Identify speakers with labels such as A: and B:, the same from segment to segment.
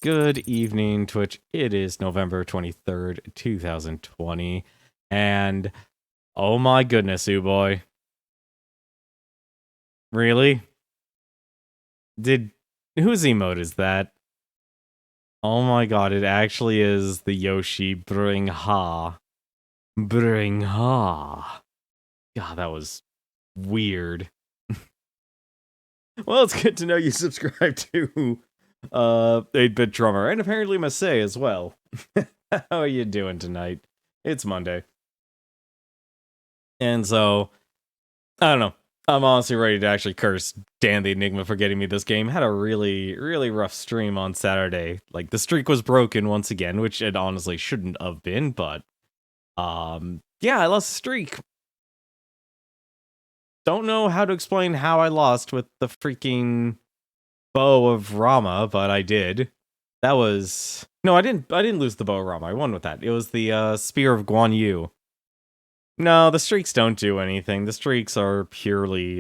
A: Good evening, Twitch. It is November 23rd, 2020. And oh my goodness, boy. Really? Whose emote is that? Oh my god, it actually is the Yoshi Bring Ha. Bring Ha. God, that was weird. Well, it's good to know you subscribe to 8-Bit Drummer, and apparently Masay as well. How are you doing tonight? It's Monday. And so, I don't know. I'm honestly ready to actually curse Dan the Enigma for getting me this game. Had a really, really rough stream on Saturday. Like, the streak was broken once again, which it honestly shouldn't have been, but, yeah, I lost the streak. Don't know how to explain how I lost with the freaking bow of Rama, but I did. That was... No, I didn't lose the bow of Rama. I won with that. It was the Spear of Guan Yu. No, the streaks don't do anything. The streaks are purely,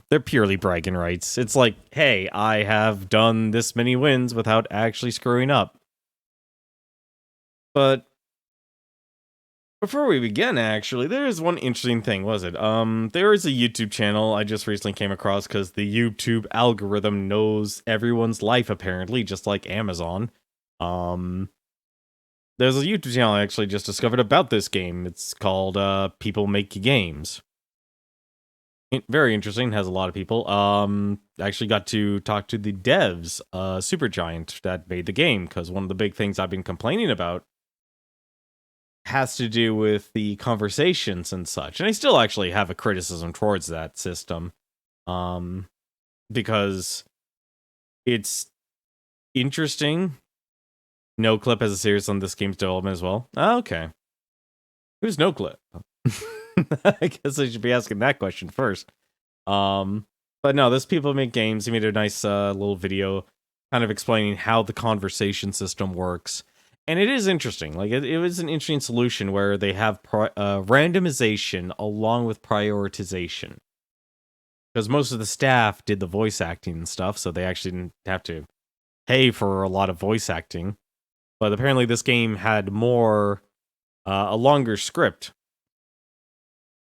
A: they're purely bragging rights. It's like, hey, I have done this many wins without actually screwing up. But before we begin, actually, there's one interesting thing, was it? There is a YouTube channel I just recently came across because the YouTube algorithm knows everyone's life, apparently, just like Amazon. There's a YouTube channel I actually just discovered about this game. It's called People Make Games. Very interesting. Has a lot of people. Actually got to talk to the devs, Supergiant, that made the game, because one of the big things I've been complaining about has to do with the conversations and such. And I still actually have a criticism towards that system, because it's interesting. No Clip has a series on this game's development as well. Oh, okay. Who's No Clip? I guess I should be asking that question first. But no, this People Make Games. He made a nice little video kind of explaining how the conversation system works. And it is interesting. Like, it was an interesting solution where they have randomization along with prioritization. Because most of the staff did the voice acting and stuff, so they actually didn't have to pay for a lot of voice acting. But apparently this game had more, a longer script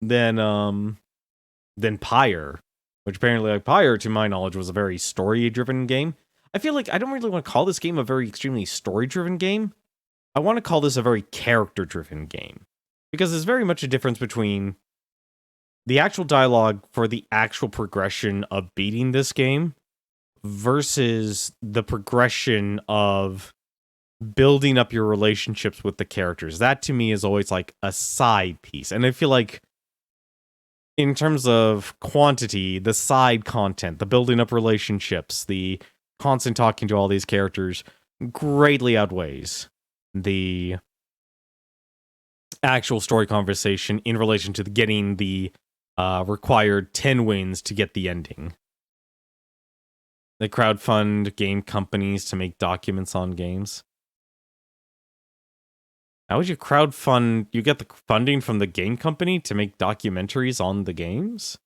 A: than Pyre. Which apparently, like, Pyre, to my knowledge, was a very story-driven game. I feel like I don't really want to call this game a very extremely story-driven game. I want to call this a very character-driven game. Because there's very much a difference between the actual dialogue for the actual progression of beating this game versus the progression of building up your relationships with the characters. That to me is always like a side piece. And I feel like in terms of quantity, the side content, the building up relationships, the constant talking to all these characters greatly outweighs the actual story conversation in relation to getting the required 10 wins to get the ending. They crowdfund game companies to make documents on games. How would you crowdfund? You get the funding from the game company to make documentaries on the games?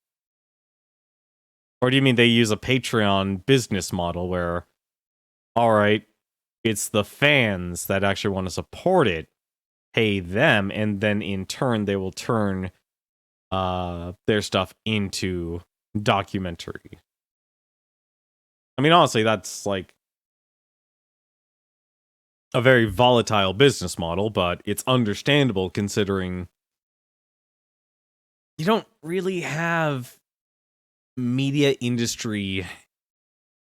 A: Or do you mean they use a Patreon business model where, alright, it's the fans that actually want to support it, pay them, and then in turn they will turn their stuff into documentary? I mean, honestly, that's like a very volatile business model, but it's understandable considering you don't really have media industry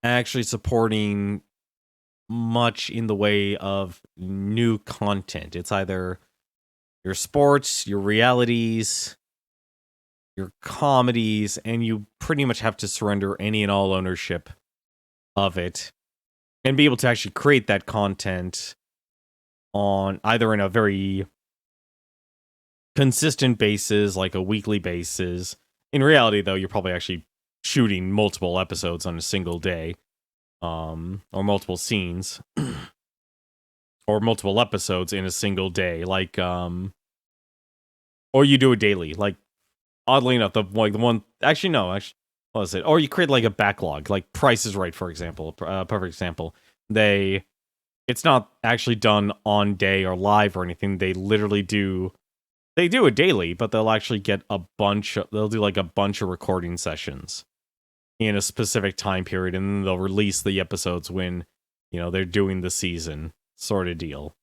A: actually supporting much in the way of new content. It's either your sports, your realities, your comedies, and you pretty much have to surrender any and all ownership of it and be able to actually create that content on either in a very consistent basis, like a weekly basis. In reality, though, you're probably actually shooting multiple episodes on a single day, or multiple scenes, or multiple episodes in a single day, like, or you do it daily. Like, oddly enough, the one, actually, no, actually, what was it? Or you create like a backlog, like Price is Right, for example, perfect example. They it's not actually done on day or live or anything. They literally do. They do it daily, but they'll actually get they'll do like a bunch of recording sessions in a specific time period, and then they'll release the episodes when, they're doing the season sort of deal.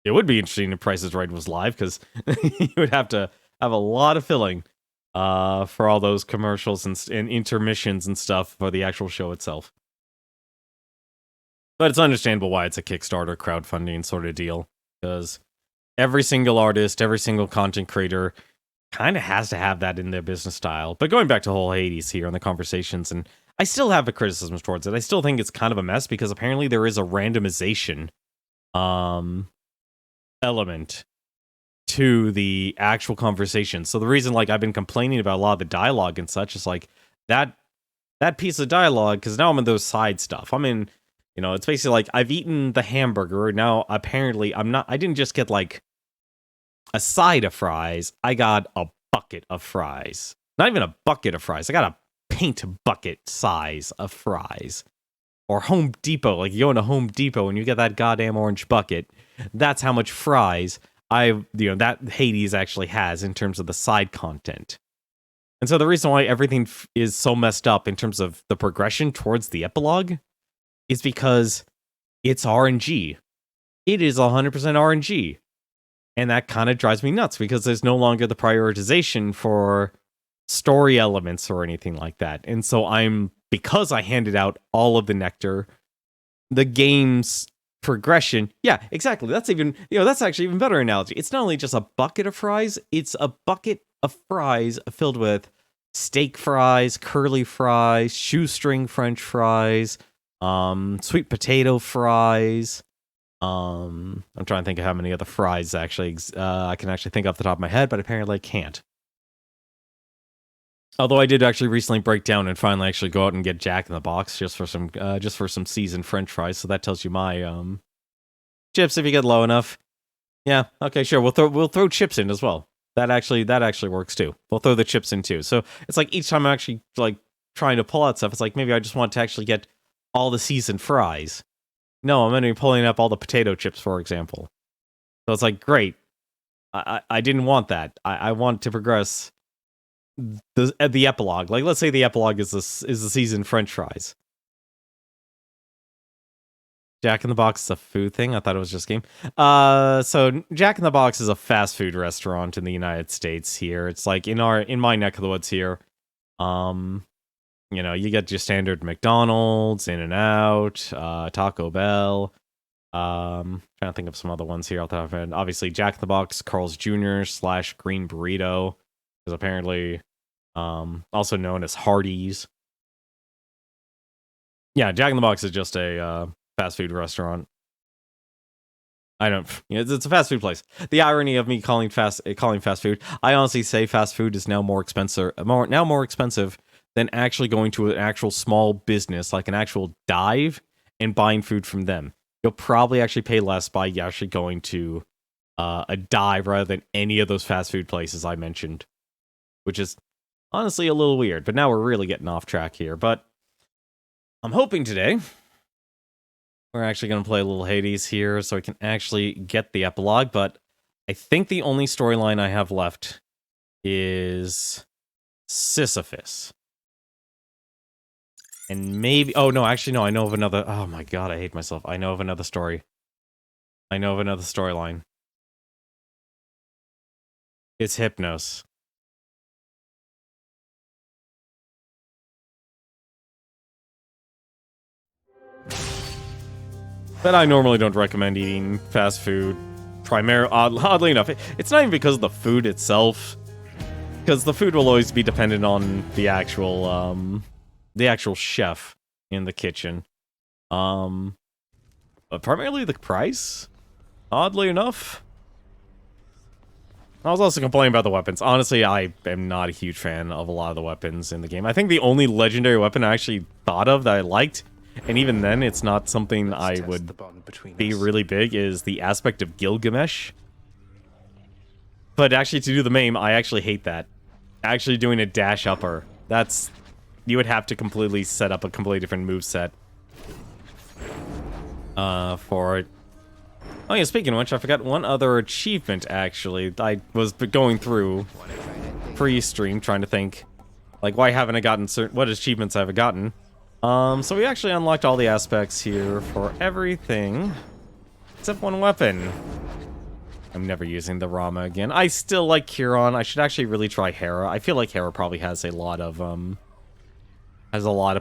A: It would be interesting if Price is Right was live, because you would have to have a lot of filling for all those commercials and intermissions and stuff for the actual show itself. But it's understandable why it's a Kickstarter crowdfunding sort of deal, because every single artist, every single content creator kind of has to have that in their business style. But going back to whole Hades here on the conversations, and I still have the criticisms towards it. I still think it's kind of a mess, because apparently there is a randomization element to the actual conversation. So the reason I've been complaining about a lot of the dialogue and such is that piece of dialogue, because now I'm in those side stuff. I'm in, it's basically I've eaten the hamburger. Now apparently I didn't just get a side of fries. I got a bucket of fries. Not even a bucket of fries. I got a paint bucket size of fries. Or Home Depot, you go into Home Depot and you get that goddamn orange bucket. That's how much fries that Hades actually has in terms of the side content. And so the reason why everything is so messed up in terms of the progression towards the epilogue is because it's RNG. It is 100% RNG. And that kind of drives me nuts, because there's no longer the prioritization for story elements or anything like that. And so because I handed out all of the nectar, the game's progression, yeah, exactly. That's actually even better analogy. It's not only just a bucket of fries, it's a bucket of fries filled with steak fries, curly fries, shoestring French fries, sweet potato fries. I'm trying to think of how many other fries actually I can actually think off the top of my head, but apparently I can't. Although I did actually recently break down and finally actually go out and get Jack in the Box just for some seasoned French fries. So that tells you my chips if you get low enough. Yeah, okay, sure. We'll throw chips in as well. That actually works too. We'll throw the chips in too. So it's each time I'm actually trying to pull out stuff, it's maybe I just want to actually get all the seasoned fries. No, I'm going to be pulling up all the potato chips, for example. So it's great. I didn't want that. I want to progress the epilogue. Let's say the epilogue is the seasoned French fries. Jack in the Box is a food thing. I thought it was just a game. So Jack in the Box is a fast food restaurant in the United States here. It's in my neck of the woods here. You get your standard McDonald's, In-N-Out, Taco Bell. Trying to think of some other ones here. Obviously, Jack in the Box, Carl's Jr. / Green Burrito is apparently also known as Hardee's. Yeah, Jack in the Box is just a fast food restaurant. It's a fast food place. The irony of me calling fast food, I honestly say fast food is now more expensive than actually going to an actual small business, like an actual dive, and buying food from them. You'll probably actually pay less by actually going to a dive rather than any of those fast food places I mentioned, which is honestly a little weird. But now we're really getting off track here. But I'm hoping today we're actually going to play a little Hades here so I can actually get the epilogue. But I think the only storyline I have left is Sisyphus. And maybe... Oh, no, actually, no, I know of another... Oh, my God, I hate myself. I know of another story. I know of another storyline. It's Hypnos. But I normally don't recommend eating fast food. Oddly enough, it's not even because of the food itself. Because the food will always be dependent on the actual chef in the kitchen. But primarily the price, oddly enough. I was also complaining about the weapons. Honestly, I am not a huge fan of a lot of the weapons in the game. I think the only legendary weapon I actually thought of that I liked, and even then it's not something I would be really big, is the aspect of Gilgamesh. But actually to do the MAME, I actually hate that. Actually doing a dash upper, you would have to completely set up a completely different moveset. for it. Oh yeah, speaking of which, I forgot one other achievement, actually. I was going through pre-stream trying to think, like, why haven't I gotten what achievements have I gotten? So we actually unlocked all the aspects here for everything except one weapon. I'm never using the Rama again. I still like Kiron. I should actually really try Hera. I feel like Hera probably has a lot of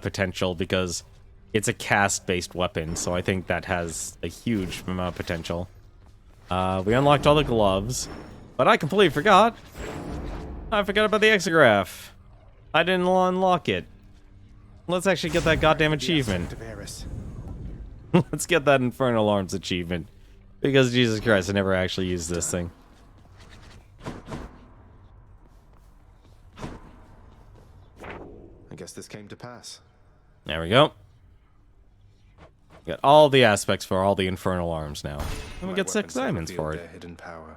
A: potential because it's a cast-based weapon, so I think that has a huge amount of potential. We unlocked all the gloves, but I completely forgot. I forgot about the exograph. I didn't unlock it. Let's actually get that goddamn achievement. Let's get that Infernal Arms achievement. Because, Jesus Christ, I never actually used this thing.
B: I guess this came to pass.
A: There we go. Got all the aspects for all the Infernal Arms now. And we get 6 diamonds for it.
B: Hidden power.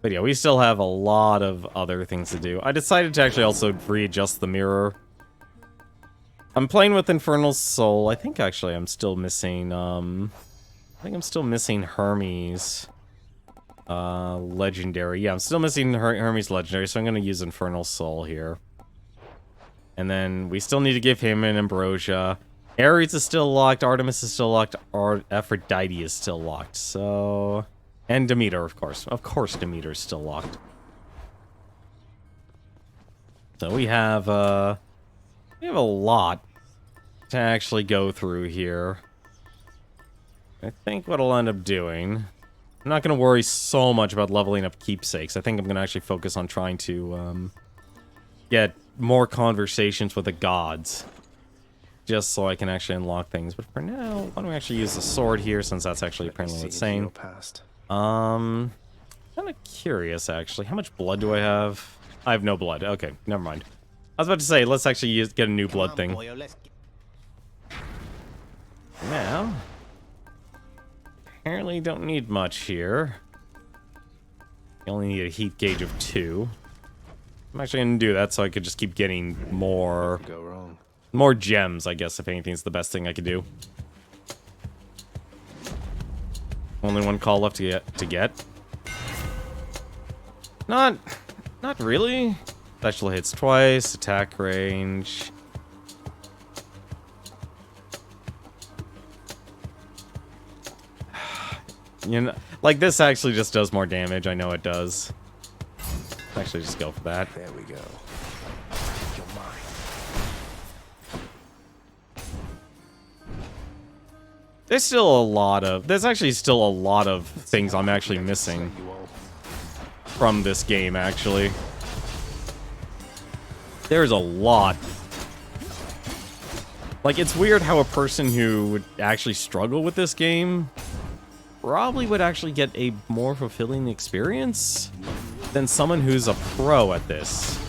A: But yeah, we still have a lot of other things to do. I decided to actually also readjust the mirror. I'm playing with Infernal Soul. I think actually I'm still missing, I think I'm still missing Hermes. Legendary. Yeah, I'm still missing Hermes Legendary, so I'm going to use Infernal Soul here. And then we still need to give him an Ambrosia. Ares is still locked, Artemis is still locked, Aphrodite is still locked, so... And Demeter, of course. Of course Demeter is still locked. So we have a lot to actually go through here. I think what I'll end up doing... I'm not going to worry so much about leveling up keepsakes. I think I'm going to actually focus on trying to get more conversations with the gods. Just so I can actually unlock things. But for now, why don't we actually use the sword here, since that's actually apparently insane. Kind of curious, actually. How much blood do I have? I have no blood. Okay, never mind. I was about to say, let's actually get a new blood thing. Now... apparently don't need much here. You only need a heat gauge of 2. I'm actually gonna do that so I could just keep getting more gems, I guess, if anything's the best thing I could do. Only one call left to get. Not really. Special hits twice, attack range. You know, like, this actually just does more damage. I know it does. Actually, just go for that.
B: There we go. You're mine.
A: There's actually still a lot of things I'm actually missing from this game, actually. There's a lot. Like, it's weird how a person who would actually struggle with this game probably would actually get a more fulfilling experience than someone who's a pro at this.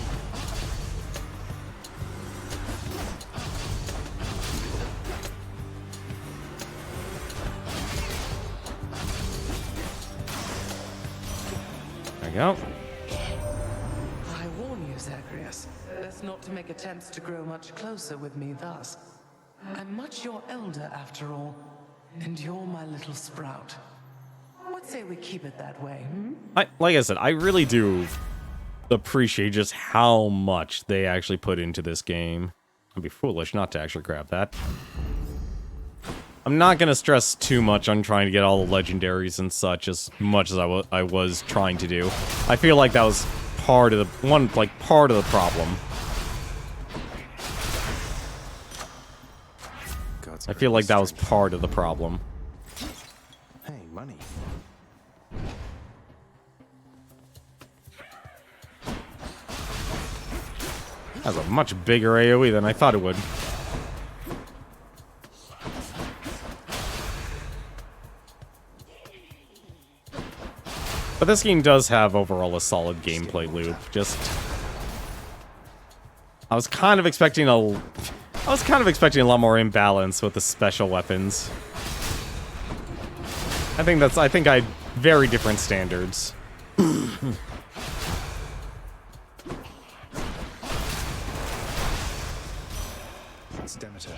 A: There we go.
C: I warn you, Zagreus, best not to make attempts to grow much closer with me thus. I'm much your elder, after all, and you're my little sprout. What say we keep it that way, hmm?
A: Like I said, I really do appreciate just how much they actually put into this game. I'd be foolish not to actually grab that. I'm not going to stress too much on trying to get all the legendaries and such as much as I was trying to do. I feel like that was part of the problem. I feel like that was part of the problem.
B: Hey, money.
A: That's a much bigger AoE than I thought it would. But this game does have overall a solid gameplay loop. Just... I was kind of expecting a lot more imbalance with the special weapons. I think I had very different standards.
B: It's Demeter.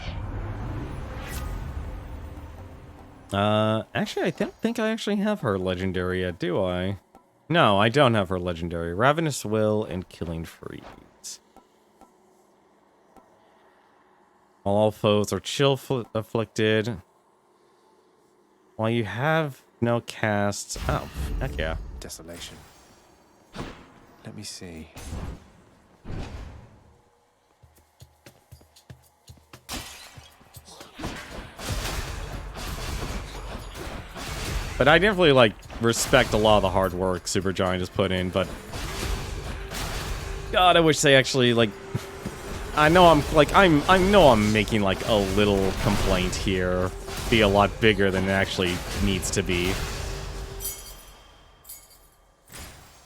A: Actually, I don't think I actually have her legendary yet, do I? No, I don't have her legendary. Ravenous Will and Killing Freeze. All foes are chill afflicted. While you have no casts... Oh, heck yeah.
B: Desolation. Let me see.
A: But I definitely, like, respect a lot of the hard work Supergiant has put in, but... God, I wish they actually, like... I know I'm making, like, a little complaint here be a lot bigger than it actually needs to be.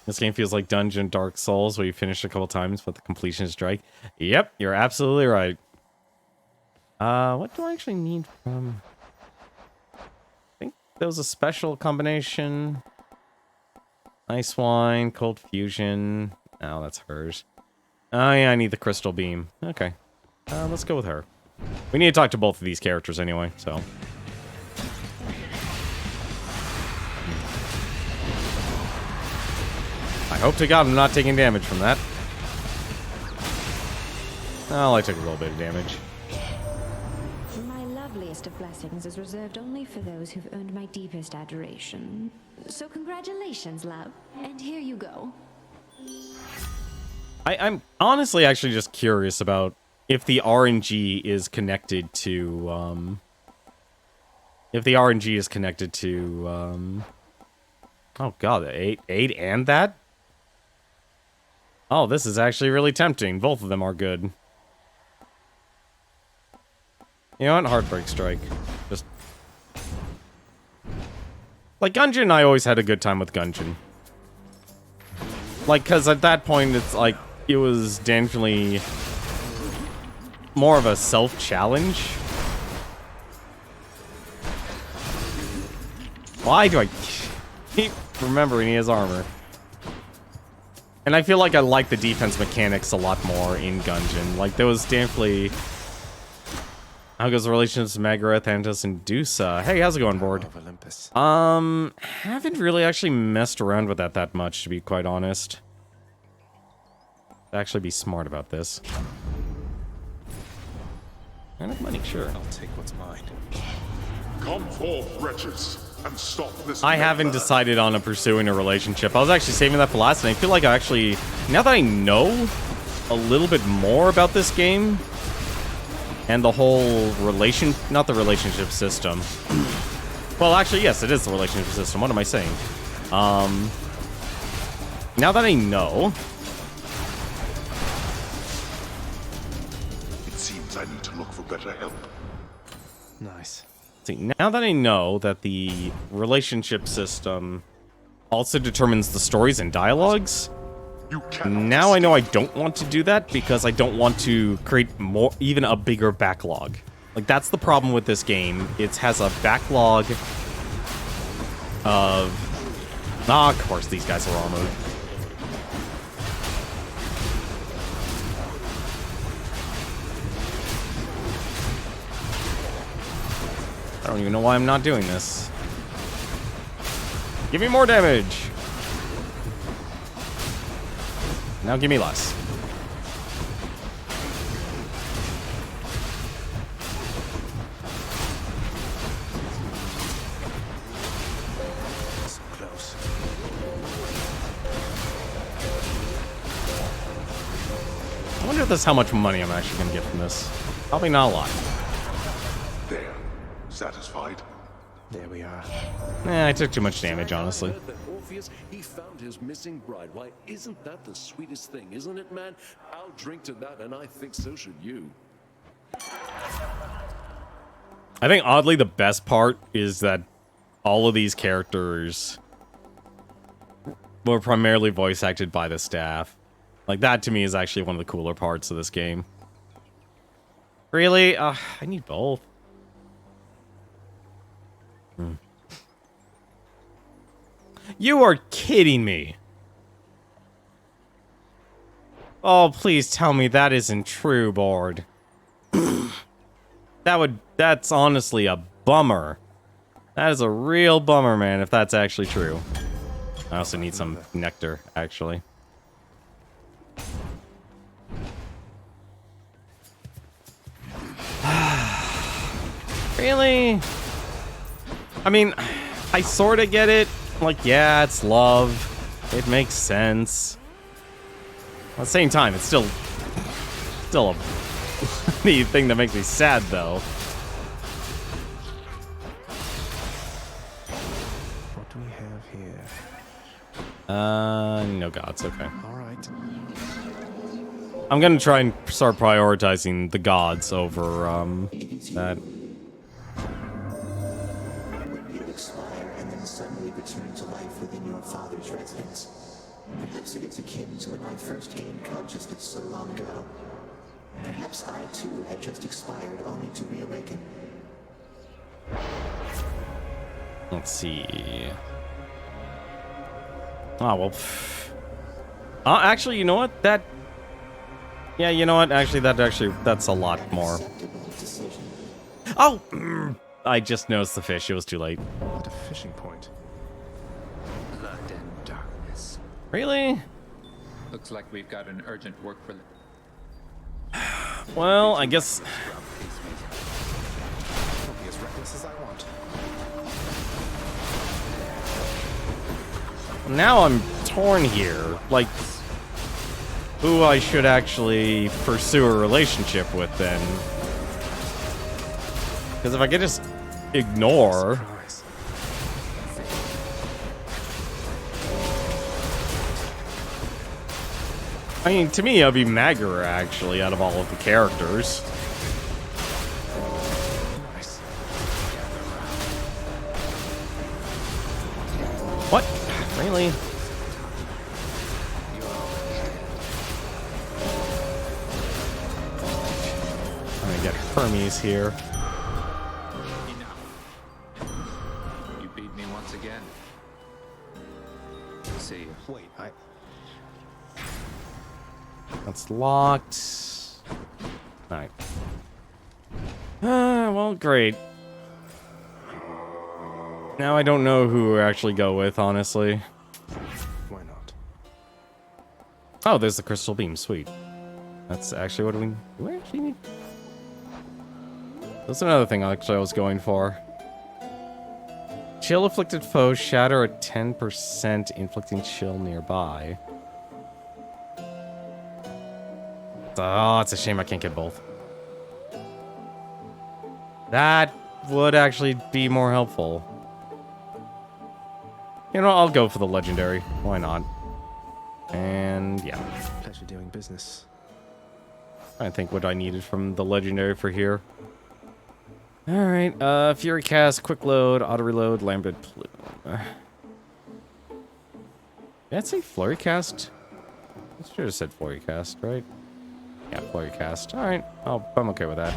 A: This game feels like Dungeon Dark Souls, where you finish a couple times, but the completion is dry. Yep, you're absolutely right. What do I actually need from... I think there was a special combination. Ice Wine, Cold Fusion. Oh, that's hers. Oh, yeah, I need the Crystal Beam. Okay. Let's go with her. We need to talk to both of these characters anyway, so... I hope to God I'm not taking damage from that. Well, I took a little bit of damage.
D: My loveliest of blessings is reserved only for those who've earned my deepest adoration. So congratulations, love. And here you go.
A: I'm honestly actually just curious about if the RNG is connected to, if the RNG is connected to, oh god, aid and that? Oh, this is actually really tempting. Both of them are good. You know what? Heartbreak Strike. Just... Like, Gungeon, I always had a good time with Gungeon. Like, because at that point, it's like, it was definitely more of a self-challenge. Why do I keep remembering he has armor? And I feel like I like the defense mechanics a lot more in Gungeon. Like, there was definitely... How goes the relationships with Magaret, Thanatos, and Dusa? Hey, how's it going, Board? Haven't really actually messed around with that much, to be quite honest. Actually be smart about this. I have money, sure.
B: I'll take what's mine.
E: Come forth, wretches, and stop this.
A: I haven't decided on pursuing a relationship. I was actually saving that for last, and I feel like I actually... Now that I know a little bit more about this game, and the whole not the relationship system. Well, actually, yes, it is the relationship system. What am I saying? Now that I know...
E: It seems I need to look for better help.
B: Nice.
A: See, now that I know that the relationship system also determines the stories and dialogues, now I know I don't want to do that because I don't want to create even a bigger backlog. Like, that's the problem with this game. It has a backlog of... Ah, of course, these guys are armored. I don't even know why I'm not doing this. Give me more damage! Now give me less.
B: So close.
A: I wonder if that's how much money I'm actually going to get from this. Probably not a lot.
E: There. Satisfied?
B: There we are.
A: I took too much damage, honestly.
F: That Orpheus, he found his missing bride. Why, isn't that the sweetest thing, isn't it, man? I'll drink to that, and I think so should you.
A: I think, oddly, the best part is that all of these characters were primarily voice acted by the staff. Like, that to me is actually one of the cooler parts of this game. Really? I need both. You are kidding me. Oh, please tell me that isn't true, Board. That's honestly a bummer. That is a real bummer, man, if that's actually true. I also need some nectar, actually. Really? I mean, I sort of get it. Like, yeah, it's love. It makes sense. At the same time, it's still a neat thing that makes me sad, though.
B: What do we have here?
A: No gods, okay.
B: All right.
A: I'm gonna try and start prioritizing the gods over, that.
G: You expire and then suddenly return to life within your father's residence. Perhaps it is akin to when I first gained consciousness so long ago. Perhaps I too had just expired only to reawaken.
A: Let's see. Oh, well. Actually, you know what? Yeah, you know what? Actually, that's a lot more.
G: Acceptable decision.
A: Oh! I just noticed the fish. It was too late.
B: At a fishing point.
H: Blood and darkness.
A: Really?
H: Looks like we've got an urgent work for.
A: Well, I guess...
B: I'll be as reckless as I want.
A: Now I'm torn here. Like, who I should actually pursue a relationship with, then. Because if I could just ignore...
B: Surprise.
A: I mean, to me, I'd be Magara, actually, out of all of the characters.
B: Nice.
A: What? Really? I'm gonna get Hermes here.
H: Enough. You beat me once again. See you.
B: Wait,
A: That's locked. Alright. Well, great. Now I don't know who to actually go with, honestly.
B: why not?
A: Oh, there's the crystal beam. Sweet. That's actually what do we actually need? That's another thing actually I was going for. Chill afflicted foes shatter at 10%, inflicting chill nearby. Oh, it's a shame I can't get both. That would actually be more helpful. You know, I'll go for the legendary. Why not? And yeah.
B: Pleasure doing business.
A: I think what I needed from the legendary for here. Alright, Fury Cast, Quick Load, Auto Reload, Lambent Plume. Did I say Flurry Cast? I should have said Flurry Cast, right? Yeah, Flurry Cast. Alright, I'm okay with that.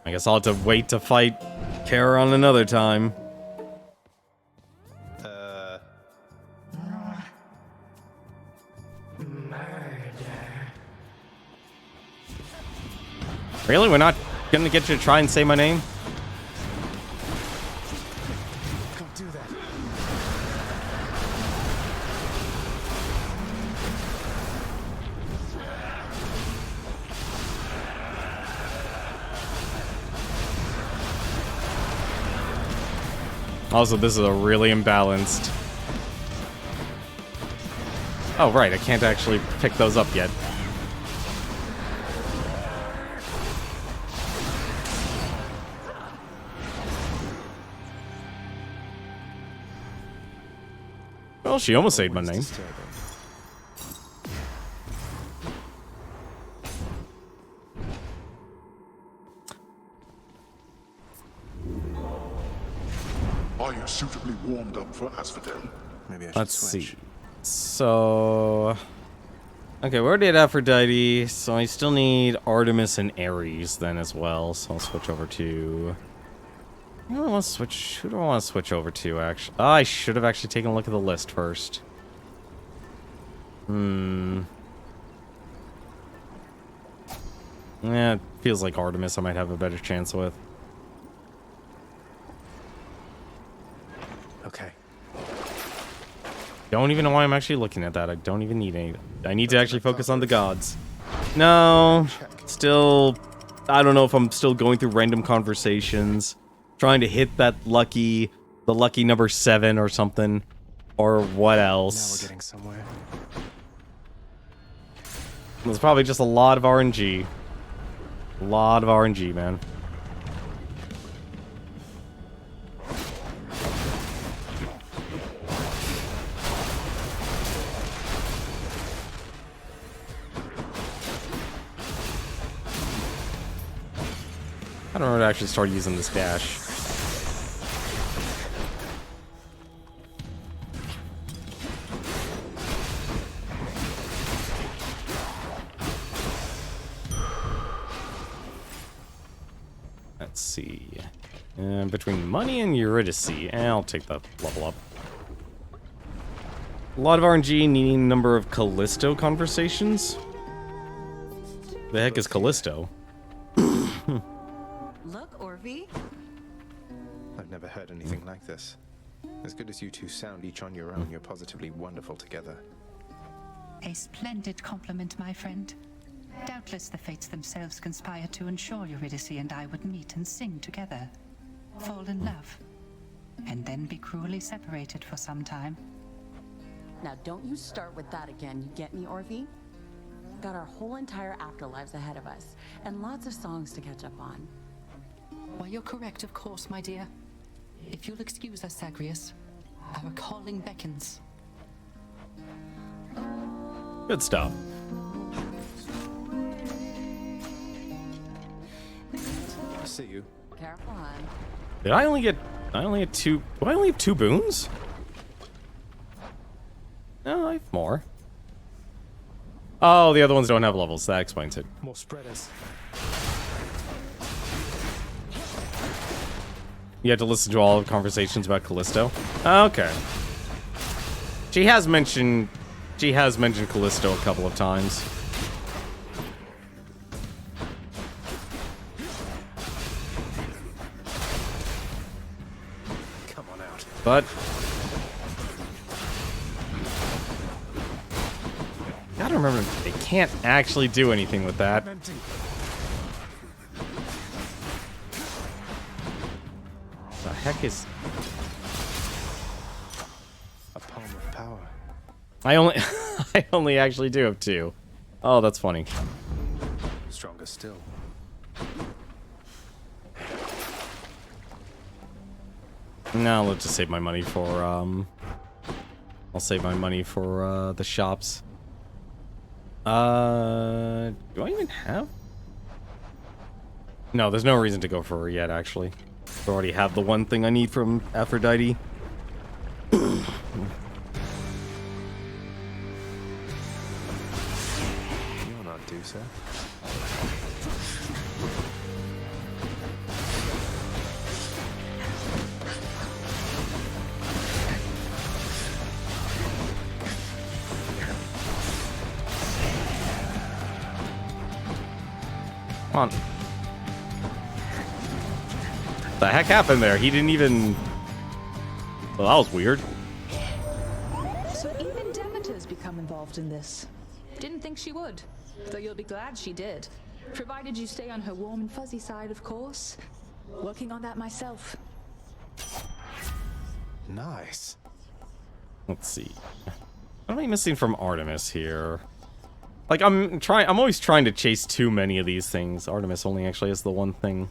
A: I guess I'll have to wait to fight Charon another time. Really? We're not gonna get you to try and say my name?
B: Don't do that.
A: Also, this is a really imbalanced... Oh, right, I can't actually pick those up yet. Well, she almost said my name.
B: Disturbing.
E: Are you suitably warmed up for Asphodel?
B: Maybe I should
A: Let's
B: switch.
A: see. So... Okay, we already had Aphrodite, so I still need Artemis and Ares then as well, so I'll switch over to... Who do I want to switch over to, actually? Oh, I should have actually taken a look at the list first. Yeah, it feels like Artemis I might have a better chance with.
B: Okay.
A: Don't even know why I'm actually looking at that. I don't even need any. I need to actually focus on the gods. No, still, I don't know if I'm still going through random conversations, trying to hit the lucky number 7 or something, or what
B: Now
A: else.
B: we're getting somewhere.
A: It's probably just a lot of RNG. A lot of RNG, man. I don't know to actually start using this dash. Let's see. Between money and Eurydice, I'll take the level up. A lot of RNG needing a number of Callisto conversations. The heck is Callisto?
I: Look, Orvie.
B: I've never heard anything like this. As good as you two sound each on your own, you're positively wonderful together.
J: A splendid compliment, my friend. Doubtless the fates themselves conspired to ensure Eurydice and I would meet and sing together, fall in love, and then be cruelly separated for some time.
I: Now don't you start with that again, you get me, Orvie? Got our whole entire afterlives ahead of us, and lots of songs to catch up on.
J: Well, you're correct, of course, my dear. If you'll excuse us, Zagreus, our calling beckons.
A: Good stuff.
B: I see you.
I: Careful, hon.
A: Did I only get 2? Do I only have 2 boons? No, I have more. Oh, the other ones don't have levels. That explains it.
B: More spreaders.
A: You had to listen to all the conversations about Callisto? Okay. She has mentioned Callisto a couple of times.
B: Come on out.
A: But gotta remember, they can't actually do anything with that. The heck is...
B: A palm of power.
A: I only actually do have 2. Oh, that's funny.
B: Stronger still.
A: No, let's just save my money for, I'll save my money for, the shops. Do I even have? No, there's no reason to go for her yet, actually. I already have the one thing I need from Aphrodite.
B: You will not do so.
A: Come on. The heck happened there? He didn't even... Well, that was weird.
K: So even Demeter's become involved in this. Didn't think she would, though you'll be glad she did. Provided you stay on her warm and fuzzy side, of course. Working on that myself.
B: Nice.
A: Let's see. What am I missing from Artemis here? Like, I'm always trying to chase too many of these things. Artemis only actually has the one thing.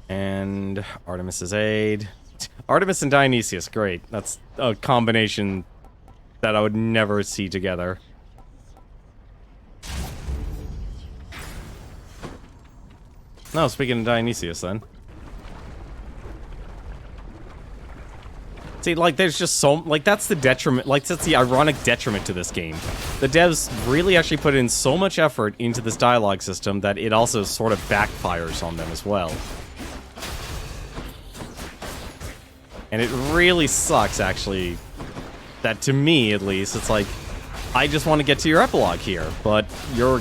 A: And Artemis's aid. Artemis and Dionysius, great. That's a combination that I would never see together. No, speaking of Dionysius, then. See, like, there's just so... Like, that's the detriment... Like, that's the ironic detriment to this game. The devs really actually put in so much effort into this dialogue system that it also sort of backfires on them as well. And it really sucks, actually, that to me, at least, it's like, I just want to get to your epilogue here, but you're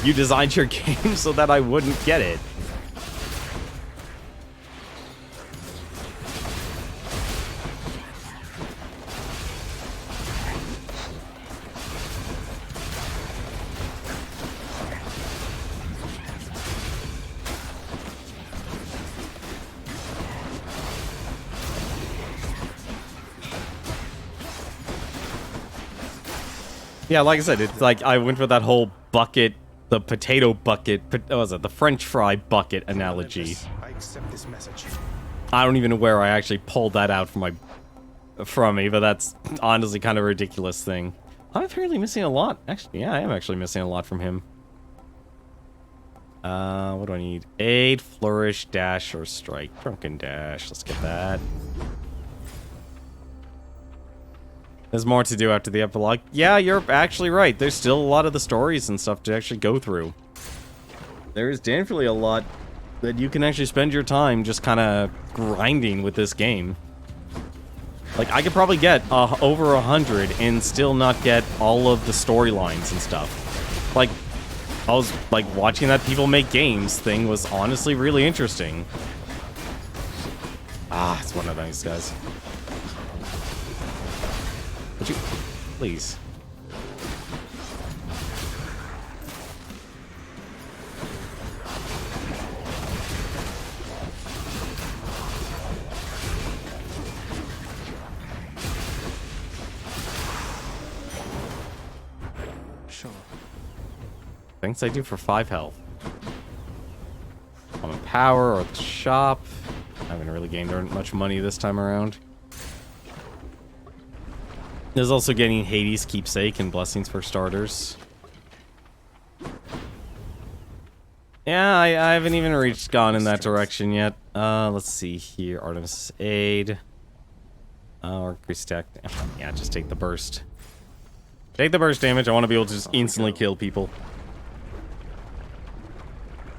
A: You designed your game so that I wouldn't get it. Yeah, like I said, it's like I went for that whole bucket, the potato bucket, what was it, the French fry bucket analogy.
B: I accept this message.
A: I don't even know where I actually pulled that out from me, but that's honestly kind of a ridiculous thing. I'm apparently missing a lot. Actually, yeah, I am actually missing a lot from him. What do I need? Aid, flourish, dash, or strike. Drunken dash. Let's get that. There's more to do after the epilogue. Yeah, you're actually right. There's still a lot of the stories and stuff to actually go through. There is definitely a lot that you can actually spend your time just kind of grinding with this game. Like, I could probably get over 100 and still not get all of the storylines and stuff. Like, I was, like, watching that people make games thing was honestly really interesting. Ah, it's one of those guys. Would you... please.
B: Sure.
A: Things I do for 5 health. On power or the shop. I haven't really gained much money this time around. There's also getting Hades' keepsake and blessings for starters. Yeah, I haven't even gone in that direction yet. Let's see here. Artemis' aid. Or increase stack. Yeah, just take the burst. Take the burst damage. I want to be able to just instantly kill people.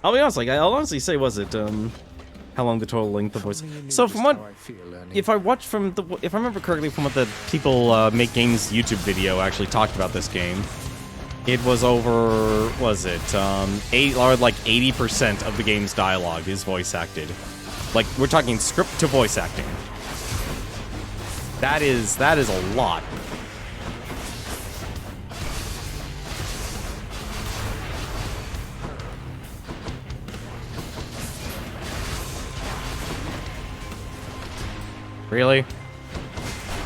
A: I'll be honest, like, I'll honestly say, was it, how long the total length of voice? So from what, if I remember correctly from what the people make games YouTube video actually talked about this game, it was over, was it, 80% of the game's dialogue is voice acted. Like, we're talking script to voice acting. That is a lot. Really?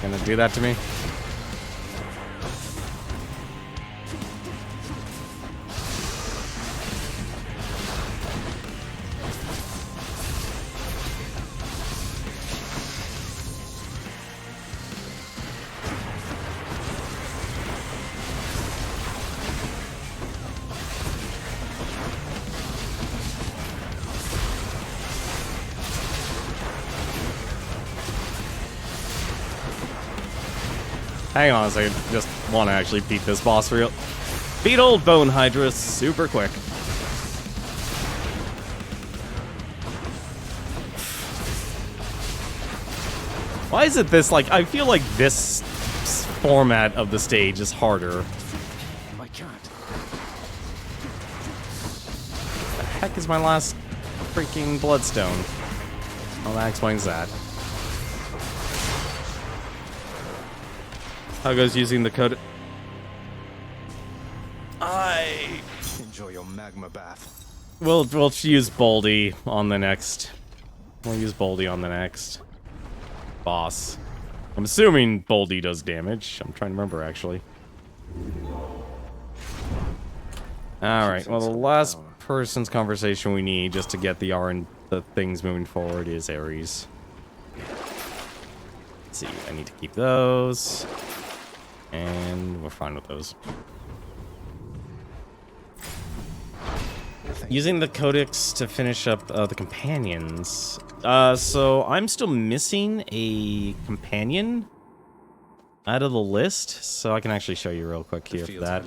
A: Gonna do that to me? Hang on a second, just want to actually beat this boss real. Beat old Bone Hydra super quick. Why is it this, like, I feel like this format of the stage is harder.
B: I can't.
A: The heck is my last freaking bloodstone? Well, that explains that. How goes using the code?
B: Enjoy your magma bath.
A: We'll use Boldy on the next. We'll use Boldy on the next boss. I'm assuming Boldy does damage. I'm trying to remember actually. All right. Well, the last person's conversation we need just to get the things moving forward is Ares. Let's see. I need to keep those. And we're fine with those. Using the codex to finish up the companions. So I'm still missing a companion out of the list, so I can actually show you real quick here for that.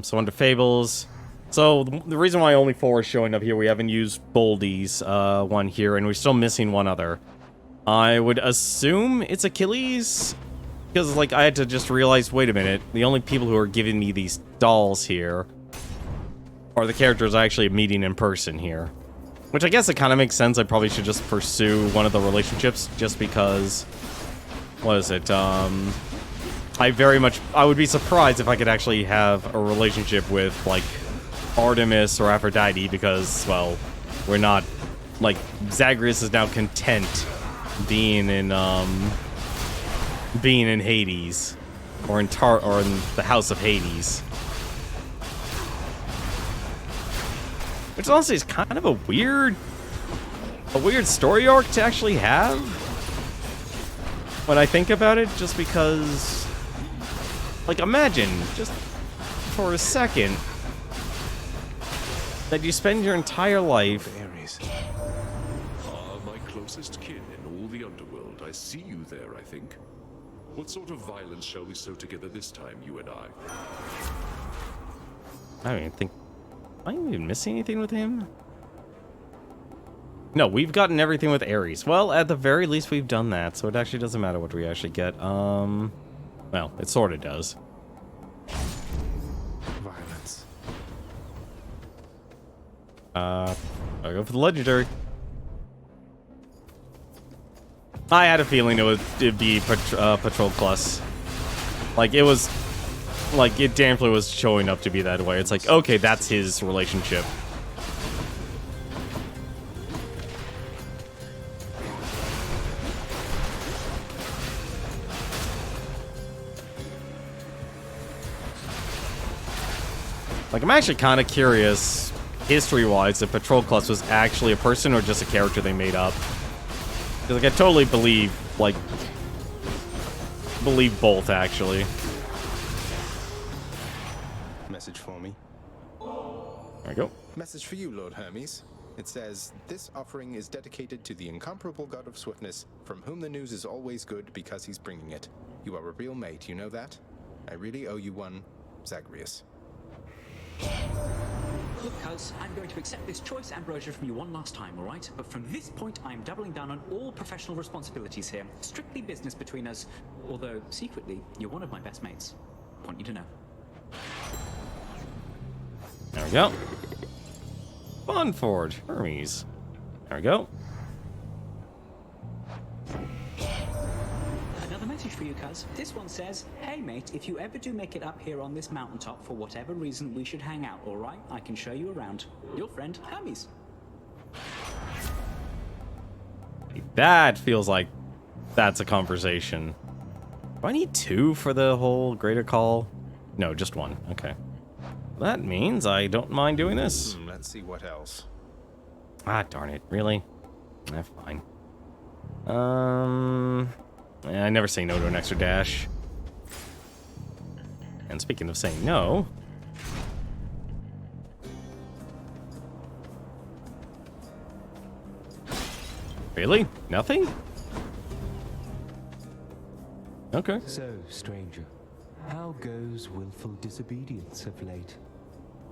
A: So under Fables. So the reason why only 4 is showing up here, we haven't used Boldy's one here, and we're still missing one other. I would assume it's Achilles. Because, like, I had to just realize, wait a minute, the only people who are giving me these dolls here are the characters actually meeting in person here. Which I guess it kind of makes sense. I probably should just pursue one of the relationships just because... What is it? I would be surprised if I could actually have a relationship with, like, Artemis or Aphrodite because, well, we're not... Like, Zagreus is now content being in Hades. Or in the House of Hades. Which honestly is kind of a weird story arc to actually have. When I think about it, just because... Like, imagine, just for a second, that you spend your entire life...
F: My closest kin in all the underworld. I see you there, I think. What sort of violence shall we sow together this time, you and I?
A: I don't even think... Am I even missing anything with him? No, we've gotten everything with Ares. Well, at the very least, we've done that, so it actually doesn't matter what we actually get. Well, it sort of does.
B: Violence.
A: I'll go for the legendary. I had a feeling it'd be Patrol Plus. Like, it was... Like, it definitely was showing up to be that way. It's like, okay, that's his relationship. Like, I'm actually kind of curious, history-wise, if Patroclus was actually a person or just a character they made up. Because, like, I totally believe both, actually.
B: Message for me.
A: There we go.
B: Message for you, Lord Hermes. It says, this offering is dedicated to the incomparable god of swiftness, from whom the news is always good because he's bringing it. You are a real mate, you know that? I really owe you one, Zagreus.
L: Look, cuz, I'm going to accept this choice ambrosia from you one last time, alright? But from this point, I'm doubling down on all professional responsibilities here. Strictly business between us, although, secretly, you're one of my best mates. Want you to know.
A: There we go. Funforge, Hermes. There we go.
L: Another message for you, cuz. This one says, hey mate, if you ever do make it up here on this mountaintop for whatever reason, we should hang out, alright? I can show you around. Your friend, Hermes.
A: That feels like that's a conversation. Do I need 2 for the whole greater call? No, just 1. Okay. That means I don't mind doing this.
B: Let's see what else.
A: Ah, darn it. Really? Fine. Yeah, I never say no to an extra dash. And speaking of saying no... Really? Nothing? Okay.
M: So, stranger, how goes willful disobedience of late?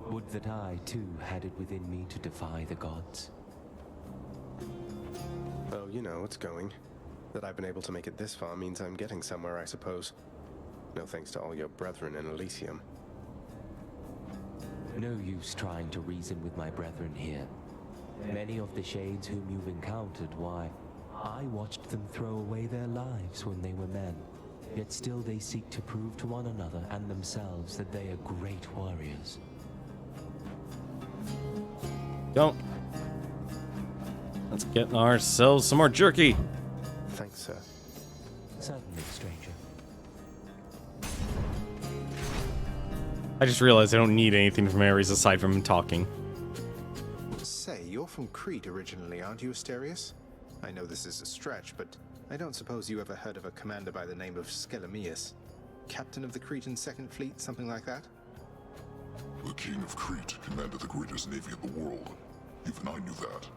M: Would that I, too, had it within me to defy the gods.
B: Oh, you know, it's going. That I've been able to make it this far means I'm getting somewhere, I suppose. No thanks to all your brethren in Elysium.
M: No use trying to reason with my brethren here. Many of the shades whom you've encountered, why, I watched them throw away their lives when they were men. Yet still they seek to prove to one another and themselves that they are great warriors.
A: Don't. Let's get ourselves some more jerky.
B: Thanks, sir.
M: Certainly, stranger.
A: I just realized I don't need anything from Ares aside from him talking.
B: Say, you're from Crete originally, aren't you, Asterius? I know this is a stretch, but I don't suppose you ever heard of a commander by the name of Skelemius? Captain of the Cretan Second Fleet, something like that?
E: The king of Crete commanded the greatest navy in the world. Even I knew that,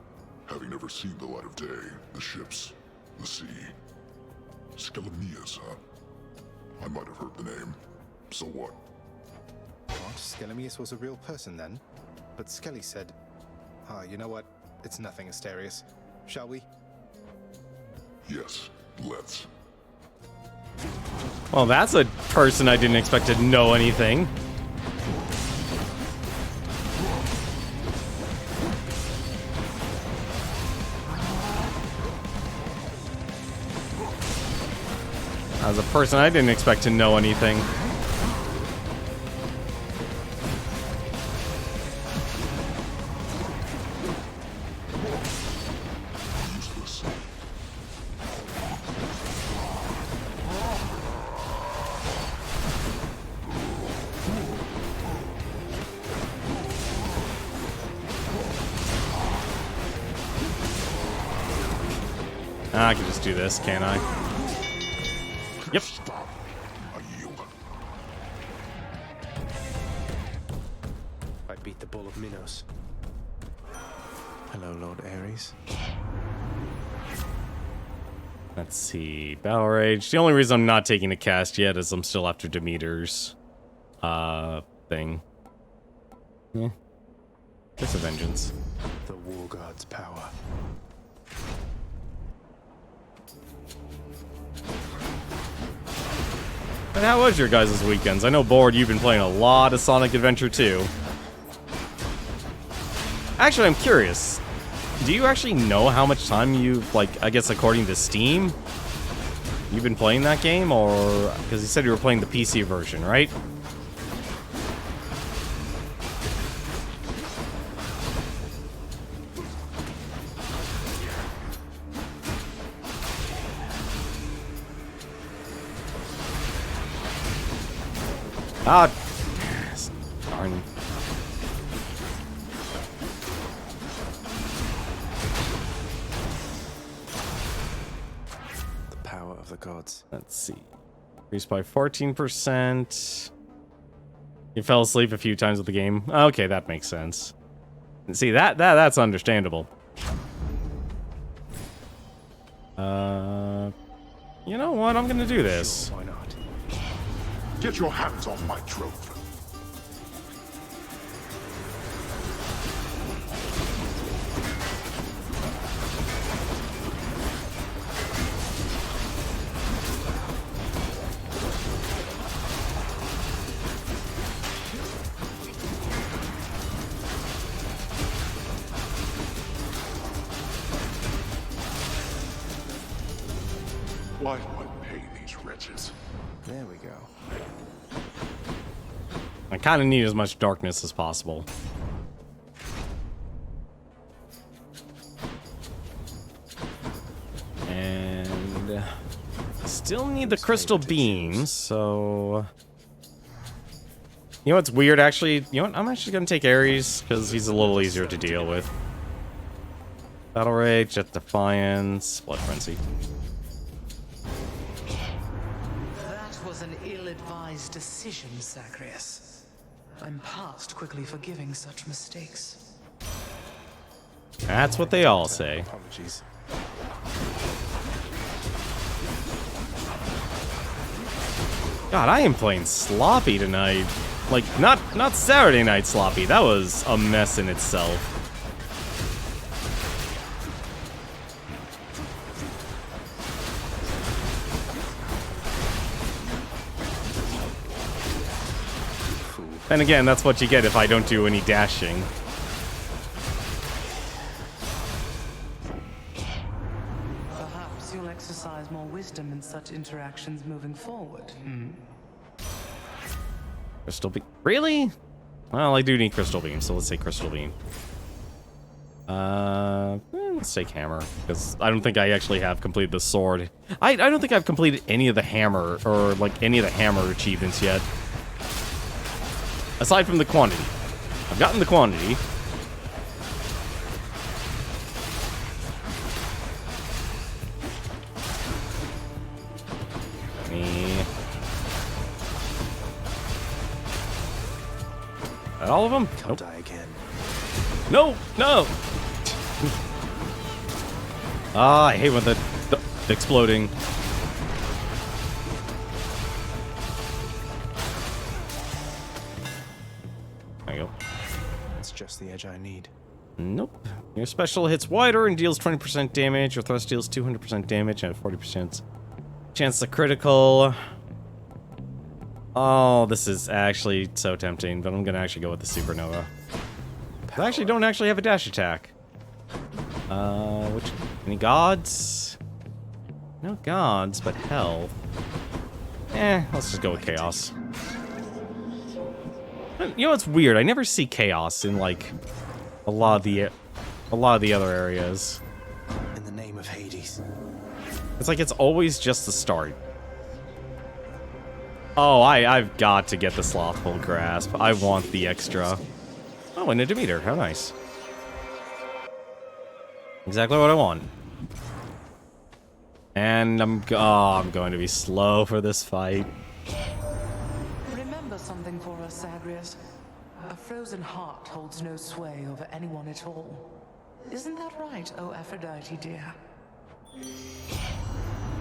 E: having never seen the light of day, the ships, the sea. Skelemius, huh? I might have heard the name. So what?
B: What? Skelemius was a real person then? But Skelly said... you know what? It's nothing, Asterius. Shall we?
E: Yes, let's.
A: Well, that's a person I didn't expect to know anything. As a person, I didn't expect to know anything. I can just do this, can't I? Yep.
B: I beat the Bull of Minos. Hello, Lord Ares.
A: Let's see. Battle Rage. The only reason I'm not taking a cast yet is I'm still after Demeter's thing. Yeah. It's a vengeance.
B: The War God's power.
A: And how was your guys' weekends? I know, Board, you've been playing a lot of Sonic Adventure 2. Actually, I'm curious. Do you actually know how much time you've, like, I guess according to Steam, you've been playing that game? Or, because you said you were playing the PC version, right? Ah, darn.
B: The power of the gods.
A: Let's see. Increased by 14%. You fell asleep a few times with the game. Okay, that makes sense. See, that's understandable. You know what? I'm gonna do this.
B: Sure, why not?
E: Get your hands off my trophy. Why do I pay these wretches?
B: There we go.
A: I kind of need as much darkness as possible. And still need the crystal beams, so... You know what's weird, actually? You know what? I'm actually going to take Ares, because he's a little easier to deal with. Battle Rage, Jet Defiance, Blood Frenzy.
C: That was an ill-advised decision, Zagreus. I'm past quickly forgiving such mistakes.
A: That's what they all say.
B: Apologies.
A: God, I am playing sloppy tonight. Like, not Saturday night sloppy. That was a mess in itself. And again, that's what you get if I don't do any dashing.
C: Perhaps you'll exercise more wisdom in such interactions moving forward.
A: Crystal beam. Really? Well, I do need crystal beam, so let's say crystal beam. Let's take hammer, because I don't think I actually have completed the sword. I don't think I've completed any of the hammer, or like any of the hammer achievements yet. Aside from the quantity. I've gotten the quantity. All of them?
B: Can't die again.
A: No! No! Ah, I hate when the exploding. There you go.
B: It's just the edge I need.
A: Nope. Your special hits wider and deals 20% damage. Your thrust deals 200% damage and 40% chance to critical. Oh, this is actually so tempting, but I'm gonna actually go with the supernova. I actually don't actually have a dash attack. Any gods? No gods, but health. Let's just go with chaos. You know what's weird? I never see chaos in like a lot of the other areas.
N: In the name of Hades.
A: It's like it's always just the start. Oh, I've got to get the Slothful Grasp. I want the extra. Oh, and a Demeter. How nice. Exactly what I want. And I'm going to be slow for this fight.
C: Remember something for us, Zagreus. A frozen heart holds no sway over anyone at all. Isn't that right, oh Aphrodite dear?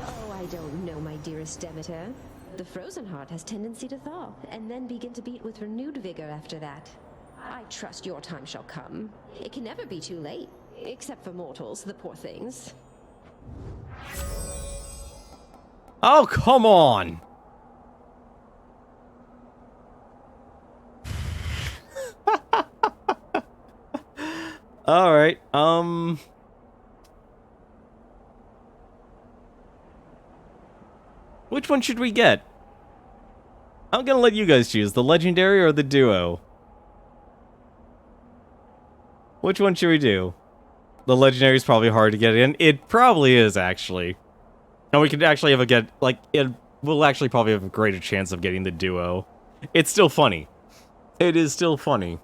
D: Oh, I don't know, my dearest Demeter. The frozen heart has tendency to thaw, and then begin to beat with renewed vigor after that. I trust your time shall come. It can never be too late, except for mortals, the poor things.
A: Oh, come on! Alright, which one should we get? I'm gonna let you guys choose, the legendary or the duo. Which one should we do? The legendary is probably hard to get in. It probably is, actually. And we could actually have we'll actually probably have a greater chance of getting the duo. It's still funny. It is still funny.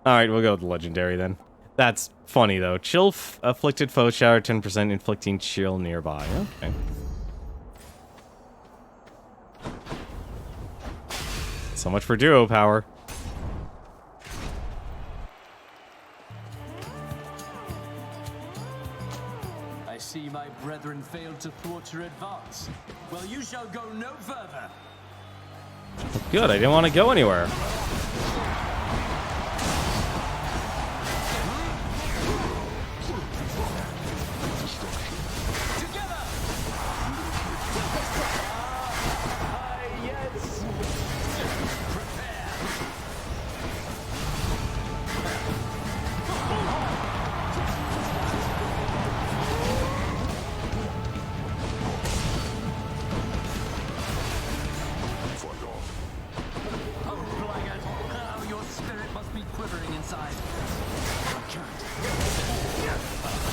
A: Alright, we'll go with the legendary then. That's funny, though. Chill afflicted foe shower 10%, inflicting chill nearby. Okay. So much for duo power.
O: I see my brethren failed to thwart your advance. Well, you shall go no further.
A: Good, I didn't want to go anywhere.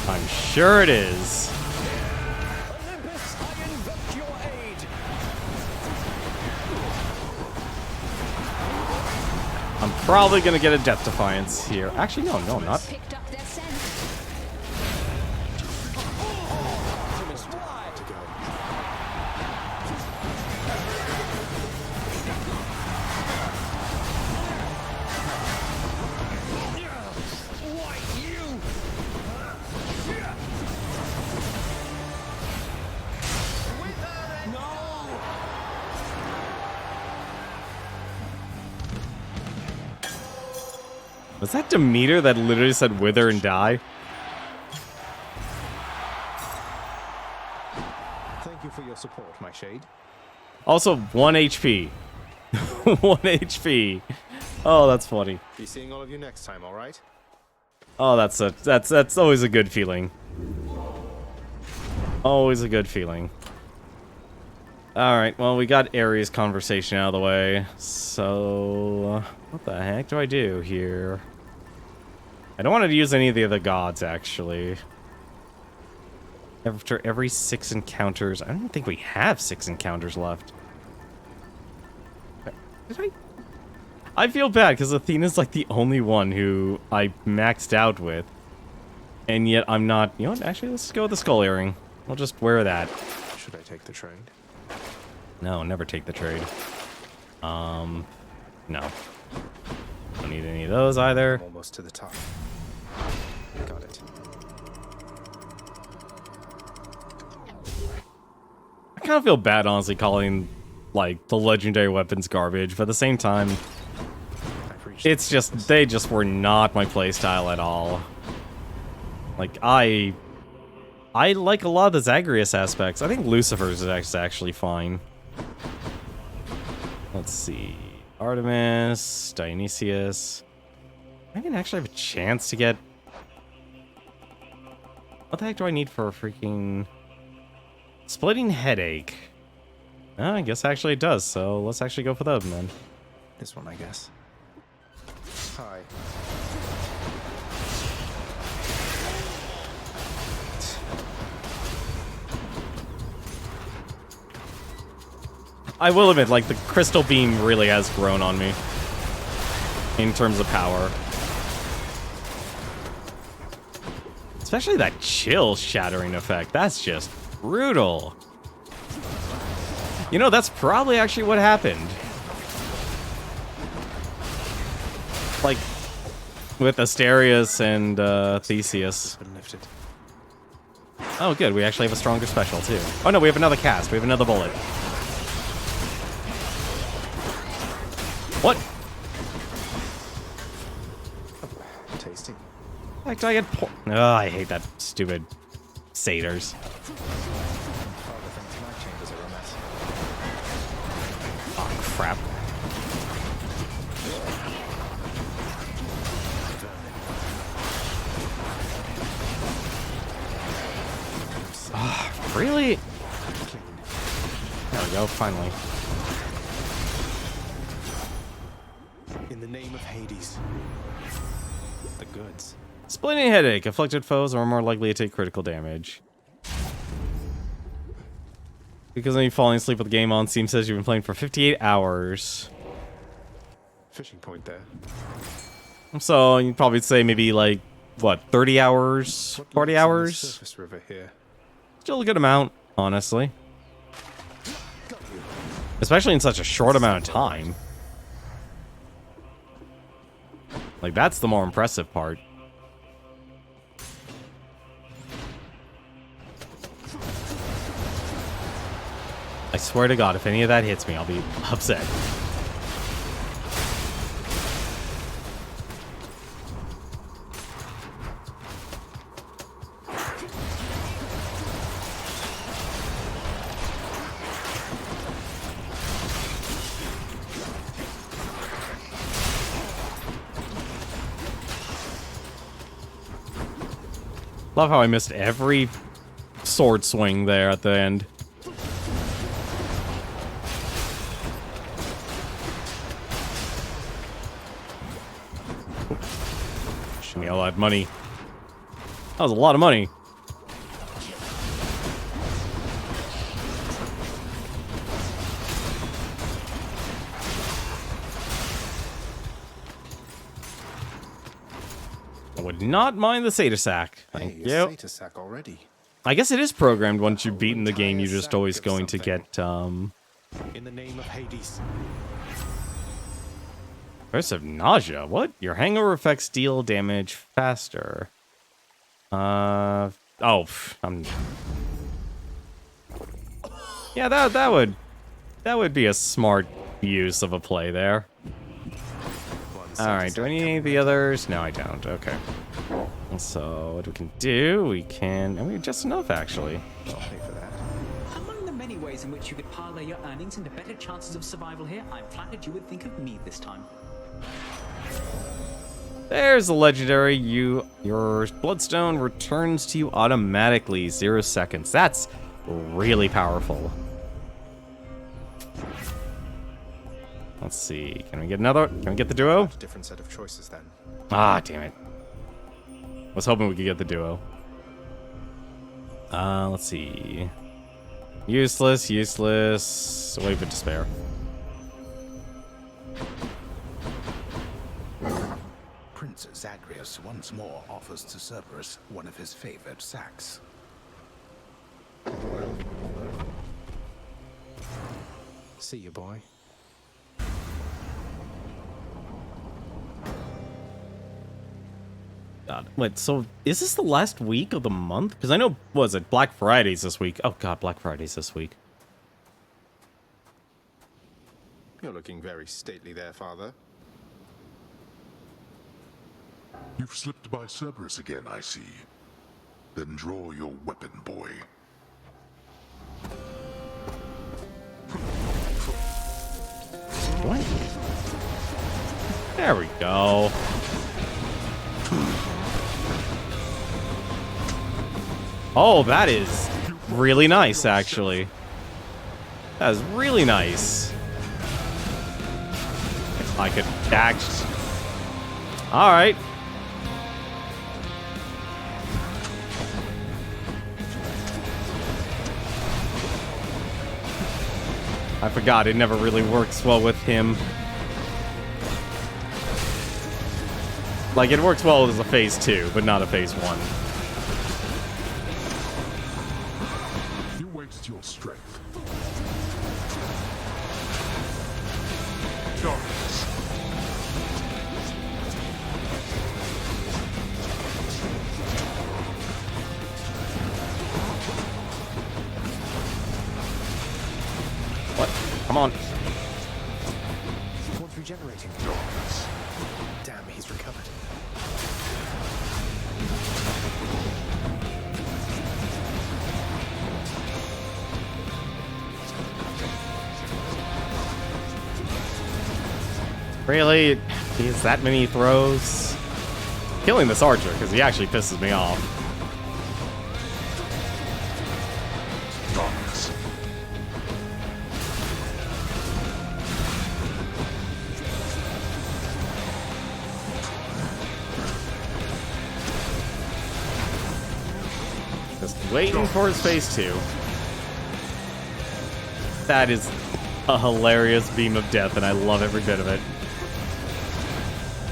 A: I'm sure it is.
O: Olympus, I invoke your aid.
A: I'm probably gonna get a Death Defiance here. Actually, no, I'm not.
D: Picked up their scent.
A: Was that Demeter that literally said wither and die?
B: Thank you for your support, my shade.
A: Also, 1 HP. 1 HP. Oh, that's funny.
B: Be seeing all of you next time, all right?
A: Oh, that's always a good feeling. Always a good feeling. Alright, well, we got Ares' conversation out of the way. So, what the heck do I do here? I don't want to use any of the other gods, actually. After every 6 encounters... I don't think we have 6 encounters left. Did I feel bad, because Athena's like the only one who I maxed out with. And yet I'm not... You know what? Actually, let's go with the skull earring. I'll just wear that.
B: Should I take the trade?
A: No, never take the trade. No. Don't need any of those either.
B: I'm almost to the top. Got it.
A: I kind of feel bad, honestly, calling, like, the legendary weapons garbage, but at the same time, it's just, they just were not my playstyle at all. Like, I like a lot of the Zagreus aspects. I think Lucifer's is actually fine. Let's see. Artemis, Dionysius. I can actually have a chance to get... What the heck do I need for a freaking splitting headache? I guess actually it does, so let's actually go for them then.
B: This one, I guess. Hi.
A: I will admit, like, the crystal beam really has grown on me in terms of power. Especially that chill shattering effect. That's just brutal. You know, that's probably actually what happened. Like, with Asterius and Theseus. Oh, good. We actually have a stronger special, too. Oh, no, we have another cast. We have another bullet. What?
B: Tasty.
A: Like, do I get oh, I hate that stupid satyrs. Oh, crap. Oh, really? There we go, finally.
N: In the name of Hades. The goods.
A: Splitting headache. Afflicted foes are more likely to take critical damage. Because of you falling asleep with the game on, Steam says you've been playing for 58 hours.
B: Fishing point there.
A: So you'd probably say maybe like, what, 30 hours? 40 hours?
B: Surface river here.
A: Still a good amount, honestly. Especially in such a short amount of time. Like, that's the more impressive part. I swear to God, if any of that hits me, I'll be upset. Love how I missed every sword swing there at the end. Show me all that money. That was a lot of money. I would not mind the Satyr Sack. Thank you.
B: Satyr Sack already.
A: I guess it is programmed once you've beaten the game, you're just always going to get,
N: In the name of Hades.
A: Curse of Nausea. What? Your hangover effects deal damage faster. Yeah, that would be a smart use of a play there. Alright, do I need any of the others? No, I don't. Okay. So, what we can do, we have just enough, actually.
B: I'll pay for that.
L: Among the many ways in which you could parlay your earnings into better chances of survival here, I'm flattered you would think of me this time.
A: There's a legendary. Your bloodstone returns to you automatically, 0 seconds. That's really powerful. Let's see. Can we get another? Can we get the duo?
B: Different set of choices then.
A: Ah, damn it. Was hoping we could get the duo. Let's see. Useless. Wave of Despair.
P: Prince Zagreus once more offers to Cerberus one of his favored sacks.
B: See you, boy.
A: God, wait, so is this the last week of the month? Because I know, was it Black Friday's this week? Oh God, Black Friday's this week.
B: You're looking very stately there, father.
E: You've slipped by Cerberus again, I see. Then draw your weapon, boy.
A: What? There we go. Oh, that is really nice, actually. That is really nice. I could act. Alright. I forgot, it never really works well with him. Like, it works well as a phase 2, but not a phase 1.
E: You waste your strength. Darkness.
A: What? Come on.
N: One's regenerating. Damn, he's recovered.
A: Really? He has that many throws? Killing this archer, because he actually pisses me off.
E: Darkness.
A: Just waiting for his phase 2. That is a hilarious beam of death, and I love every bit of it.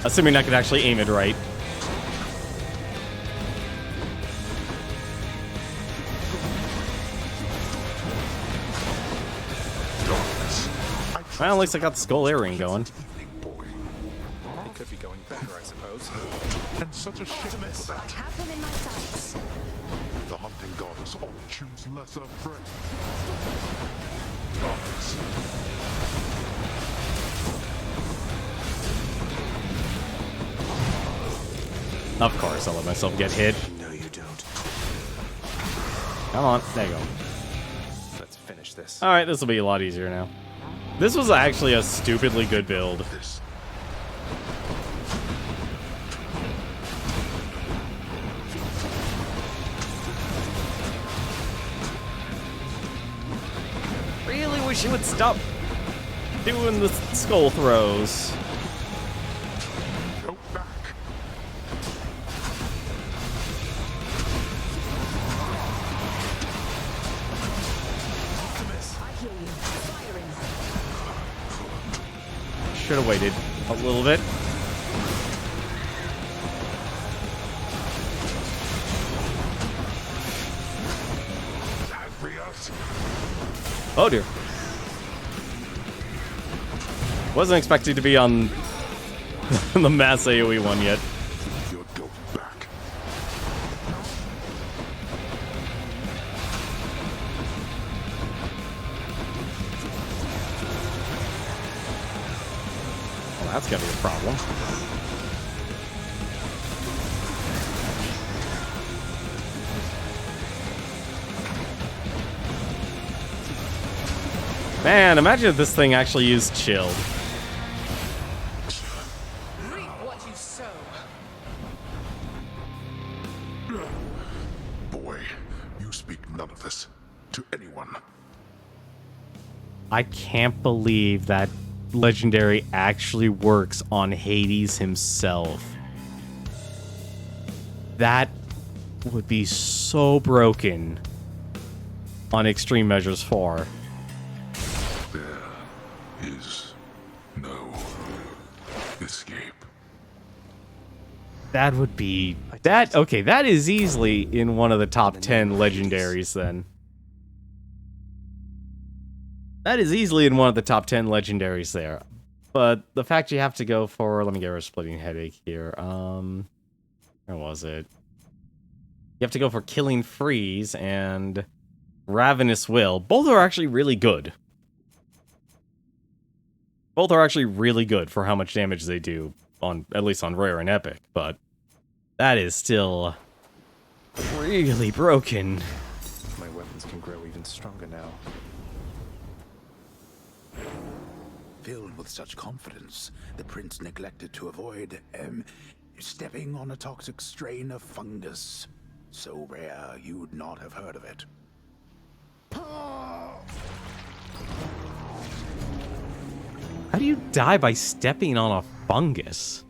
A: Assuming I could actually aim it right. Well, at least I got the skull earring going.
B: It could be going better, I suppose.
E: And such a shame for that.
D: Have him in my sights.
E: The hunting goddess only choose lesser prey. Darkness.
A: Of course, I'll let myself get hit.
N: No, you don't.
A: Come on, there you go.
N: Let's finish this.
A: Alright, this will be a lot easier now. This was actually a stupidly good build. Really wish you would stop doing the skull throws.
E: Go back.
A: Should have waited a little bit. Oh dear. Wasn't expecting to be on the mass AoE one yet.
E: You're going back.
A: Well, that's gonna be a problem. Man, imagine if this thing actually used chilled.
C: Reap what you sow.
E: Boy, you speak none of this to anyone.
A: I can't believe that legendary actually works on Hades himself. That would be so broken on Extreme Measures 4.
E: There is no escape.
A: That would be... that okay, that is easily in one of the top 10 legendaries then. That is easily in one of the top 10 legendaries there. But the fact you have to go for... let me get rid of Splitting Headache here. Where was it? You have to go for Killing Freeze and Ravenous Will. Both are actually really good. Both are actually really good for how much damage they do, on at least on Rare and Epic, but that is still really broken.
N: My weapons can grow even stronger now.
P: Filled with such confidence, the prince neglected to avoid, stepping on a toxic strain of fungus. So rare you'd not have heard of it.
A: How do you die by stepping on a fungus?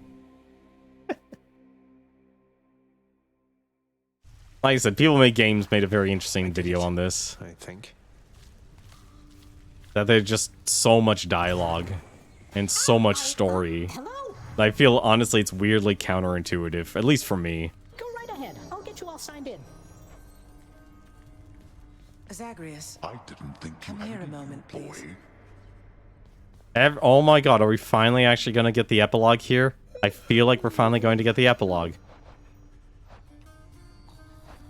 A: Like I said, People Make Games made a very interesting video on this.
B: I think.
A: That there's just so much dialogue and so much story. I feel, honestly, it's weirdly counterintuitive, at least for me.
Q: Go right ahead. I'll get you all signed in.
C: Zagreus.
E: I didn't think you
C: Come
E: had
C: here a
E: any,
C: moment,
E: boy.
C: please.
A: Oh my god, are we finally actually going to get the epilogue here? I feel like we're finally going to get the epilogue.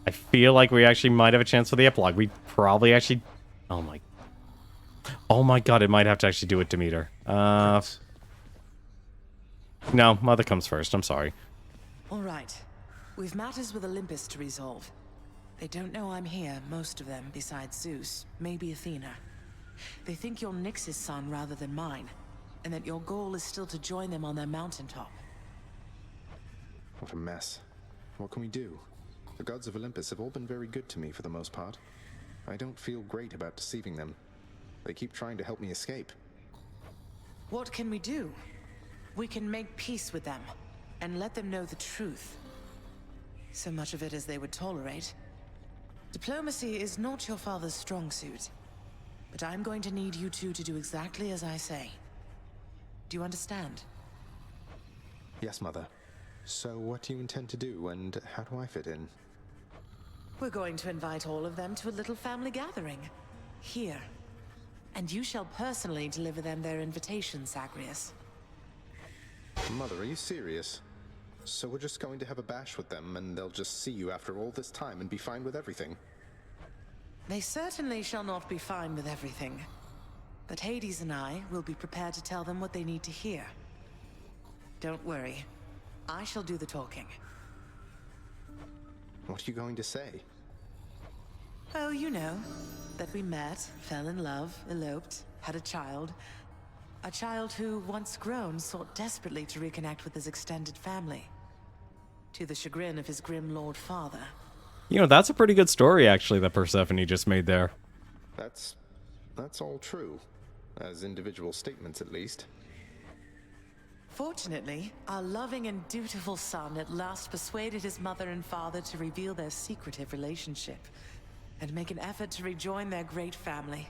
A: I feel like we actually might have a chance for the epilogue. We probably actually... Oh my god, it might have to actually do it, Demeter. No, Mother comes first, I'm sorry.
C: All right. We've matters with Olympus to resolve. They don't know I'm here, most of them, besides Zeus, maybe Athena. They think you're Nyx's son rather than mine, and that your goal is still to join them on their mountaintop.
B: What a mess. What can we do? The gods of Olympus have all been very good to me for the most part. I don't feel great about deceiving them. They keep trying to help me escape.
C: What can we do? We can make peace with them, and let them know the truth. So much of it as they would tolerate. Diplomacy is not your father's strong suit. But I'm going to need you two to do exactly as I say. Do you understand?
B: Yes, Mother. So what do you intend to do, and how do I fit in?
C: We're going to invite all of them to a little family gathering. Here. And you shall personally deliver them their invitation, Zagreus.
B: Mother, are you serious? So we're just going to have a bash with them, and they'll just see you after all this time and be fine with everything?
C: They certainly shall not be fine with everything. But Hades and I will be prepared to tell them what they need to hear. Don't worry. I shall do the talking.
B: What are you going to say?
C: Oh, you know. That we met, fell in love, eloped, had a child. A child who, once grown, sought desperately to reconnect with his extended family. To the chagrin of his grim lord father.
A: You know, that's a pretty good story, actually, that Persephone just made there.
B: That's all true. As individual statements, at least.
C: Fortunately, our loving and dutiful son at last persuaded his mother and father to reveal their secretive relationship and make an effort to rejoin their great family.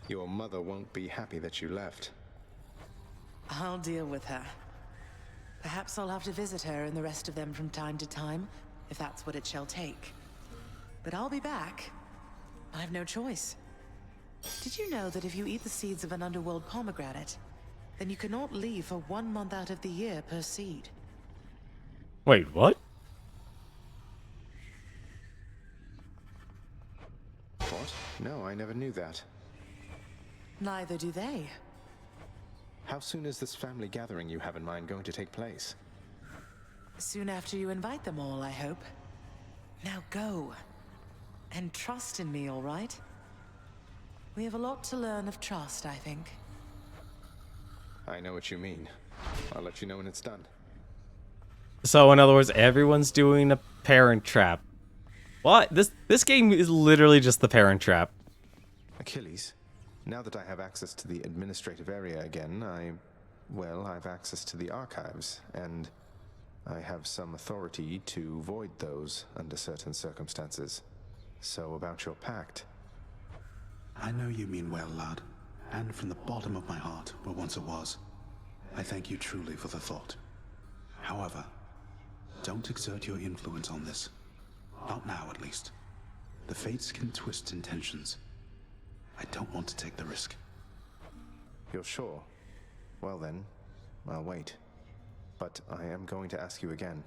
B: Your mother won't be happy that you left.
C: I'll deal with her. Perhaps I'll have to visit her and the rest of them from time to time, if that's what it shall take. But I'll be back. I have no choice. Did you know that if you eat the seeds of an underworld pomegranate, then you cannot leave for 1 month out of the year per seed?
A: Wait, what?
B: What? No, I never knew that.
C: Neither do they.
B: How soon is this family gathering you have in mind going to take place?
C: Soon after you invite them all, I hope. Now go. And trust in me, all right? We have a lot to learn of trust, I think.
B: I know what you mean. I'll let you know when it's done.
A: So, in other words, everyone's doing a Parent Trap. What? This game is literally just the Parent Trap.
B: Achilles, now that I have access to the administrative area again, I've access to the archives, and I have some authority to void those under certain circumstances. So about your pact.
P: I know you mean well, lad. And from the bottom of my heart, where once it was, I thank you truly for the thought. However, don't exert your influence on this. Not now, at least. The fates can twist intentions. I don't want to take the risk.
B: You're sure? Well then, I'll wait. But I am going to ask you again.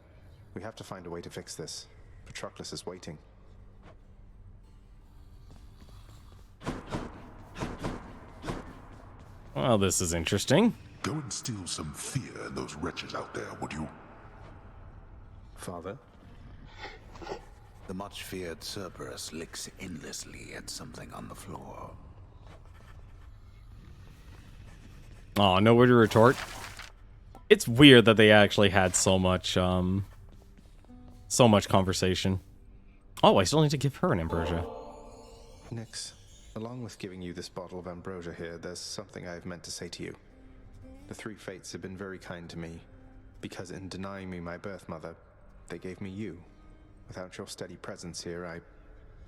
B: We have to find a way to fix this. Patroclus is waiting.
A: Well, this is interesting.
E: Go and steal some fear in those wretches out there, would you?
B: Father?
P: The much-feared Cerberus licks endlessly at something on the floor.
A: Oh, nowhere to retort. It's weird that they actually had so much So much conversation. Oh, I still need to give her an ambrosia.
B: Nix, along with giving you this bottle of ambrosia here, there's something I've meant to say to you. The three fates have been very kind to me, because in denying me my birth mother, they gave me you. Without your steady presence here, I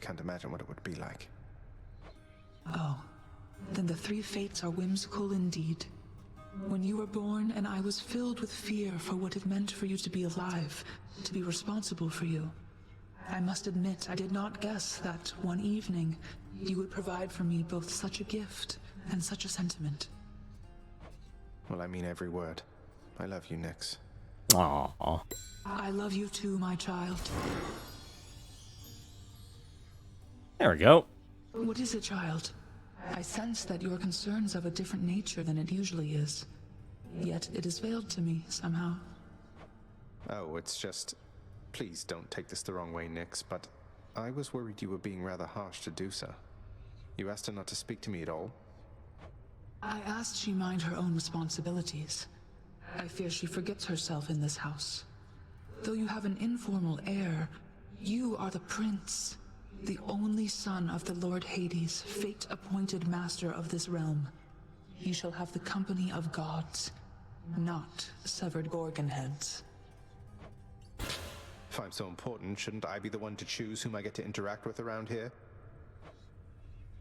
B: can't imagine what it would be like.
C: Oh, then the three fates are whimsical indeed. When you were born, and I was filled with fear for what it meant for you to be alive, to be responsible for you. I must admit, I did not guess that one evening you would provide for me both such a gift and such a sentiment.
B: Well, I mean every word. I love you, Nix.
A: Aww.
C: I love you too, my child.
A: There we go.
C: What is it, child? I sense that your concern's of a different nature than it usually is. Yet it is veiled to me, somehow.
B: Oh, it's just... Please don't take this the wrong way, Nix, but I was worried you were being rather harsh to Dusa. You asked her not to speak to me at all?
C: I asked she mind her own responsibilities. I fear she forgets herself in this house. Though you have an informal heir, you are the prince, the only son of the Lord Hades, fate-appointed master of this realm. You shall have the company of gods, not severed gorgon heads.
B: If I'm so important, shouldn't I be the one to choose whom I get to interact with around here?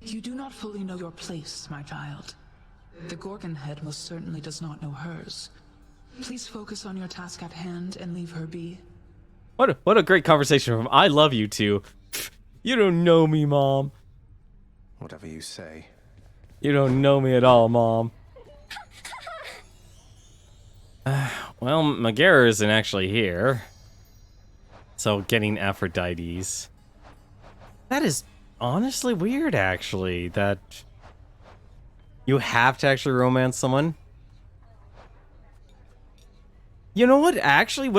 C: You do not fully know your place, my child. The gorgon head most certainly does not know hers. Please focus on your task at hand and leave her be.
A: What a great conversation from I love you two. You don't know me, Mom.
B: Whatever you say.
A: You don't know me at all, Mom. Well, Megara isn't actually here. So getting Aphrodite's. That is honestly weird, actually, that you have to actually romance someone. You know what? Actually,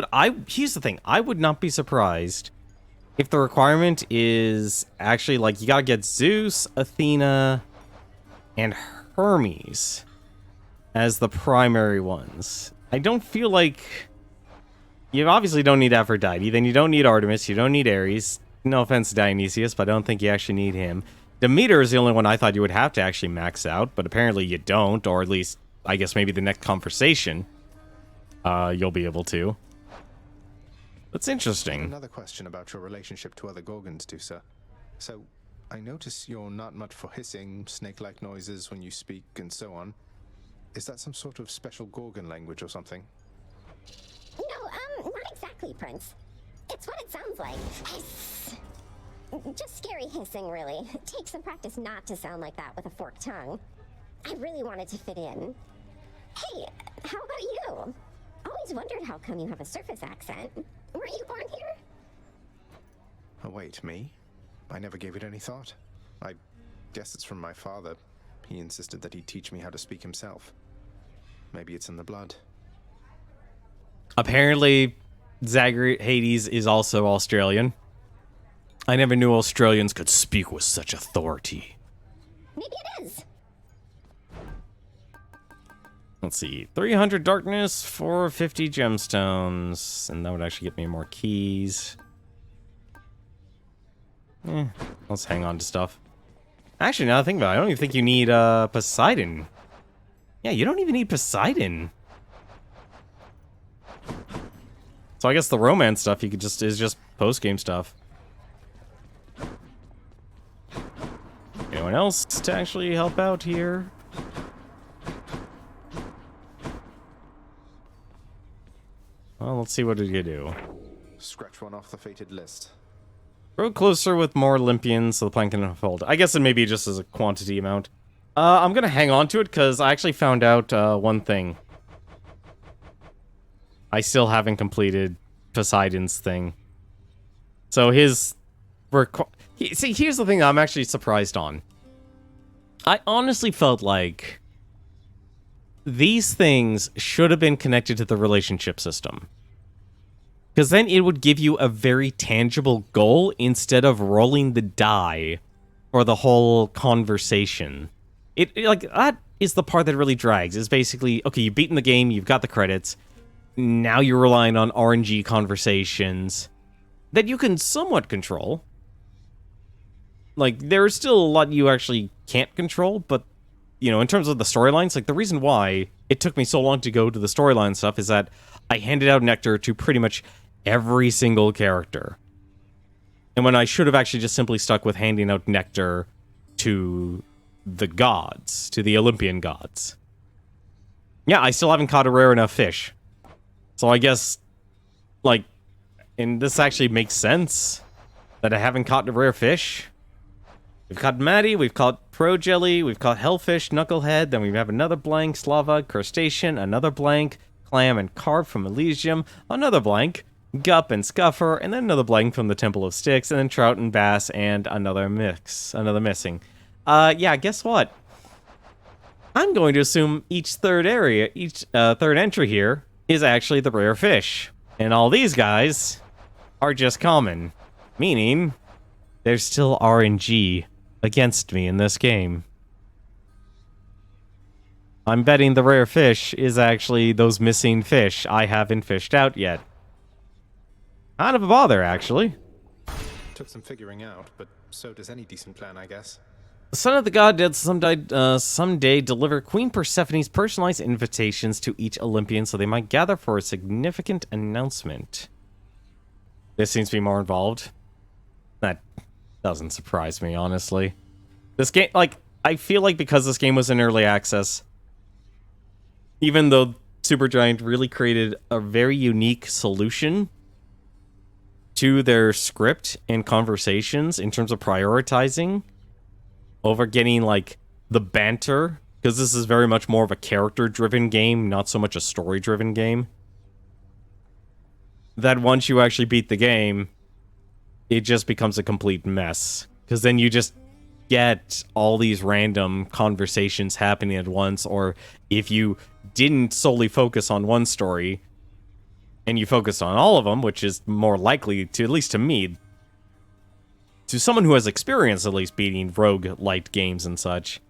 A: here's the thing. I would not be surprised if the requirement is actually, like, you gotta get Zeus, Athena, and Hermes as the primary ones. I don't feel like... You obviously don't need Aphrodite, then you don't need Artemis, you don't need Ares. No offense to Dionysius, but I don't think you actually need him. Demeter is the only one I thought you would have to actually max out, but apparently you don't, or at least, I guess maybe the next conversation, you'll be able to. That's interesting.
B: Another question about your relationship to other Gorgons, Dusa. So, I notice you're not much for hissing, snake-like noises when you speak, and so on. Is that some sort of special Gorgon language or something?
R: No, not exactly, Prince. It's what it sounds like. Hiss. Just scary hissing, really. It takes some practice not to sound like that with a forked tongue. I really wanted to fit in. Hey, how about you? Always wondered how come you have a surface accent. Were you born here?
B: Oh, wait, me? I never gave it any thought. I guess it's from my father. He insisted that he'd teach me how to speak himself. Maybe it's in the blood.
A: Apparently, Hades is also Australian. I never knew Australians could speak with such authority.
R: Maybe it is.
A: Let's see. 300 darkness, 450 gemstones. And that would actually get me more keys. Let's hang on to stuff. Actually, now that I think about it, I don't even think you need Poseidon. Yeah, you don't even need Poseidon. So I guess the romance stuff is just post-game stuff. Anyone else to actually help out here? Well, let's see what did you do.
B: Scratch one off the fated list.
A: Grow closer with more Olympians so the plan can unfold. I guess it may be just as a quantity amount. I'm gonna hang on to it because I actually found out one thing. I still haven't completed Poseidon's thing. So his... See, here's the thing that I'm actually surprised on. I honestly felt like these things should have been connected to the relationship system. Because then it would give you a very tangible goal instead of rolling the die for the whole conversation. Like, that is the part that really drags. Is basically, okay, you've beaten the game, you've got the credits. Now you're relying on RNG conversations. that you can somewhat control. Like, there's still a lot you actually can't control, but, you know, in terms of the storylines, like, the reason why it took me so long to go to the storyline stuff is that I handed out nectar to pretty much every single character. And when I should have actually just simply stuck with handing out nectar to the gods, to the Olympian gods. Yeah, I still haven't caught a rare enough fish. So I guess, like, and this actually makes sense that I haven't caught a rare fish. We've caught Maddie, we've caught Pro Jelly, we've caught Hellfish, Knucklehead, then we have another blank, Slava, Crustacean, another blank, Clam and Carp from Elysium, another blank, Gup and Scuffer, and then another blank from the Temple of Styx, and then Trout and Bass, and another missing. Yeah, guess what? I'm going to assume each third entry here is actually the rare fish. And all these guys are just common. Meaning, there's still RNG against me in this game. I'm betting the rare fish is actually those missing fish I haven't fished out yet. Kind of a bother, actually.
B: Took some figuring out, but so does any decent plan, I guess.
A: The Son of the God did someday deliver Queen Persephone's personalized invitations to each Olympian so they might gather for a significant announcement. This seems to be more involved. That doesn't surprise me, honestly. This game, like, I feel like because this game was in early access, even though Supergiant really created a very unique solution to their script and conversations in terms of prioritizing over getting, like, the banter, because this is very much more of a character-driven game, not so much a story-driven game, that once you actually beat the game, it just becomes a complete mess. Because then you just get all these random conversations happening at once, or if you didn't solely focus on one story, and you focused on all of them, which is more likely, to at least to me, to someone who has experience at least beating rogue-light games and such,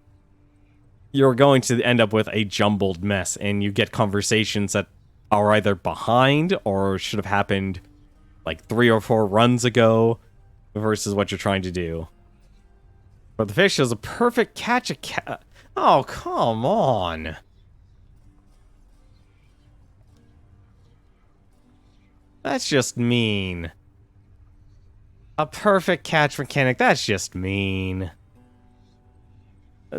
A: you're going to end up with a jumbled mess, and you get conversations that are either behind or should have happened like 3 or 4 runs ago versus what you're trying to do. But the fish is a perfect catch. Oh, come on. That's just mean. A perfect catch mechanic, that's just mean.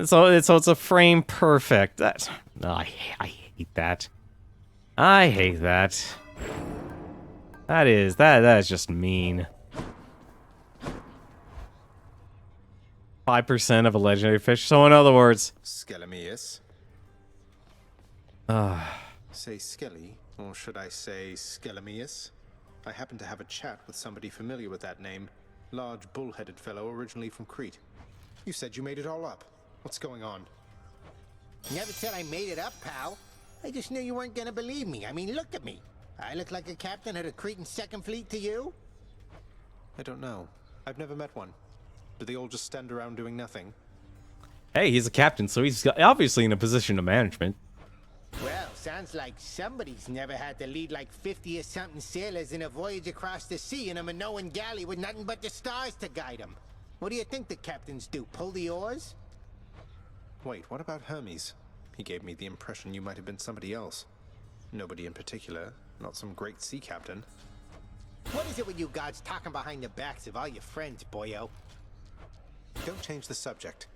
A: So it's a frame perfect. That's, I hate that. I hate that. That is just mean. 5% of a legendary fish. So in other words,
B: Skelemius. Say Skelly, or should I say Skelemius? I happen to have a chat with somebody familiar with that name. Large, bull-headed fellow originally from Crete. You said you made it all up. What's going on?
S: Never said I made it up, pal. I just knew you weren't gonna believe me. I mean, look at me. I look like a captain of the Cretan Second Fleet to you?
B: I don't know. I've never met one. Do they all just stand around doing nothing?
A: Hey, he's a captain, so he's obviously in a position of management.
S: Well, sounds like somebody's never had to lead like 50 or something sailors in a voyage across the sea in a Minoan galley with nothing but the stars to guide them. What do you think the captains do? Pull the oars?
B: Wait, what about Hermes? He gave me the impression you might have been somebody else. Nobody in particular. Not some great sea captain.
S: What is it with you gods talking behind the backs of all your friends, boyo?
B: Don't change the subject.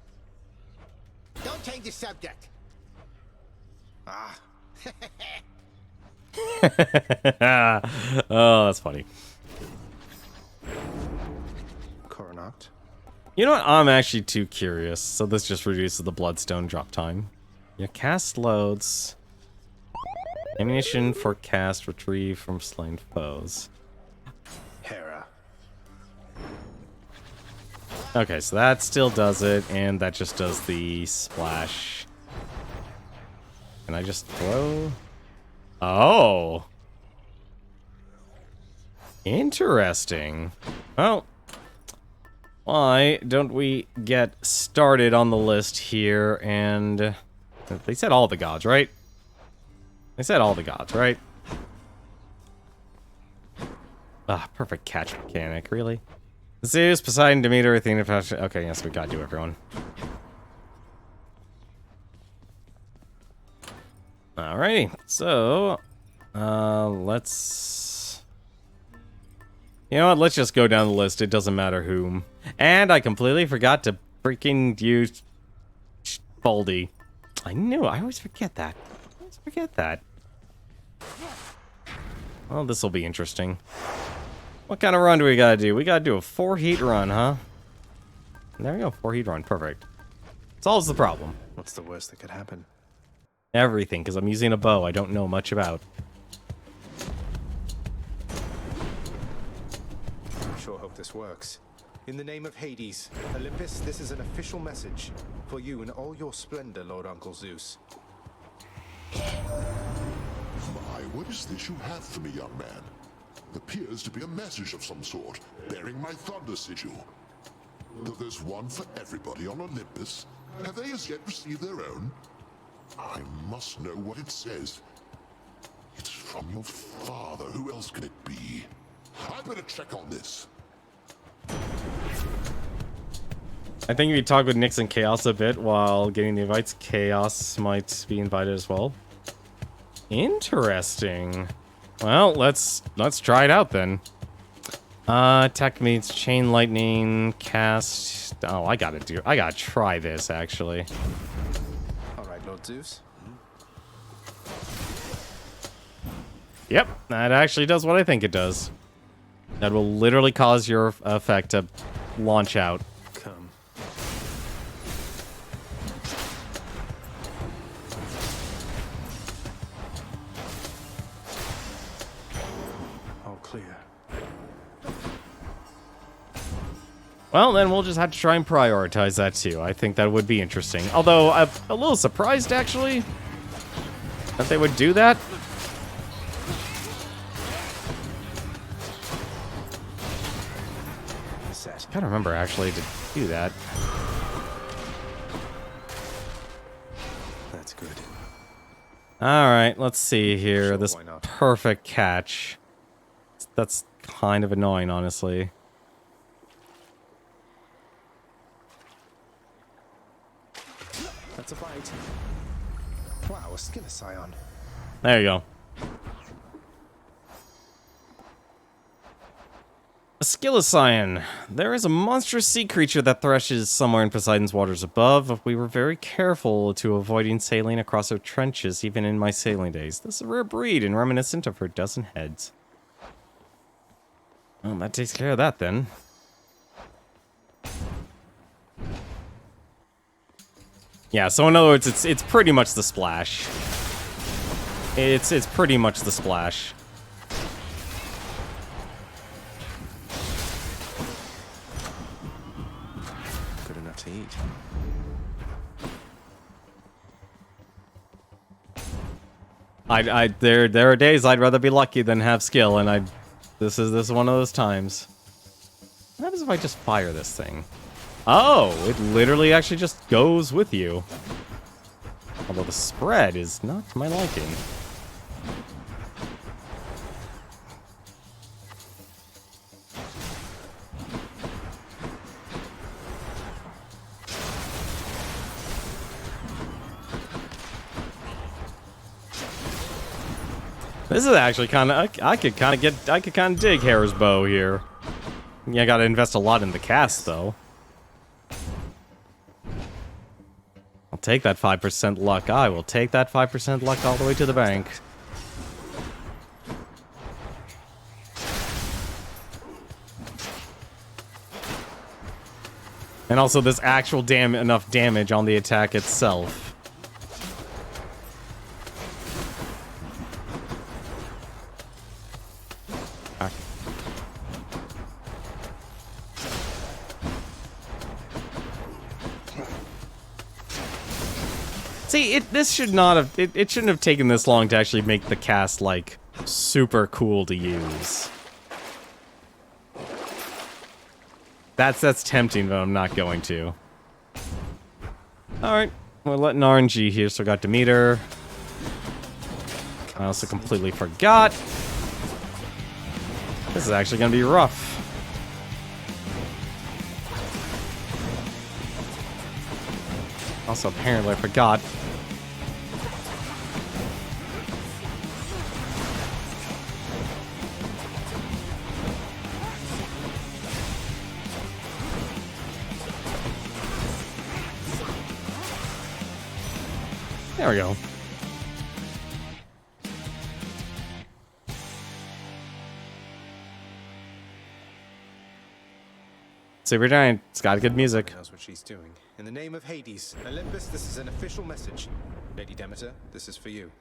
S: Don't change the subject.
B: Ah.
A: Oh, that's funny.
B: Coronat.
A: You know what? I'm actually too curious, so this just reduces the bloodstone drop time. Your cast loads. Ammunition for cast retrieve from slain foes.
B: Hera.
A: Okay, so that still does it, and that just does the splash. Can I just throw? Oh. Interesting. Well, why don't we get started on the list here, and they said all the gods, right? They said all the gods, right? Ah, perfect catch mechanic, really? Zeus, Poseidon, Demeter, Athena, okay, yes, we gotta do everyone. Alrighty, so let's... You know what, let's just go down the list, it doesn't matter whom. And I completely forgot to freaking use Baldy. I knew, I always forget that. I always forget that. Well, this will be interesting. What kind of run do we gotta do? We gotta do a 4-heat run, huh? There we go, 4-heat run, perfect. Solves the problem.
N: What's the worst that could happen?
A: Everything, because I'm using a bow I don't know much about.
B: Sure hope this works. In the name of Hades, Olympus, this is an official message for you in all your splendor, Lord Uncle Zeus.
E: My, what is this you have for me, young man? Appears to be a message of some sort, bearing my thunder sigil. Though there's one for everybody on Olympus, have they as yet received their own? I must know what it says. It's from your father. Who else can it be? I better check on this.
A: I think if you talk with Nyx and Chaos a bit while getting the invites, Chaos might be invited as well. Interesting. Well, let's try it out then. Attack meets chain lightning, cast. Oh, I gotta try this actually.
B: Alright, Lord Zeus.
A: Yep, that actually does what I think it does. That will literally cause your effect to launch out.
N: Come. All clear.
A: Well, then we'll just have to try and prioritize that too. I think that would be interesting. Although, I'm a little surprised, actually, that they would do that. I gotta remember, actually, to do that.
N: That's good.
A: Alright, let's see here.
B: Sure,
A: This
B: why not?
A: perfect catch. That's kind of annoying, honestly.
N: That's a bite. Wow, a skin scion.
A: There you go. A Skillicyan. There is a monstrous sea creature that thrashes somewhere in Poseidon's waters above. We were very careful to avoiding sailing across her trenches, even in my sailing days. This is a rare breed and reminiscent of her dozen heads. Well, that takes care of that then. Yeah, so in other words, it's pretty much the splash. It's pretty much the splash.
N: Good enough to eat.
A: There are days I'd rather be lucky than have skill, and this is one of those times. What happens if I just fire this thing? Oh, it literally actually just goes with you. Although the spread is not to my liking. This is actually kind of, I could kind of dig Hera's bow here. Yeah, I gotta invest a lot in the cast, though. I'll take that 5% luck. I will take that 5% luck all the way to the bank. And also this actual enough damage on the attack itself. See, this should not have, it shouldn't have taken this long to actually make the cast, like, super cool to use. That's tempting, but I'm not going to. Alright, we're letting RNG here, so I got Demeter. I also completely forgot. This is actually gonna be rough. Also, apparently I forgot. There we go. Super Giant, it's got good music.
B: Knows what she's doing. In the name of Hades, Olympus, this is an official message. Lady Demeter, this is for you.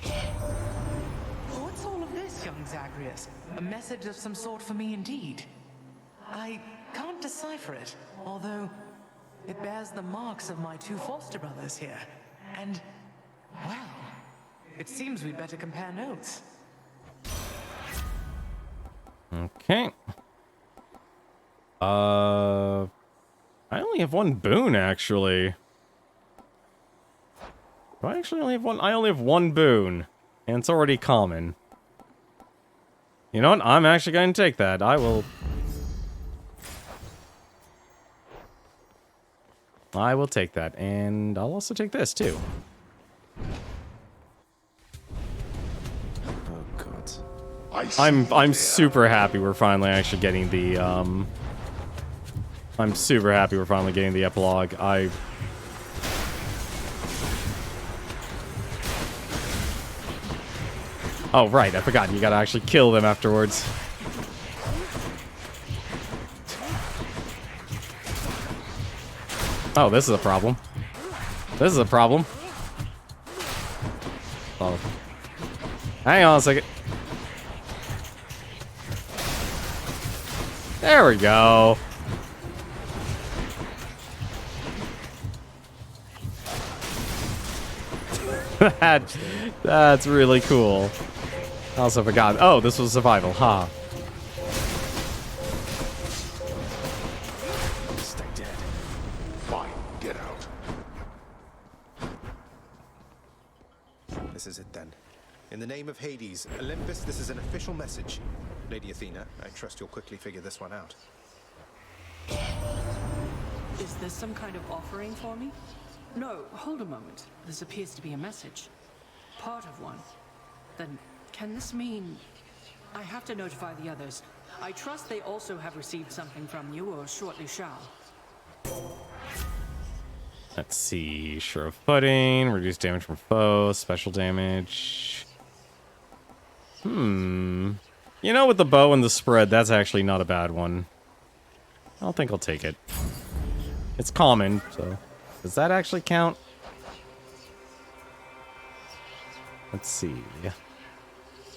C: What's all of this, young Zagreus? A message of some sort for me indeed. I can't decipher it, although it bears the marks of my two foster brothers here. And, well, it seems we'd better compare notes.
A: Okay. I only have one boon, actually. Do I actually only have one? I only have one boon. And it's already common. You know what? I'm actually going to take that. I will take that. And I'll also take this, too.
B: Oh, God.
A: I'm super happy we're finally actually getting the, I'm super happy we're finally getting the epilogue. Oh, right, I forgot. You gotta actually kill them afterwards. Oh, this is a problem. This is a problem. Oh. Hang on a second. There we go. That's really cool. I also forgot. Oh, this was survival. Ha.
E: Stay dead. Fine, get out.
B: This is it then. In the name of Hades, Olympus, this is an official message. Lady Athena, I trust you'll quickly figure this one out.
T: Is this some kind of offering for me? No, hold a moment. This appears to be a message. Part of one. Then, can this mean... I have to notify the others. I trust they also have received something from you, or shortly shall.
A: Let's see. Sure of footing. Reduce damage from foes. Special damage. You know, with the bow and the spread, that's actually not a bad one. I don't think I'll take it. It's common, so... Does that actually count? Let's see.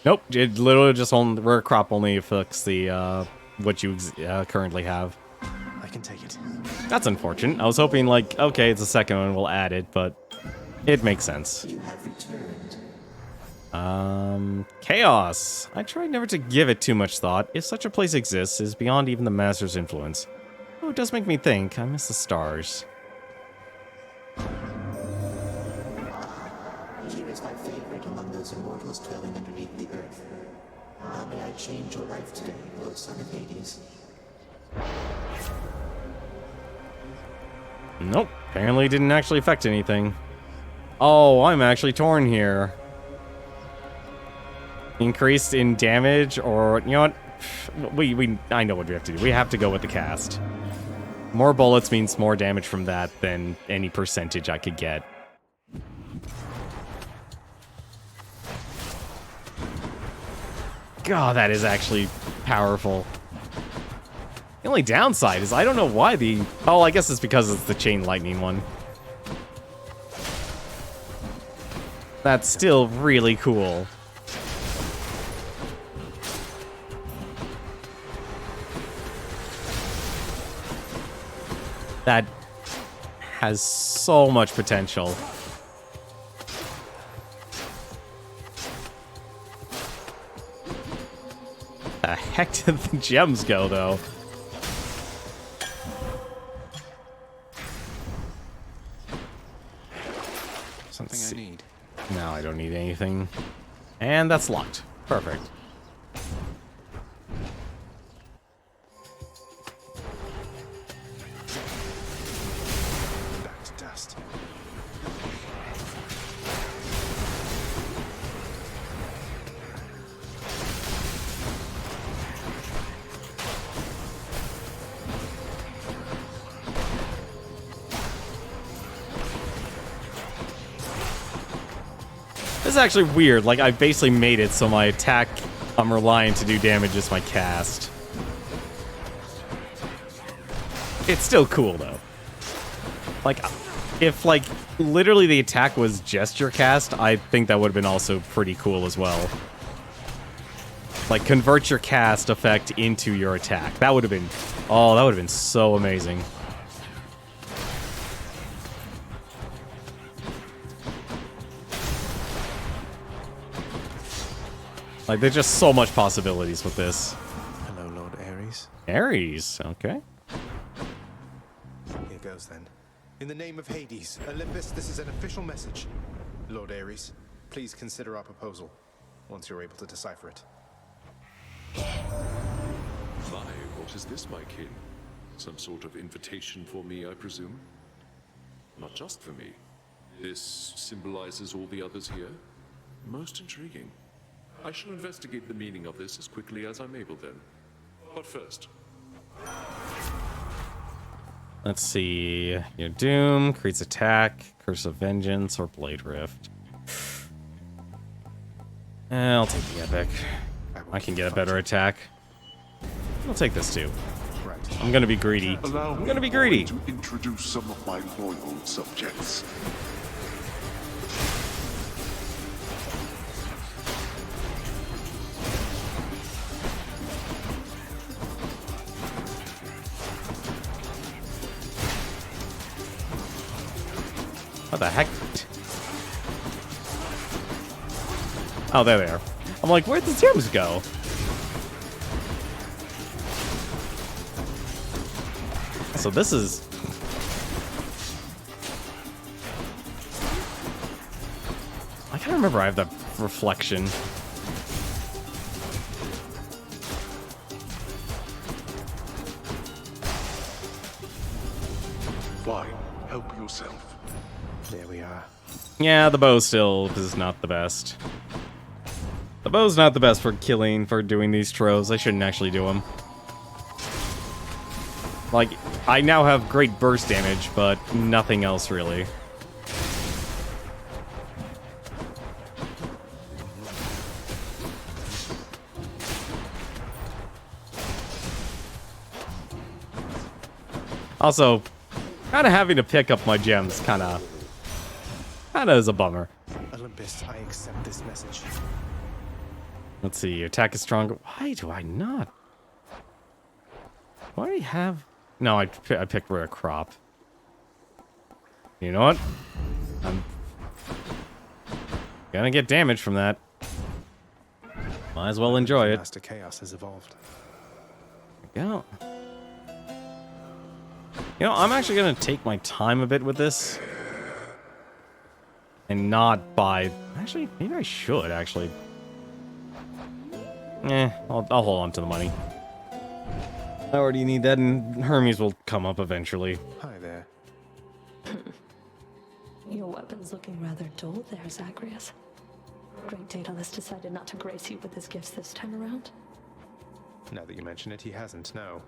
A: Nope, it literally just on rare crop only affects the what you currently have.
B: I can take it.
A: That's unfortunate. I was hoping like, okay, it's the second one, we'll add it, but it makes sense.
G: You have returned.
A: Chaos. I try never to give it too much thought. If such a place exists, it is beyond even the Master's influence. Oh, it does make me think. I miss the stars.
G: Here is my favorite among those immortals dwelling underneath the earth. How may I change your life today, O son of Hades?
A: Nope. Apparently it didn't actually affect anything. Oh, I'm actually torn here. Increased in damage, or you know what? I know what we have to do. We have to go with the cast. More bullets means more damage from that than any percentage I could get. God, that is actually powerful. The only downside is I don't know why the... Oh, I guess it's because it's the chain lightning one. That's still really cool. That has so much potential. The heck did the gems go, though?
B: Something I need.
A: No, I don't need anything. And that's locked. Perfect. This is actually weird. Like, I basically made it so my attack, I'm relying to do damage as my cast. It's still cool, though. Like, if, like, literally the attack was gesture cast, I think that would have been also pretty cool as well. Like, convert your cast effect into your attack. That would have been... Oh, that would have been so amazing. Like, there's just so much possibilities with this.
B: Hello, Lord Ares.
A: Ares, okay.
B: Here goes then. In the name of Hades, Olympus, this is an official message. Lord Ares, please consider our proposal, once you're able to decipher it.
F: My, what is this, my kin? Some sort of invitation for me, I presume? Not just for me. This symbolizes all the others here? Most intriguing. I shall investigate the meaning of this as quickly as I'm able then. But first...
A: Let's see. Your Doom, creates attack, Curse of Vengeance, or Blade Rift. I'll take the Epic. I can get a better attack. I'll take this too.
B: Right.
A: I'm gonna be greedy.
E: Allow
A: I'm gonna be
E: me
A: greedy.
E: to introduce some of my loyal subjects.
A: What the heck? Oh, there they are. I'm like, where'd the gems go? So this is... I can't remember I have that reflection.
E: Fine, help yourself.
B: There we are.
A: Yeah, the bow still is not the best. The bow's not the best for killing, for doing these throws. I shouldn't actually do them. Like, I now have great burst damage, but nothing else really. Also, kind of having to pick up my gems kind of is a bummer.
B: Olympus, I accept this message.
A: Let's see, attack is stronger. Why do I not? Why do I have... No, I picked rare crop. You know what? I'm gonna get damage from that. Might as well enjoy it.
B: Master Chaos has evolved.
A: There we go. You know, I'm actually gonna take my time a bit with this. And not buy... Actually, maybe I should, actually. I'll hold on to the money. I already need that, and Hermes will come up eventually.
B: Hi there.
K: Your weapon's looking rather dull there, Zagreus. Great Daedalus decided not to grace you with his gifts this time around.
B: Now that you mention it, he hasn't, no.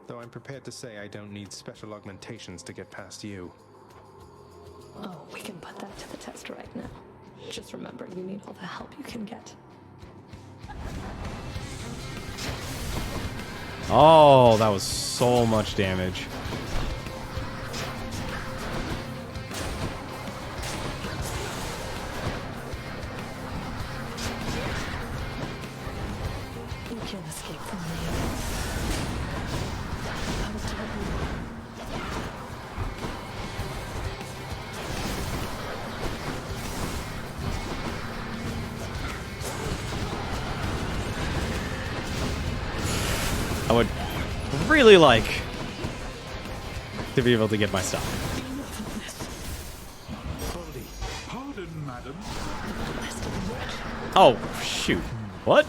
B: Though I'm prepared to say I don't need special augmentations to get past you.
K: Oh, we can put that to the test right now. Just remember, you need all the help you can get.
A: Oh, that was so much damage.
K: You can't escape from me. I was telling you.
A: I would really like to be able to get my stuff.
E: Pardon, madam.
A: Oh, shoot. What?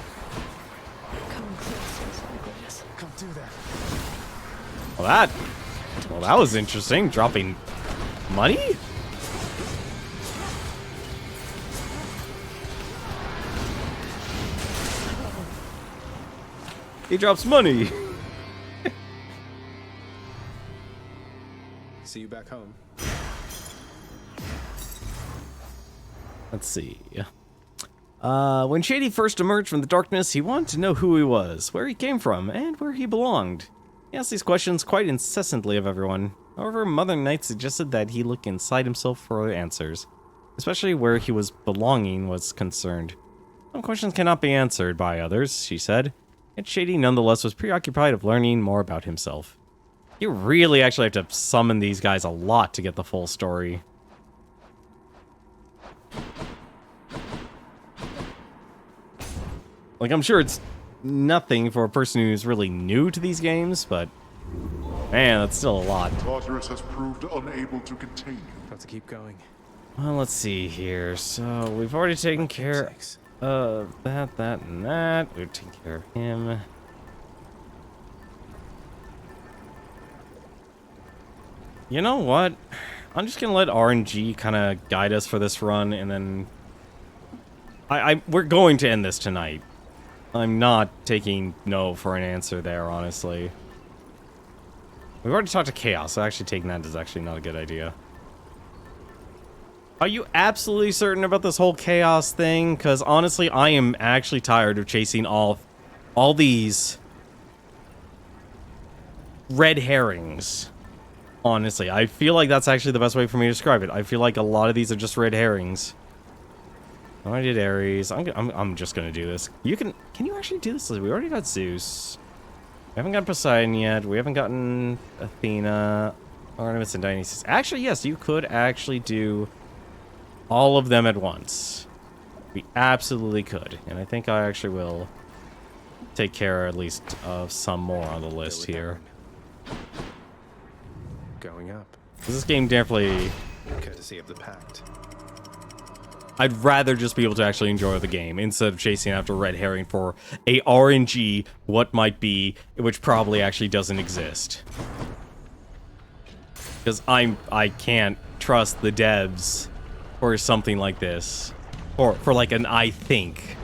K: Come closer, Zagreus.
B: Come do that.
A: Well, that was interesting. Dropping money? He drops money.
B: See you back home.
A: Let's see. When Shady first emerged from the darkness, he wanted to know who he was, where he came from, and where he belonged. He asked these questions quite incessantly of everyone. However, Mother Night suggested that he look inside himself for answers, especially where he was belonging was concerned. Some questions cannot be answered by others, she said, yet Shady nonetheless was preoccupied of learning more about himself. You really actually have to summon these guys a lot to get the full story. Like, I'm sure it's nothing for a person who's really new to these games, but man, that's still a lot.
E: Tartarus has proved unable to contain you.
N: Got to keep going.
A: Well, let's see here. So, we've already taken care of that, and that. We've taken care of him. You know what? I'm just gonna let RNG kind of guide us for this run, and then we're going to end this tonight. I'm not taking no for an answer there, honestly. We've already talked to Chaos, so actually taking that is actually not a good idea. Are you absolutely certain about this whole Chaos thing? Because honestly, I am actually tired of chasing all these red herrings. Honestly, I feel like that's actually the best way for me to describe it. I feel like a lot of these are just red herrings. Oh, I did Ares. I'm just gonna do this. Can you actually do this? We already got Zeus. We haven't gotten Poseidon yet. We haven't gotten Athena, Artemis, and Dionysus. Actually, yes, you could actually do all of them at once. We absolutely could. And I think I actually will take care at least of some more on the list here.
N: Going up.
A: This game definitely...
N: Courtesy of the Pact.
A: I'd rather just be able to actually enjoy the game instead of chasing after red herring for a RNG what might be, which probably actually doesn't exist. Because I can't trust the devs for something like this. Or for like an I think.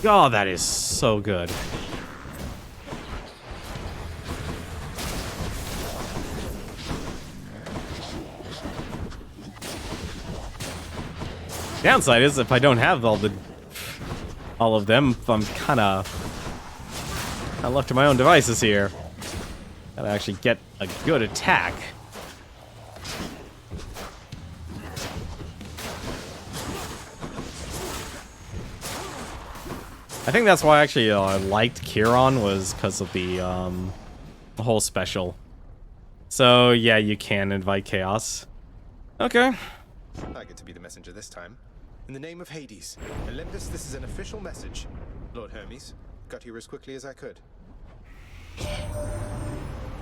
A: Oh, that is so good. Downside is if I don't have all of them, I'm kind of left to my own devices here. Gotta actually get a good attack. I think that's why actually I liked Chiron, was because of the whole special. So yeah, you can invite Chaos. Okay.
B: I get to be the messenger this time. In the name of Hades, Olympus, this is an official message. Lord Hermes, got here as quickly as I could.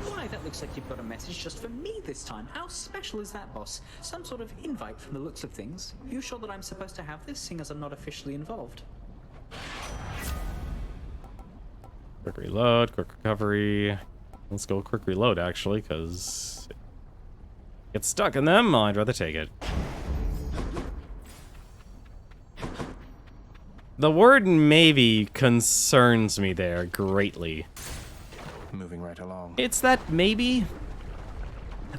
L: Why, that looks like you've got a message just for me this time. How special is that, boss? Some sort of invite from the looks of things. You sure that I'm supposed to have this, seeing as I'm not officially involved?
A: Quick reload, quick recovery. Let's go quick reload, actually, because get stuck in them. I'd rather take it. The word maybe concerns me there greatly.
N: Moving right along.
A: It's that maybe.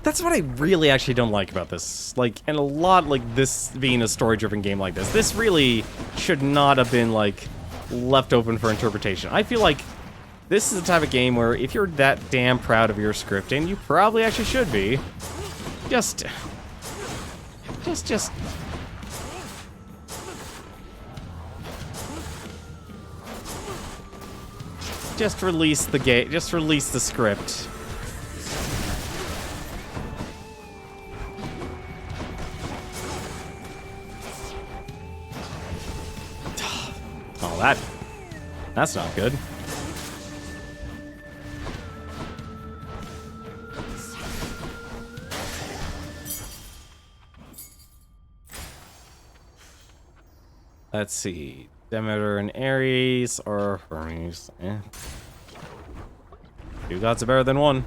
A: That's what I really actually don't like about this. Like, and a lot like this being a story-driven game like this. This really should not have been, like, left open for interpretation. I feel like this is the type of game where if you're that damn proud of your scripting, you probably actually should be. Just release the game. Just release the script. Oh, that's not good. Let's see. Demeter and Ares or Hermes. Eh. Two gods are better than one.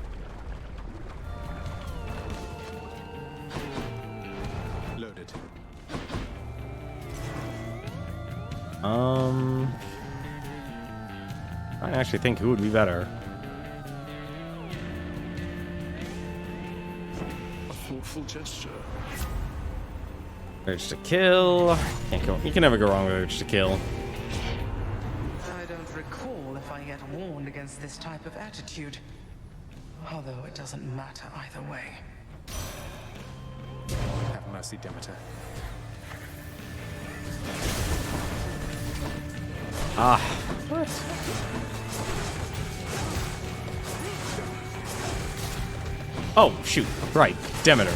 B: Loaded.
A: I actually think who would be better.
F: A thoughtful gesture.
A: Urge to kill. You can never go wrong with urge to kill.
C: I don't recall if I yet warned against this type of attitude. Although it doesn't matter either way.
B: Have mercy, Demeter.
A: Ah. What? Oh, shoot. Right. Demeter.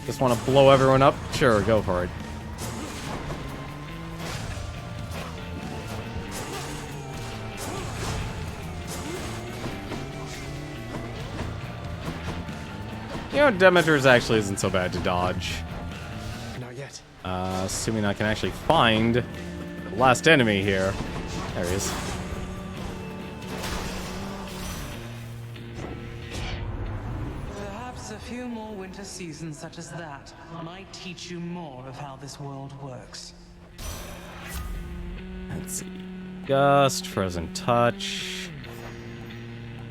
A: Just want to blow everyone up? Sure, go for it. You know, Demeter's actually isn't so bad to dodge.
B: Not yet.
A: Assuming I can actually find the last enemy here. There he is.
C: Perhaps a few more winter seasons such as that might teach you more of how this world works.
A: Let's see. Gust, Frozen Touch.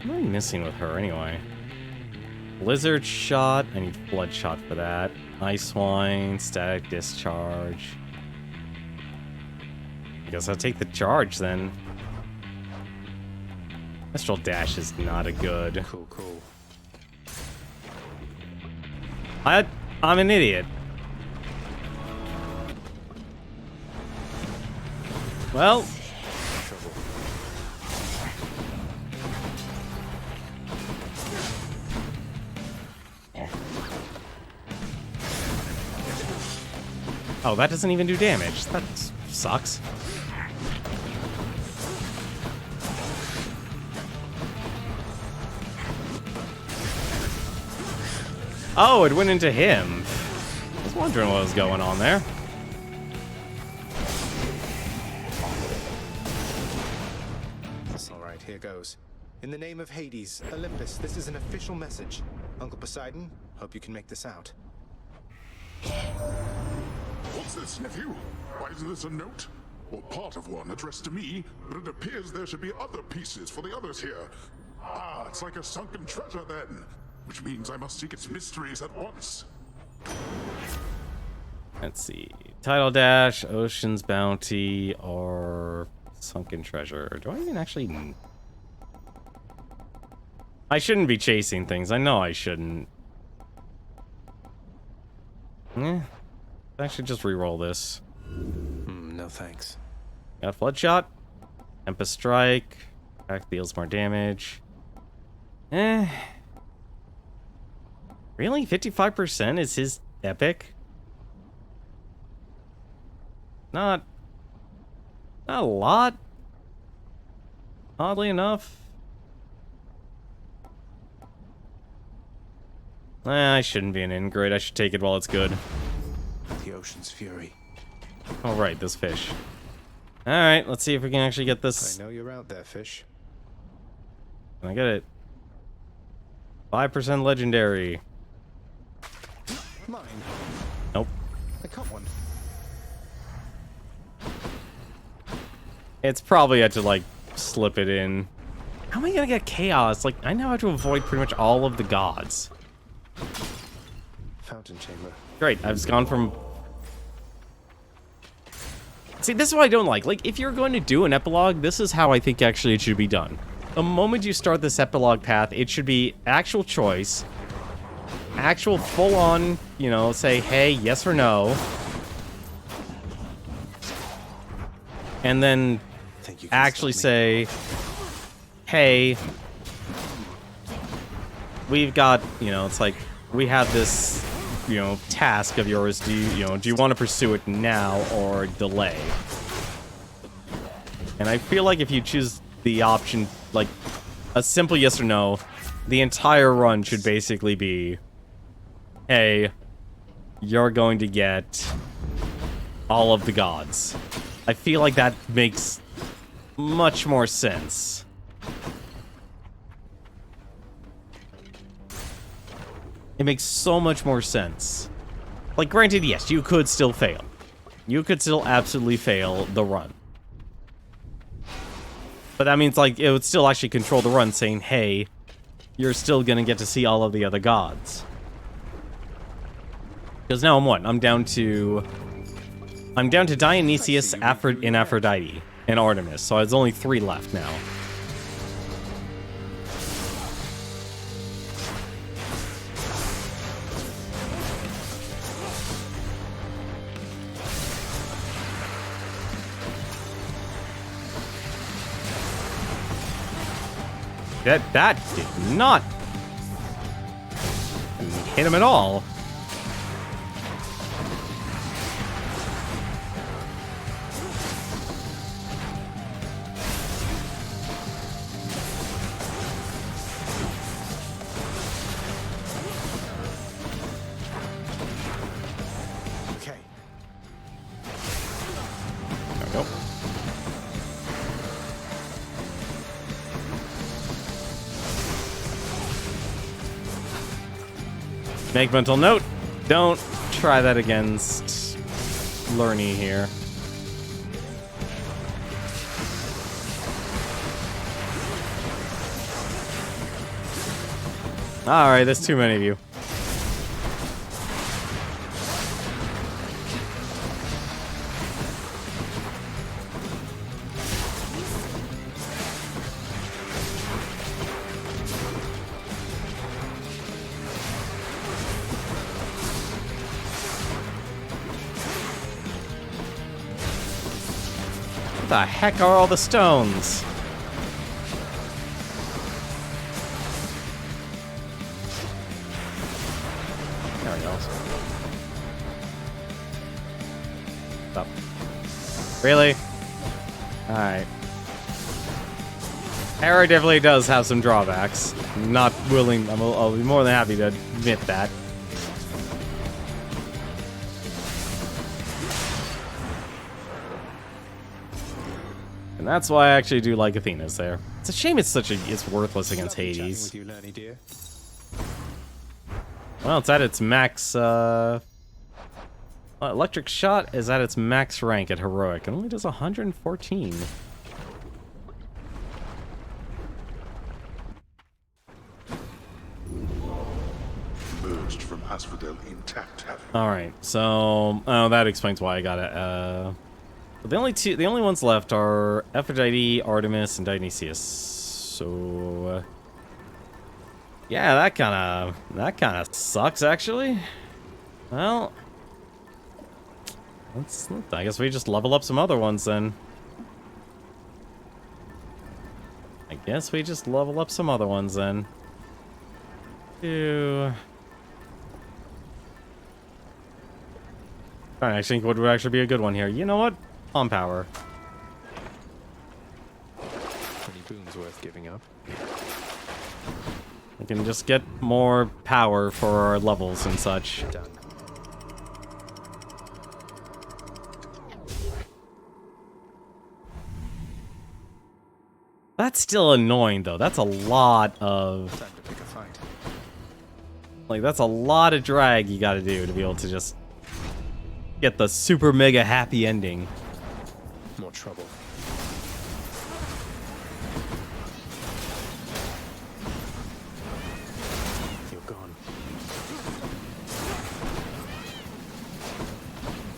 A: What am I missing with her anyway? Blizzard Shot. I need Blood Shot for that. Ice Wine, Static Discharge. I guess I'll take the charge then. Astral Dash is not a good.
B: Cool, cool.
A: I'm an idiot. Well. Oh, that doesn't even do damage. That sucks. Oh, it went into him. I was wondering what was going on there.
B: Alright, here goes. In the name of Hades, Olympus, this is an official message. Uncle Poseidon, hope you can make this out.
E: What's this, nephew? Why is this a note? Or part of one addressed to me, but it appears there should be other pieces for the others here. Ah, it's like a sunken treasure then, which means I must seek its mysteries at once.
A: Let's see. Tidal Dash, Ocean's Bounty, or Sunken Treasure. Do I even actually... I shouldn't be chasing things. I know I shouldn't. Actually, just re-roll this.
B: No thanks.
A: Got Flood Shot. Tempest Strike. Attack deals more damage. Really? 55% is his epic? Not a lot. Oddly enough. I shouldn't be an Ingrid. I should take it while it's good.
B: The ocean's fury.
A: Oh, right, this fish. Alright, let's see if we can actually get this.
B: I know you're out there, fish.
A: Can I get it? 5% legendary.
B: Mine.
A: Nope.
B: I caught one.
A: It's probably had to, like, slip it in. How am I gonna get chaos? Like, I now have to avoid pretty much all of the gods.
B: Fountain chamber.
A: Great, I've just gone from... See, this is what I don't like. Like, if you're going to do an epilogue, this is how I think actually it should be done. The moment you start this epilogue path, it should be actual choice. Actual full-on, you know, say, hey, yes or no. And then actually say, hey, we've got, you know, it's like, we have this, you know, task of yours. Do you want to pursue it now or delay? And I feel like if you choose the option, like, a simple yes or no, the entire run should basically be, hey, you're going to get all of the gods. I feel like that makes much more sense. It makes so much more sense. Like, granted, yes, you could still fail. You could still absolutely fail the run. But that means, like, it would still actually control the run, saying, hey, you're still gonna get to see all of the other gods. Because now I'm what? I'm down to Dionysius, Aphrodite, and Artemis. So there's only 3 left now. That did not hit him at all.
B: Okay.
A: There we go. Make mental note, don't try that against Lurny here. Alright, there's too many of you. What the heck are all the stones? There we go. Stop. Really? Alright. Arrow definitely does have some drawbacks. I'm not willing, I'll be more than happy to admit that. And that's why I actually do like Athena's there. It's a shame it's worthless against Hades. Well, it's at its max, Electric Shot is at its max rank at Heroic, and only does 114.
E: Emerged from Asphodel intact, have you?
A: Alright, so that explains why I got it. The only ones left are Aphrodite, Artemis, and Dionysius. So yeah, that kinda sucks actually. Well, I guess we just level up some other ones then. I think what would actually be a good one here. You know what? Palm Power.
B: Any boons worth giving up?
A: We can just get more power for our levels and such.
B: Done.
A: That's still annoying though. That's a lot of...
B: Time to pick a fight.
A: Like, that's a lot of drag you gotta do to be able to just get the super mega happy ending.
B: More trouble. You're gone.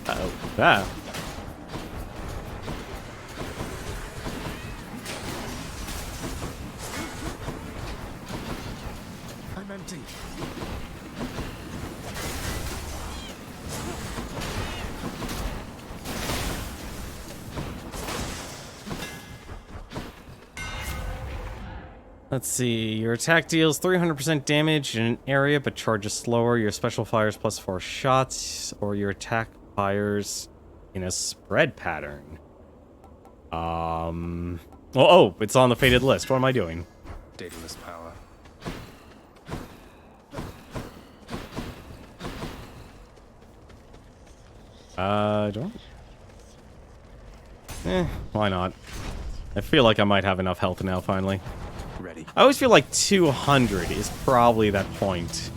A: Uh-oh. Ah.
B: I'm empty.
A: Let's see. Your attack deals 300% damage in an area, but charges slower. Your special fires +4 shots, or your attack fires in a spread pattern. Oh, it's on the fated list. What am I doing?
B: Daedalus power.
A: Don't. Why not? I feel like I might have enough health now, finally.
N: Ready.
A: I always feel like 200 is probably that point.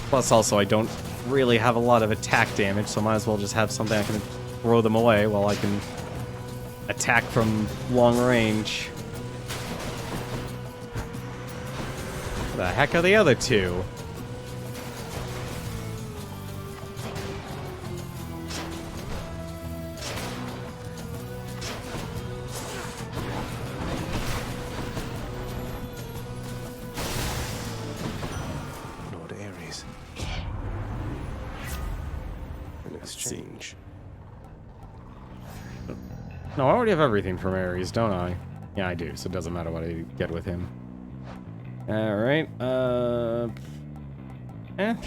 A: Plus, also, I don't really have a lot of attack damage, so I might as well just have something I can throw them away while I can attack from long range. Where the heck are the other two?
N: Lord Ares. An exchange.
A: No, I already have everything from Ares, don't I? Yeah, I do, so it doesn't matter what I get with him. Alright,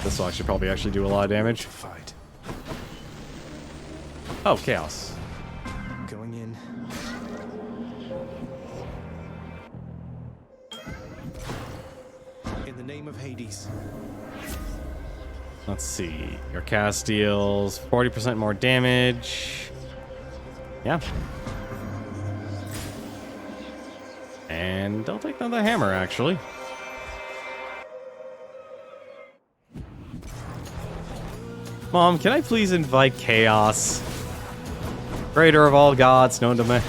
A: this will actually do a lot of damage.
N: Fight.
A: Oh, chaos.
N: Going in. In the name of Hades.
A: Let's see. Your cast deals 40% more damage. Yeah. And I'll take another hammer, actually. Mom, can I please invite chaos? Greater of all gods known to me.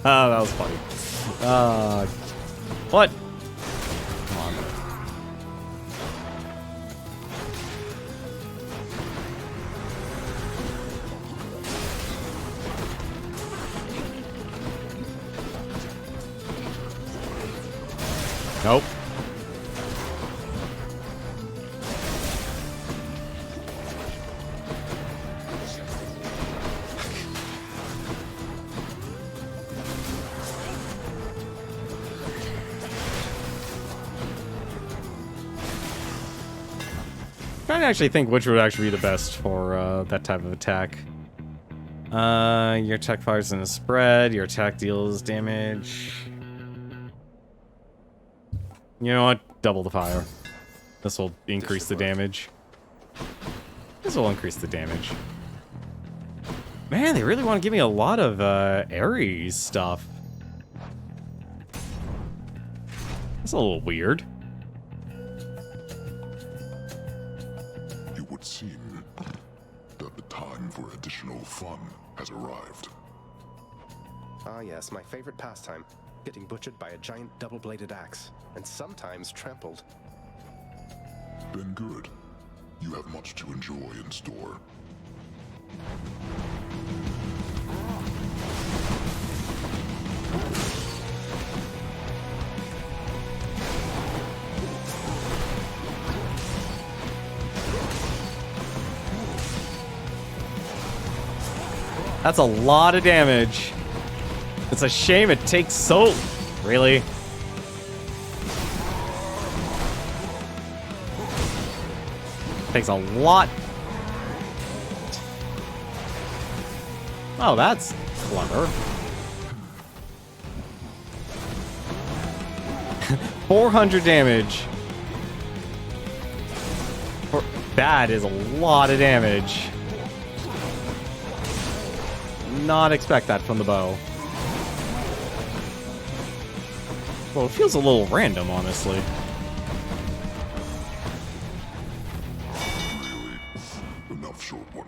A: Oh, that was funny. What? Come on. Nope. Trying to actually think which would actually be the best for that type of attack. Your attack fires in a spread. Your attack deals damage. You know what? Double the fire. This will increase the damage. This will increase the damage. Man, they really want to give me a lot of Ares stuff. That's a little weird.
E: It would seem that the time for additional fun has arrived.
N: Ah yes, my favorite pastime. Getting butchered by a giant double-bladed axe. And sometimes trampled.
E: Then good. You have much to enjoy in store.
A: That's a lot of damage. It's a shame it takes so... Really? Takes a lot. Oh, that's clever. 400 damage. That is a lot of damage. Not expect that from the bow. Well, it feels a little random, honestly.
E: Really, enough, short one.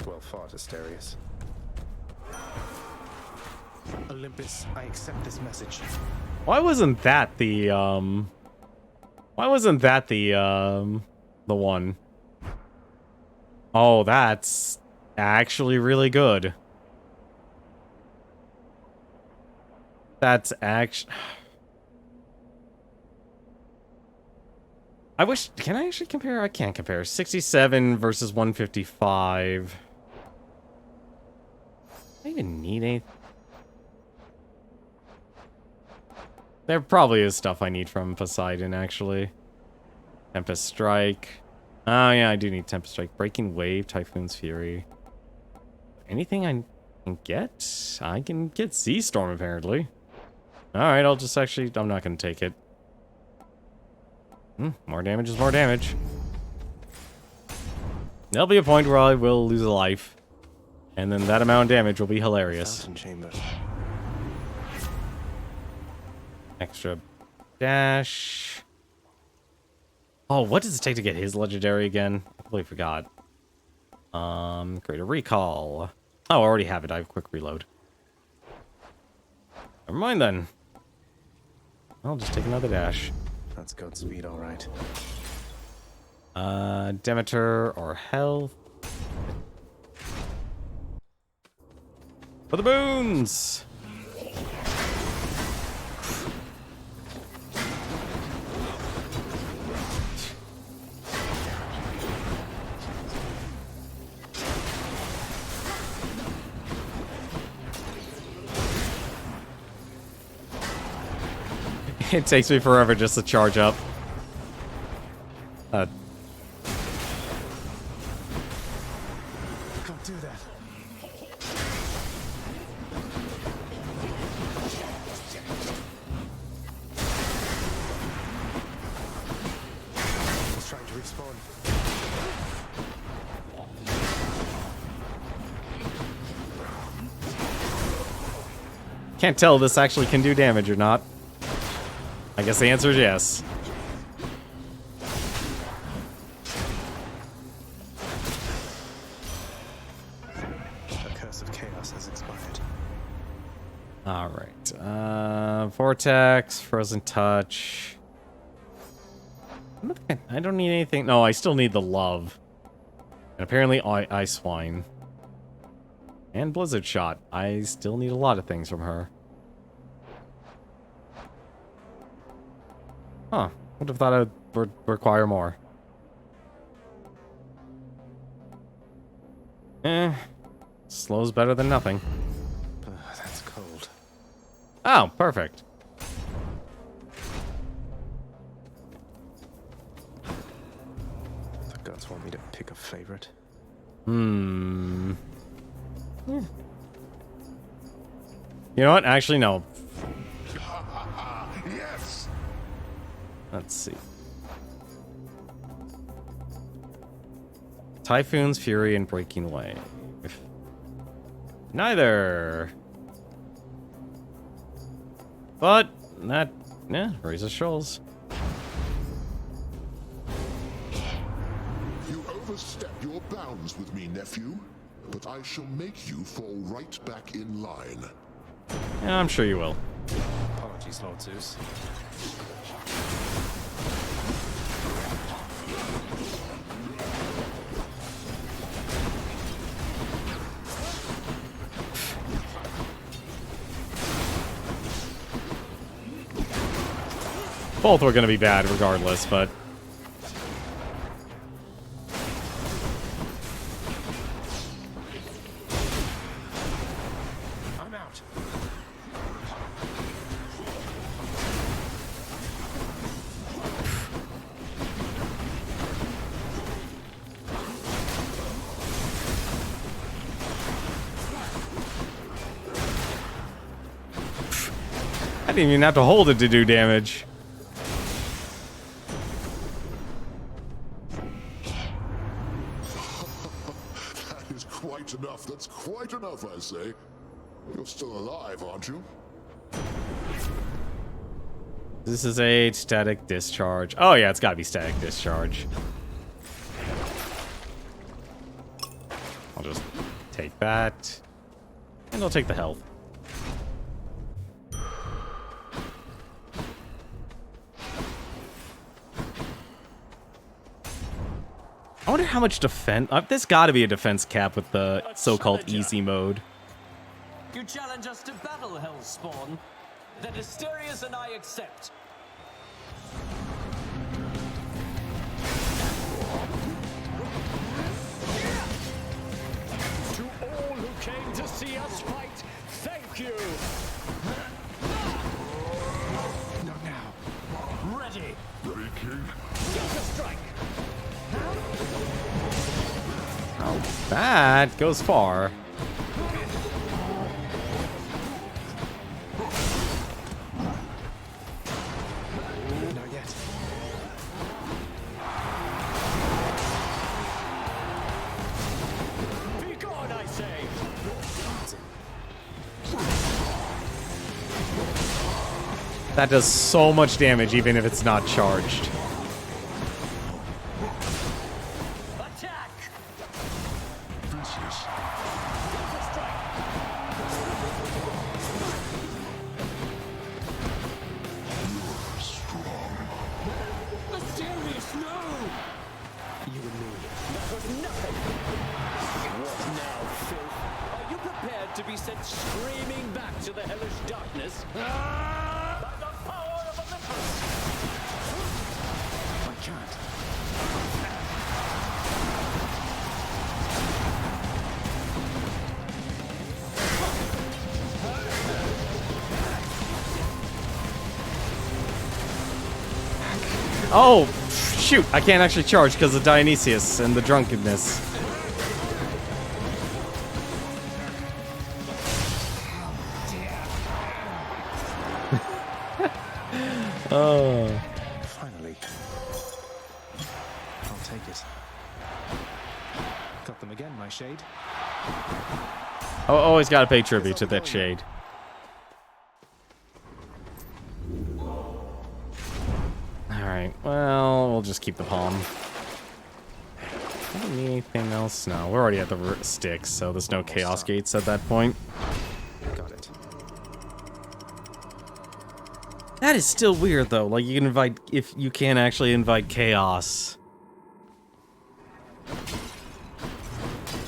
N: Well fought, Asterius. Olympus, I accept this message.
A: Why wasn't that the one? Oh, that's actually really good. That's actually... I wish... Can I actually compare? I can't compare. 67 versus 155. I even need a... There probably is stuff I need from Poseidon, actually. Tempest Strike. Oh, yeah, I do need Tempest Strike. Breaking Wave, Typhoon's Fury. Anything I can get? I can get Sea Storm, apparently. Alright, I'll just actually... I'm not going to take it. More damage is more damage. There'll be a point where I will lose a life. And then that amount of damage will be hilarious.
N: Fountain chamber.
A: Extra dash. Oh, what does it take to get his legendary again? I completely forgot. Greater recall. Oh, I already have it. I have quick reload. Never mind then. I'll just take another dash.
N: That's goat speed, all right.
A: Demeter or health. For the boons! It takes me forever just to charge up.
N: Don't do that. He's trying to respawn.
A: Can't tell if this actually can do damage or not. I guess the answer is yes.
N: The curse of chaos has expired.
A: Alright. Vortex, Frozen Touch. I don't need anything. No, I still need the love. And apparently Ice Wine. And Blizzard Shot. I still need a lot of things from her. Huh. Would have thought I would require more. Slow's better than nothing.
N: That's cold.
A: Oh, perfect.
N: The gods want me to pick a favorite.
A: You know what? Actually, no.
E: Yes.
A: Let's see. Typhoon's Fury and Breaking Wave. Neither. But that, raises shoals.
E: You overstep your bounds with me, nephew, but I shall make you fall right back in line.
A: Yeah, I'm sure you will.
N: Apologies, Lord Zeus.
A: Both were going to be bad regardless, but...
N: I'm out.
A: I didn't even have to hold it to do damage.
E: That is quite enough. That's quite enough, I say. You're still alive, aren't you?
A: This is a static discharge. Oh yeah, it's got to be static discharge. I'll just take that. And I'll take the health. I wonder how much defense... there's got to be a defense cap with the so-called easy mode.
O: You challenge us to battle, Hellspawn? Then Asterius and I accept.
U: To all who came to see us fight, thank you!
A: Oh, that goes far.
B: Not yet.
O: Be gone, I say!
A: That does so much damage, even if it's not charged.
O: Attack!
E: Vicious. You're strong.
O: Mysterious, no!
B: You and me.
O: That was nothing! What now, filth? Are you prepared to be sent screaming back to the hellish darkness? By the power of Olympus!
B: I can't.
A: Oh, shoot. I can't actually charge because of Dionysius and the drunkenness. Oh.
B: Finally. I'll take it. Got them again, my shade.
A: Oh, always gotta pay tribute to that shade. Alright, well, we'll just keep the palm. Do we need anything else? No, we're already at the sticks, so there's no chaos gates at that point.
B: Got it.
A: That is still weird, though. Like, you can invite... If you can actually invite chaos.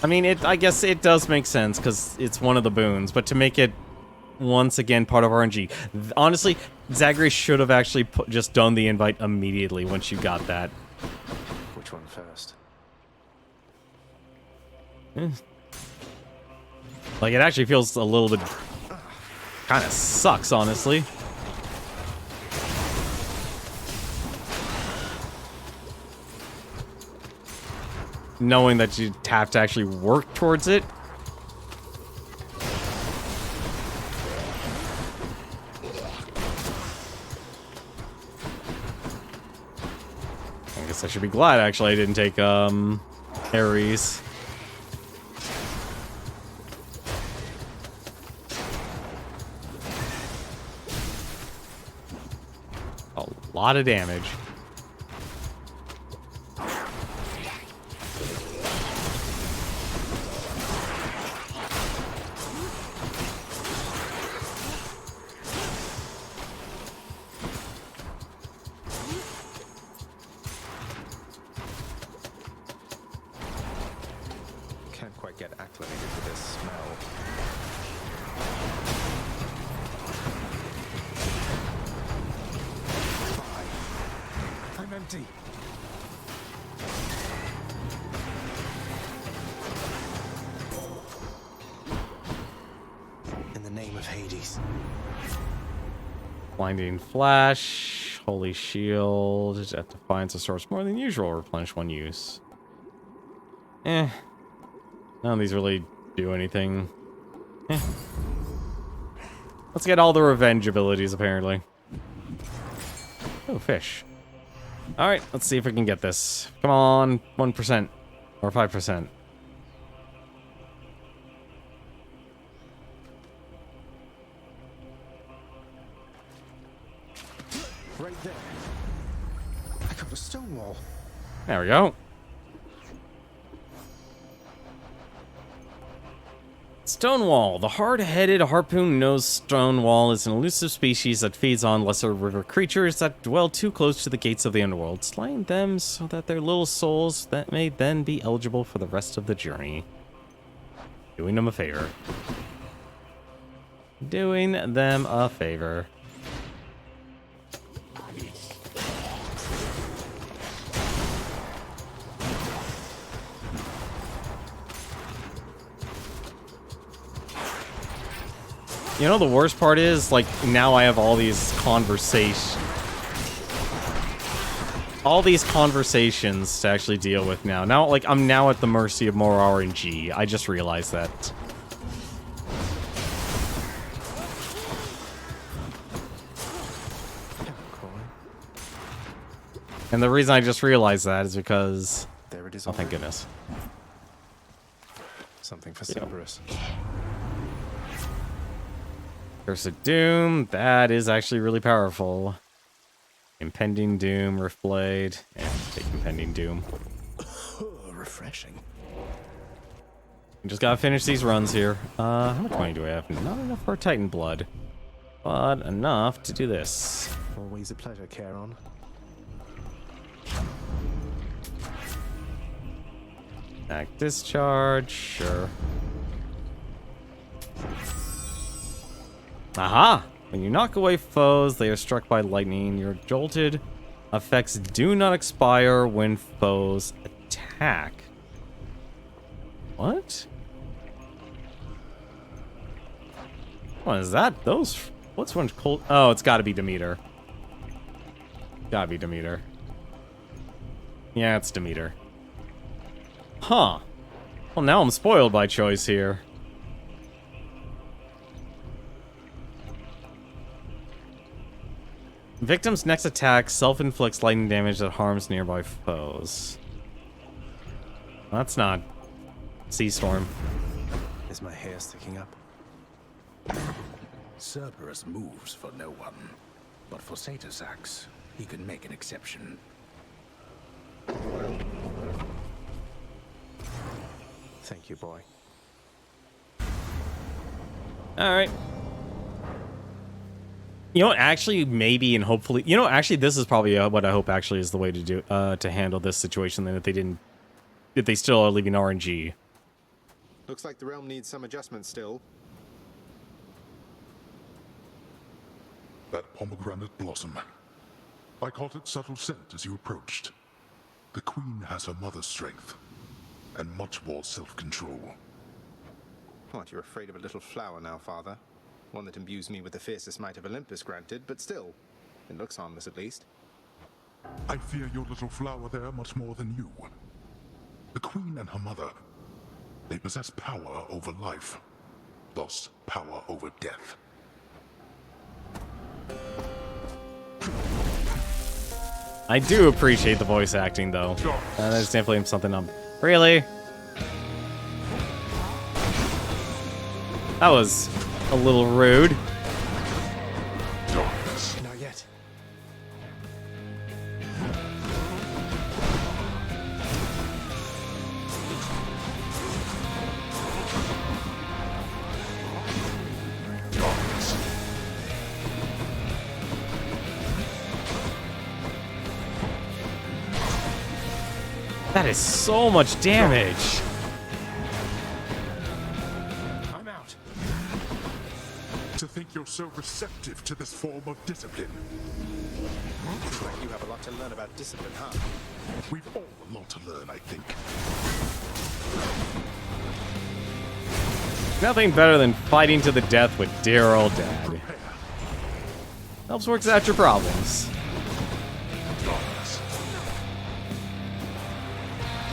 A: I mean, I guess it does make sense, because it's one of the boons. But to make it, once again, part of RNG. Honestly, Zagreus should have actually just done the invite immediately once you got that.
B: Which one first?
A: Like, it actually feels a little bit... Kind of sucks, honestly. Knowing that you have to actually work towards it. I guess I should be glad, actually, I didn't take, Ares. A lot of damage.
B: Can't quite get acclimated to this smell. Bye. I'm empty. In the name of Hades.
A: Blinding Flash, Holy Shield, that defines a source more than usual, replenish one use. None of these really do anything. Let's get all the revenge abilities, apparently. Oh, fish. Alright, let's see if we can get this. Come on, 1% or 5%.
B: Right there. I got a stone wall.
A: There we go. Stonewall. The hard-headed, harpoon-nosed stonewall is an elusive species that feeds on lesser river creatures that dwell too close to the gates of the underworld, slaying them so that their little souls that may then be eligible for the rest of the journey. Doing them a favor. Doing them a favor. You know, the worst part is, like, now I have all these conversations. all these conversations to actually deal with now. Now, like, I'm now at the mercy of more RNG. I just realized that. And the reason I just realized that is because...
B: There it is.
A: Oh, thank goodness.
B: Something for Cerberus.
A: Curse of Doom. That is actually really powerful. Impending Doom, Rift Blade, and take Impending Doom.
B: Refreshing.
A: Just gotta finish these runs here. How much money do I have? Not enough for Titan Blood, but enough to do this.
B: Always a pleasure, Charon.
A: Back discharge, sure. Aha! When you knock away foes, they are struck by lightning. You're jolted. Effects do not expire when foes attack. What? What is that? Those... What's one cold... Oh, it's gotta be Demeter. Gotta be Demeter. Yeah, it's Demeter. Huh. Well, now I'm spoiled by choice here. Victim's next attack self-inflicts lightning damage that harms nearby foes. That's not Sea Storm.
B: Is my hair sticking up?
H: Cerberus moves for no one, but for Satasax, he can make an exception.
B: Thank you, boy.
A: Alright. You know what, actually, maybe and hopefully... You know, actually, this is probably what I hope actually is the way to do to handle this situation, then if they didn't... If they still are leaving RNG.
B: Looks like the realm needs some adjustment still.
E: That pomegranate blossom. I caught its subtle scent as you approached. The Queen has her mother's strength, and much more self-control.
B: What, you're afraid of a little flower now, Father? One that imbues me with the fiercest might of Olympus, granted, but still. It looks harmless, at least.
E: I fear your little flower there much more than you. The Queen and her mother, they possess power over life, thus power over death.
A: I do appreciate the voice acting, though. That is definitely something I'm... Really? That was a little rude.
B: Not yet.
A: That is so much damage.
B: I'm out.
E: To think you're so receptive to this form of discipline.
B: Looks like you have a lot to learn about discipline, huh?
E: We've all a lot to learn, I think.
A: Nothing better than fighting to the death with dear old dad. Helps work out your problems.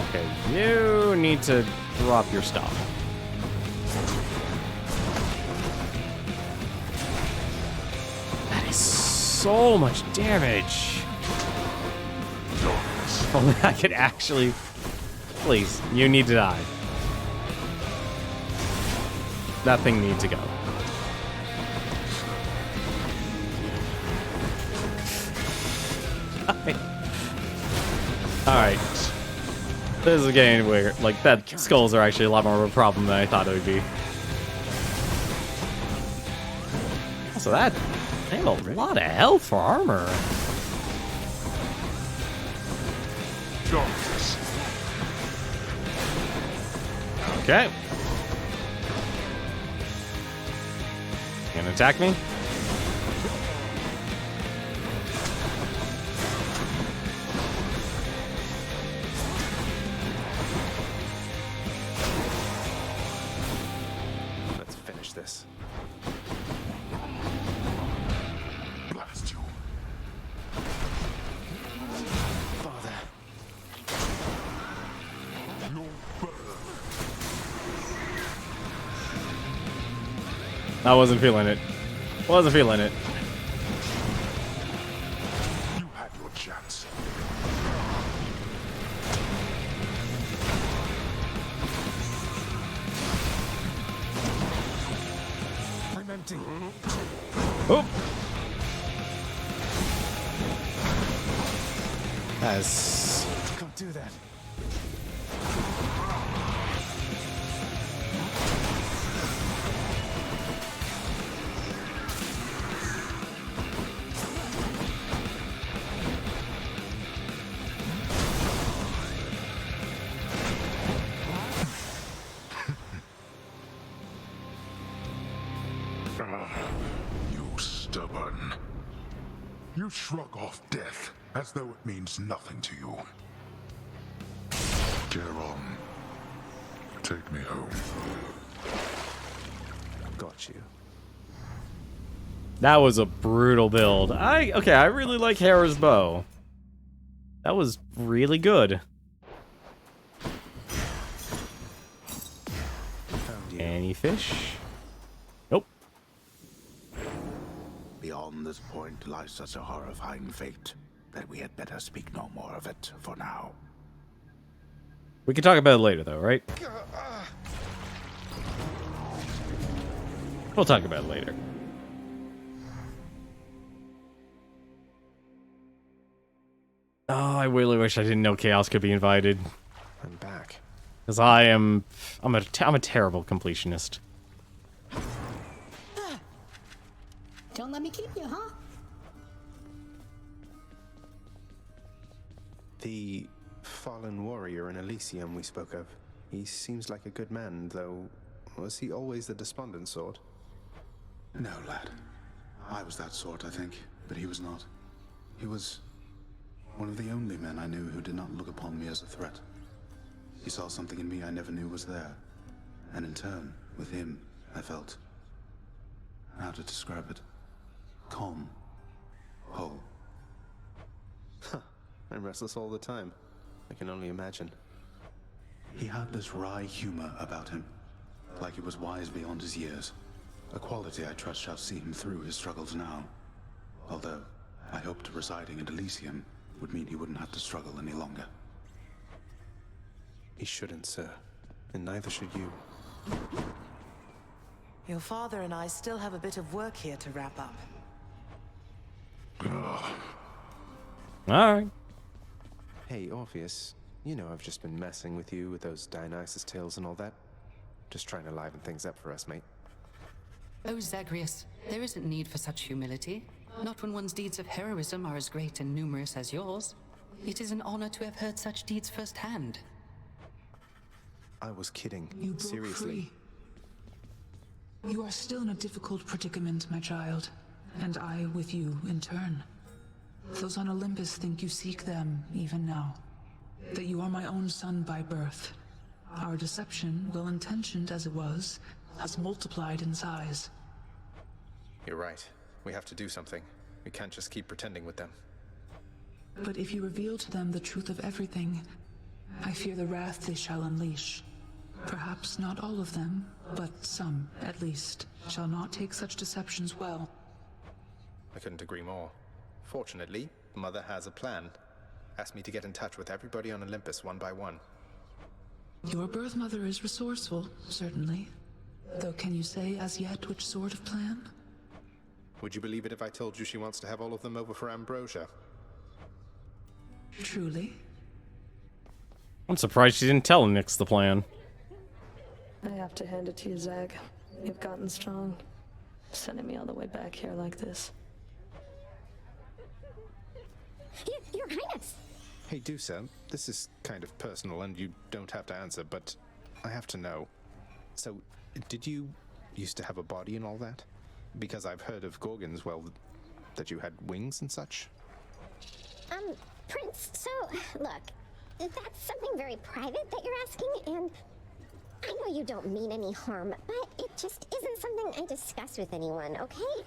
A: Okay, you need to drop your stuff. That is so much damage. If only I could actually... Please, you need to die. That thing needs to go. Alright. This is getting weird. Like, that skulls are actually a lot more of a problem than I thought it would be. So that... They have a lot of health for armor. Okay. You gonna attack me?
B: Let's finish this.
E: Blast you.
A: I wasn't feeling it. Wasn't feeling it.
E: You had your chance.
B: I'm empty.
A: Oh.
B: Can't do that.
E: You stubborn. You shrug off death as though it means nothing to you. Geron, take me home.
B: Got you.
A: That was a brutal build. I really like Hera's bow. That was really good. Any fish? Nope.
H: Beyond this point lies such a horrifying fate that we had better speak no more of it for now.
A: We can talk about it later, though, right? We'll talk about it later. Oh, I really wish I didn't know Chaos could be invited.
B: I'm back.
A: Because I'm a terrible completionist.
Q: Don't let me keep you, huh?
B: The fallen warrior in Elysium we spoke of. He seems like a good man, though. Was he always the despondent sort?
P: No, lad. I was that sort, I think, but he was not. He was one of the only men I knew who did not look upon me as a threat. He saw something in me I never knew was there, and in turn, with him, I felt... how to describe it? Calm. Whole.
B: Huh. I'm restless all the time. I can only imagine.
P: He had this wry humor about him, like he was wise beyond his years. A quality I trust shall see him through his struggles now. Although, I hoped residing in Elysium would mean he wouldn't have to struggle any longer.
B: He shouldn't, sir. And neither should you.
C: Your father and I still have a bit of work here to wrap up.
A: Alright.
B: Hey, Orpheus. You know I've just been messing with you with those Dionysus tales and all that. Just trying to liven things up for us, mate.
J: Oh, Zagreus, there isn't need for such humility. Not when one's deeds of heroism are as great and numerous as yours. It is an honor to have heard such deeds firsthand.
B: I was kidding.
T: You broke
B: Seriously.
T: free. You are still in a difficult predicament, my child, and I with you in turn. Those on Olympus think you seek them even now. That you are my own son by birth. Our deception, well intentioned as it was, has multiplied in size.
B: You're right. We have to do something. We can't just keep pretending with them.
T: But if you reveal to them the truth of everything, I fear the wrath they shall unleash. Perhaps not all of them, but some, at least, shall not take such deceptions well.
B: I couldn't agree more. Fortunately, Mother has a plan. Asked me to get in touch with everybody on Olympus one by one.
T: Your birth mother is resourceful, certainly. Though can you say as yet which sort of plan?
B: Would you believe it if I told you she wants to have all of them over for ambrosia?
T: Truly?
A: I'm surprised she didn't tell Nyx the plan.
V: I have to hand it to you, Zag. You've gotten strong. Sending me all the way back here like this.
R: Your Highness!
B: Hey, Dusa, this is kind of personal and you don't have to answer, but I have to know. So, did you used to have a body and all that? Because I've heard of Gorgons, well, that you had wings and such.
R: Prince, so, look, that's something very private that you're asking, and I know you don't mean any harm, but it just isn't something I discuss with anyone, okay?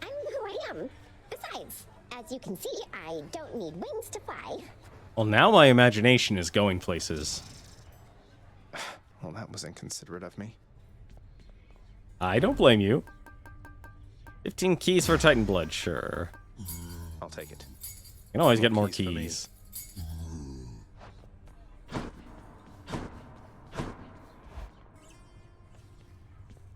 R: I'm who I am. Besides, as you can see, I don't need wings to fly.
A: Well, now my imagination is going places.
B: Well, that was inconsiderate of me.
A: I don't blame you. 15 keys for Titan Blood, sure.
B: I'll take it.
A: You can always get more
B: Keys for me.
A: keys.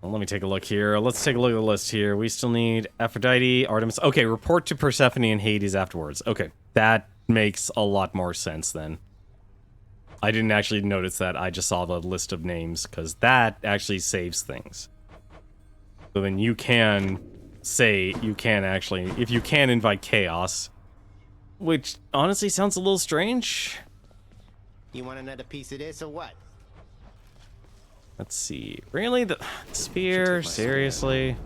A: Well, let me take a look here. Let's take a look at the list here. We still need Aphrodite, Artemis. Okay, report to Persephone and Hades afterwards. Okay, that makes a lot more sense then. I didn't actually notice that. I just saw the list of names, because that actually saves things. So then you can say, you can actually, if you can invite Chaos, which honestly sounds a little strange.
S: You want another piece of this or what?
A: Let's see. Really? The spear? Seriously?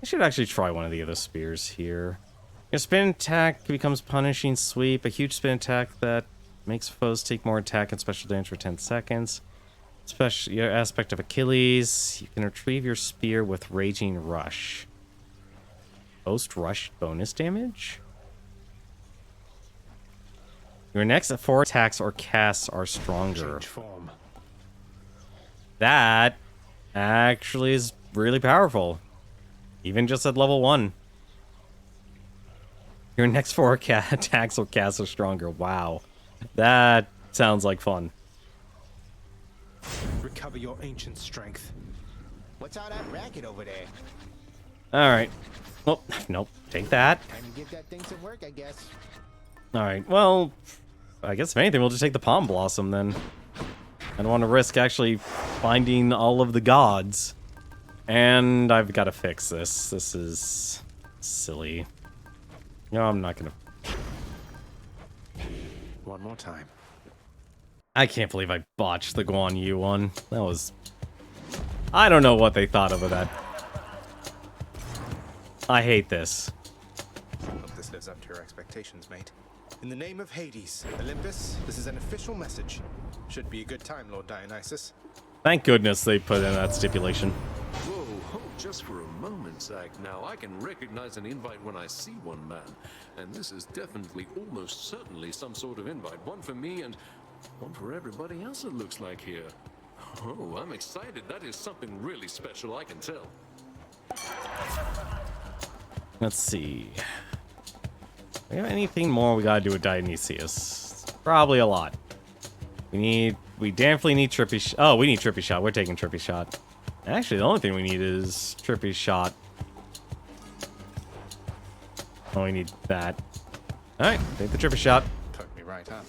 A: I should actually try one of the other spears here. Your spin attack becomes punishing sweep. A huge spin attack that makes foes take more attack and special damage for 10 seconds. Special your aspect of Achilles. You can retrieve your spear with Raging Rush. Post rush bonus damage? Your next 4 attacks or casts are stronger.
B: Form.
A: That actually is really powerful. Even just at level 1. Your next 4 attacks or casts are stronger. Wow. That sounds like fun.
B: Recover your ancient strength.
S: What's all that racket over there?
A: Alright. Well, nope. Take that.
S: Time to give that thing some work, I guess.
A: Alright, well, I guess if anything, we'll just take the Palm Blossom then. I don't want to risk actually finding all of the gods. And I've got to fix this. This is silly. No, I'm not going to.
B: One more time.
A: I can't believe I botched the Guan Yu one. That was... I don't know what they thought of that. I hate this.
B: Hope this lives up to your expectations, mate. In the name of Hades, Olympus, this is an official message. Should be a good time, Lord Dionysus.
A: Thank goodness they put in that stipulation.
F: Whoa, just for a moment, Zach. Now, I can recognize an invite when I see one, man. And this is definitely, almost certainly, some sort of invite. One for me and one for everybody else, it looks like here. Oh, I'm excited. That is something really special, I can tell.
A: Let's see. Do we have anything more we gotta do with Dionysius? Probably a lot. We definitely need Trippy Shot. Oh, we need Trippy Shot. We're taking Trippy Shot. Actually, the only thing we need is Trippy Shot. Oh, we need that. Alright, take the Trippy Shot.
B: Took me right up.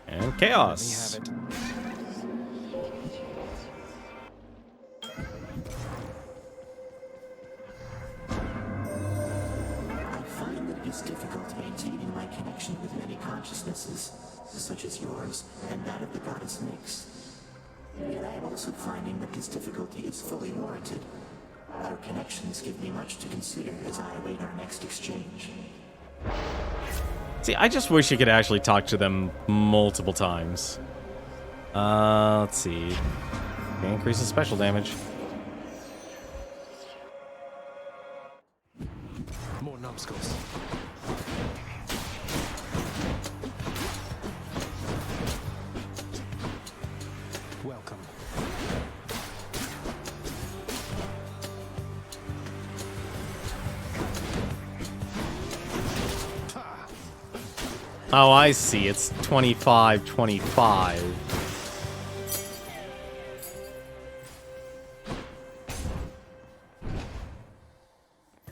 A: And Chaos.
B: Let me have it.
G: I find that it is difficult maintaining my connection with many consciousnesses, such as yours and that of the goddess Nyx. Yet I am also finding that this difficulty is fully warranted. Our connections give me much to consider as I await our next exchange.
A: See, I just wish you could actually talk to them multiple times. Let's see. Okay, increases special damage.
B: More numbskulls. Welcome.
A: Oh, I see. It's 25, 25.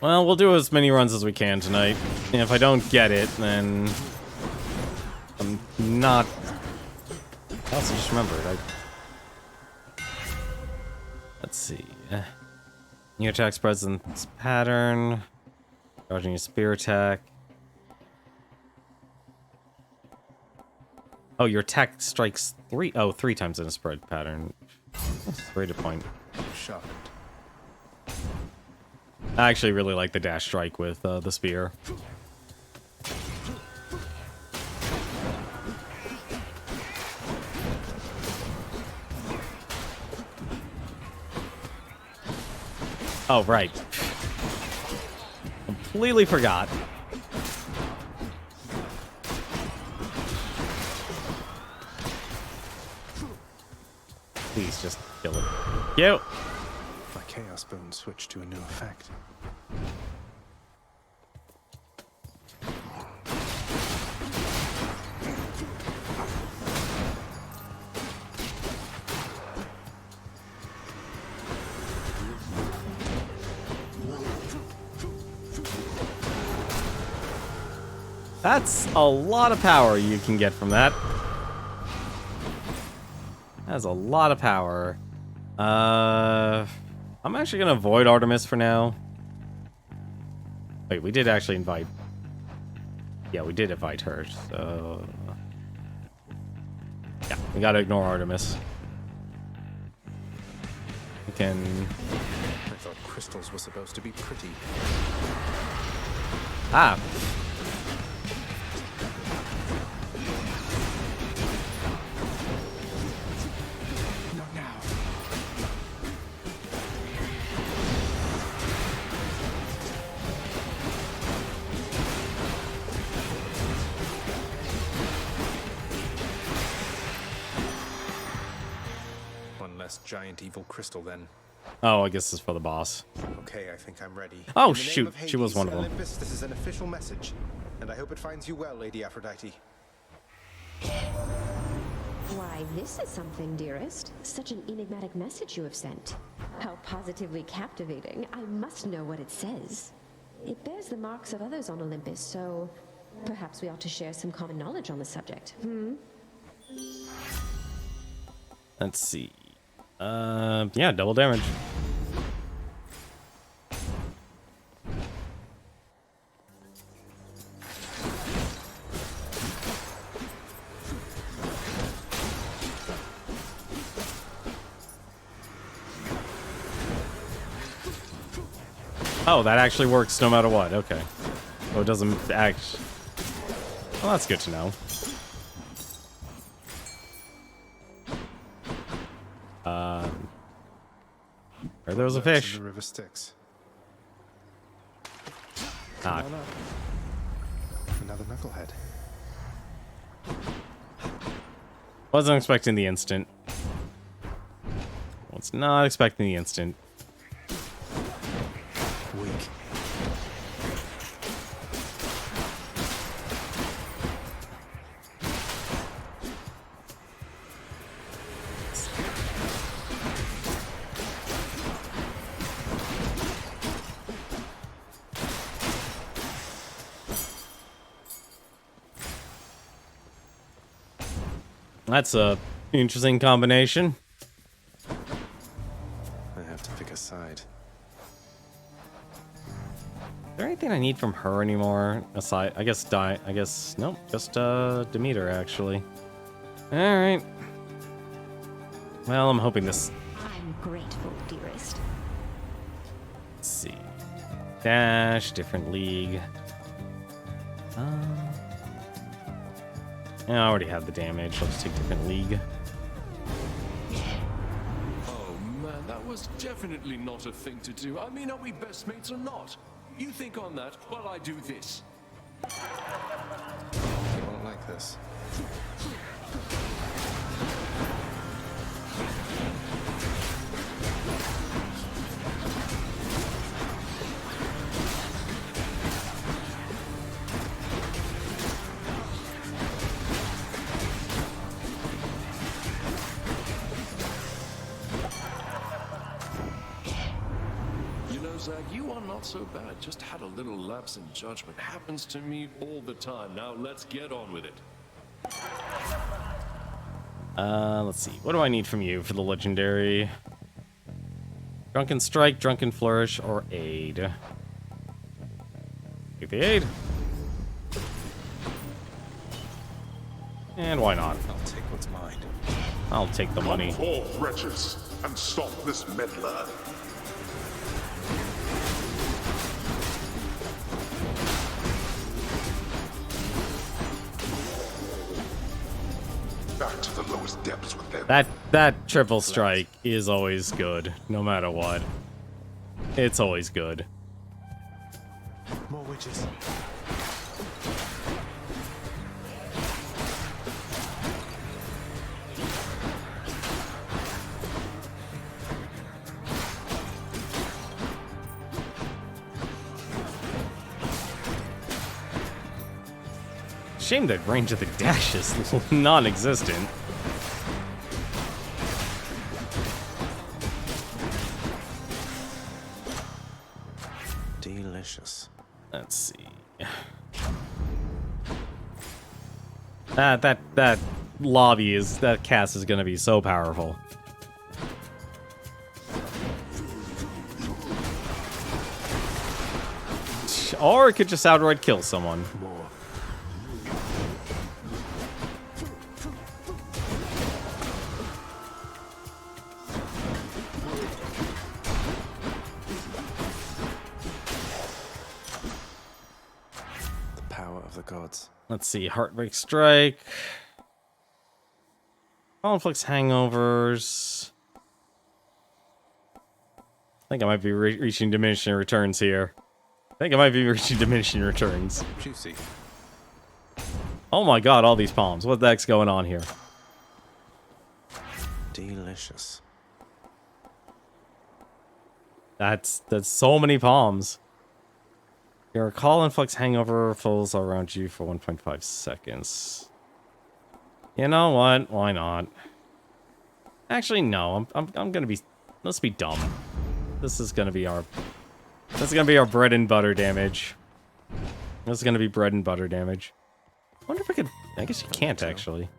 A: Well, we'll do as many runs as we can tonight. And if I don't get it, then I'm not... I also just remembered. Let's see. New attack spreads in this pattern. Dodging a spear attack. Oh, your attack strikes 3 times in a spread pattern. Rate of point.
B: Sharpened.
A: I actually really like the dash strike with the spear. Oh, right. Completely forgot. Please just kill it. Yo.
B: My chaos bones switched to a new effect.
A: That's a lot of power you can get from that. That's a lot of power. I'm actually gonna avoid Artemis for now. Wait, we did actually invite... Yeah, we did invite her, so... Yeah, we gotta ignore Artemis. We can...
B: I thought crystals were supposed to be pretty.
A: Ah!
B: Not now. One less giant evil crystal then.
A: Oh, I guess this is for the boss.
B: Okay, I think I'm ready.
A: Oh,
B: In the name
A: shoot.
B: of
A: She was
B: Hades,
A: one of them.
B: Olympus, this is an official message, and I hope it finds you well, Lady Aphrodite.
D: Why, this is something, dearest. Such an enigmatic message you have sent. How positively captivating. I must know what it says. It bears the marks of others on Olympus, so perhaps we ought to share some common knowledge on the subject.
A: Let's see. Yeah, double damage. Oh, that actually works no matter what. Okay. Oh, it doesn't act. Well, that's good to know. Where there was a fish.
B: The river Styx.
A: Ah.
B: Come on up. Another knucklehead.
A: Wasn't expecting the instant. Was not expecting the instant.
B: Weak.
A: That's a interesting combination.
B: I have to pick a side.
A: Is there anything I need from her anymore? Aside, I guess, nope, just Demeter, actually. Alright. Well, I'm hoping this...
D: I'm grateful, dearest.
A: Let's see. Dash, different league. Yeah, I already have the damage. I'll just take different league.
F: Oh man, that was definitely not a thing to do. I mean, are we best mates or not? You think on that while I do this.
B: You won't like this.
F: Zag, you are not so bad. Just had a little lapse in judgment. Happens to me all the time. Now let's get on with it.
A: Let's see. What do I need from you for the legendary? Drunken Strike, Drunken Flourish, or Aid? Take the Aid. And why not?
B: I'll take what's mine.
A: I'll take the money.
E: Come forth, wretches, and stop this meddler. Back to the lowest depths with them.
A: That triple strike is always good, no matter what. It's always good.
B: More witches.
A: Shame that range of the dash is non-existent.
N: Delicious.
A: Let's see. That lobby is, that cast is gonna be so powerful. Or it could just outright kill someone.
N: The power of the gods.
A: Let's see, Heartbreak Strike. Conflicts, Hangovers. I think I might be reaching diminishing returns here.
N: Juicy.
A: Oh my god, all these palms. What the heck's going on here?
N: Delicious.
A: That's so many palms. Your call inflicts hangover falls around you for 1.5 seconds. You know what? Why not? Actually, no. I'm gonna be. Let's be dumb. This is gonna be our bread and butter damage. This is gonna be bread and butter damage. I wonder if I could. I guess you can't actually.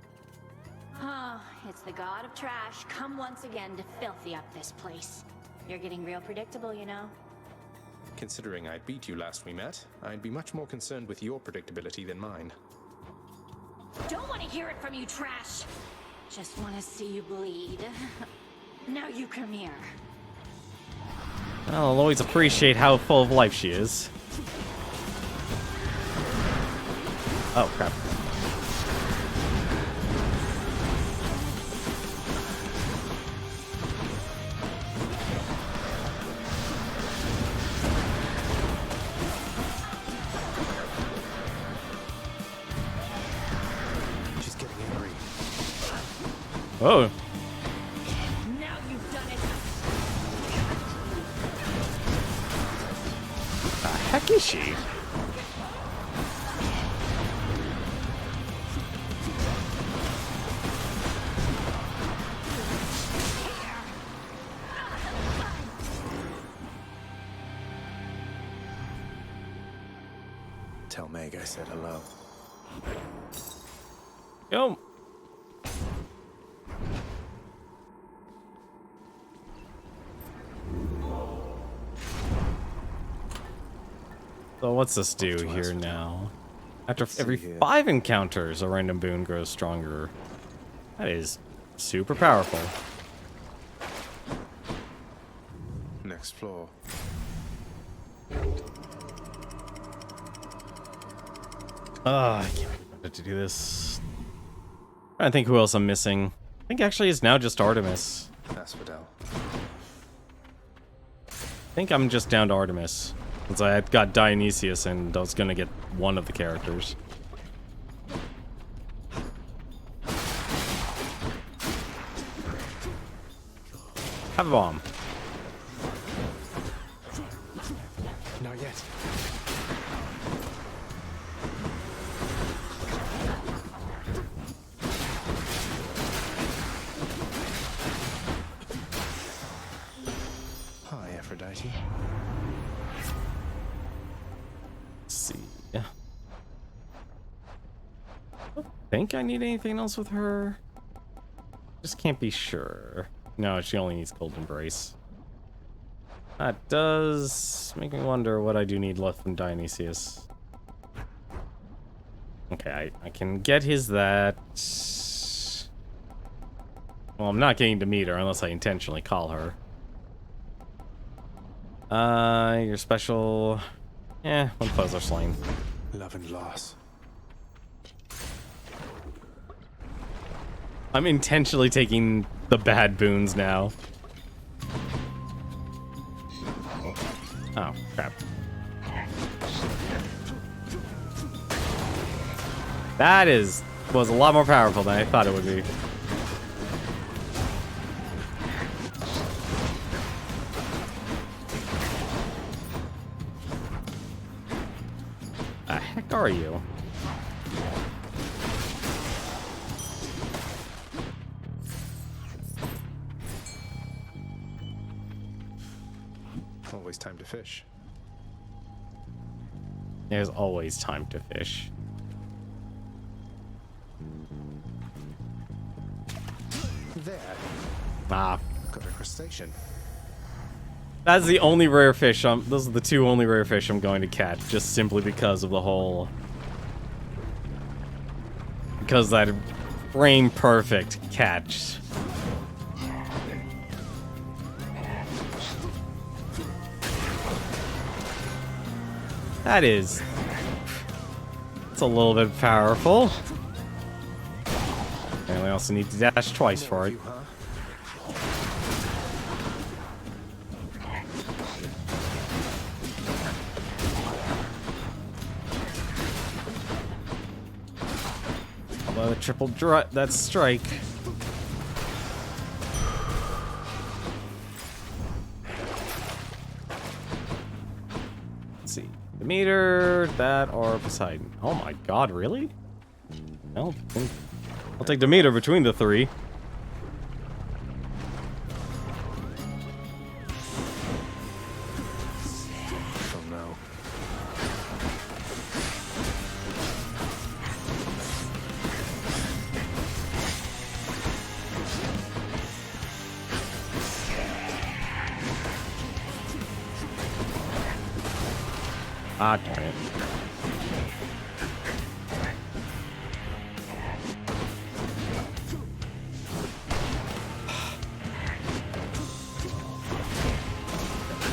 I: Oh, it's the god of trash come once again to filthy up this place. You're getting real predictable, you know.
B: Considering I beat you last we met, I'd be much more concerned with your predictability than mine.
I: Don't want to hear it from you, trash. Just want to see you bleed. Now you come here.
A: I'll always appreciate how full of life she is. Oh, crap.
N: She's getting angry.
A: Oh.
I: Now you've done it.
A: The heck is she?
N: Tell Meg I said hello.
A: Yo. So what's this do here now? After every 5 encounters, a random boon grows stronger. That is super powerful.
N: Next floor.
A: I can't wait to do this. I think who else I'm missing. I think actually it's now just Artemis.
N: Asphodel.
A: I think I'm just down to Artemis. Since I had got Dionysius and I was gonna get one of the characters. Have a bomb.
N: Not yet. Hi, Aphrodite.
A: Let's see. I don't think I need anything else with her. Just can't be sure. No, she only needs Cold Embrace. That does make me wonder what I do need left from Dionysius. Okay, I can get his that. Well, I'm not getting to meet her unless I intentionally call her. Your special. Yeah, one puzzler slain.
N: Love and loss.
A: I'm intentionally taking the bad boons now. Oh, crap. That was a lot more powerful than I thought it would be. The heck are you?
B: Always time to fish.
A: There's always time to fish.
B: There.
A: Ah.
B: Got a crustacean.
A: That's the only rare fish. Those are the two only rare fish I'm going to catch, just simply because of the whole... Because that frame perfect catch. That is... It's a little bit powerful. And we also need to dash twice for it. Although the triple that strike. Let's see. Demeter, that, or Poseidon. Oh my god, really? Well, I'll take Demeter between the three.
B: Oh no.
A: Ah, darn it.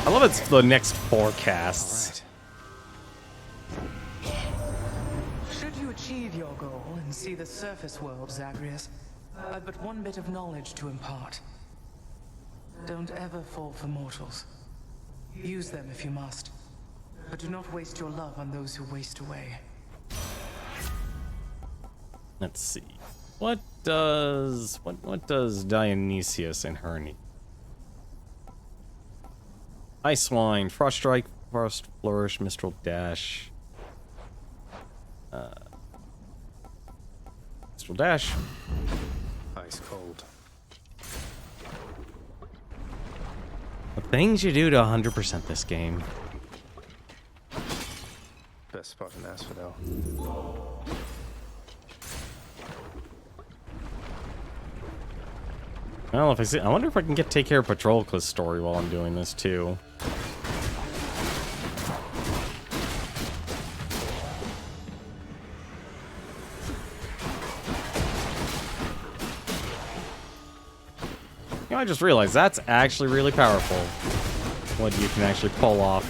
A: I love it's the next forecasts.
C: Should you achieve your goal and see the surface world, Zagreus, I've but one bit of knowledge to impart. Don't ever fall for mortals. Use them if you must, but do not waste your love on those who waste away.
A: Let's see. What does Dionysius and her need? Ice Wine, Frost Strike, Frost Flourish, Mistral Dash. Mistral Dash.
B: Ice cold.
A: The things you do to 100% this game.
B: Best spot in Asphodel.
A: Well, if I wonder if I can take care of Patroclus' story while I'm doing this too. You know, I just realized that's actually really powerful. What you can actually pull off.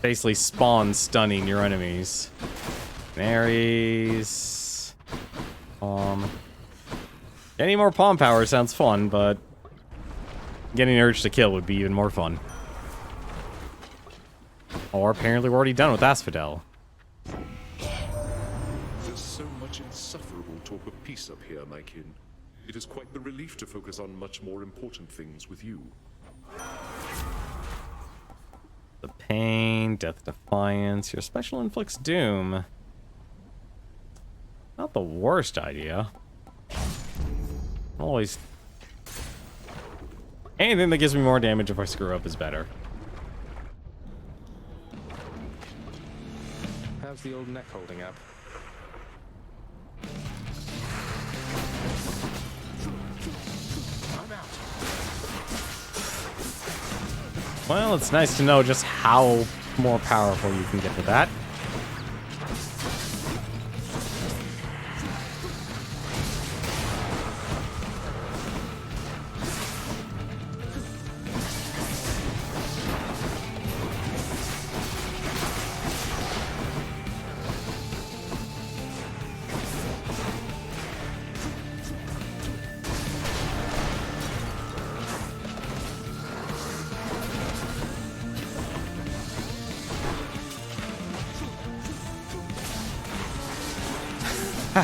A: Basically spawn stunning your enemies. Ares. Any more palm power sounds fun, but getting an urge to kill would be even more fun. Or apparently we're already done with Asphodel.
F: There's so much insufferable talk of peace up here, my kin. It is quite the relief to focus on much more important things with you.
A: The pain, death defiance, your special inflicts doom. Not the worst idea. Always. Anything that gives me more damage if I screw up is better.
B: How's the old neck holding up? I'm out.
A: Well, it's nice to know just how more powerful you can get with that.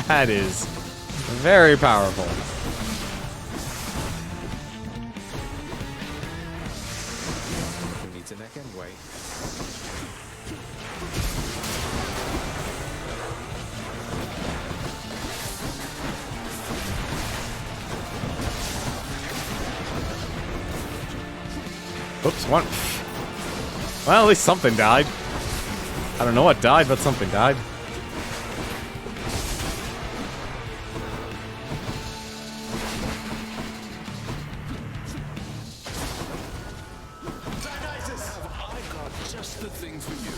A: That is very powerful.
B: Who needs a neck anyway?
A: Oops, one. Well, at least something died. I don't know what died, but something died.
F: Just the thing for you.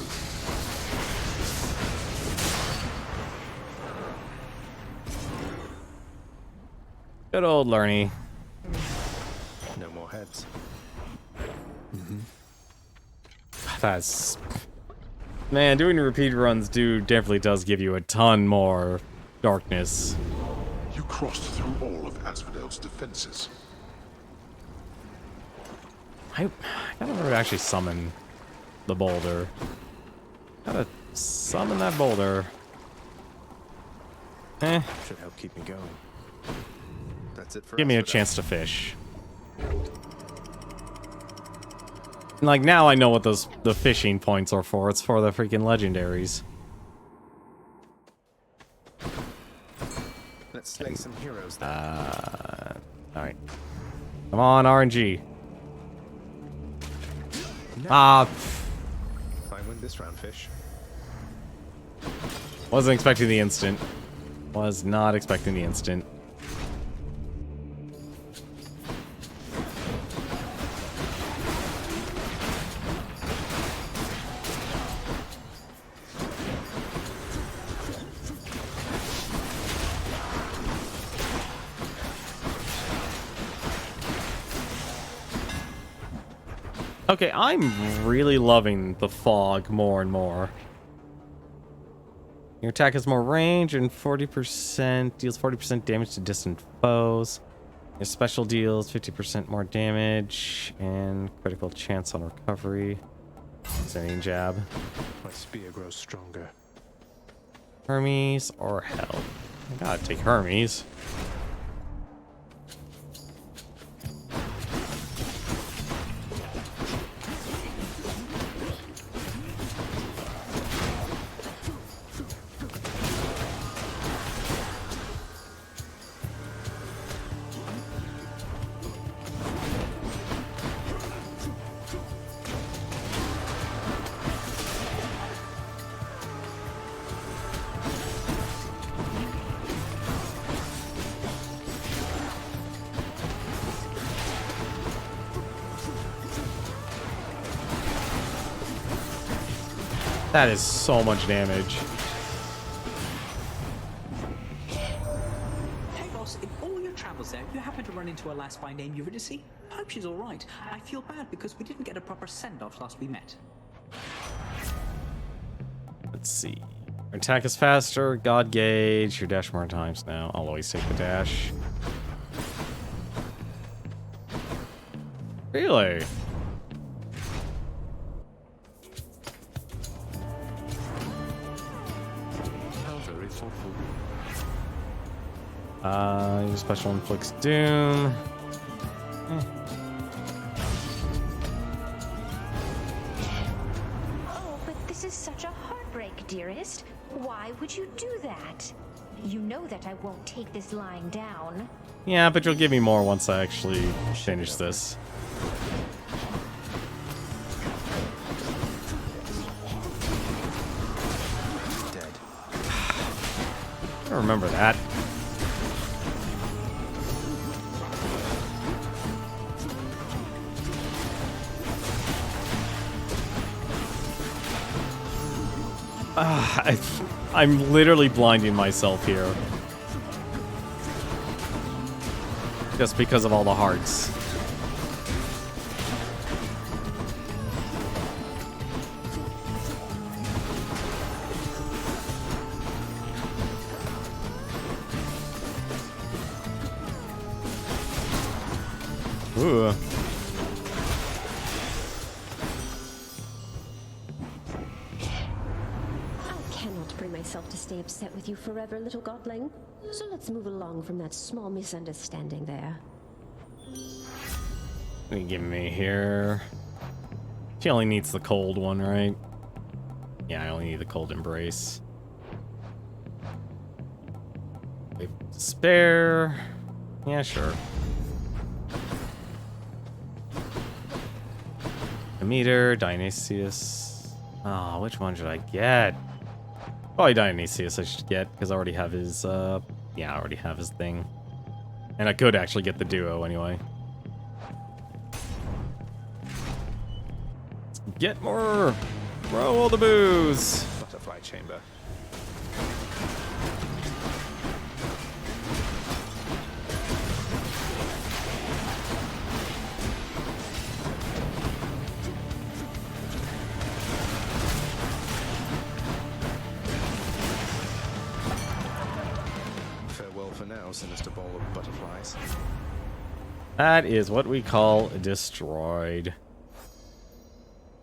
A: Good old Lerny.
N: No more heads.
A: That's... Man, doing repeat runs definitely does give you a ton more darkness.
E: You crossed through all of Asphodel's defenses.
A: I gotta remember to actually summon the boulder. Gotta summon that boulder.
N: Should help keep me going. That's it for
A: Give me a chance to fish. Like, now I know what the fishing points are for. It's for the freaking legendaries.
N: Let's slay some heroes then.
A: Alright. Come on, RNG.
N: No.
A: I
N: win this round, fish.
A: Wasn't expecting the instant. Was not expecting the instant. Okay, I'm really loving the fog more and more. Your attack has more range and 40% deals 40% damage to distant foes. Your special deals 50% more damage and critical chance on recovery. Sending jab.
N: My spear grows stronger.
A: Hermes or hell? I gotta take Hermes. That is so much damage.
L: Hey boss, in all your travels there, you happen to run into a lass by name Eurydice? Hope she's alright. I feel bad because we didn't get a proper send-off last we met.
A: Let's see. Your attack is faster, God gauge, your dash more times now. I'll always take the dash. Really?
F: Very thoughtful.
A: Your special inflicts doom.
K: Oh, but this is such a heartbreak, dearest. Why would you do that? You know that I won't take this lying down.
A: Yeah, but you'll give me more once I actually finish this.
N: Dead.
A: I don't remember that. I'm literally blinding myself here. Just because of all the hearts. Ooh.
D: Myself to stay upset with you forever, little godling. So let's move along from that small misunderstanding there.
A: What are you giving me here? She only needs the cold one, right? Yeah, I only need the cold embrace. Wave of despair. Yeah, sure. Meter, Dionysius. Oh, which one should I get? Probably Dionysius I should get, because I already have his, yeah, I already have his thing. And I could actually get the duo anyway. Get more! Throw all the booze!
N: Butterfly chamber. Farewell for now, sinister ball of butterflies.
A: That is what we call destroyed.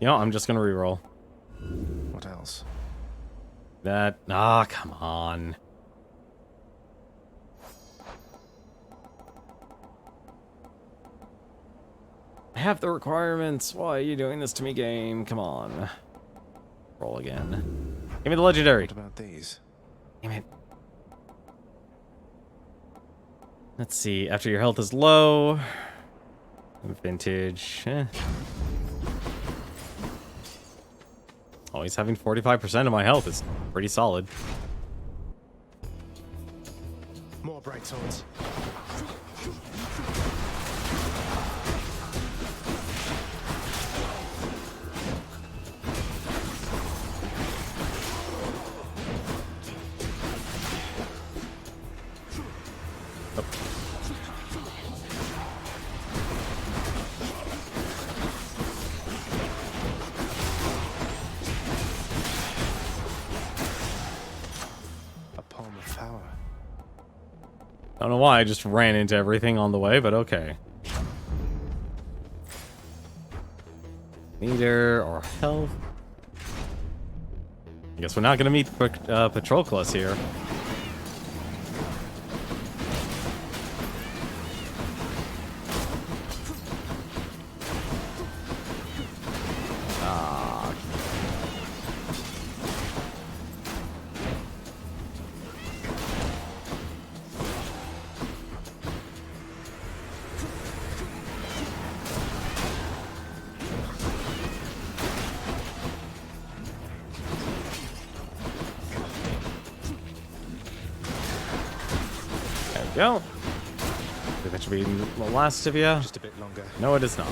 A: You know, I'm just gonna reroll.
N: What else?
A: That. Ah, come on. I have the requirements. Why are you doing this to me, game? Come on. Roll again. Give me the legendary.
N: What about these?
A: Damn it. Let's see. After your health is low. Vintage. Always having 45% of my health is pretty solid.
N: More bright swords.
A: I don't know why I just ran into everything on the way, but okay. Meter or health. I guess we're not gonna meet Patroclus here. Go. I think that should be the last of you.
N: Just a bit longer.
A: No, it is not.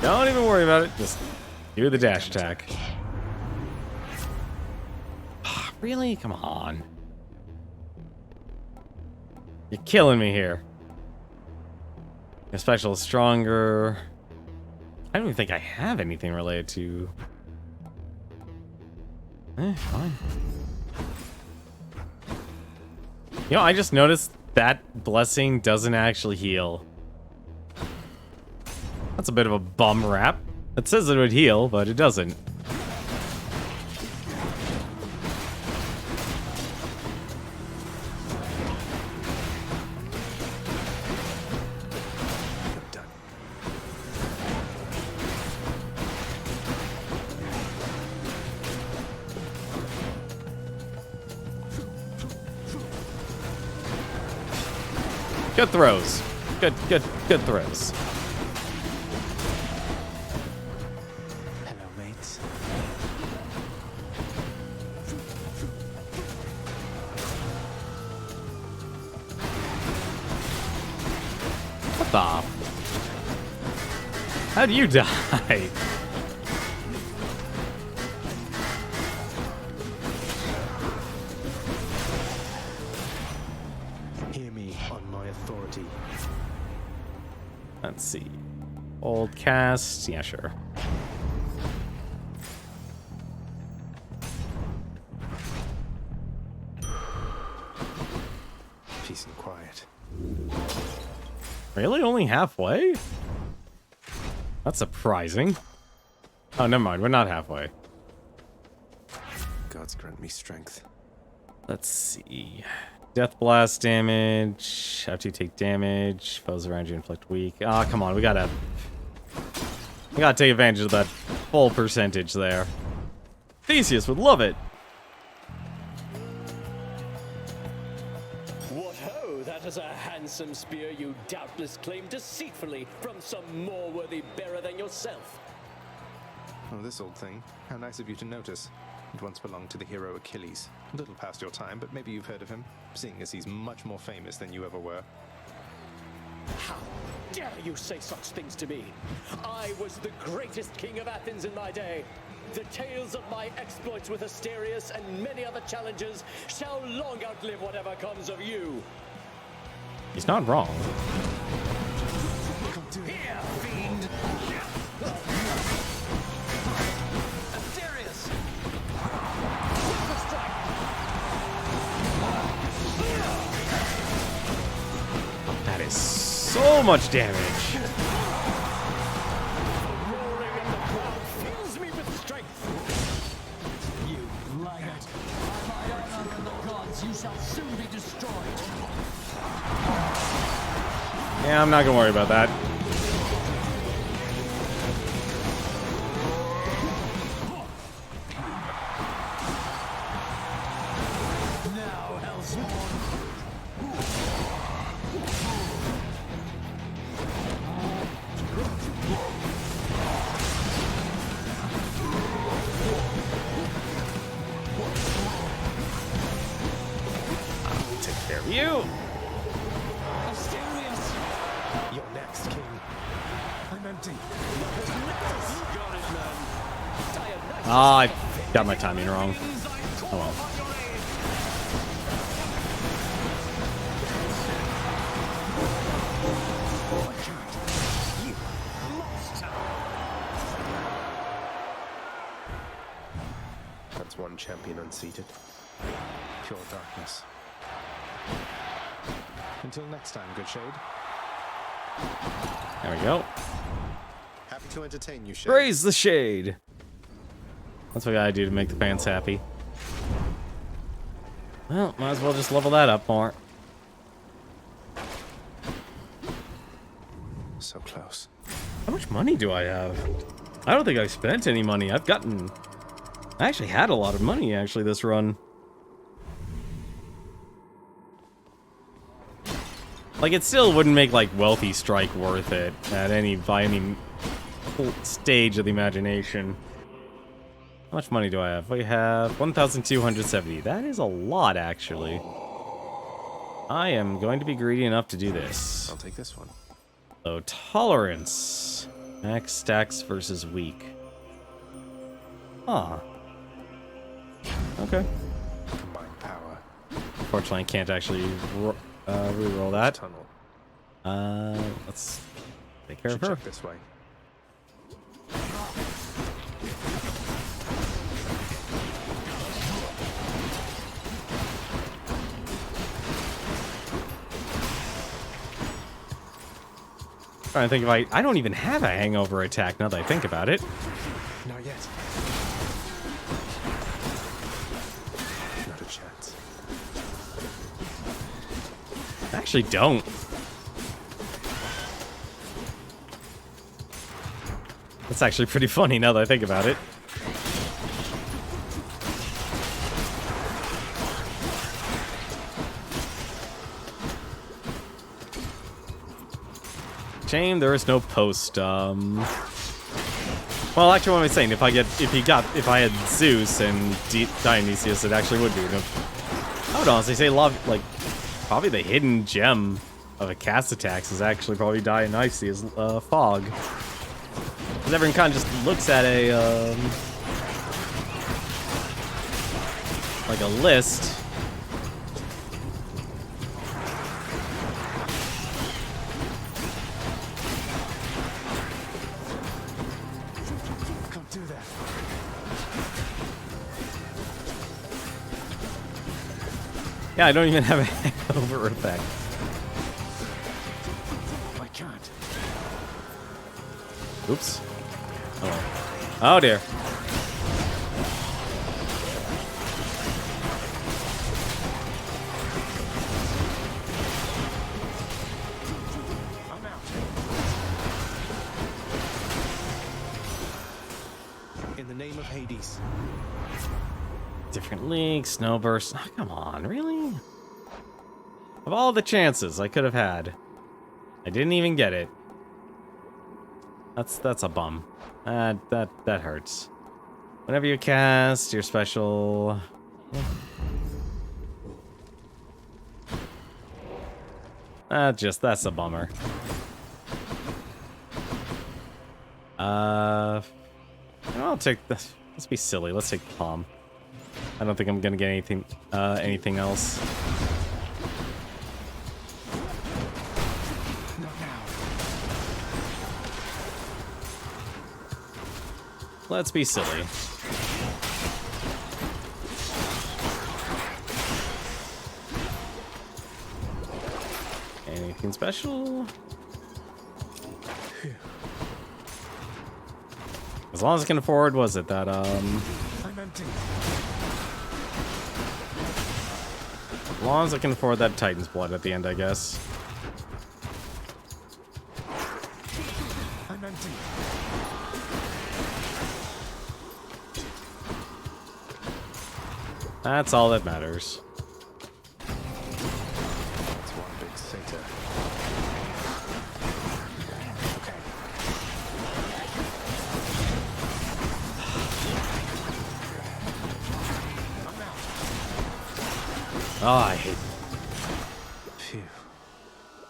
A: Don't even worry about it. Just do the dash attack. Really? Come on. You're killing me here. Your special is stronger. I don't even think I have anything related to... fine. You know, I just noticed that blessing doesn't actually heal. That's a bit of a bum rap. It says it would heal, but it doesn't. Good throws. Good throws.
N: Hello, mates.
A: What the? How do you die?
N: Hear me on my authority.
A: Let's see. Old cast. Yeah, sure.
N: Peace and quiet.
A: Really? Only halfway? That's surprising. Oh, never mind. We're not halfway.
N: Gods grant me strength.
A: Let's see. Death blast damage. After you take damage, foes around you inflict weak. Ah, come on. We gotta take advantage of that full percentage there. Theseus would love it.
O: ransom spear you doubtless claimed deceitfully from some more worthy bearer than yourself.
B: Oh, this old thing. How nice of you to notice. It once belonged to the hero Achilles. A little past your time, but maybe you've heard of him, seeing as he's much more famous than you ever were.
O: How dare you say such things to me? I was the greatest king of Athens in my day. The tales of my exploits with Asterius and many other challenges shall long outlive whatever comes of you.
A: He's not wrong.
O: Come to here, fiend! Asterius!
A: That is so much damage.
O: Fills me with strength.
M: You light. By my honor and the gods, you shall soon be destroyed.
A: Yeah, I'm not gonna worry about that.
M: Now, Hellspawn.
A: I'll take care of you.
M: Asterius!
B: You're next, King. I'm empty.
A: Ah, I got my timing wrong. Oh well.
B: That's one champion unseated. Pure darkness. Until next time, good shade.
A: There we go.
B: Happy to entertain you, Shade.
A: Raise the shade. That's what I gotta do to make the fans happy. Well, might as well just level that up more.
B: So close.
A: How much money do I have? I don't think I've spent any money. I actually had a lot of money, actually, this run. Like, it still wouldn't make, like, Wealthy Strike worth it by any stage of the imagination. How much money do I have? We have 1,270. That is a lot, actually. I am going to be greedy enough to do this.
B: I'll take this one.
A: So, tolerance. Max stacks versus weak. Huh. Okay.
B: Combined power.
A: Unfortunately, I can't actually reroll that.
B: Tunnel.
A: Let's take care of
B: Should
A: her.
B: check this way.
A: Trying to think if I don't even have a hangover attack now that I think about it.
B: Not yet. Not a chance.
A: I actually don't. That's actually pretty funny now that I think about it. Shame there is no post. Well, actually, what am I saying? If I had Zeus and Dionysius, it actually would be. I would honestly say, probably the hidden gem of a cast attacks is actually probably Dionysius Fog. Because everyone kind of just looks at like a list. Yeah, I don't even have a hangover effect.
M: I can't.
A: Oops. Oh. Oh dear.
B: I'm out. In the name of Hades.
A: Different leagues, snowburst. Oh, come on, really? Of all the chances I could have had, I didn't even get it. That's a bum. That hurts. Whenever you cast your special... that's a bummer. I'll take this. Let's be silly. Let's take the palm. I don't think I'm gonna get anything else. Let's be silly. Anything special? As long as I can afford, was it that,
B: I'm empty.
A: As long as I can afford that Titan's blood at the end, I guess.
B: I'm empty.
A: That's all that matters.
B: That's one big satyr. Okay. I'm out.
A: Oh, I hate
B: Phew.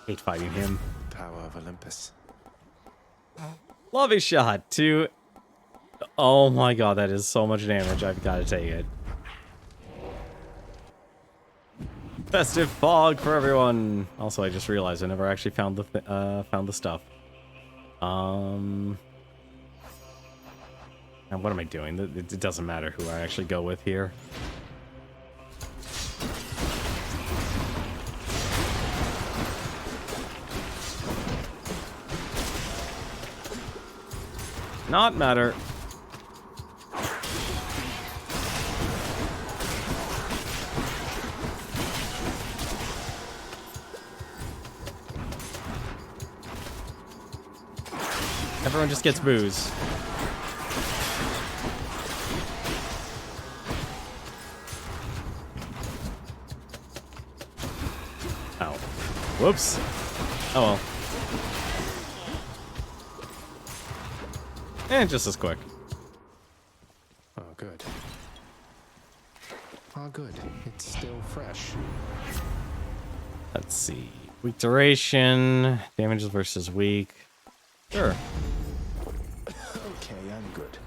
A: hate fighting him.
B: Power of Olympus.
A: Love his shot too. Oh my god, that is so much damage. I've got to take it. Festive fog for everyone. Also, I just realized I never actually found the stuff. And what am I doing? It doesn't matter who I actually go with here. Not matter. Everyone just gets booze. Ow. Whoops. Oh well. And just as quick.
B: Oh, good. Oh, good. It's still fresh.
A: Let's see. Weak duration. Damage versus weak. Sure.
B: Okay, I'm good.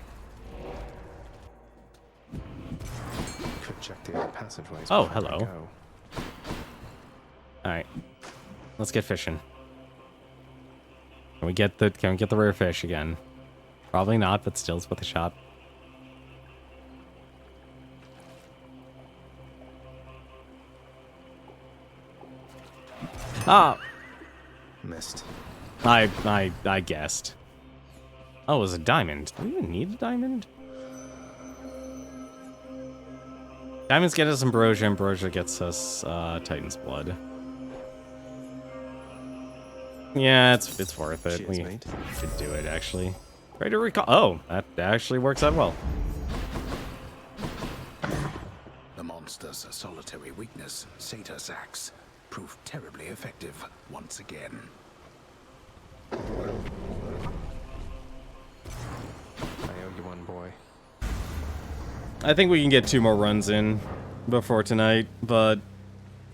B: Could check the other passageways.
A: Oh,
B: before I
A: hello.
B: go.
A: Alright. Let's get fishing. Can we get the rare fish again? Probably not, but still it's worth a shot. Ah!
B: Missed.
A: I guessed. Oh, it was a diamond. Do we even need a diamond? Diamonds get us ambrosia. Ambrosia gets us Titan's blood. Yeah, it's worth it.
B: Cheers,
A: We
B: mate.
A: could do it actually. Try to recall. Oh, that actually works out well.
P: The monster's solitary weakness, Satyr's axe, proved terribly effective once again.
B: I owe you one, boy.
A: I think we can get 2 more runs in before tonight, but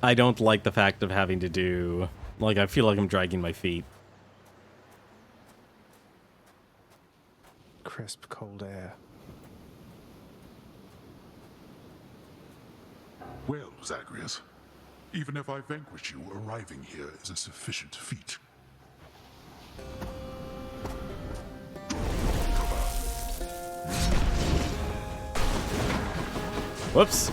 A: I don't like the fact of having to do... Like, I feel like I'm dragging my feet.
B: Crisp, cold air.
E: Well, Zagreus, even if I vanquish you, arriving here is a sufficient feat.
A: Whoops.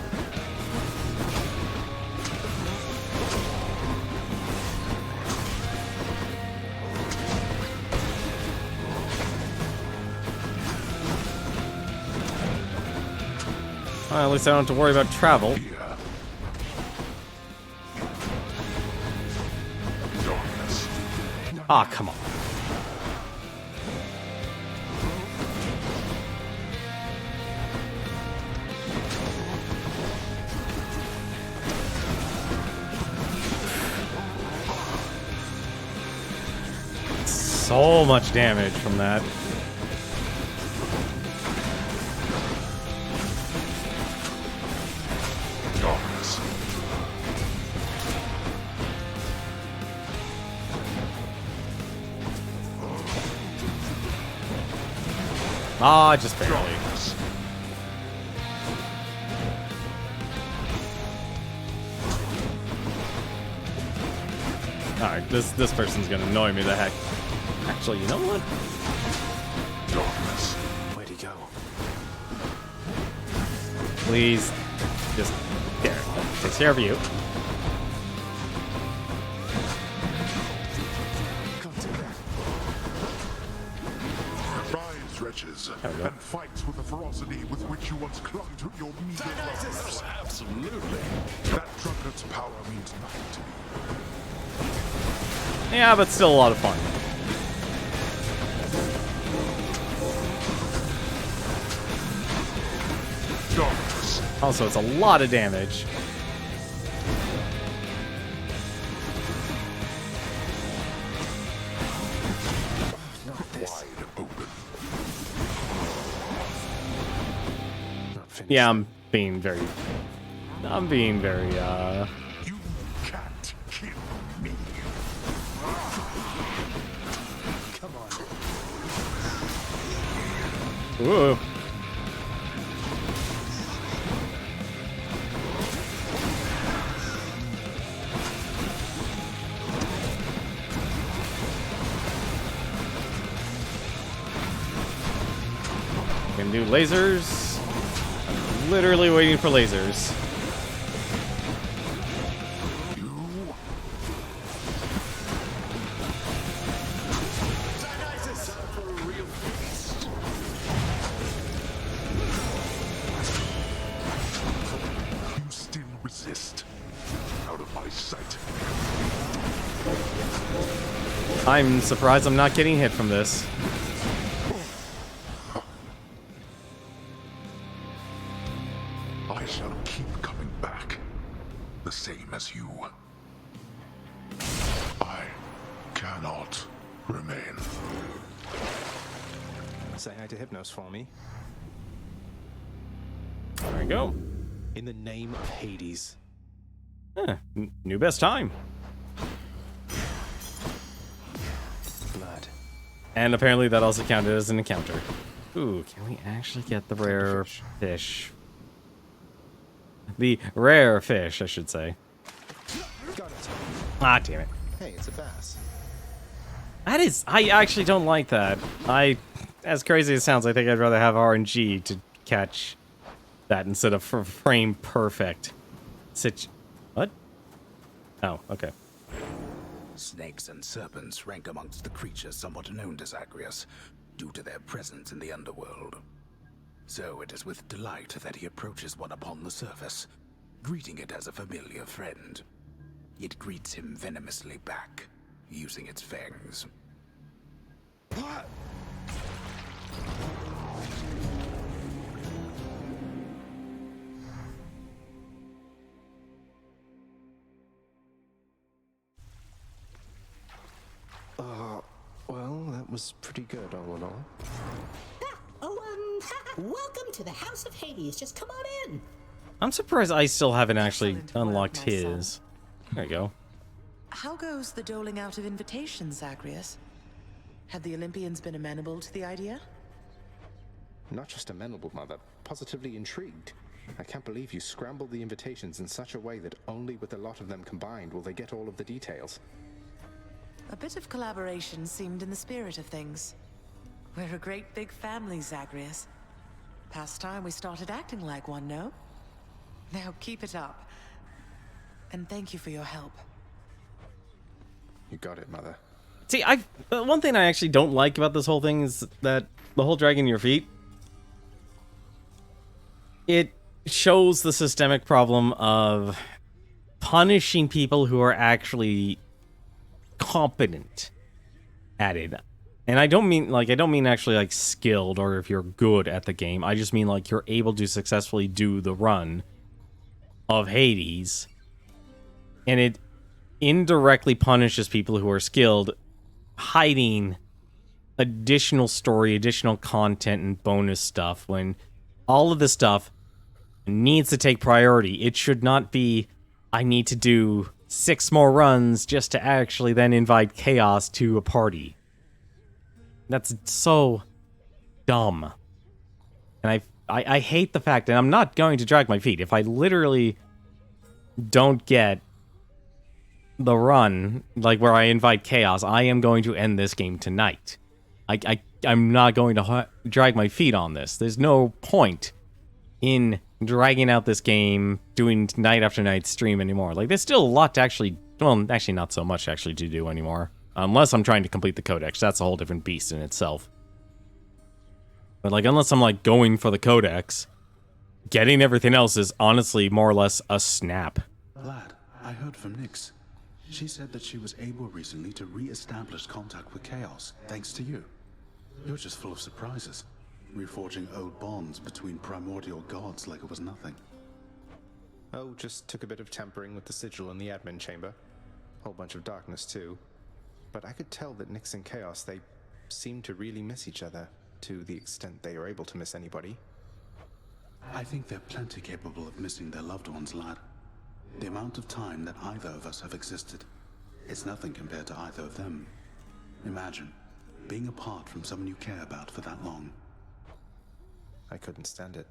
A: Well, at least I don't have to worry about travel. Ah, come on. so much damage from that. Ah, just barely. Alright, this person's gonna annoy me the heck. Actually, you know what?
N: Where'd he go?
A: Please, just there. Takes care of you.
E: Rise, wretches, and fight with the ferocity with which you once clung to your meager brothers.
F: Oh, absolutely.
E: That drunkard's power means nothing to me.
A: Yeah, but still a lot of fun. Also, it's a lot of damage.
E: Wide open.
A: Yeah, I'm being very,
E: You can't kill me.
S: Come on.
A: Ooh. Gonna do lasers. I'm literally waiting for lasers.
E: You still resist. Out of my sight.
A: I'm surprised I'm not getting hit from this.
E: I shall keep coming back. The same as you. I cannot remain.
N: Say hi to Hypnos for me.
A: There we go.
N: In the name of Hades.
A: New best time.
N: Blood.
A: And apparently that also counted as an encounter. Ooh, can we actually get the rare fish? The rare fish, I should say.
N: Got it.
A: Ah, damn it.
N: Hey, it's a bass.
A: That is... I actually don't like that. As crazy as it sounds, I think I'd rather have RNG to catch that instead of frame perfect. What? Oh, okay.
H: Snakes and serpents rank amongst the creatures somewhat known to Zagreus, due to their presence in the underworld. So it is with delight that he approaches one upon the surface, greeting it as a familiar friend. It greets him venomously back, using its fangs.
N: What? Well, that was pretty good, all in all.
Q: Welcome to the House of Hades. Just come on in.
A: I'm surprised I still haven't actually unlocked his. There you go.
C: How goes the doling out of invitations, Zagreus? Have the Olympians been amenable to the idea?
B: Not just amenable, Mother. Positively intrigued. I can't believe you scrambled the invitations in such a way that only with a lot of them combined will they get all of the details.
C: A bit of collaboration seemed in the spirit of things. We're a great big family, Zagreus. Past time we started acting like one, no? Now keep it up. And thank you for your help.
B: You got it, Mother.
A: See, one thing I actually don't like about this whole thing is that the whole dragging your feet, it shows the systemic problem of punishing people who are actually competent at it. And I don't mean actually like skilled or if you're good at the game. I just mean like you're able to successfully do the run of Hades. And it indirectly punishes people who are skilled, hiding additional story, additional content, and bonus stuff when all of this stuff needs to take priority. It should not be, I need to do 6 more runs just to actually then invite chaos to a party. That's so dumb. And I hate the fact, and I'm not going to drag my feet, if I literally don't get the run, like where I invite chaos, I am going to end this game tonight. I'm not going to drag my feet on this. There's no point in dragging out this game, doing night after night stream anymore. Like, there's still a lot to actually, well, actually not so much actually to do anymore. Unless I'm trying to complete the codex. That's a whole different beast in itself. But, like, unless I'm, like, going for the codex, getting everything else is honestly more or less a snap.
P: Lad, I heard from Nyx. She said that she was able recently to re-establish contact with Chaos, thanks to you. You're just full of surprises, reforging old bonds between primordial gods like it was nothing.
B: Oh, just took a bit of tampering with the sigil in the admin chamber. Whole bunch of darkness, too. But I could tell that Nyx and Chaos, they seem to really miss each other, to the extent they are able to miss anybody.
P: I think they're plenty capable of missing their loved ones, lad. The amount of time that either of us have existed, it's nothing compared to either of them. Imagine being apart from someone you care about for that long.
B: I couldn't stand it.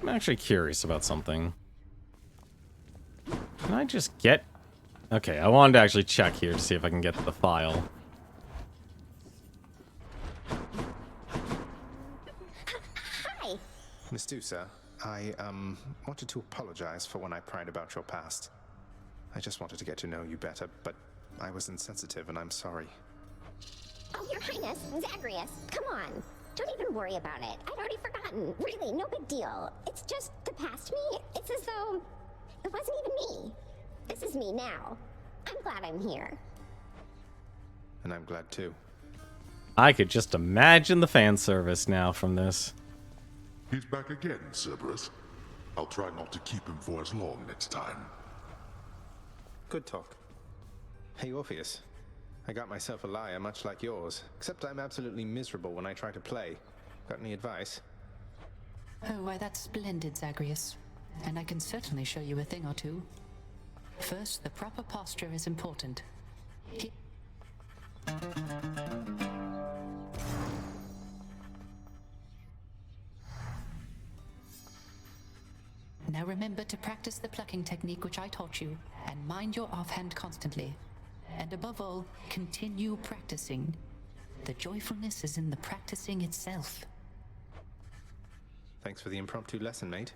A: I'm actually curious about something. Can I just get... Okay, I wanted to actually check here to see if I can get the file.
R: Hi!
B: Miss Dusa, I, wanted to apologize for when I pried about your past. I just wanted to get to know you better, but I was insensitive and I'm sorry.
R: Oh, Your Highness, Zagreus, come on. Don't even worry about it. I'd already forgotten. Really, no big deal. It's just the past me. It's as though it wasn't even me. This is me now. I'm glad I'm here.
B: And I'm glad too.
A: I could just imagine the fan service now from this.
E: He's back again, Cerberus. I'll try not to keep him for as long next time.
B: Good talk. Hey, Orpheus. I got myself a lyre much like yours, except I'm absolutely miserable when I try to play. Got any advice?
J: Oh, why, that's splendid, Zagreus. And I can certainly show you a thing or two. First, the proper posture is important. Now remember to practice the plucking technique which I taught you, and mind your offhand constantly. And above all, continue practicing. The joyfulness is in the practicing itself.
B: Thanks for the impromptu lesson, mate.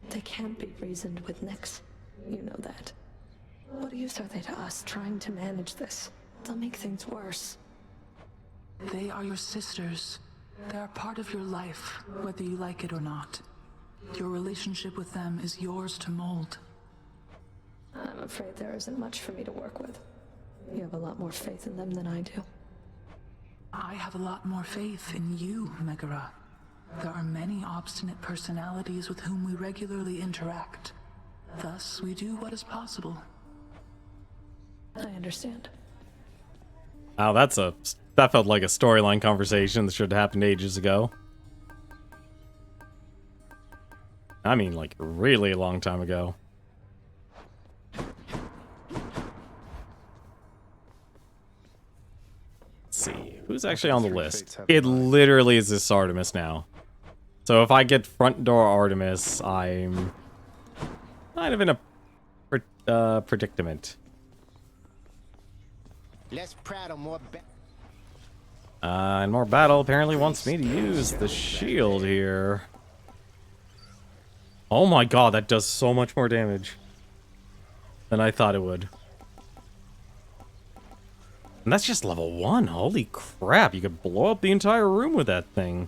V: They can't be reasoned with Nyx. You know that. What use are they to us trying to manage this? They'll make things worse.
T: They are your sisters. They are part of your life, whether you like it or not. Your relationship with them is yours to mold.
V: I'm afraid there isn't much for me to work with. You have a lot more faith in them than I do.
T: I have a lot more faith in you, Megara. There are many obstinate personalities with whom we regularly interact. Thus, we do what is possible.
V: I understand.
A: Wow, that felt like a storyline conversation that should have happened ages ago. I mean, like, really a long time ago. Let's see, who's actually on the list? It literally is this Artemis now. So if I get front door Artemis, I'm kind of in a predicament.
S: Less prattle, more
A: And more battle apparently wants me to use the shield here. Oh my god, that does so much more damage than I thought it would. And that's just level 1. Holy crap, you could blow up the entire room with that thing.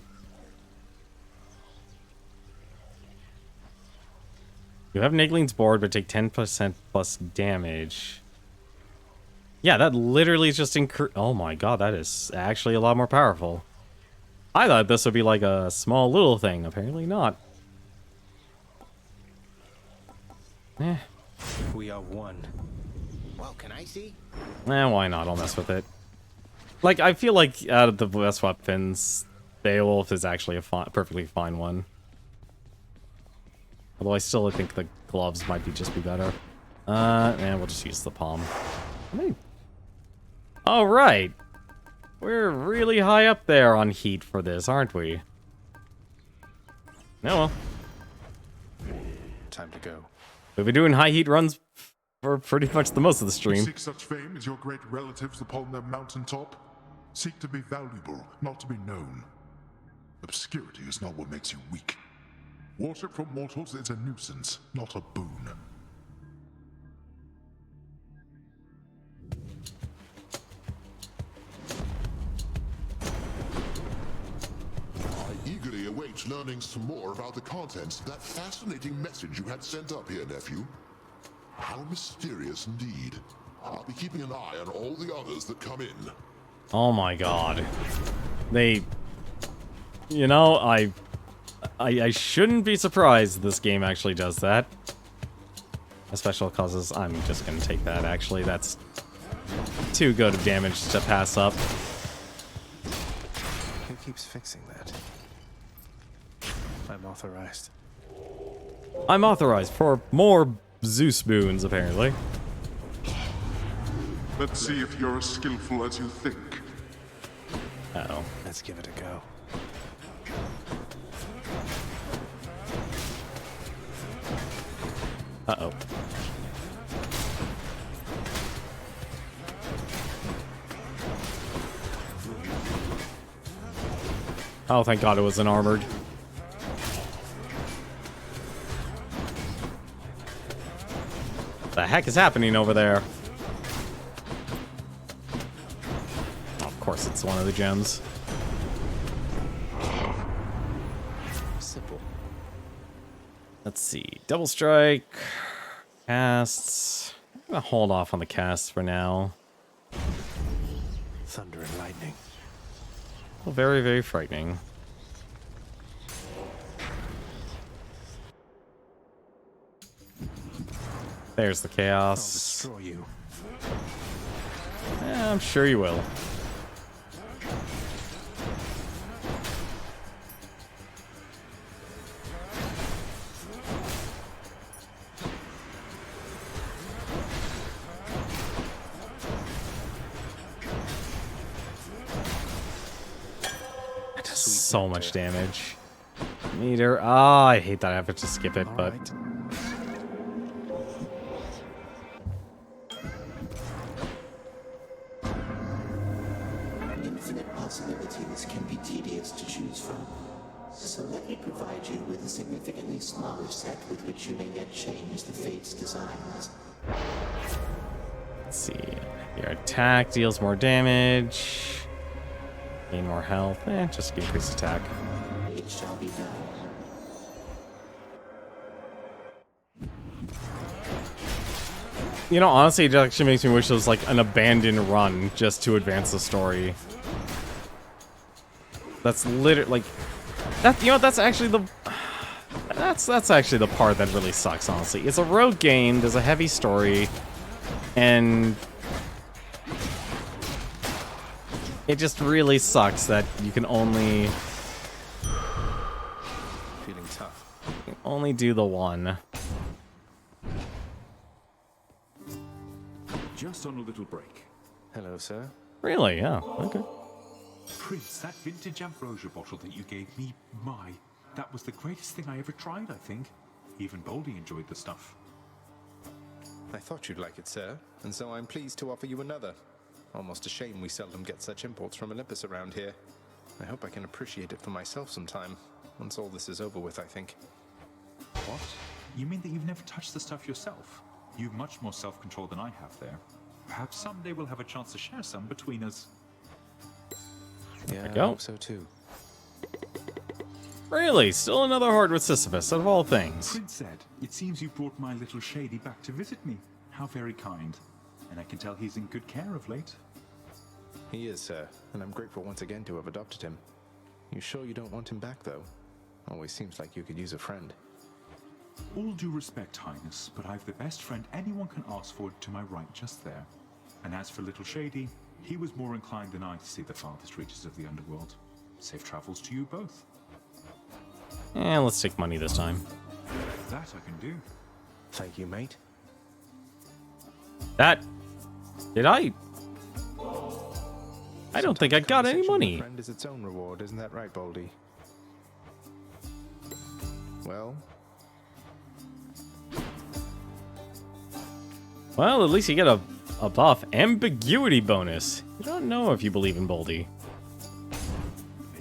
A: You have Nagling's board, but take 10% plus damage. Yeah, that literally is just oh my god, that is actually a lot more powerful. I thought this would be like a small little thing. Apparently not. Eh.
S: We are one. Well, can I see?
A: Why not? I'll mess with it. Like, I feel like out of the best weapons, Beowulf is actually a perfectly fine one. Although I still think the gloves might just be better. And we'll just use the palm. All right. We're really high up there on heat for this, aren't we? No, well.
B: Time to go.
A: We've been doing high heat runs for pretty much the most of the stream.
E: Seek such fame as your great relatives upon their mountaintop. Seek to be valuable, not to be known. Obscurity is not what makes you weak. Worship from mortals is a nuisance, not a boon. I eagerly await learning some more about the contents of that fascinating message you had sent up here, nephew. How mysterious indeed. I'll be keeping an eye on all the others that come in.
A: Oh my god. They... You know, I shouldn't be surprised this game actually does that. A special causes, I'm just gonna take that actually. That's too good of damage to pass up.
B: Who keeps fixing that? I'm authorized.
A: I'm authorized for more Zeus boons, apparently.
E: Let's see if you're as skillful as you think.
A: Uh-oh.
B: Let's give it a go.
A: Uh-oh. Oh, thank God it wasn't armored. The heck is happening over there? Oh, of course, it's one of the gems.
B: Simple.
A: Let's see. Double strike. Casts. I'm gonna hold off on the casts for now.
B: Thunder and lightning.
A: Well, very, very frightening. There's the chaos.
B: I'll destroy you.
A: Yeah, I'm sure you will. So much damage. Meter. Ah, I hate that I have to skip it, but...
G: Infinite possibilities can be tedious to choose from. So let me provide you with a significantly smaller set with which you may yet change the fate's designs.
A: Let's see. Your attack deals more damage. Gain more health. Just increase attack.
G: It shall be done.
A: You know, honestly, it actually makes me wish it was like an abandoned run just to advance the story. That's literally like that. You know, that's actually the that's actually the part that really sucks. Honestly, it's a rogue game. There's a heavy story, and it just really sucks that you can only do the one.
F: Just on a little break.
B: Hello, sir.
A: Really? Yeah. Okay.
U: Prince, that vintage ambrosia bottle that you gave me, that was the greatest thing I ever tried, I think. Even Boulder enjoyed the stuff.
B: I thought you'd like it, sir, and so I'm pleased to offer you another. Almost a shame we seldom get such imports from Olympus around here. I hope I can appreciate it for myself sometime, once all this is over with, I think.
U: What? You mean that you've never touched the stuff yourself? You've much more self-control than I have there. Perhaps someday we'll have a chance to share some between us.
B: Yeah, I
A: go.
B: hope so too.
A: Really? Still another horde with Sisyphus, of all things.
U: Prince said, it seems you brought my little Shady back to visit me. How very kind. And I can tell he's in good care of late.
B: He is, sir, and I'm grateful once again to have adopted him. You sure you don't want him back, though? Always seems like you could use a friend.
U: All due respect, Highness, but I've the best friend anyone can ask for to my right just there. And as for little Shady, He was more inclined than I to see the farthest reaches of the underworld. Safe travels to you both.
A: Let's take money this time.
U: That I can do.
N: Thank you, mate.
A: That... Did I... I don't think I got any money.
B: Friend is its own reward, isn't that right, Baldy? Well...
A: Well, at least you get a buff. Ambiguity bonus. You don't know if you believe in Boldy.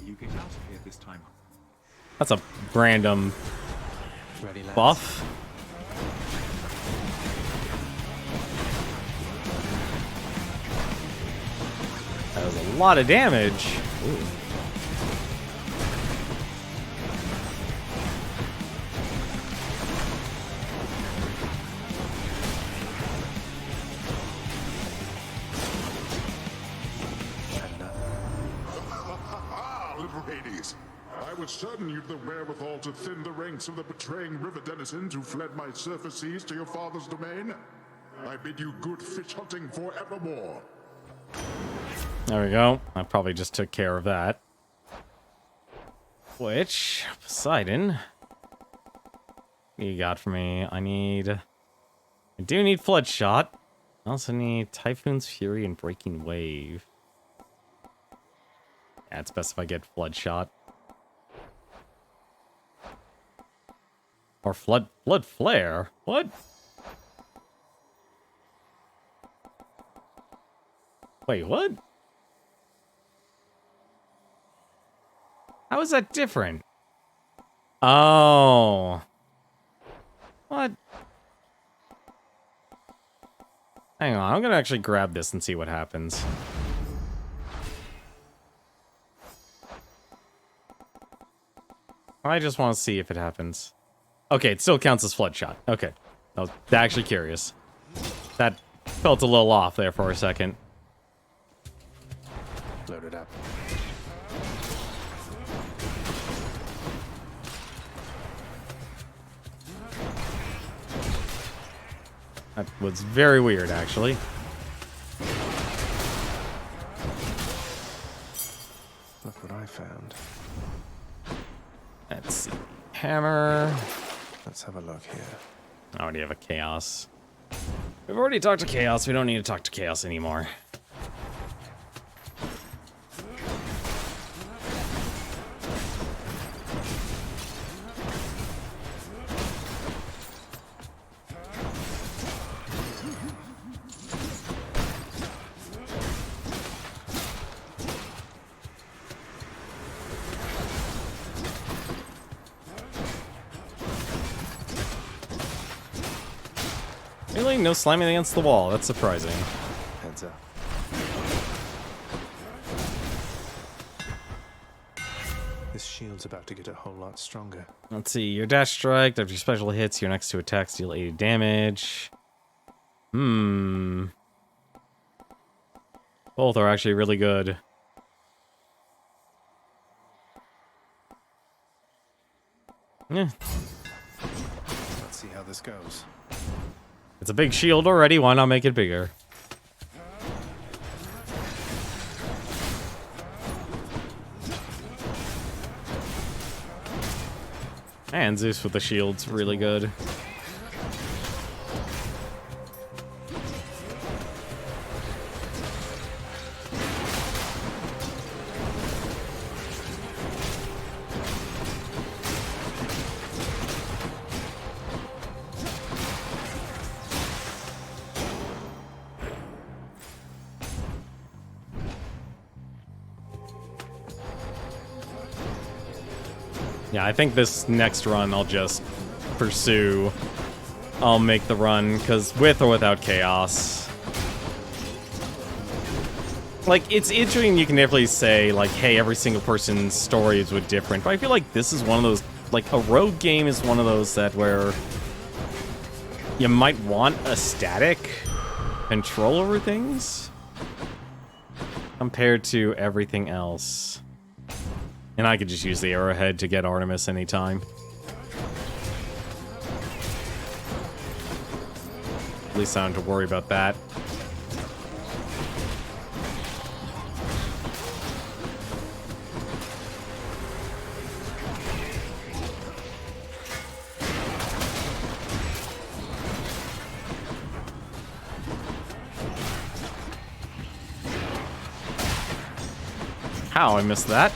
U: You get out of here this time.
A: That's a random buff. That was a lot of damage. Ooh.
E: Little Hades, I was certain you'd the wherewithal to thin the ranks of the betraying river denizens who fled my surface seas to your father's domain. I bid you good fish hunting forevermore.
A: There we go. I probably just took care of that. Which, Poseidon, what you got for me? I do need Flood Shot. I also need Typhoon's Fury and Breaking Wave. Yeah, it's best if I get Flood Shot. Or Flood Flare? What? Wait, what? How is that different? Oh. What? Hang on, I'm gonna actually grab this and see what happens. I just want to see if it happens. Okay, it still counts as Flood Shot. Okay. I was actually curious. That felt a little off there for a second.
N: Load it up.
A: That was very weird, actually.
N: Look what I found.
A: Let's see. Hammer.
N: Let's have a look here.
A: I already have a Chaos. We've already talked to Chaos. We don't need to talk to Chaos anymore. Really? No slamming against the wall. That's surprising.
N: Heads up. This shield's about to get a whole lot stronger.
A: Let's see. Your dash strike. After your special hits, your next two attacks deal 80 damage. Both are actually really good. Yeah.
N: Let's see how this goes.
A: It's a big shield already. Why not make it bigger? And Zeus with the shield's really good. Yeah, I think this next run I'll just pursue. I'll make the run, because with or without Chaos. Like, it's interesting, you can definitely say, like, hey, every single person's stories were different, but I feel like this is one of those, like, a rogue game is one of those that where you might want a static control over things compared to everything else. And I could just use the arrowhead to get Artemis anytime. At least I don't have to worry about that. How I missed that?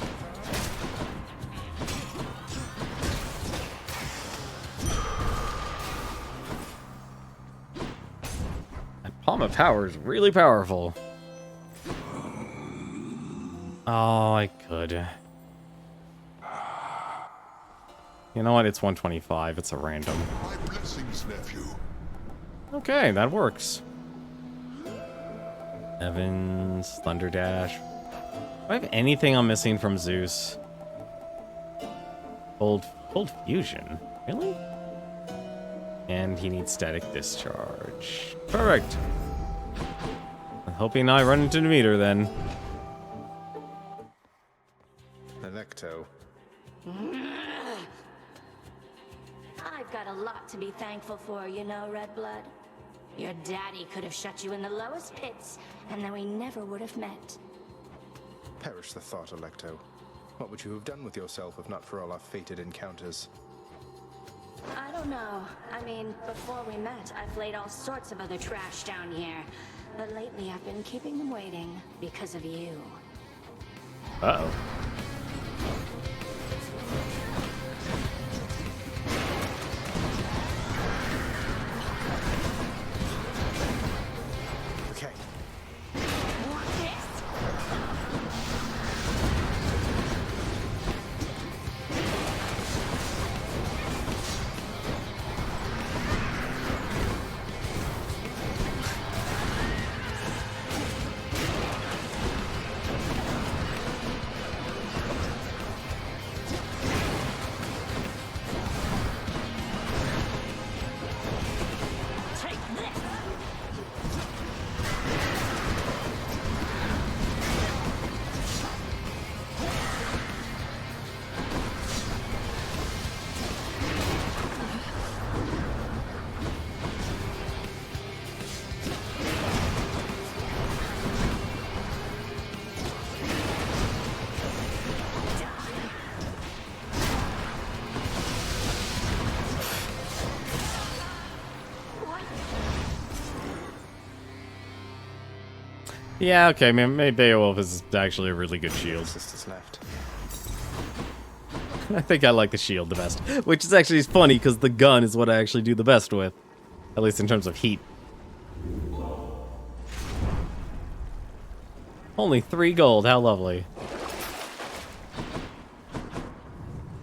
A: That palm of power is really powerful. Oh, I could. You know what? It's 125. It's a random.
E: My blessings, nephew.
A: Okay, that works. Evans, Thunder Dash. Do I have anything I'm missing from Zeus? Cold Fusion? Really? And he needs Static Discharge. Perfect. I'm hoping I run into the meter then.
B: Electo.
K: I've got a lot to be thankful for, you know, Redblood. Your daddy could have shut you in the lowest pits, and then we never would have met.
B: Perish the thought, Electo. What would you have done with yourself if not for all our fated encounters?
K: I don't know. I mean, before we met, I've laid all sorts of other trash down here. But lately I've been keeping them waiting because of you.
A: Uh-oh.
B: Okay.
A: Yeah, okay, maybe Beowulf is actually a really good shield.
B: Sisters left.
A: I think I like the shield the best, which is actually funny because the gun is what I actually do the best with, at least in terms of heat. Only 3 gold, how lovely.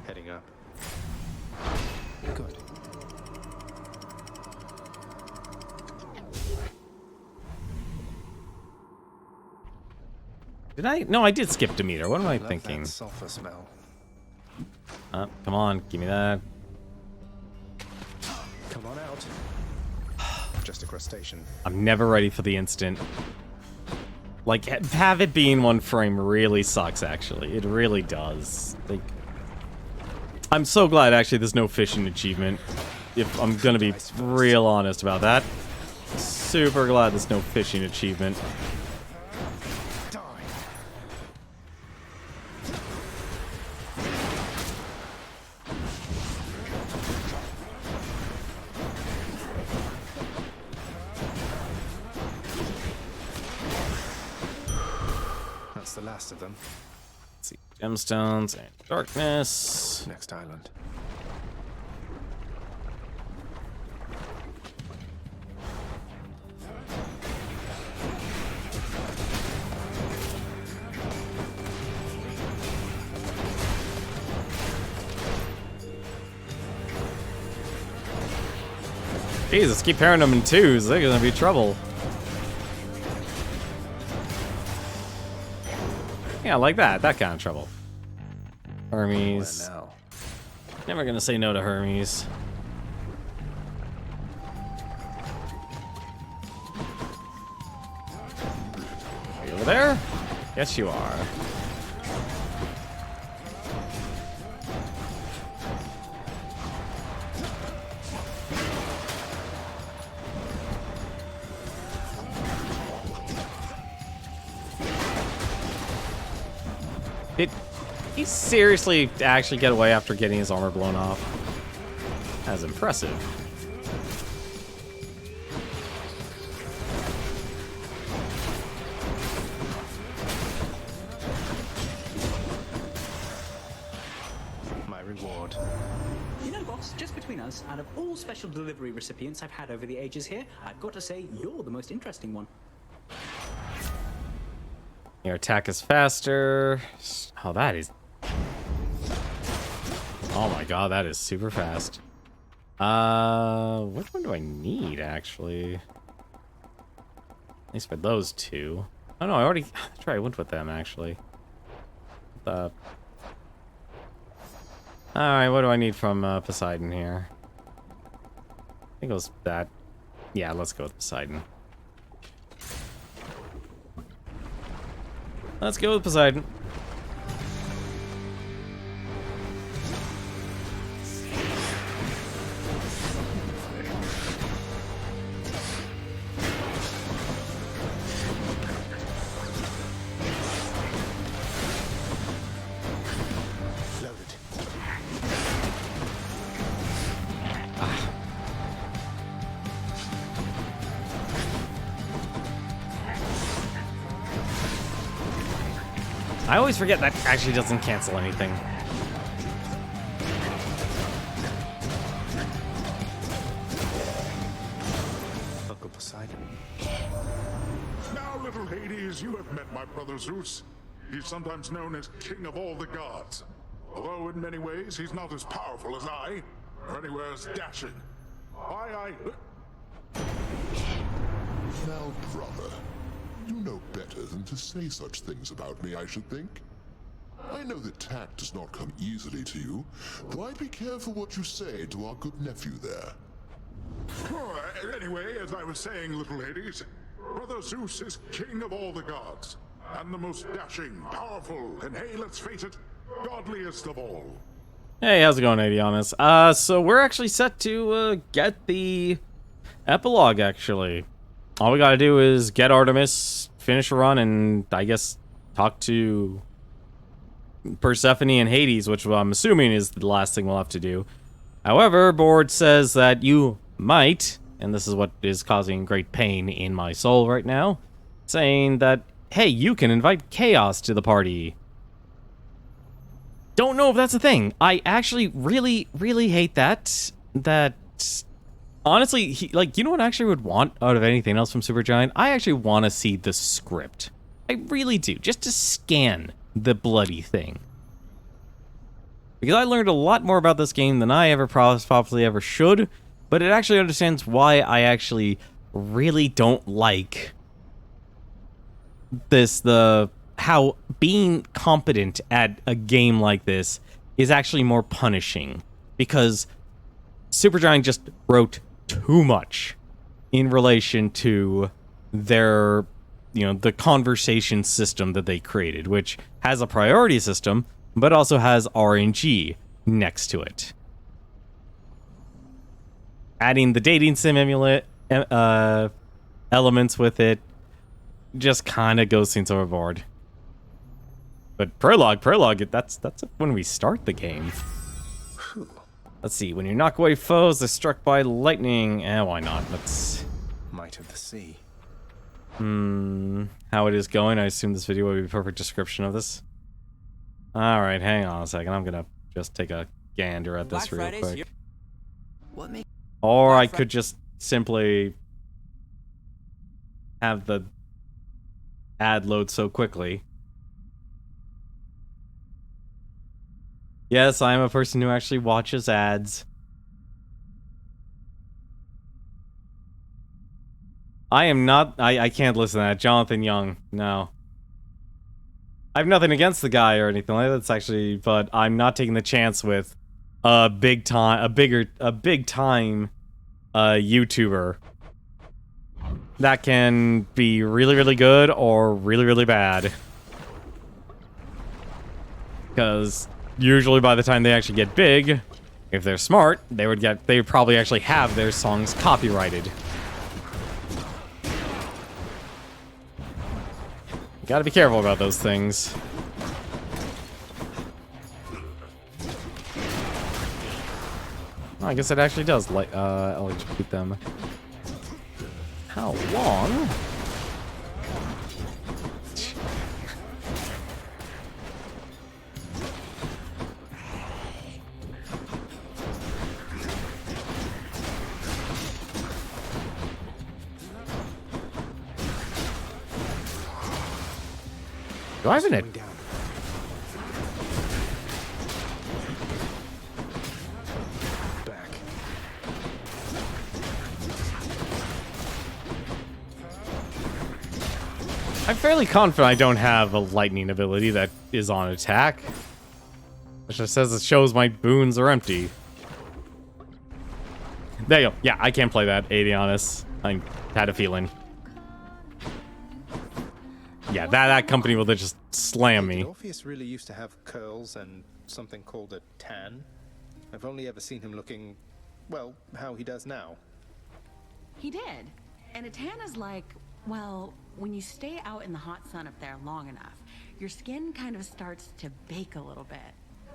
B: Heading up. Good.
A: Did I? No, I did skip Demeter. What am I thinking?
B: That sulfur smell.
A: Come on, give me that.
B: Come on out. Just a crustacean.
A: I'm never ready for the instant. Like, have it be in 1 frame really sucks, actually. It really does. Like, I'm so glad, actually, there's no fishing achievement. If I'm gonna be real honest about that. Super glad there's no fishing achievement.
B: That's the last of them.
A: Let's see. Gemstones and darkness.
B: Next island.
A: Jesus, keep pairing them in 2s. They're gonna be trouble. Yeah, like that. That kind of trouble. Hermes. Never gonna say no to Hermes. Are you over there? Yes, you are. Did he seriously actually get away after getting his armor blown off? That's impressive.
N: reward.
I: You know, boss, just between us, out of all special delivery recipients I've had over the ages here, I've got to say you're the most interesting one.
A: Your attack is faster. Oh, that is... Oh my god, that is super fast. Which one do I need, actually? At least for those two. Oh no, I already... That's right, I went with them, actually. Alright, what do I need from Poseidon here? I think it was that. Yeah, let's go with Poseidon. Let's go with Poseidon. I always forget that actually doesn't cancel anything.
N: Uncle Poseidon.
E: Now, little Hades, you have met my brother Zeus. He's sometimes known as King of all the gods. Although in many ways he's not as powerful as I, or anywhere as dashing. Now, brother, you know better than to say such things about me, I should think. I know that tact does not come easily to you, though I'd be careful what you say to our good nephew there. Anyway, as I was saying, little Hades, Brother Zeus is king of all the gods, and the most dashing, powerful, and hey, let's face it, godliest of all.
A: Hey, how's it going, Adianis? So we're actually set to get the epilogue, actually. All we gotta do is get Artemis, finish a run, and I guess talk to Persephone and Hades, which I'm assuming is the last thing we'll have to do. However, board says that you might, and this is what is causing great pain in my soul right now, saying that, hey, you can invite Chaos to the party. Don't know if that's a thing. I actually really, really hate that. Honestly, you know what I actually would want out of anything else from Supergiant? I actually want to see the script. I really do, just to scan the bloody thing. Because I learned a lot more about this game than I ever probably ever should, but it actually understands why I actually really don't like this, how being competent at a game like this is actually more punishing. Because Supergiant just wrote too much in relation to their, the conversation system that they created, which has a priority system, but also has RNG next to it. Adding the dating sim elements with it just kind of goes things overboard. But prologue, that's when we start the game. Let's see, when you knock away foes, they're struck by lightning. Why not? Let's...
N: Might of the sea.
A: How it is going, I assume this video will be a perfect description of this. Alright, hang on a second. I'm gonna just take a gander at this real quick. Or I could just simply have the ad load so quickly. Yes, I am a person who actually watches ads. I am not... I can't listen to that. Jonathan Young. No. I have nothing against the guy or anything like that. That's actually... But I'm not taking the chance with a big time YouTuber that can be really, really good or really, really bad. Because usually by the time they actually get big, if they're smart, they would probably actually have their songs copyrighted. You gotta be careful about those things. Oh, I guess it actually does electrocute them. How long? Do I have an
B: Back.
A: I'm fairly confident I don't have a lightning ability that is on attack. Which just says it shows my boons are empty. There you go. Yeah, I can't play that, Adianis. I had a feeling. Yeah, that company will just slam me.
B: Did Orpheus really used to have curls and something called a tan? I've only ever seen him looking, well, how he does now.
D: He did. And a tan is like, well, when you stay out in the hot sun up there long enough, your skin kind of starts to bake a little bit.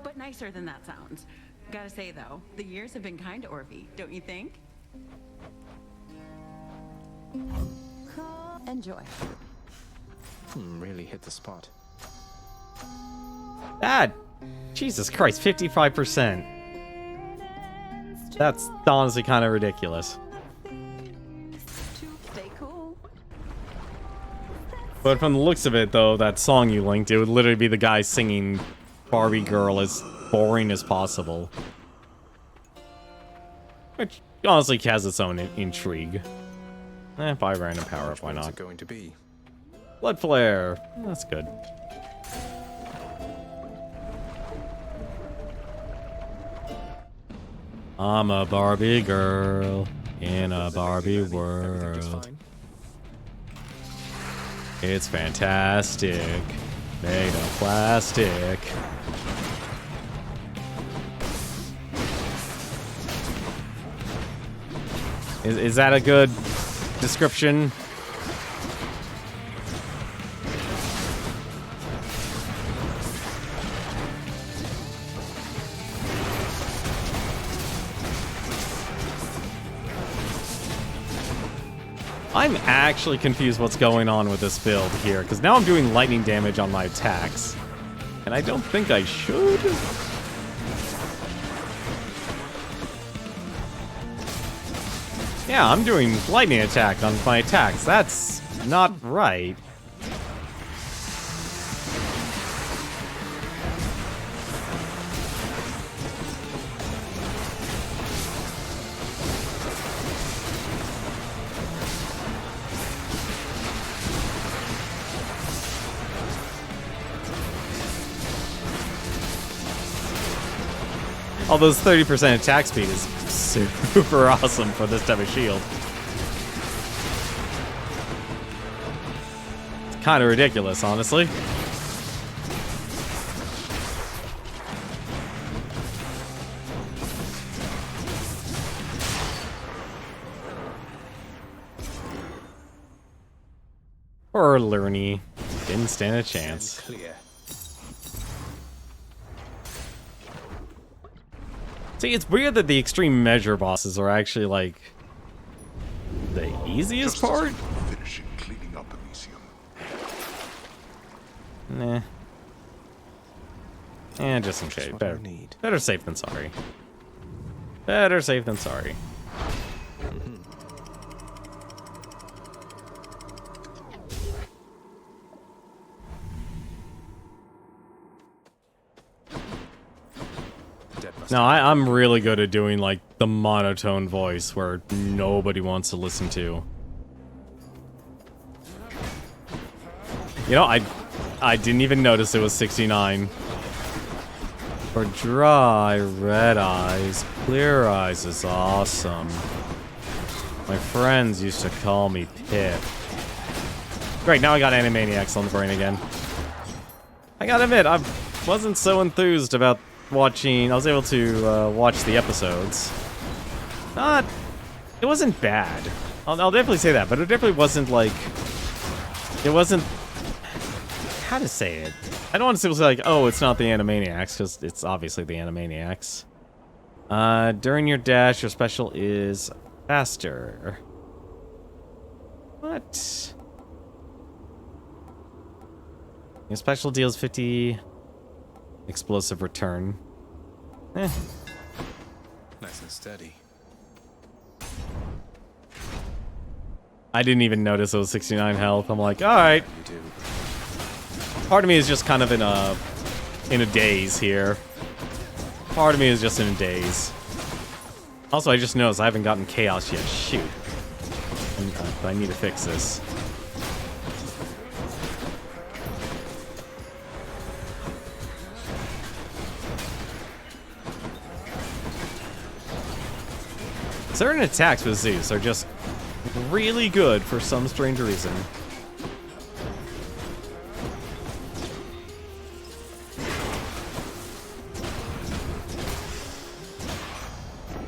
D: But nicer than that sounds. Gotta say though, the years have been kind to Orphe, don't you think? Enjoy.
B: Really hit the spot.
A: That, Jesus Christ, 55%. That's honestly kind of ridiculous.
D: Stay cool.
A: But from the looks of it, though, that song you linked, it would literally be the guy singing Barbie Girl as boring as possible. Which honestly has its own intrigue. Buy random power up, why not?
B: Going to be?
A: Blood Flare. That's good. I'm a Barbie girl in a Barbie world. It's fantastic. Made of plastic. Is that a good description? I'm actually confused what's going on with this build here, because now I'm doing lightning damage on my attacks. And I don't think I should. Yeah, I'm doing lightning attack on my attacks. That's not right. Although 30% attack speed is super awesome for this type of shield. It's kind of ridiculous, honestly. Or Lurney. Didn't stand a chance.
B: Clear.
A: See, it's weird that the extreme measure bosses are actually, like, the easiest part?
E: Finishing cleaning up Elysium.
A: Nah. Just in case. Better safe than sorry. Better safe than sorry. No, I'm really good at doing, like, the monotone voice where nobody wants to listen to. You know, I didn't even notice it was 69. For dry, red eyes, clear eyes is awesome. My friends used to call me Pip. Great, now I got Animaniacs on the brain again. I gotta admit, I wasn't so enthused about watching. I was able to watch the episodes. It wasn't bad. I'll definitely say that, but it definitely wasn't like. It wasn't. How to say it? I don't want to say like, oh, it's not the Animaniacs, because it's obviously the Animaniacs. During your dash, your special is faster. What? Your special deals 50 explosive return.
B: Nice and steady.
A: I didn't even notice it was 69 health. I'm like, alright.
B: You do.
A: Part of me is just kind of in a daze here. Part of me is just in a daze. Also, I just noticed I haven't gotten chaos yet. Shoot. I need to fix this. Certain attacks with Zeus are just really good for some strange reason.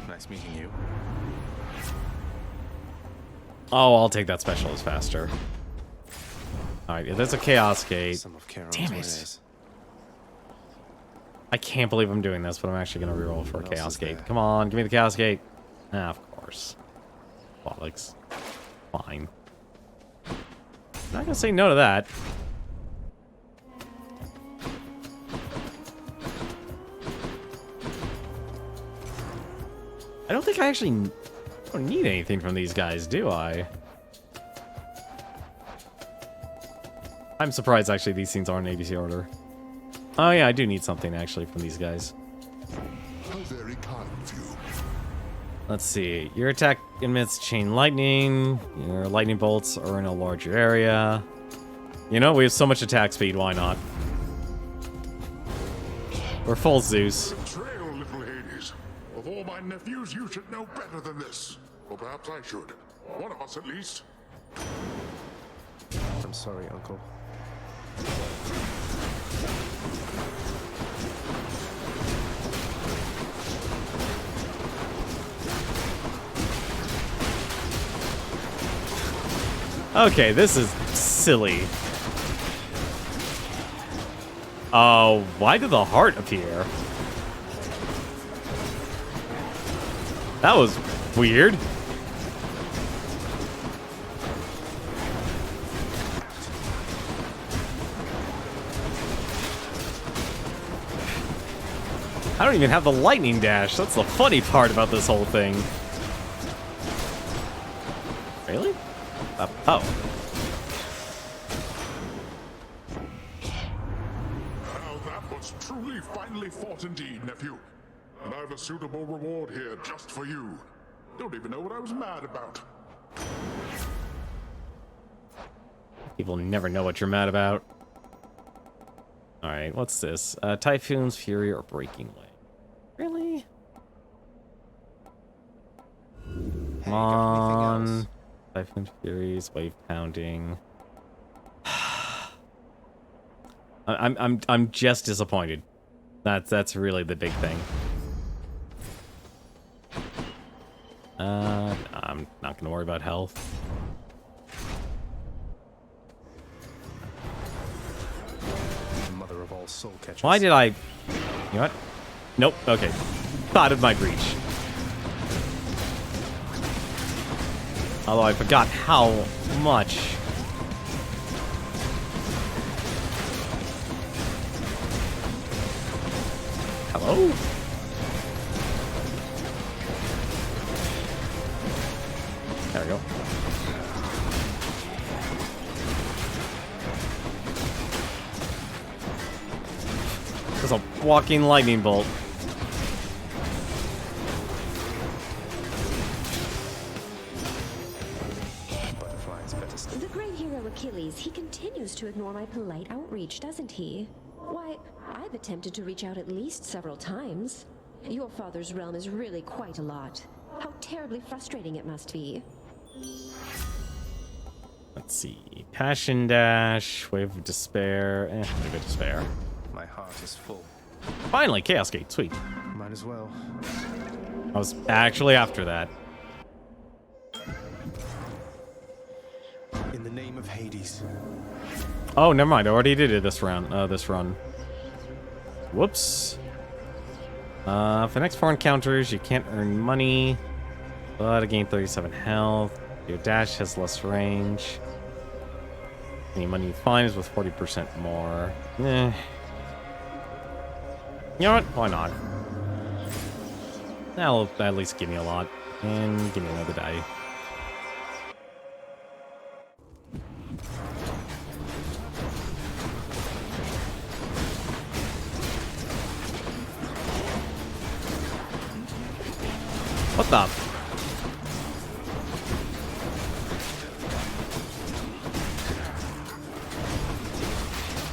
B: Nice meeting you.
A: Oh, I'll take that specialist faster. Alright, yeah, there's a Chaos Gate. Damn it. I can't believe I'm doing this, but I'm actually going to reroll for a Chaos Gate. Come on, give me the Chaos Gate. Ah, of course. Bollocks. Fine. I'm not going to say no to that. I don't think I actually don't need anything from these guys, do I? I'm surprised, actually, these things aren't in ABC order. Oh, yeah, I do need something, actually, from these guys.
E: How very kind of you.
A: Let's see. Your attack emits chain lightning. Your lightning bolts are in a larger area. You know, we have so much attack speed, why not? We're full Zeus.
E: Betrayal, little Hades. Of all my nephews, you should know better than this. Or perhaps I should. One of us, at least.
N: I'm sorry, Uncle.
A: Okay, this is silly. Oh, why did the heart appear? That was weird. I don't even have the lightning dash. That's the funny part about this whole thing. Really? Oh.
E: Now that was truly finely fought indeed, nephew. And I've a suitable reward here just for you. Don't even know what I was mad about.
A: People never know what you're mad about. Alright, what's this? Typhoon's Fury or Breaking Wing. Really? Come on. Typhoon's Furies, Wave Pounding. I'm just disappointed. That's really the big thing. I'm not gonna worry about health.
N: Mother of all soul catchers.
A: Why did I... You know what? Nope. Okay. Thought of my breach. Although I forgot how much... Hello? There we go. There's a walking lightning bolt.
L: The great hero Achilles, he continues to ignore my polite outreach, doesn't he? Why, I've attempted to reach out at least several times. Your father's realm is really quite a lot. How terribly frustrating it must be.
A: Let's see. Passion Dash, Wave of Despair. Wave of Despair.
N: My heart is full.
A: Finally, Chaos Gate. Sweet.
N: Might as well.
A: I was actually after that.
N: In the name of Hades.
A: Oh, never mind. I already did it this round. This run. Whoops. For next 4 encounters, you can't earn money, but I gain 37 health. Your dash has less range. Any money you find is worth 40% more. Eh. You know what? Why not? That'll at least give me a lot. And give me another die. What the?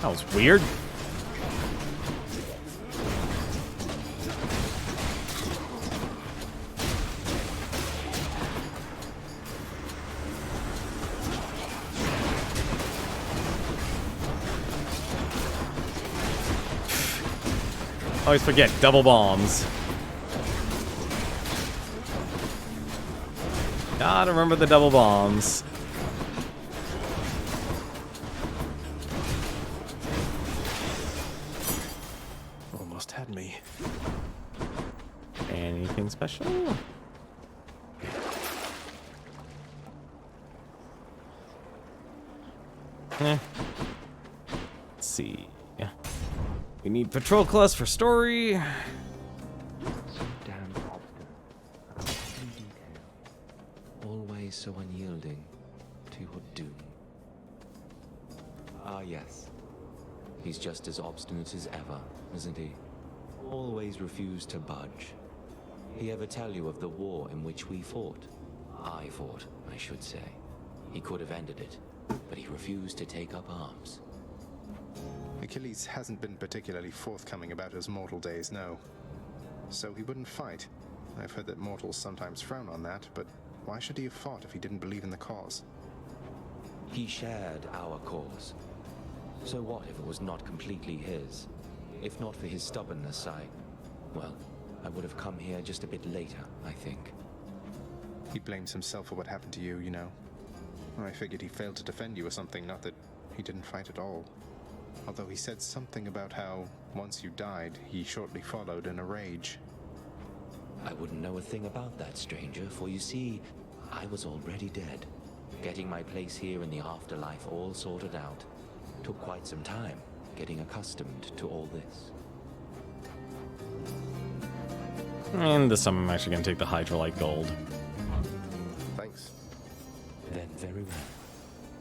A: That was weird. Always forget, double bombs. Gotta remember the double bombs.
N: Almost had me.
A: Anything special? Let's see. We need patrol class for story.
M: Damn obstinate. In detail. Always so unyielding to your doom. Ah, yes. He's just as obstinate as ever, isn't he? Always refused to budge. He ever tell you of the war in which we fought? I fought, I should say. He could have ended it, but he refused to take up arms.
B: Achilles hasn't been particularly forthcoming about his mortal days, no. So he wouldn't fight. I've heard that mortals sometimes frown on that, but why should he have fought if he didn't believe in the cause?
M: He shared our cause. So what if it was not completely his? If not for his stubbornness, I would have come here just a bit later, I think.
B: He blames himself for what happened to you, you know. I figured he failed to defend you or something, not that he didn't fight at all. Although he said something about how, once you died, he shortly followed in a rage.
M: I wouldn't know a thing about that, stranger, for you see, I was already dead. Getting my place here in the afterlife all sorted out. Took quite some time, getting accustomed to all this.
A: And this time I'm actually going to take the Hydrolite Gold.
B: Thanks.
M: Then very well.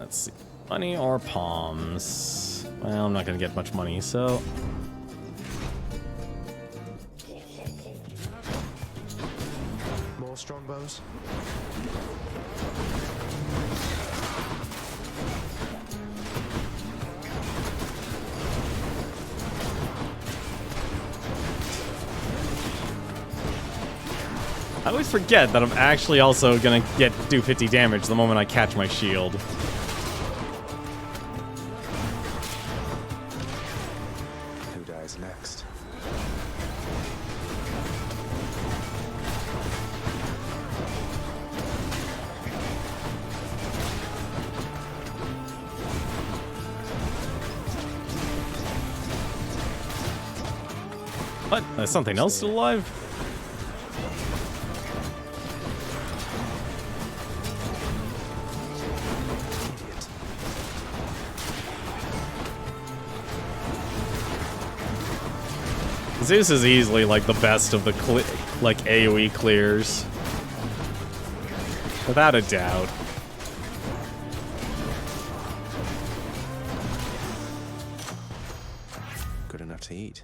A: Let's see. Money or palms? Well, I'm not going to get much money, so...
N: More strongbows?
A: I always forget that I'm actually also gonna do 50 damage the moment I catch my shield.
N: Who dies next?
A: What? There's something else still alive? Zeus is easily like the best of the AoE clears. Without a doubt.
N: Good enough to eat.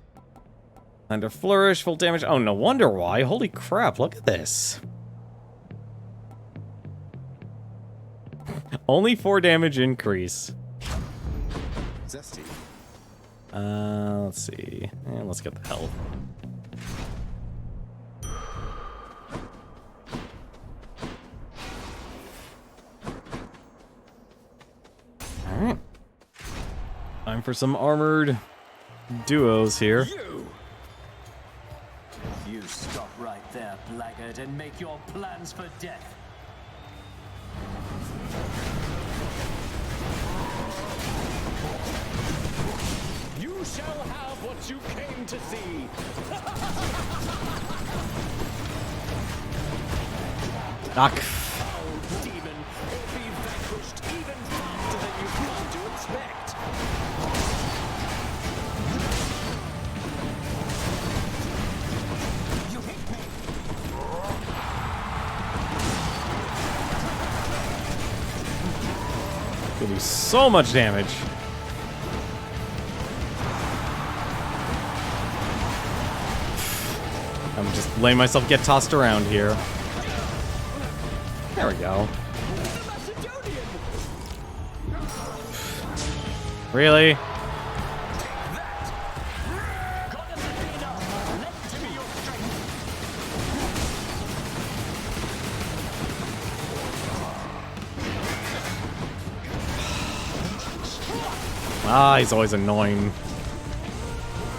A: Under flourish, full damage. Oh, no wonder why. Holy crap, look at this. Only 4 damage increase.
B: Zesty.
A: Let's see. And let's get the health. Alright. Time for some armored duos here.
O: You stop right there, blackguard, and make your plans for death.
W: You shall have what you came to see.
A: Knock.
W: Foul demon, or be vanquished even faster than you've come to expect. You hit me.
A: They do so much damage. I'm just letting myself get tossed around here. There we go. Really? Ah, he's always annoying.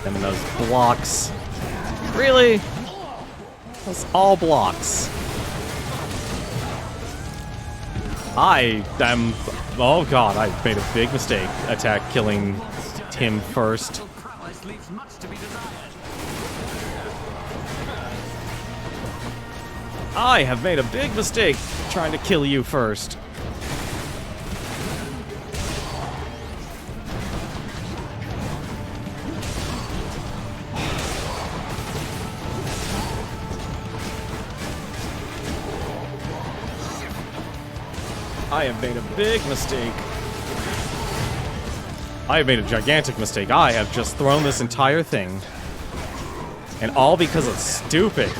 A: Him and those blocks. Really? That's all blocks. I am... Oh god, I made a big mistake. Attack killing him first. I have made a big mistake trying to kill you first. I have made a big mistake. I have made a gigantic mistake. I have just thrown this entire thing. And all because it's stupid.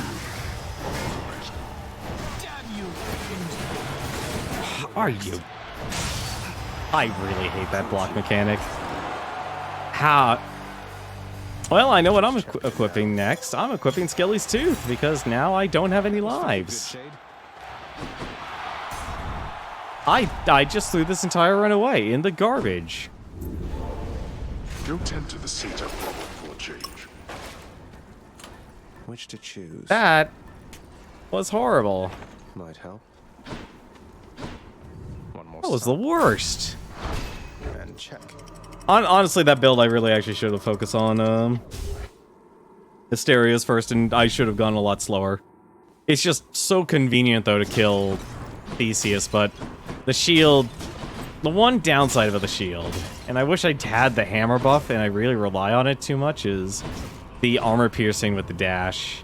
A: Are you? I really hate that block mechanic. How? Well, I know what I'm equipping next. I'm equipping Skelly's Tooth because now I don't have any lives. I just threw this entire run away in the garbage.
E: Go tend to the seat I'm for a change.
N: Which to choose?
A: That was horrible.
N: Might help. One more.
A: That was the worst.
N: And check.
A: Honestly, that build I really actually should have focused on Hysteria's first, and I should have gone a lot slower. It's just so convenient though to kill Theseus, but the shield, the one downside of the shield, and I wish I'd had the hammer buff and I really rely on it too much, is the armor piercing with the dash.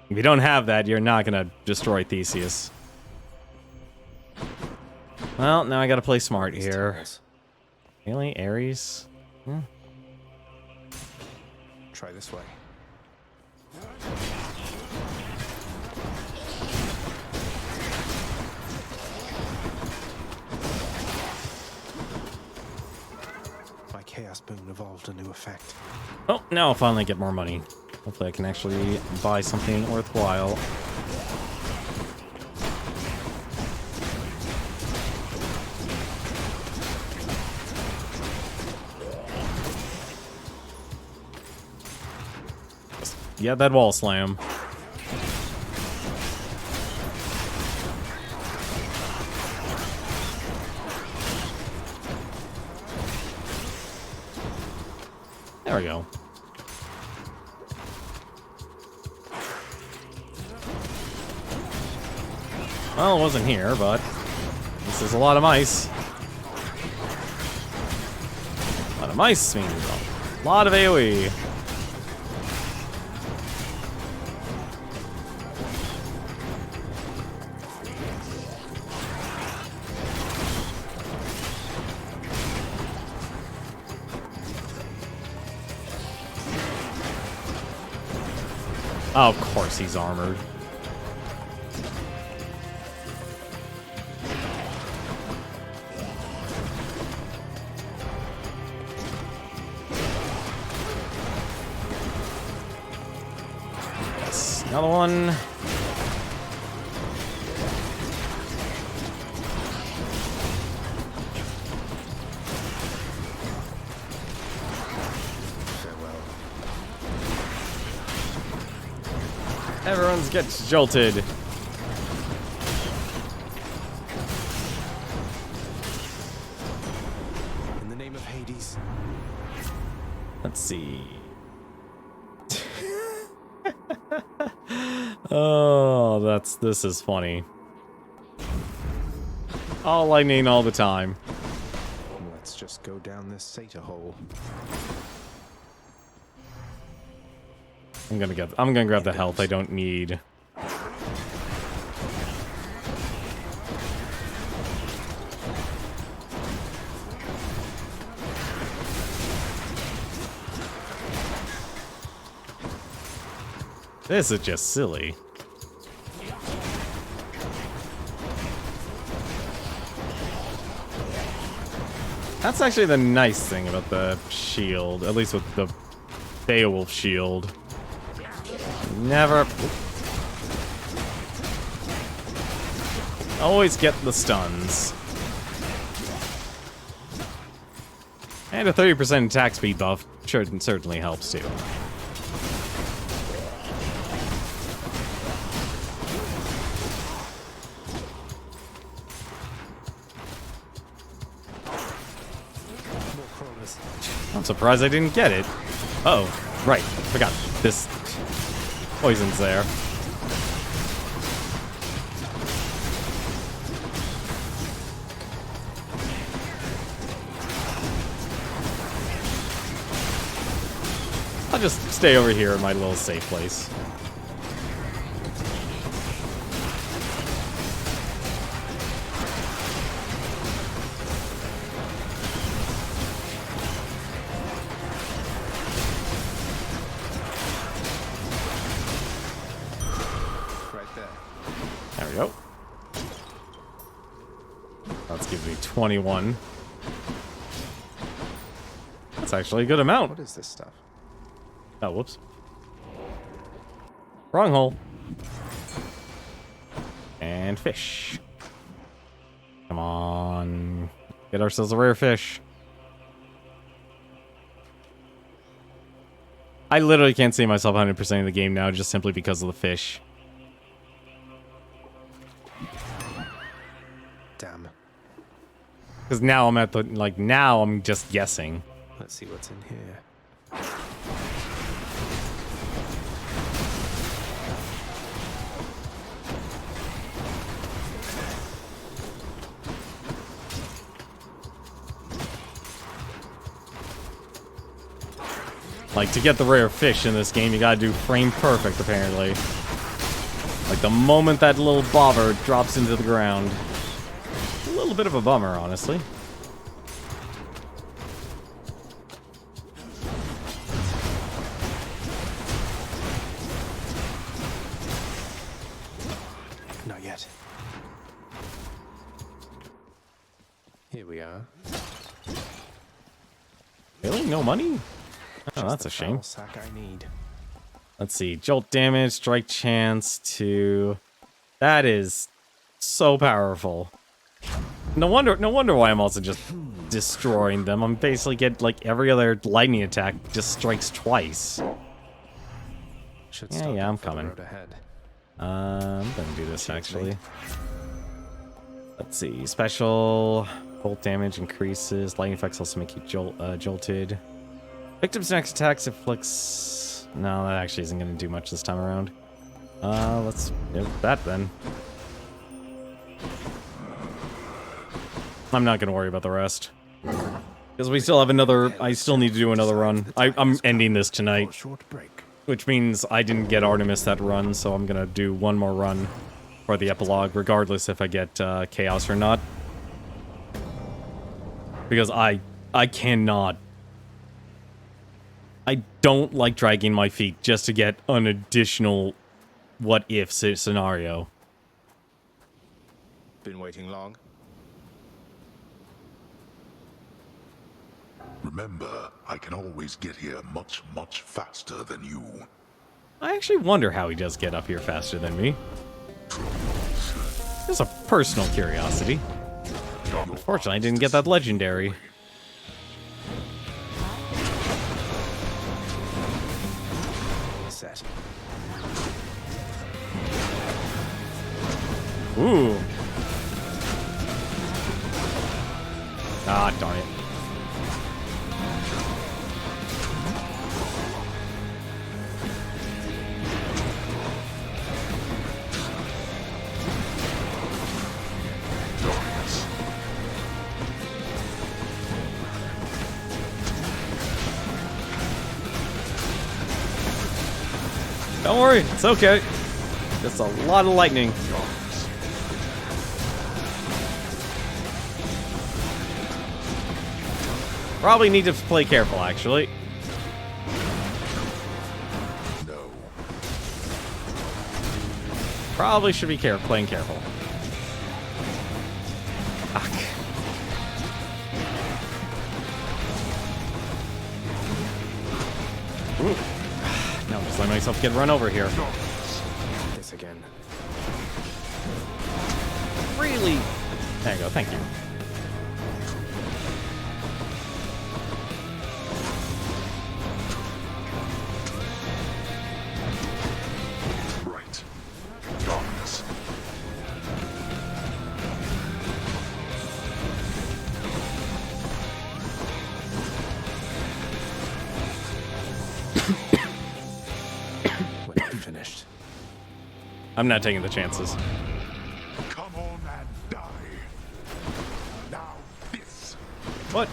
A: If you don't have that, you're not gonna destroy Theseus. Well, now I gotta play smart here. Really? Ares? Hmm.
N: Try this way. My Chaos Boon evolved a new effect.
A: Oh, now I'll finally get more money. Hopefully I can actually buy something worthwhile. Yeah, that wall slam. There we go. Well, it wasn't here, but this is a lot of mice. A lot of mice means a lot of AoE. Oh, of course he's armored. Yes, another one. Everyone's gets jolted.
N: In the name of Hades.
A: Let's see. Oh, this is funny. All lightning all the time.
N: Let's just go down this Sata hole.
A: I'm gonna grab the health I don't need. This is just silly. That's actually the nice thing about the shield, at least with the Beowulf shield. Never... Always get the stuns. And a 30% attack speed buff certainly helps too. I'm surprised I didn't get it. Oh, right. Forgot. This poison's there. I'll just stay over here in my little safe place.
B: Right there.
A: There we go. That's giving me 21. That's actually a good amount.
B: What is this stuff?
A: Oh, whoops. Wrong hole. And fish. Come on. Get ourselves a rare fish. I literally can't see myself 100% of the game now just simply because of the fish.
B: Damn.
A: Because now I'm at the, like, now I'm just guessing.
B: Let's see what's in here.
A: Like, to get the rare fish in this game, you gotta do frame perfect, apparently. Like, the moment that little bobber drops into the ground. A little bit of a bummer, honestly.
B: Not yet. Here we are.
A: Really? No money? Oh, that's a shame.
B: Sack I need.
A: Let's see. Jolt damage, strike chance to... That is so powerful. No wonder why I'm also just destroying them. I'm basically get like every other lightning attack just strikes twice. Yeah, I'm coming. I'm gonna do this actually. Let's see. Special bolt damage increases. Lightning effects also make you jolted. Victim's next attacks inflicts... No, that actually isn't going to do much this time around. Let's do that then. I'm not going to worry about the rest. Because we still have another... I still need to do another run. I'm ending this tonight. Which means I didn't get Artemis that run, so I'm going to do one more run for the epilogue, regardless if I get Chaos or not. Because I cannot... I don't like dragging my feet just to get an additional what-if scenario.
B: Been waiting long?
E: Remember, I can always get here much, much faster than you.
A: I actually wonder how he does get up here faster than me. Just a personal curiosity. Unfortunately, I didn't get that legendary.
B: Set.
A: Ooh. Ah, darn it. Don't worry, it's okay. Just a lot of lightning. Probably need to play careful, actually.
E: No.
A: Probably should be playing careful. Fuck. Ooh. No, I'm just letting myself get run over here.
N: This again.
A: Really? There you go, thank you.
E: Right. Darkness.
N: When I'm finished.
A: I'm not taking the chances.
E: Come on and die. Now this.
A: What?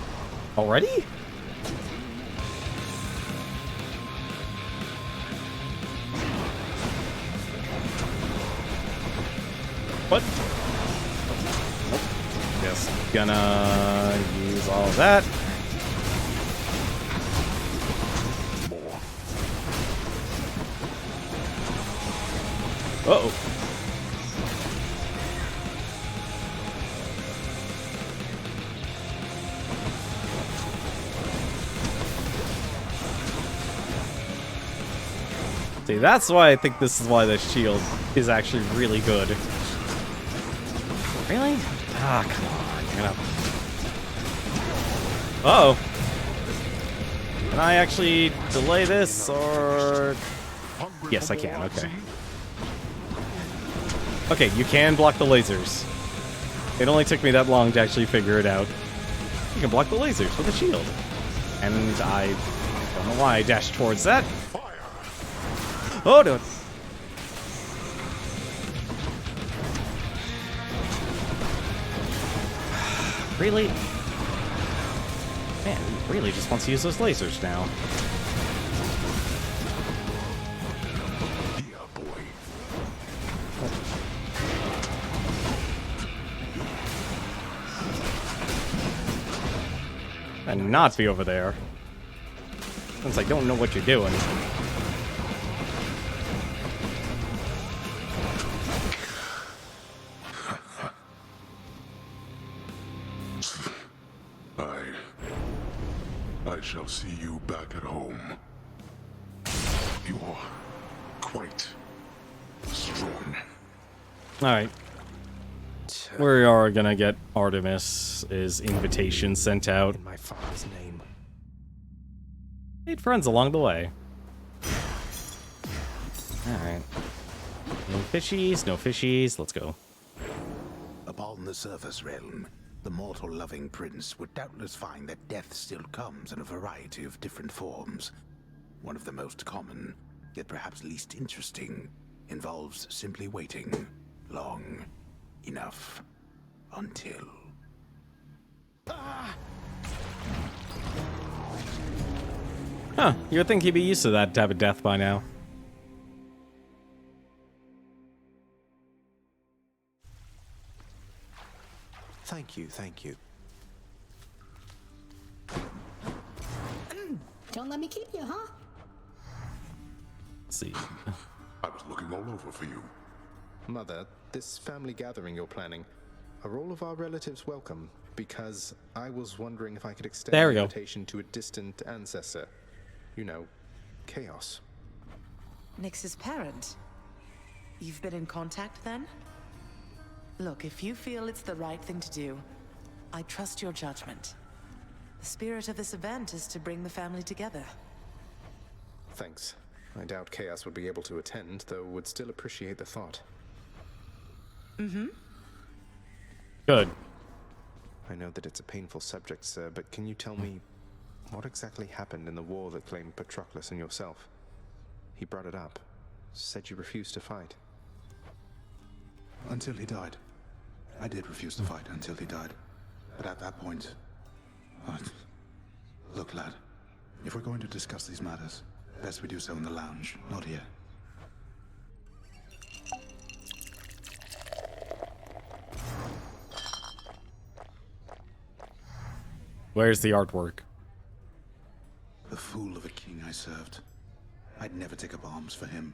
A: Already? What? Nope. Just gonna use all of that. Uh-oh. See, that's why I think this is why the shield is actually really good. Really? Ah, come on. You're gonna... Uh-oh. Can I actually delay this, or... Yes, I can. Okay. Okay, you can block the lasers. It only took me that long to actually figure it out. You can block the lasers with a shield. And I don't know why I dashed towards that. Oh, no. Really? Man, he really just wants to use those lasers now. And not be over there. Since I don't know what you're doing.
E: I shall see you back at home. You're quite strong.
A: Alright. We are gonna get Artemis's invitation sent out.
N: In my father's name.
A: Made friends along the way. Alright. No fishies, no fishies. Let's go.
P: Upon the surface realm, the mortal-loving prince would doubtless find that death still comes in a variety of different forms. One of the most common, yet perhaps least interesting, involves simply waiting long enough until...
A: Huh, you would think he'd be used to that type of death by now.
N: Thank you, thank you.
C: Don't let me keep you, huh?
A: Let's see.
E: I was looking all over for you.
B: Mother, this family gathering you're planning, are all of our relatives welcome? Because I was wondering if I could extend
A: There
B: an
A: we go.
B: invitation to a distant ancestor. You know, Chaos.
H: Nyx's parent? You've been in contact then? Look, if you feel it's the right thing to do, I trust your judgment. The spirit of this event is to bring the family together.
B: Thanks. I doubt Chaos would be able to attend, though would still appreciate the thought.
H: Mm-hmm.
A: Good.
B: I know that it's a painful subject, sir, but can you tell me what exactly happened in the war that claimed Patroclus and yourself? He brought it up. Said you refused to fight.
P: Until he died. I did refuse to fight until he died. But at that point... Look, lad. If we're going to discuss these matters, best we do so in the lounge, not here.
A: Where's the artwork?
P: The fool of a king I served. I'd never take up arms for him.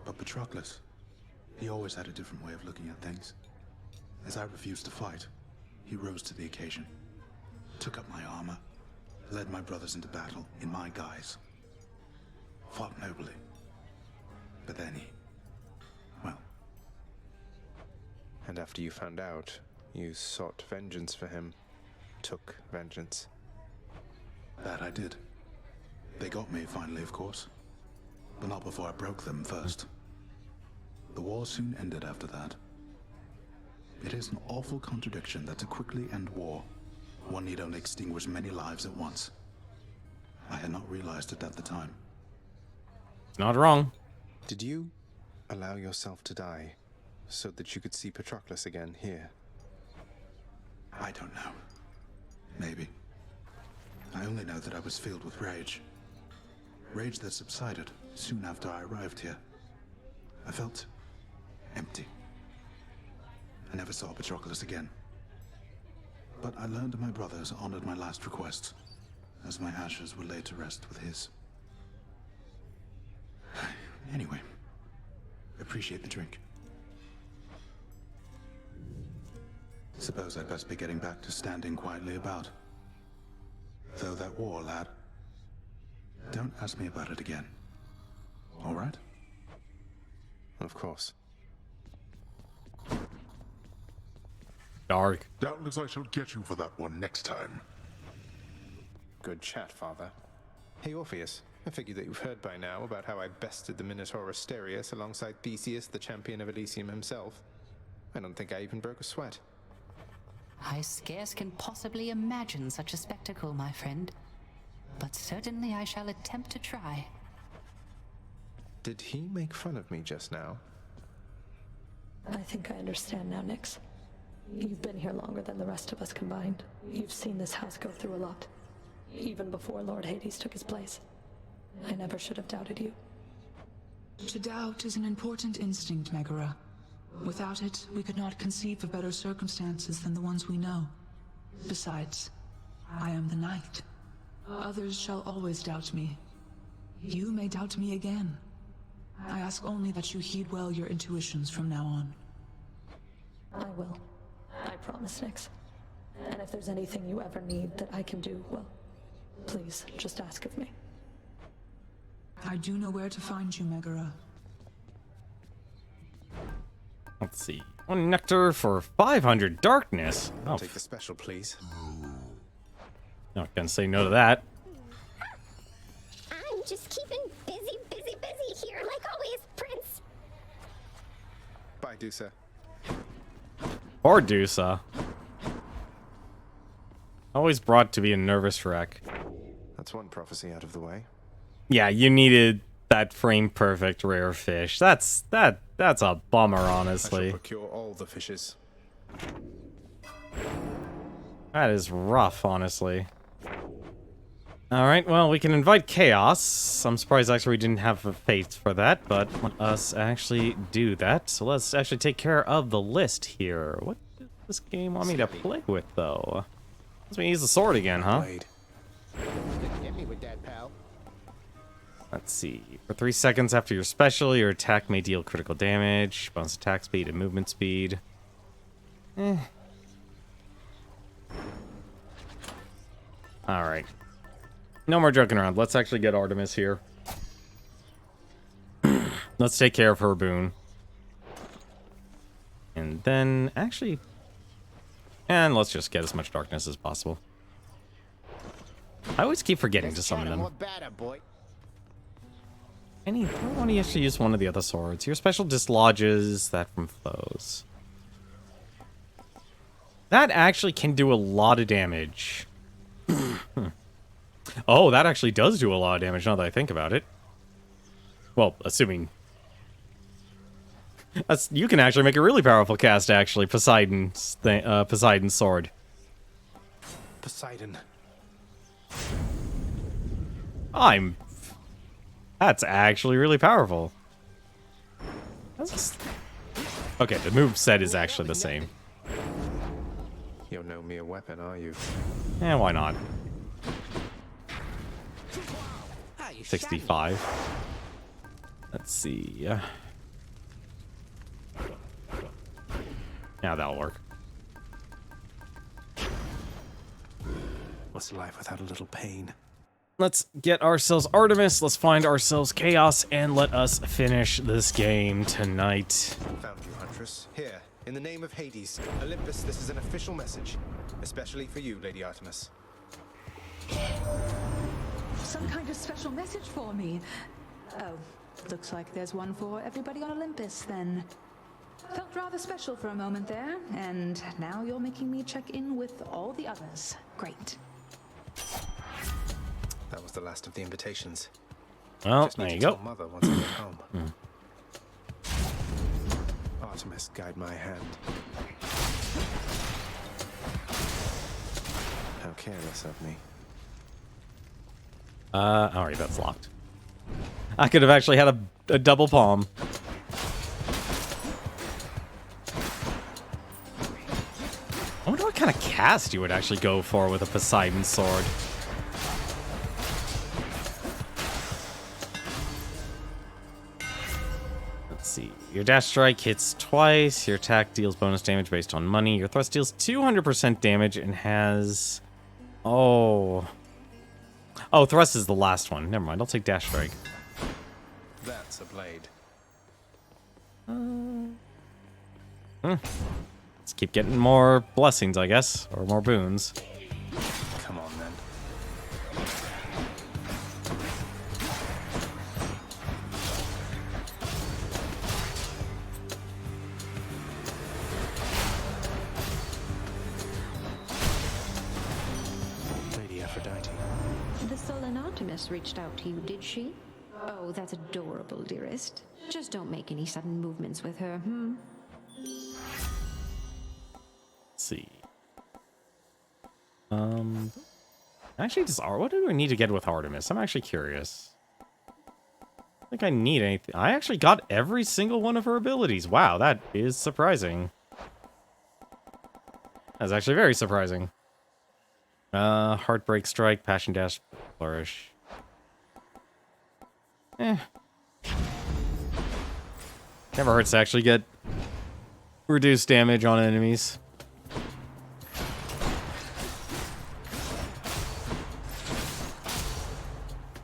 P: But Patroclus, he always had a different way of looking at things. As I refused to fight, he rose to the occasion, took up my armor, led my brothers into battle in my guise. fought nobly. But then he... well...
B: And after you found out, you sought vengeance for him. Took vengeance.
P: That I did. They got me finally, of course. But not before I broke them first. The war soon ended after that. It is an awful contradiction that to quickly end war, one need only extinguish many lives at once. I had not realized it at the time.
A: Not wrong.
B: Did you allow yourself to die so that you could see Patroclus again here?
P: I don't know. Maybe. I only know that I was filled with rage. Rage that subsided soon after I arrived here. I felt empty. I never saw Patroclus again. But I learned my brothers honored my last request, as my ashes were laid to rest with his. Anyway, appreciate the drink. Suppose I'd best be getting back to standing quietly about. Though that war, lad. Don't ask me about it again. All right?
B: Of course.
A: Dark.
E: Doubtless I shall get you for that one next time.
B: Good chat, Father. Hey, Orpheus. I figure that you've heard by now about how I bested the Minotaur Asterius alongside Theseus, the champion of Elysium himself. I don't think I even broke a sweat.
J: I scarce can possibly imagine such a spectacle, my friend. But certainly I shall attempt to try.
B: Did he make fun of me just now?
V: I think I understand now, Nyx. You've been here longer than the rest of us combined. You've seen this house go through a lot. Even before Lord Hades took his place. I never should have doubted you.
C: To doubt is an important instinct, Megara. Without it, we could not conceive of better circumstances than the ones we know. Besides, I am the knight. Others shall always doubt me. You may doubt me again. I ask only that you heed well your intuitions from now on.
V: I will. I promise, Nyx. And if there's anything you ever need that I can do, well, please, just ask of me.
C: I do know where to find you, Megara.
A: Let's see. 1 nectar for 500 darkness.
B: I'll
A: Oh,
B: take the special, please.
A: not gonna say no to that.
K: I'm just keeping busy here, like always, Prince.
B: Bye, Dusa.
A: Or Dusa. Always brought to be a nervous wreck.
B: That's one prophecy out of the way.
A: Yeah, you needed that frame perfect rare fish. That's a bummer,
B: I
A: honestly.
B: shall procure all the fishes.
A: That is rough, honestly. Alright, well, we can invite Chaos. I'm surprised actually we didn't have a fate for that, but let us actually do that. So let's actually take care of the list here. What does this game want me to play with, though? Let's me use the sword again, huh?
S: Couldn't get me with that, pal.
A: Let's see. For 3 seconds after your special, your attack may deal critical damage. Bonus attack speed and movement speed. Alright. No more joking around. Let's actually get Artemis here. Let's take care of her boon. And then, actually... And let's just get as much darkness as possible. I always keep forgetting to summon them. I want to actually use one of the other swords. Your special dislodges that from foes. That actually can do a lot of damage. Oh, that actually does do a lot of damage now that I think about it. Well, assuming... you can actually make a really powerful cast, actually. Poseidon's sword.
B: Poseidon.
A: That's actually really powerful. Okay, the move set is actually the same.
B: You're no mere weapon, are you?
A: Eh, why not? 65. Let's see. Yeah, that'll work.
B: What's life without a little pain?
A: Let's get ourselves Artemis, let's find ourselves Chaos, and let us finish this game tonight.
B: Found you, Huntress. Here, in the name of Hades, Olympus, this is an official message. Especially for you, Lady Artemis.
C: Some kind of special message for me. Oh, looks like there's one for everybody on Olympus, then. Felt rather special for a moment there, and now you're making me check in with all the others. Great.
B: That was the last of the invitations.
A: Well,
B: Just
A: there
B: need
A: you
B: to
A: go.
B: tell Mother once I get home. Artemis, guide my hand. How careless of me.
A: Alright, that's locked. I could have actually had a double palm. I wonder what kind of cast you would actually go for with a Poseidon sword. Let's see. Your dash strike hits twice. Your attack deals bonus damage based on money. Your thrust deals 200% damage and has... Oh, thrust is the last one. Never mind, I'll take dash strike.
B: That's a blade.
A: Let's keep getting more blessings, I guess, or more boons.
B: Come on, then. Lady Aphrodite.
L: The sullen Artemis reached out to you, did she? Oh, that's adorable, dearest. Just don't make any sudden movements with her,
A: Let's see. Actually, what do we need to get with Artemis? I'm actually curious. I think I need anything. I actually got every single one of her abilities. Wow, that is surprising. That's actually very surprising. Heartbreak Strike, Passion Dash, Flourish. Never hurts to actually get reduced damage on enemies.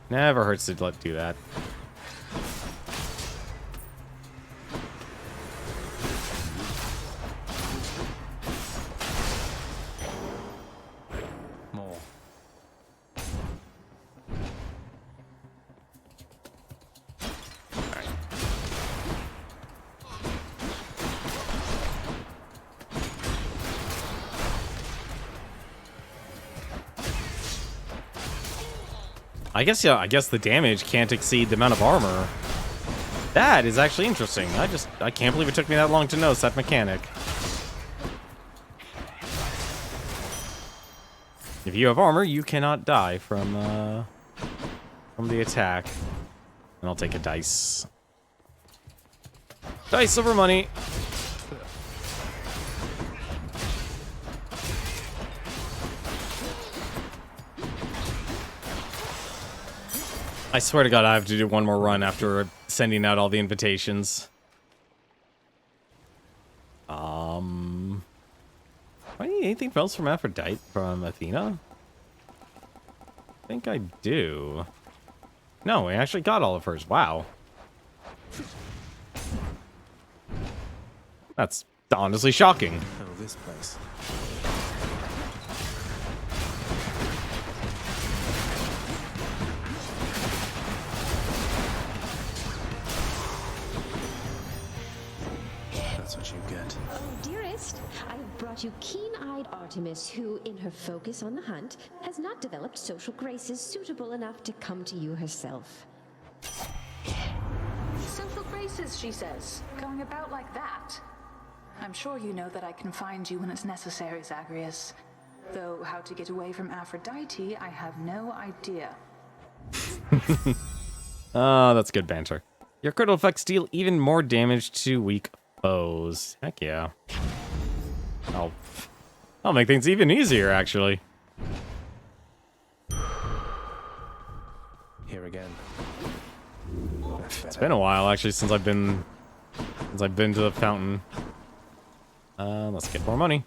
A: Never hurts to do that.
B: More.
A: I guess the damage can't exceed the amount of armor. That is actually interesting. I can't believe it took me that long to notice that mechanic. If you have armor, you cannot die from the attack. And I'll take a dice. Dice over money. I swear to God, I have to do one more run after sending out all the invitations. Do I need anything else from Aphrodite, from Athena? I think I do. No, I actually got all of hers. Wow. That's honestly shocking.
B: Oh, this place. That's what you get.
L: Oh, dearest, I have brought you keen-eyed Artemis, who, in her focus on the hunt, has not developed social graces suitable enough to come to you herself.
C: Social graces, she says. Going about like that. I'm sure you know that I can find you when it's necessary, Zagreus. Though how to get away from Aphrodite, I have no idea.
A: Oh, that's good banter. Your critical effects deal even more damage to weak foes. Heck yeah. I'll make things even easier, actually.
B: Here again.
A: It's been a while, actually, since I've been to the fountain. Let's get more money.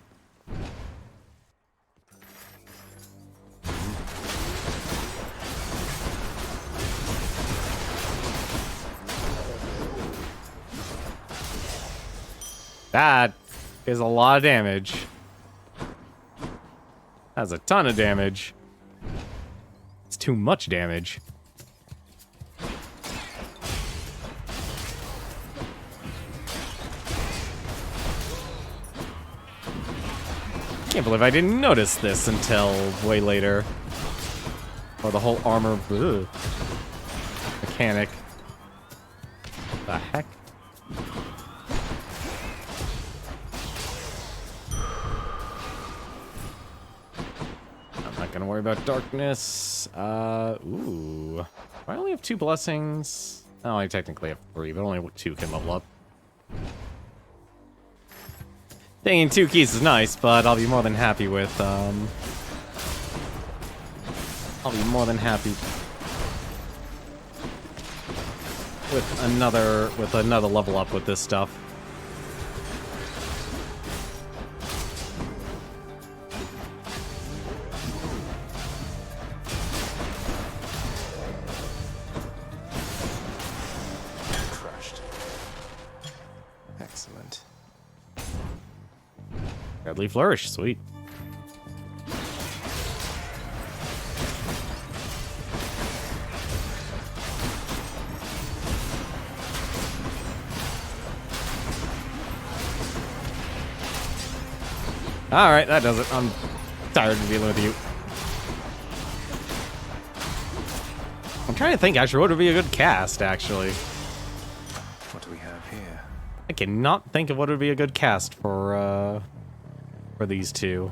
A: That is a lot of damage. That's a ton of damage. It's too much damage. Can't believe I didn't notice this until way later. Or the whole armor mechanic. The heck? I'm not gonna worry about darkness. Ooh. I only have 2 blessings. Oh, I technically have 3, but only 2 can level up. Taking 2 keys is nice, but I'll be more than happy with, I'll be more than happy with another level up with this stuff.
B: Crushed. Excellent.
A: Deadly Flourish, sweet. Alright, that does it. I'm tired of dealing with you. I'm trying to think, actually, what would be a good cast, actually?
B: What do we have here?
A: I cannot think of what would be a good cast for these two.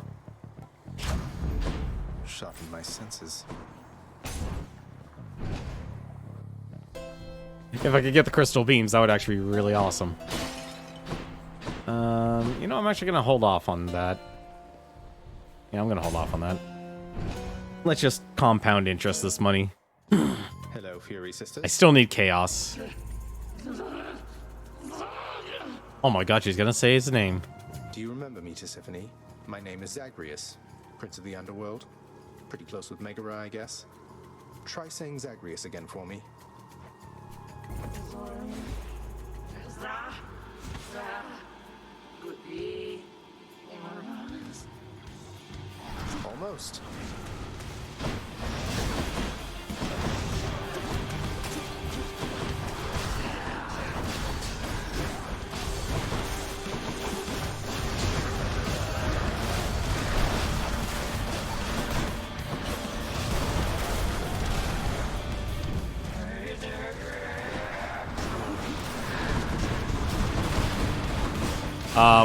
B: Sharpen my senses.
A: If I could get the crystal beams, that would actually be really awesome. You know, I'm actually gonna hold off on that. Yeah, I'm gonna hold off on that. Let's just compound interest this money.
B: Hello, Fury Sisters.
A: I still need chaos. Oh my god, she's gonna say his name.
B: Do you remember me, Tisiphone? My name is Zagreus, Prince of the Underworld. Pretty close with Megara, I guess. Try saying Zagreus again for me. Almost.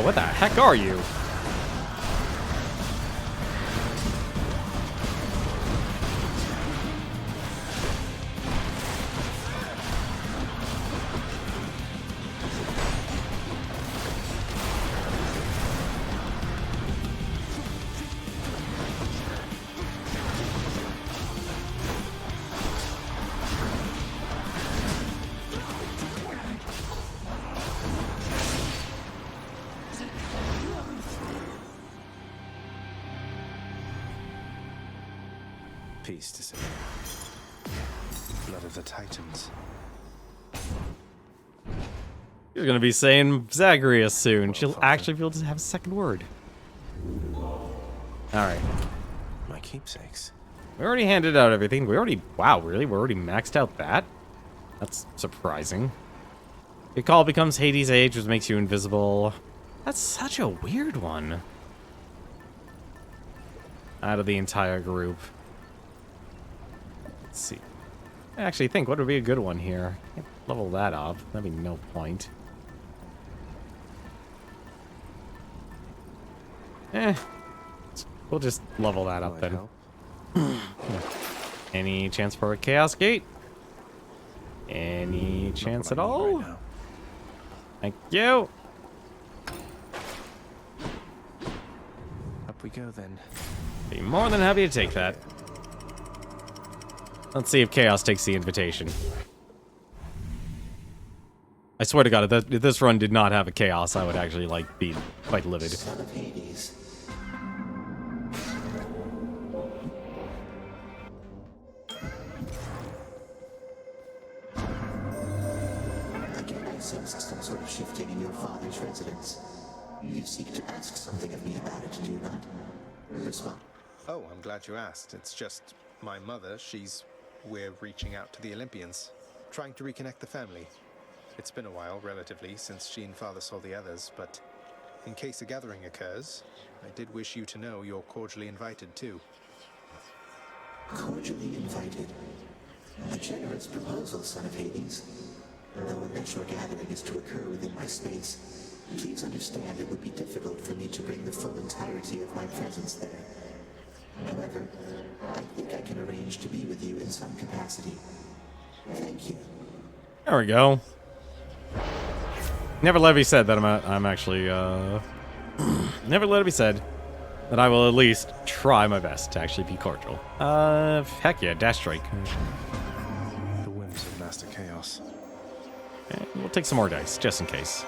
A: What the heck are you?
B: Peace, Tisiphone. Blood of the Titans.
A: She's gonna be saying Zagreus soon. She'll actually be able to have a second word. Alright.
B: My keepsakes.
A: We already handed out everything. Wow, really? We're already maxed out that? That's surprising. Your call becomes Hades' Age, which makes you invisible. That's such a weird one. Out of the entire group. Let's see. I actually think what would be a good one here. Can't level that up. That'd be no point. We'll just level that up then. Any chance for a Chaos Gate? Any chance at all?
B: Right now.
A: Thank you.
B: Up we go then.
A: Be more than happy to take that. Let's see if Chaos takes the invitation. I swear to God, if this run did not have a Chaos, I would actually, like, be quite livid.
G: Son of Hades. Again, I sensed some sort of shifting in your father's residence. You seek to ask something of me about it, do you not? Respond.
B: Oh, I'm glad you asked. It's just my mother, we're reaching out to the Olympians, trying to reconnect the family. It's been a while, relatively, since she and Father saw the others, but in case a gathering occurs, I did wish you to know you're cordially invited too.
G: Cordially invited? A generous proposal, son of Hades. Though unless your gathering is to occur within my space, please understand it would be difficult for me to bring the full entirety of my presence there. However, I think I can arrange to be with you in some capacity. Thank you.
A: There we go. Never let it be said that I'm actually, never let it be said that I will at least try my best to actually be cordial. Heck yeah, dash strike.
B: The whims of Master Chaos.
A: Okay, we'll take some more dice, just in case.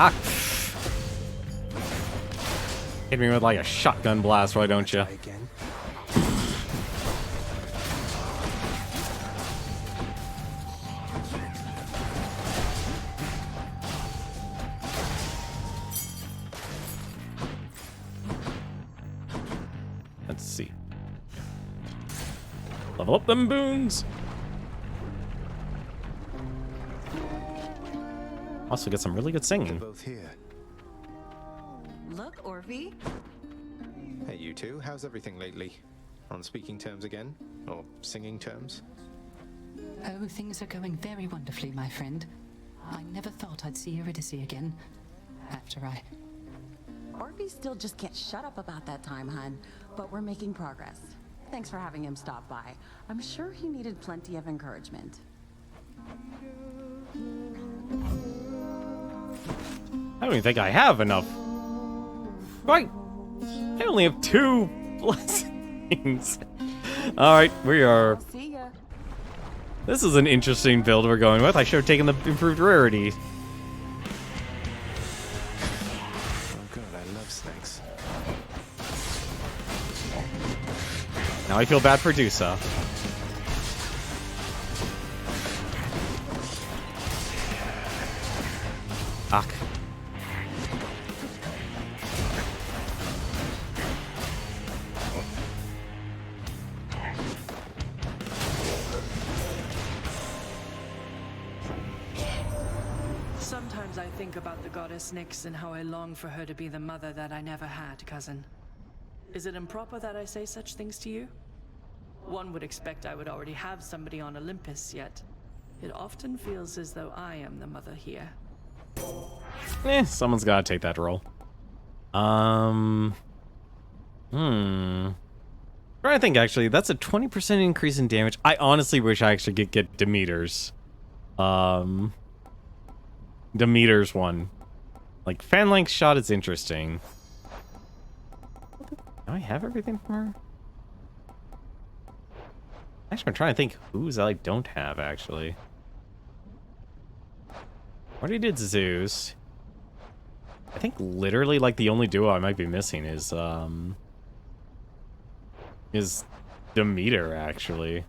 A: Ah! Hit me with like a shotgun blast, why don't you? Let's see. Level up them boons. Also get some really good singing.
B: Both here.
D: Look, Orphe.
B: Hey, you two. How's everything lately? On speaking terms again? Or singing terms?
J: Oh, things are going very wonderfully, my friend. I never thought I'd see Eurydice again. After I...
D: Orphe still just can't shut up about that time, hun. But we're making progress. Thanks for having him stop by. I'm sure he needed plenty of encouragement.
A: I don't even think I have enough. Right. I only have 2 blessings. Alright, we are...
D: See ya.
A: This is an interesting build we're going with. I should have taken the improved rarity.
B: Oh good, I love snakes.
A: Now I feel bad for Dusa. Fuck.
Q: Sometimes I think about the goddess Nyx and how I long for her to be the mother that I never had, cousin. Is it improper that I say such things to you? One would expect I would already have somebody on Olympus, yet it often feels as though I am the mother here.
A: Someone's gotta take that role. Trying to think, actually, that's a 20% increase in damage. I honestly wish I actually could get Demeter's. Demeter's one. Like, fan length shot is interesting. Do I have everything from her? Actually, I'm trying to think whose I don't have, actually. Already did Zeus. I think literally, like, the only duo I might be missing is Demeter, actually.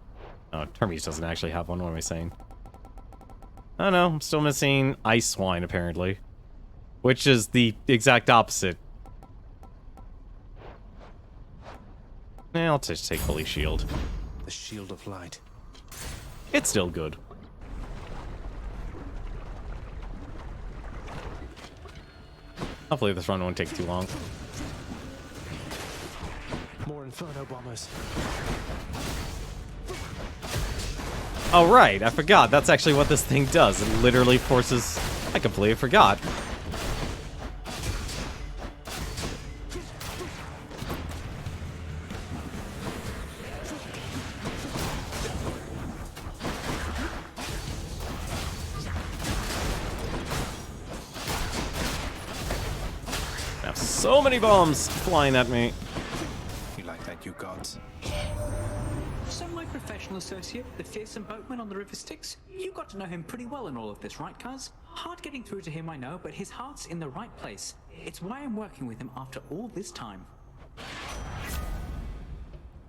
A: Oh, Termes doesn't actually have one. What am I saying? Oh no, I'm still missing Ice Swine, apparently. Which is the exact opposite. I'll just take Holy Shield.
B: The Shield of Light.
A: It's still good. Hopefully this run won't take too long.
B: More Inferno Bombers.
A: Oh right, I forgot. That's actually what this thing does. It literally forces... I completely forgot. I have so many bombs flying at me.
B: You like that, you gods?
I: So my professional associate, the fearsome boatman on the river Styx, you got to know him pretty well in all of this, right, cuz? Hard getting through to him, I know, but his heart's in the right place. It's why I'm working with him after all this time.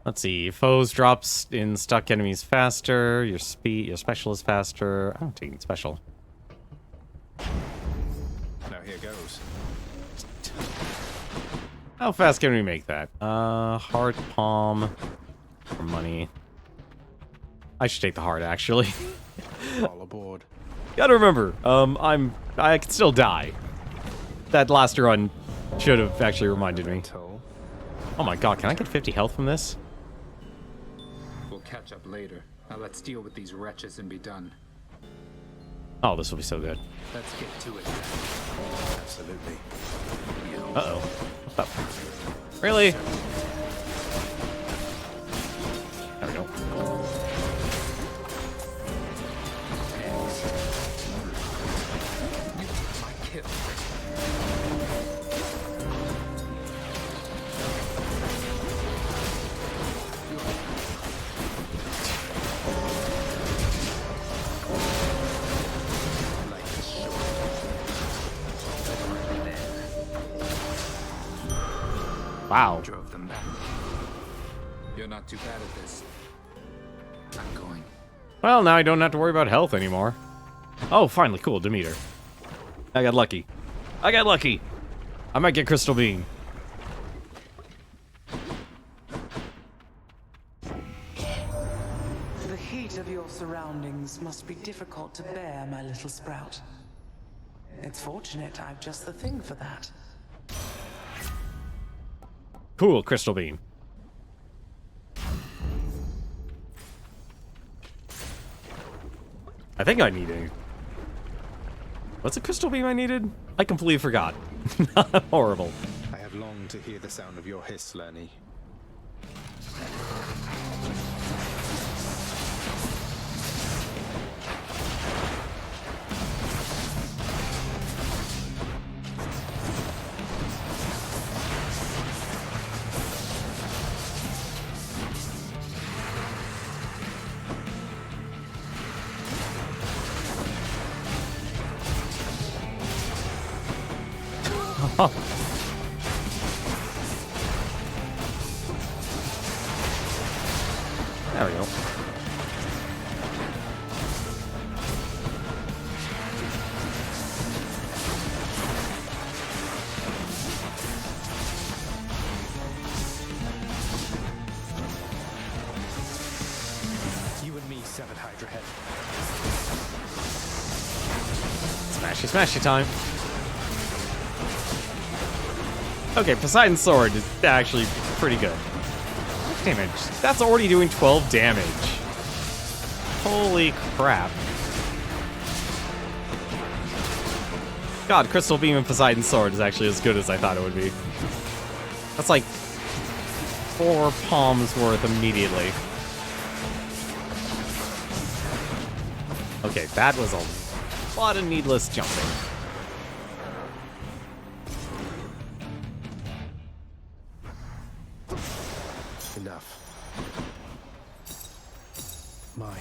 A: Let's see. Foes drops in stuck enemies faster. Your special is faster. I don't take special.
B: Now here goes.
A: How fast can we make that? Heart, palm, for money. I should take the heart, actually.
B: All aboard.
A: Gotta remember, I could still die. That last run should have actually reminded me. Oh my god, can I get 50 health from this?
F: We'll catch up later. Now let's deal with these wretches and be done.
A: Oh, this will be so good.
F: Let's get to it.
B: Absolutely.
A: Uh-oh. What's up? Really? There we go.
F: My kill.
A: Wow.
F: Drove them back. You're not too bad at this. I'm going.
A: Well, now I don't have to worry about health anymore. Oh, finally, cool, Demeter. I got lucky. I got lucky. I might get Crystal Beam.
H: The heat of your surroundings must be difficult to bear, my little sprout. It's fortunate I've just the thing for that.
A: Cool, Crystal Beam. I think I needed. What's a Crystal Beam I needed? I completely forgot. Horrible.
B: I have longed to hear the sound of your hiss, Lenny.
A: There we go.
B: You and me, Seven Hydra Head.
A: Smashy, smashy time. Okay, Poseidon's sword is actually pretty good. Damage. That's already doing 12 damage. Holy crap. God, Crystal Beam and Poseidon's sword is actually as good as I thought it would be. That's like 4 palms worth immediately. Okay, that was a lot of needless jumping.
B: Enough. Mine.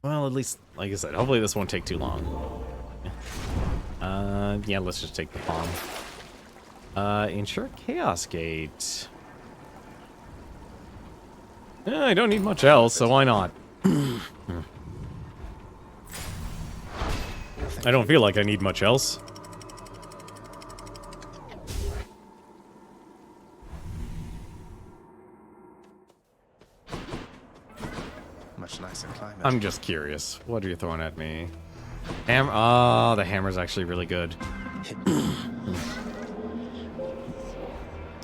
A: Well, at least, like I said, hopefully this won't take too long. Yeah, let's just take the palm. Ensure Chaos Gate. Yeah, I don't need much else, so why not? I don't feel like I need much else.
B: Much nicer climate.
A: I'm just curious. What are you throwing at me? Hammer. Oh, the hammer's actually really good.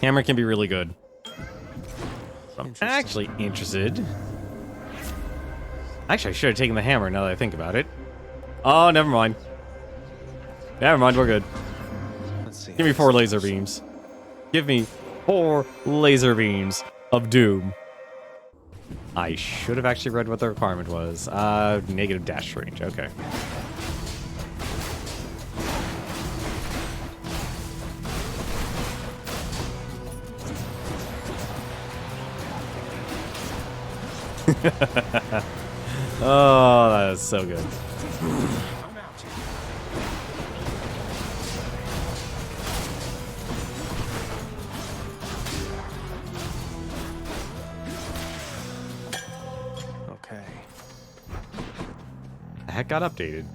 A: Hammer can be really good. So I'm actually interested. Actually, I should have taken the hammer now that I think about it. Oh, never mind. Never mind, we're good.
B: Let's see.
A: Give me 4 laser beams. Give me 4 laser beams of doom. I should have actually read what the requirement was. Negative dash range. Okay. Oh, that is so good.
N: Okay.
A: The heck got updated.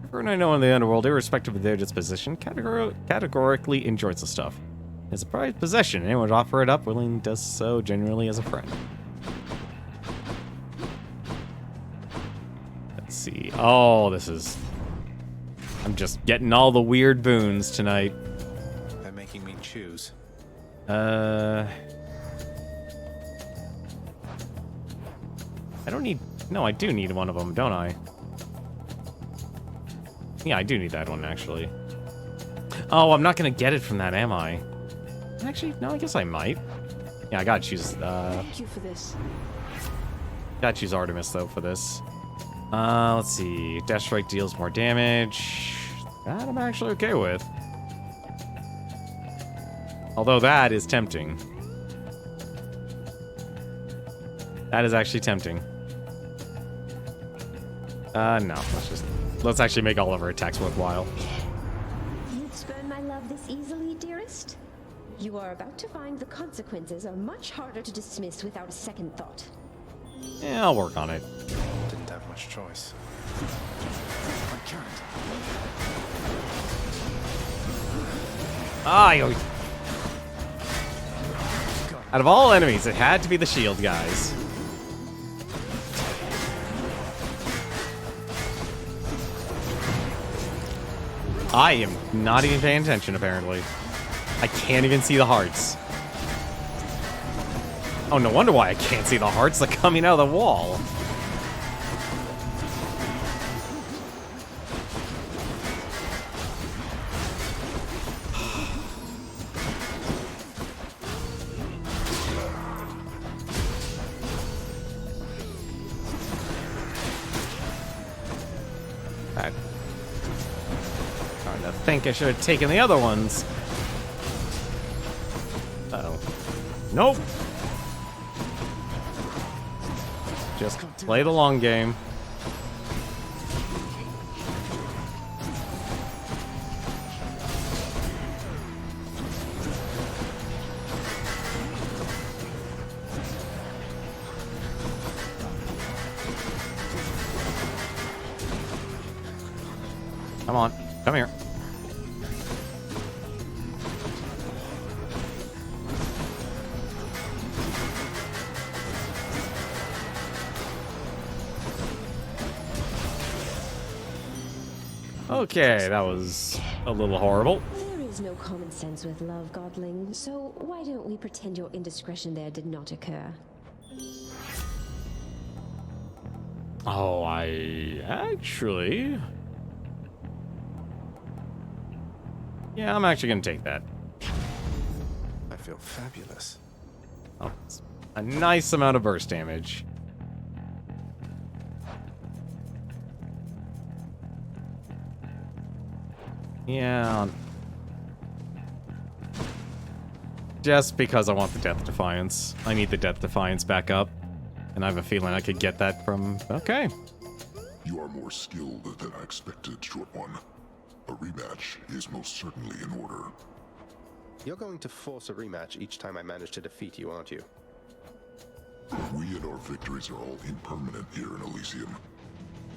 A: Everyone I know in the underworld, irrespective of their disposition, categorically enjoys the stuff. It's a prized possession. Anyone would offer it up willingly does so genuinely as a friend. Let's see. Oh, this is... I'm just getting all the weird boons tonight.
N: They're making me choose.
A: I don't need... No, I do need one of them, don't I? Yeah, I do need that one, actually. Oh, I'm not gonna get it from that, am I? Actually, no, I guess I might. Yeah, I gotta choose,
V: Thank you for this.
A: gotta choose Artemis, though, for this. Let's see. Dash Strike deals more damage. That I'm actually okay with. Although that is tempting. That is actually tempting. No. Let's actually make all of our attacks worthwhile.
L: You'd spurn my love this easily, dearest? You are about to find the consequences are much harder to dismiss without a second thought.
A: Yeah, I'll work on it.
N: Didn't have much choice. I can't.
A: Out of all enemies, it had to be the shield guys. I am not even paying attention, apparently. I can't even see the hearts. Oh, no wonder why I can't see the hearts. They're coming out of the wall. I think I should have taken the other ones. Uh-oh. Nope. Just play the long game. Come on, come here. Okay, that was a little horrible.
L: There is no common sense with love, Godling, so why don't we pretend your indiscretion there did not occur?
A: Oh, I actually... Yeah, I'm actually gonna take that.
N: I feel fabulous.
A: Oh, it's a nice amount of burst damage. Yeah. Just because I want the Death Defiance. I need the Death Defiance back up. And I have a feeling I could get that from... Okay.
E: You are more skilled than I expected, Short One. A rematch is most certainly in order.
N: You're going to force a rematch each time I manage to defeat you, aren't you?
E: We and our victories are all impermanent here in Elysium.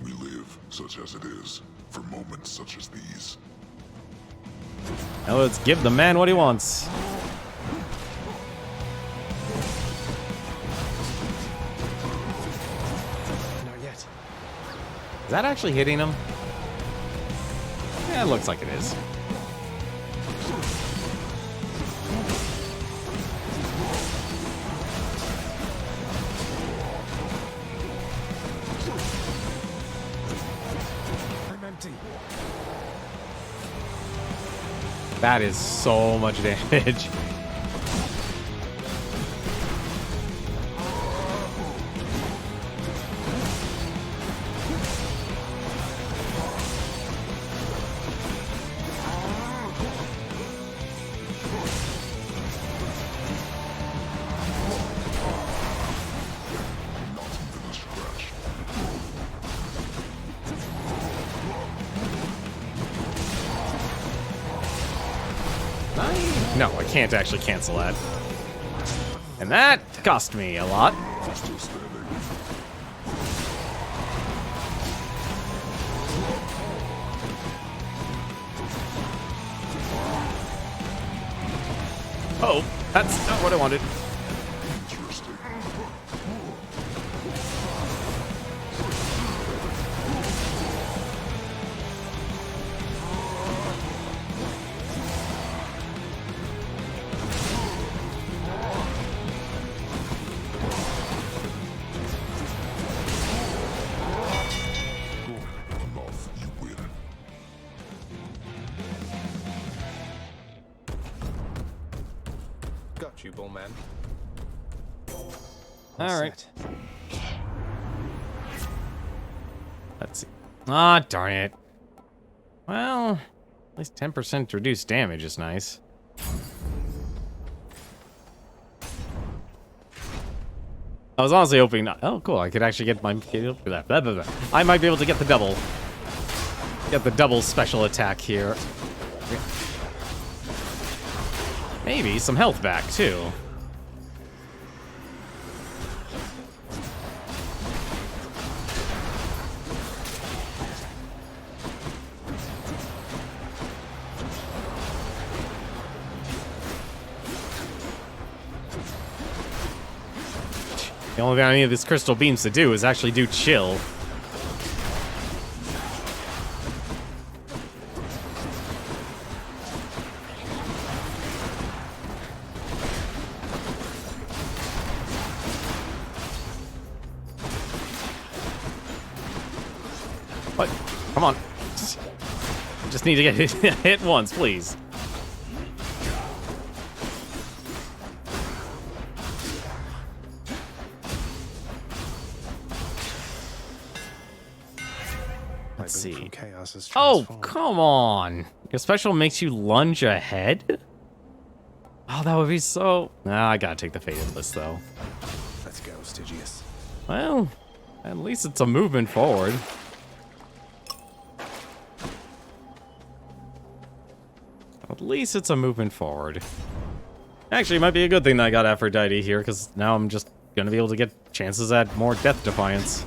E: We live, such as it is, for moments such as these.
A: Now let's give the man what he wants.
N: Not yet.
A: Is that actually hitting him? Yeah, it looks like it is.
N: I'm empty.
A: That is so much damage.
E: Not even a scratch.
A: No, I can't actually cancel that. And that cost me a lot. Oh, that's not what I wanted.
B: Got you, Bullman.
A: Alright. Let's see. Ah, darn it. Well, at least 10% reduced damage is nice. I was honestly hoping not. Oh, cool. I could actually get my... I might be able to get the double. Get the double special attack here. Maybe some health back, too. The only thing I need these crystal beams to do is actually do chill. What? Come on. Just need to get hit once, please. Let's see. Oh, come on. Your special makes you lunge ahead? Oh, that would be so... Nah, I gotta take the fated list, though.
B: Let's go, Stygius.
A: Well, at least it's a movement forward. At least it's a movement forward. Actually, it might be a good thing that I got Aphrodite here, because now I'm just gonna be able to get chances at more Death Defiance.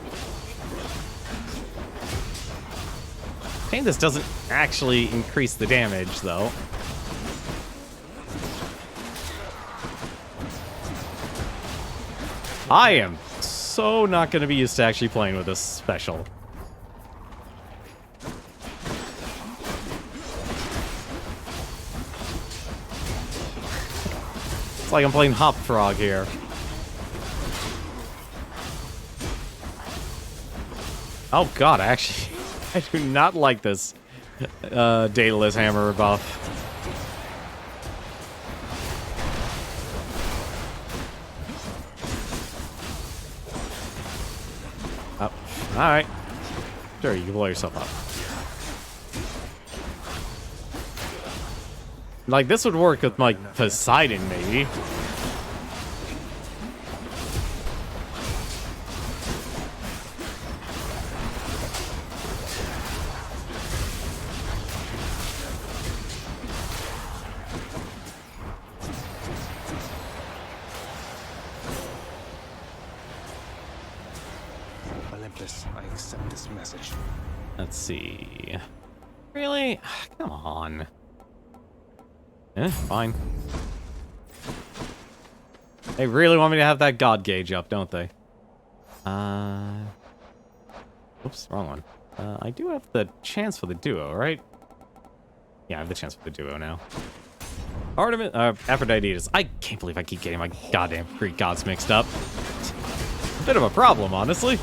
A: I think this doesn't actually increase the damage, though. I am so not going to be used to actually playing with this special. It's like I'm playing Hop Frog here. Oh god, I do not like this Daedalus Hammer buff. Oh, alright. Sure, you can blow yourself up. Like, this would work with, like, Poseidon, maybe.
B: I accept this message.
A: Let's see. Really? Come on. Eh, fine. They really want me to have that god gauge up, don't they? Oops, wrong one. I do have the chance for the duo, right? Yeah, I have the chance for the duo now. Artemis, Aphrodite. I can't believe I keep getting my goddamn Greek gods mixed up. A bit of a problem, honestly.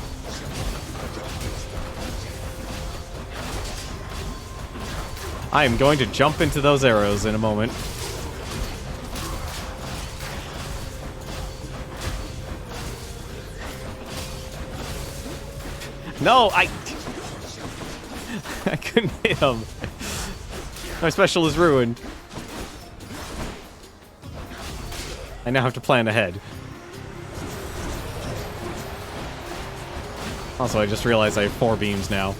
A: I am going to jump into those arrows in a moment. No, I couldn't hit him. My special is ruined. I now have to plan ahead. Also, I just realized I have 4 beams now.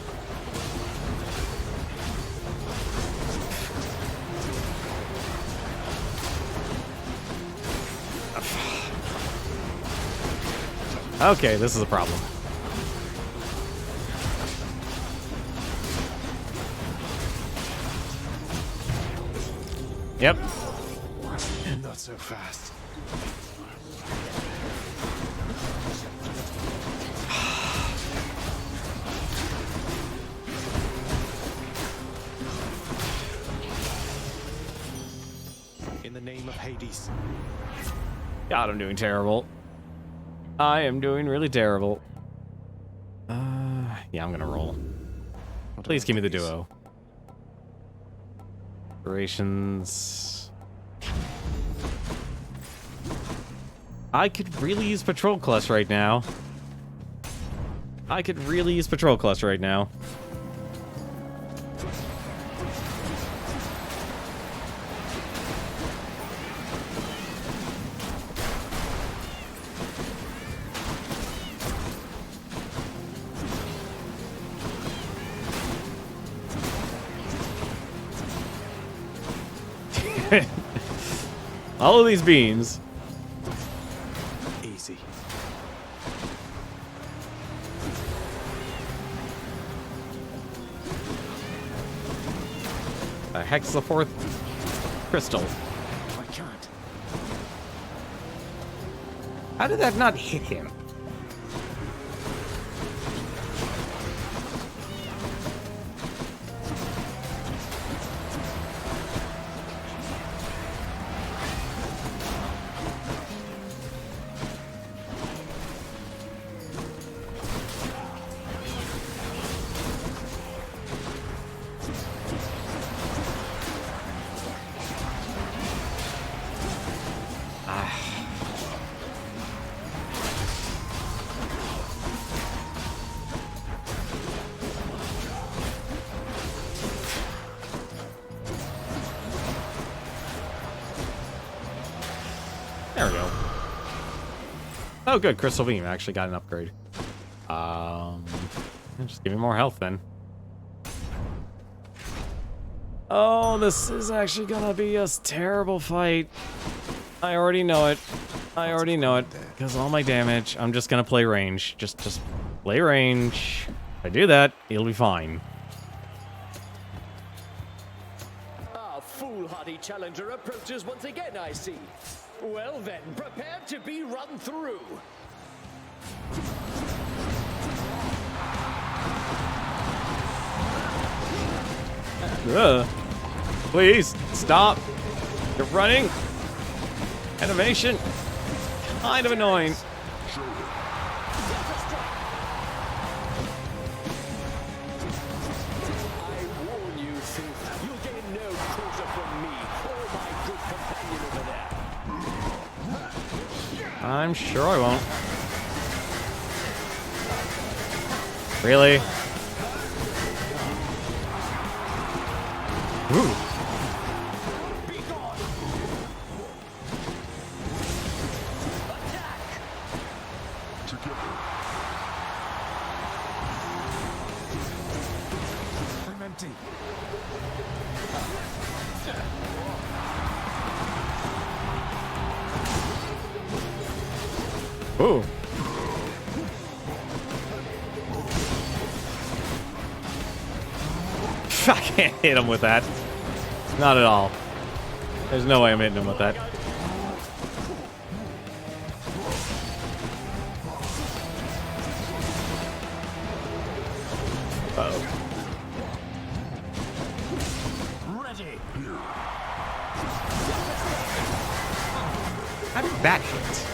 A: Okay, this is a problem. Yep.
P: Not so fast.
N: In the name of Hades.
A: God, I'm doing terrible. I am doing really terrible. Yeah, I'm gonna roll. Please give me the duo. Operations. I could really use Patrol Clutch right now. I could really use Patrol Clutch right now. All of these beams.
P: Easy.
A: A hex the fourth crystal.
P: I can't.
A: How did that not hit him? There we go. Oh, good. Crystal Beam actually got an upgrade. Just give me more health then. Oh, this is actually gonna be a terrible fight. I already know it. I already know it. Because all my damage, I'm just gonna play range. Just play range. If I do that, it'll be fine.
W: Our foolhardy challenger approaches once again, I see. Well then, prepare to be run through.
A: Please, stop. You're running. Animation. Kind of annoying. I'm sure I won't. Really? Ooh.
P: I'm empty.
A: Ooh. I can't hit him with that. Not at all. There's no way I'm hitting him with that. Uh-oh.
W: Ready.
A: How did that hit?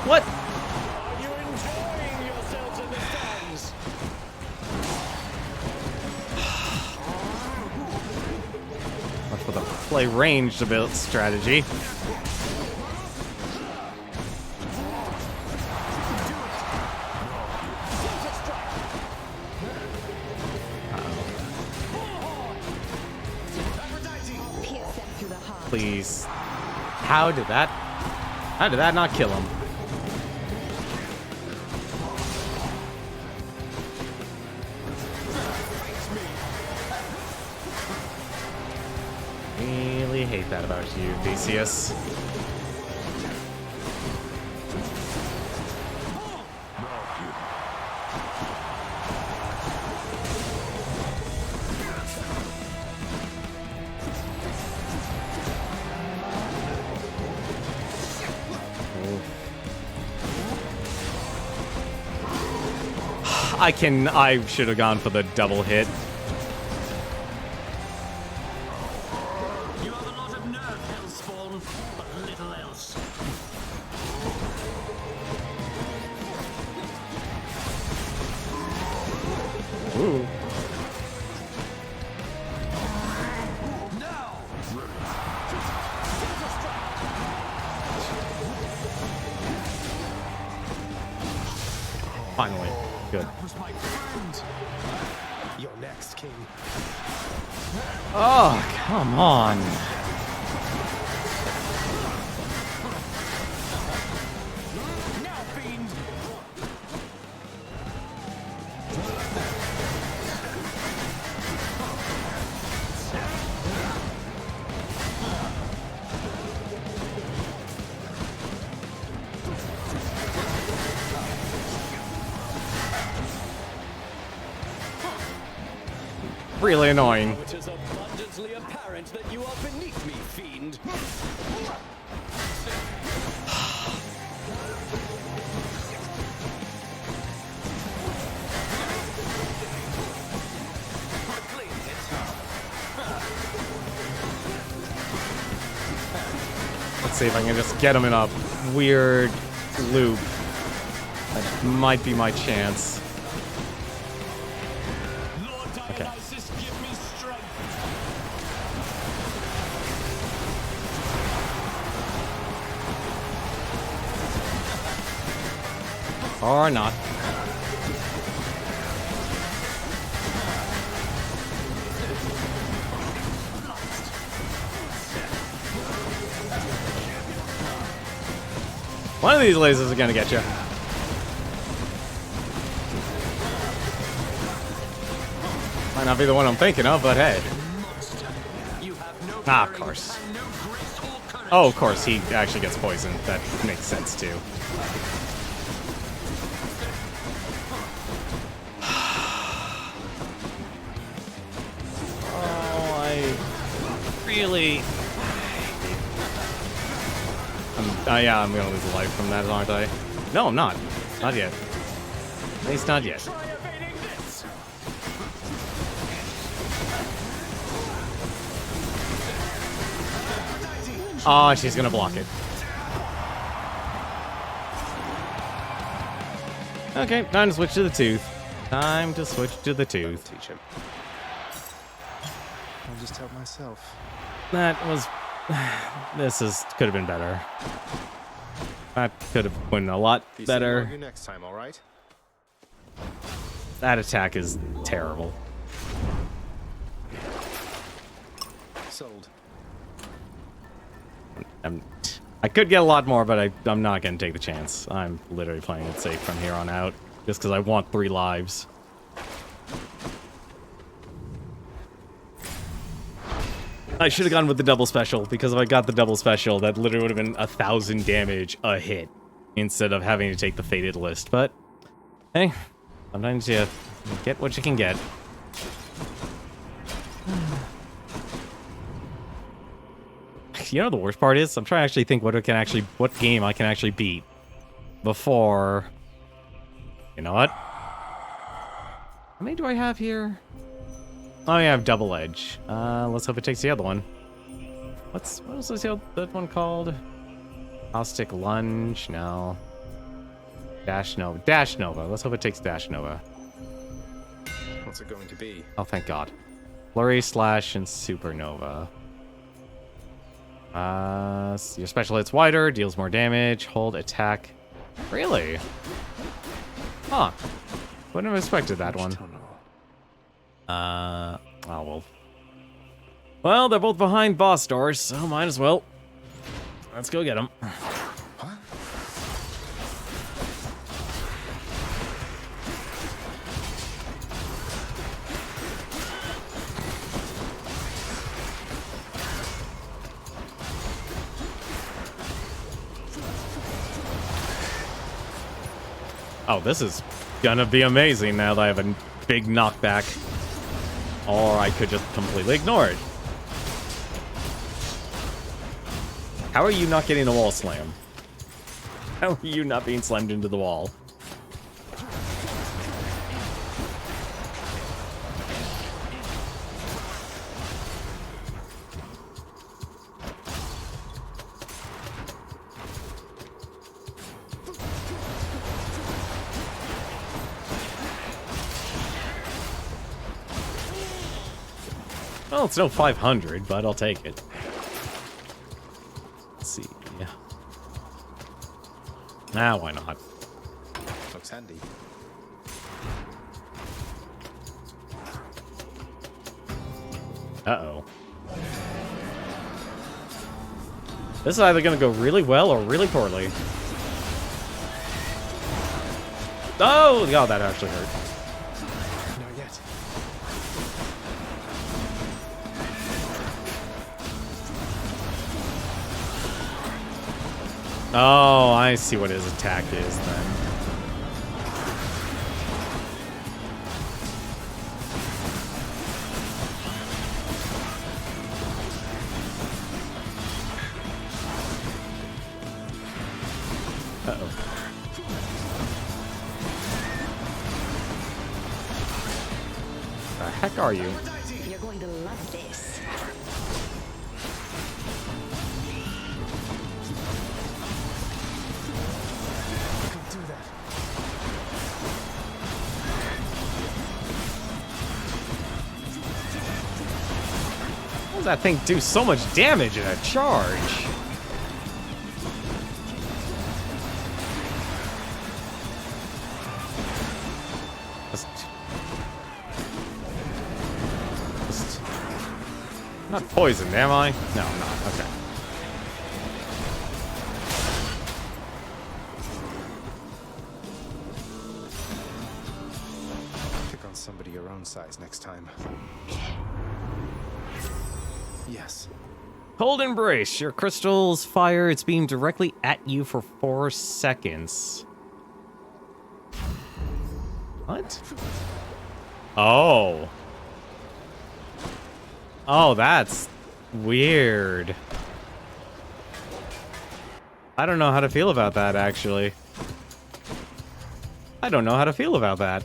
A: What?
W: Are you enjoying yourselves in the stands?
A: Much with a play ranged ability strategy. Please. How did that not kill him? Really hate that about you, Theseus. I should have gone for the double hit.
O: You have a lot of nerve, Hellspawn, but little else.
A: Ooh. Finally. Good.
N: You're next, King.
A: Oh, come on.
O: Now, fiend.
A: Really annoying.
W: It is abundantly apparent that you are beneath me, fiend.
A: Let's see if I can just get him in a weird loop. That might be my chance. Okay. Or not. One of these lasers are gonna get you. Might not be the one I'm thinking of, but hey. Ah, of course. Oh, of course, he actually gets poisoned. That makes sense, too. Oh, I really... yeah, I'm gonna lose a life from that, aren't I? No, I'm not. Not yet. At least not yet. Oh, she's gonna block it. Okay, time to switch to the tooth. Time to switch to the tooth.
N: Teach him. I'll just help myself.
A: That was... could have been better. That could have been a lot better.
N: You next time, all right?
A: That attack is terrible.
N: Sold.
A: I could get a lot more, but I'm not going to take the chance. I'm literally playing it safe from here on out, just because I want 3 lives. I should have gone with the double special, because if I got the double special, that literally would have been 1,000 damage a hit, instead of having to take the fated list. But, hey, sometimes you get what you can get. You know the worst part is? I'm trying to actually think what game I can actually beat before... You know what? How many do I have here? Oh, yeah, I have double edge. Let's hope it takes the other one. What was that one called? Caustic lunge? No. Dash Nova. Dash Nova. Let's hope it takes Dash Nova.
N: What's it going to be?
A: Oh, thank God. Flurry, Slash, and Supernova. Your special hit's wider, deals more damage, hold, attack. Really? Huh. Wouldn't have expected that one. Oh, well. Well, they're both behind boss doors, so might as well. Let's go get them. Oh, this is gonna be amazing now that I have a big knockback. Or I could just completely ignore it. How are you not getting a wall slam? How are you not being slammed into the wall? Well, it's no 500, but I'll take it. Let's see. Nah, why not?
B: Looks handy.
A: Uh-oh. This is either gonna go really well or really poorly. Oh, God, that actually hurt.
B: Not yet.
A: Oh, I see what his attack is then. Uh-oh. The heck are you?
K: You're going to love this.
B: Can't do that.
A: How does that thing do so much damage in a charge? I'm not poisoned, am I? No, I'm not. Okay.
B: Pick on somebody your own size next time. Yes.
A: Cold Embrace. Your crystals fire its beam directly at you for 4 seconds. What? Oh. Oh, that's weird. I don't know how to feel about that, actually. I don't know how to feel about that.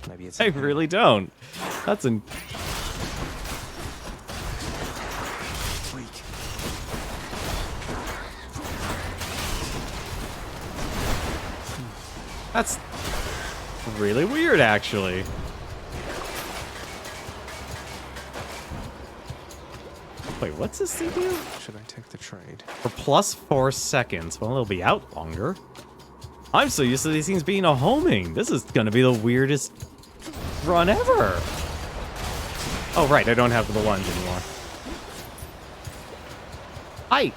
B: Maybe it's.
A: I really don't. That's an.
B: Weak.
A: That's really weird, actually. Wait, what's this thing do?
B: Should I take the trade?
A: For plus 4 seconds. Well, it'll be out longer. I'm so used to these things being a homing. This is gonna be the weirdest run ever. Oh, right, I don't have the lunge anymore. I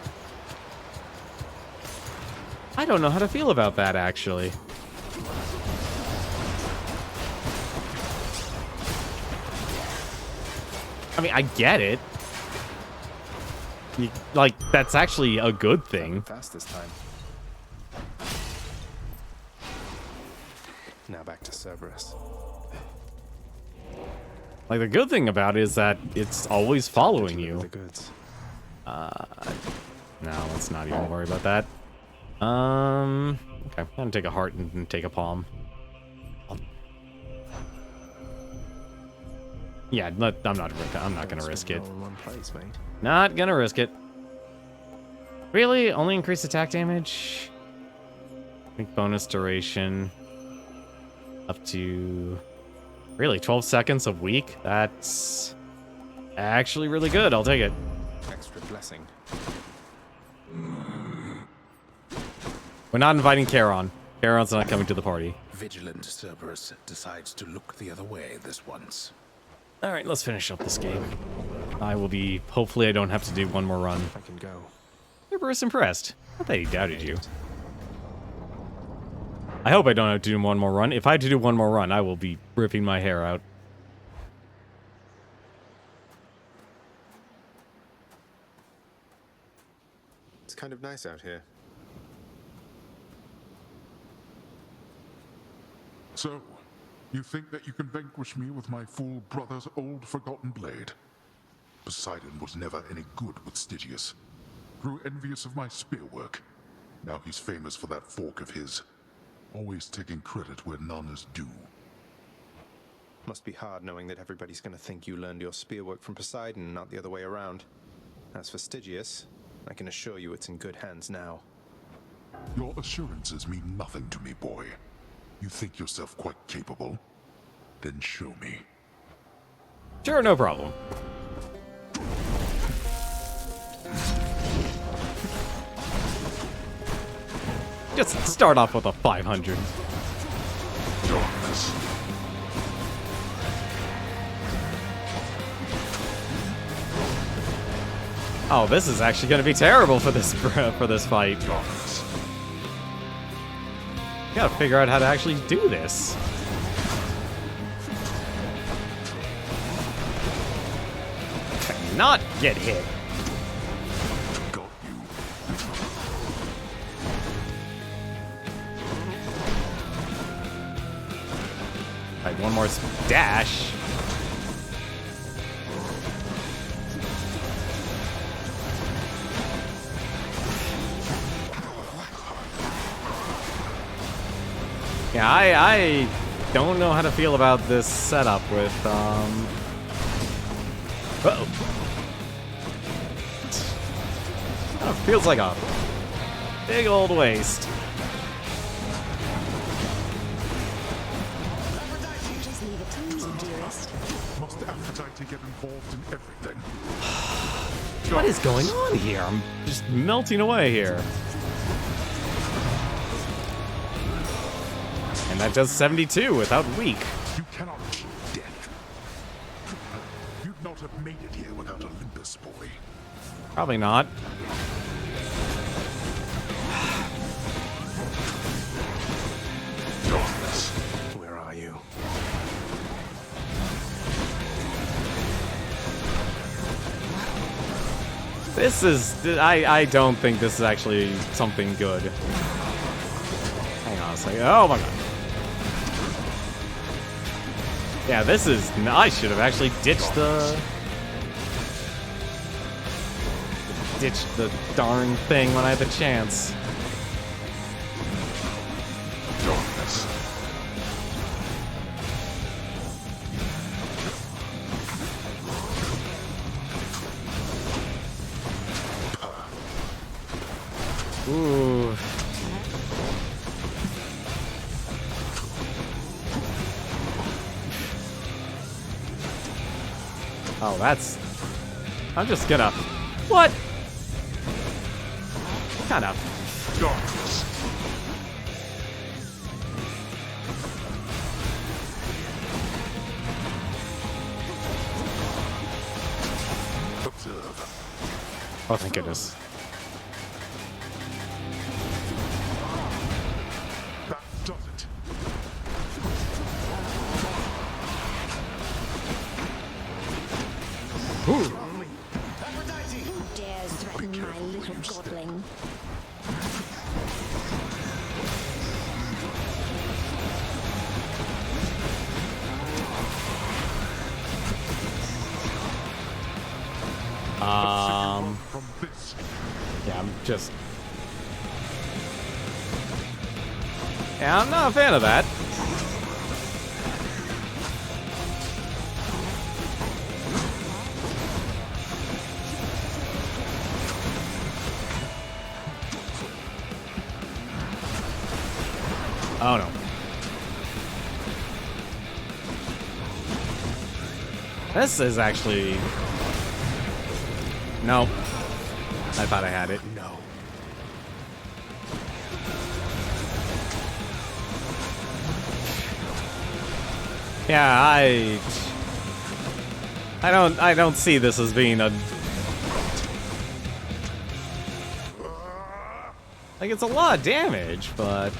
A: don't know how to feel about that, actually. I mean, I get it. Like, that's actually a good thing.
B: Fast this time. Now back to Cerberus.
A: Like, the good thing about it is that it's always following you.
B: The goods.
A: No, let's not even worry about that. Okay, I'm gonna take a heart and take a palm. Yeah, I'm not gonna risk it.
B: All in one place, mate.
A: Not gonna risk it. Really? Only increase attack damage? Think bonus duration. Up to... Really, 12 seconds a week? That's... actually really good. I'll take it.
B: Extra blessing.
A: We're not inviting Charon. Charon's not coming to the party.
P: Vigilant Cerberus decides to look the other way this once.
A: Alright, let's finish up this game. I will be... hopefully I don't have to do one more run.
B: I can go.
A: Cerberus impressed. I thought he doubted you. I hope I don't have to do one more run. If I had to do one more run, I will be ripping my hair out.
B: It's kind of nice out here.
E: So, you think that you can vanquish me with my fool brother's old forgotten blade? Poseidon was never any good with Stygius. Grew envious of my spear work. Now he's famous for that fork of his. Always taking credit where none is due.
B: Must be hard knowing that everybody's gonna think you learned your spear work from Poseidon, not the other way around. As for Stygius, I can assure you it's in good hands now.
E: Your assurances mean nothing to me, boy. You think yourself quite capable? Then show me.
A: Sure, no problem. Just start off with a 500. Oh, this is actually going to be terrible for this fight. Gotta figure out how to actually do this. Not get hit. Like one more dash. Yeah, I don't know how to feel about this setup with, uh-oh. Oh, feels like a big old waste.
L: Just leave it to me, dearest.
E: Must Aphrodite get involved in everything?
A: What is going on here? I'm just melting away here. And that does 72 without weak.
E: You cannot be dead. You'd not have made it here without Olympus, boy.
A: Probably not.
N: Darkness, where are you?
A: This is... I don't think this is actually something good. Hang on a second. Oh my god. Yeah, this is... I should have actually ditched the darn thing when I had the chance.
E: Darkness.
A: Ooh. Oh, that's... I'm just gonna... What? Kind of...
E: Darkness. Observe.
A: Oh, thank goodness.
E: That does it.
K: Who dares threaten my little godling?
A: Yeah, I'm just... Yeah, I'm not a fan of that. Oh no. This is actually... Nope. I thought I had it.
N: No.
A: Yeah, I don't see this as being a... Like, it's a lot of damage, but...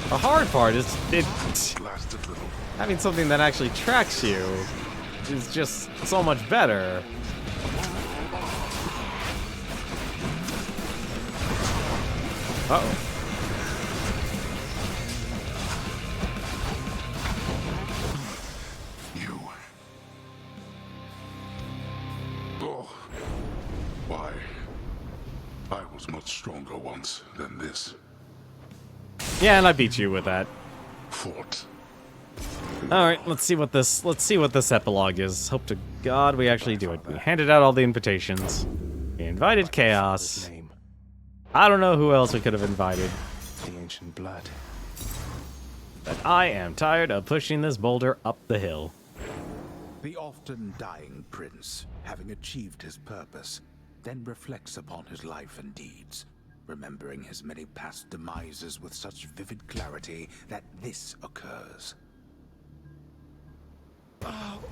A: The hard part is having something that actually tracks you is just so much better. Uh-oh.
E: You. Oh. Why? I was much stronger once than this.
A: Yeah, and I beat you with that.
E: Fort.
A: All right, let's see what this epilogue is. Hope to God we actually do it. We handed out all the invitations. invited Chaos. I don't know who else we could have invited.
N: The ancient blood.
A: But I am tired of pushing this boulder up the hill.
R: The often dying prince, having achieved his purpose, then reflects upon his life and deeds, remembering his many past demises with such vivid clarity that this occurs.
N: Oh.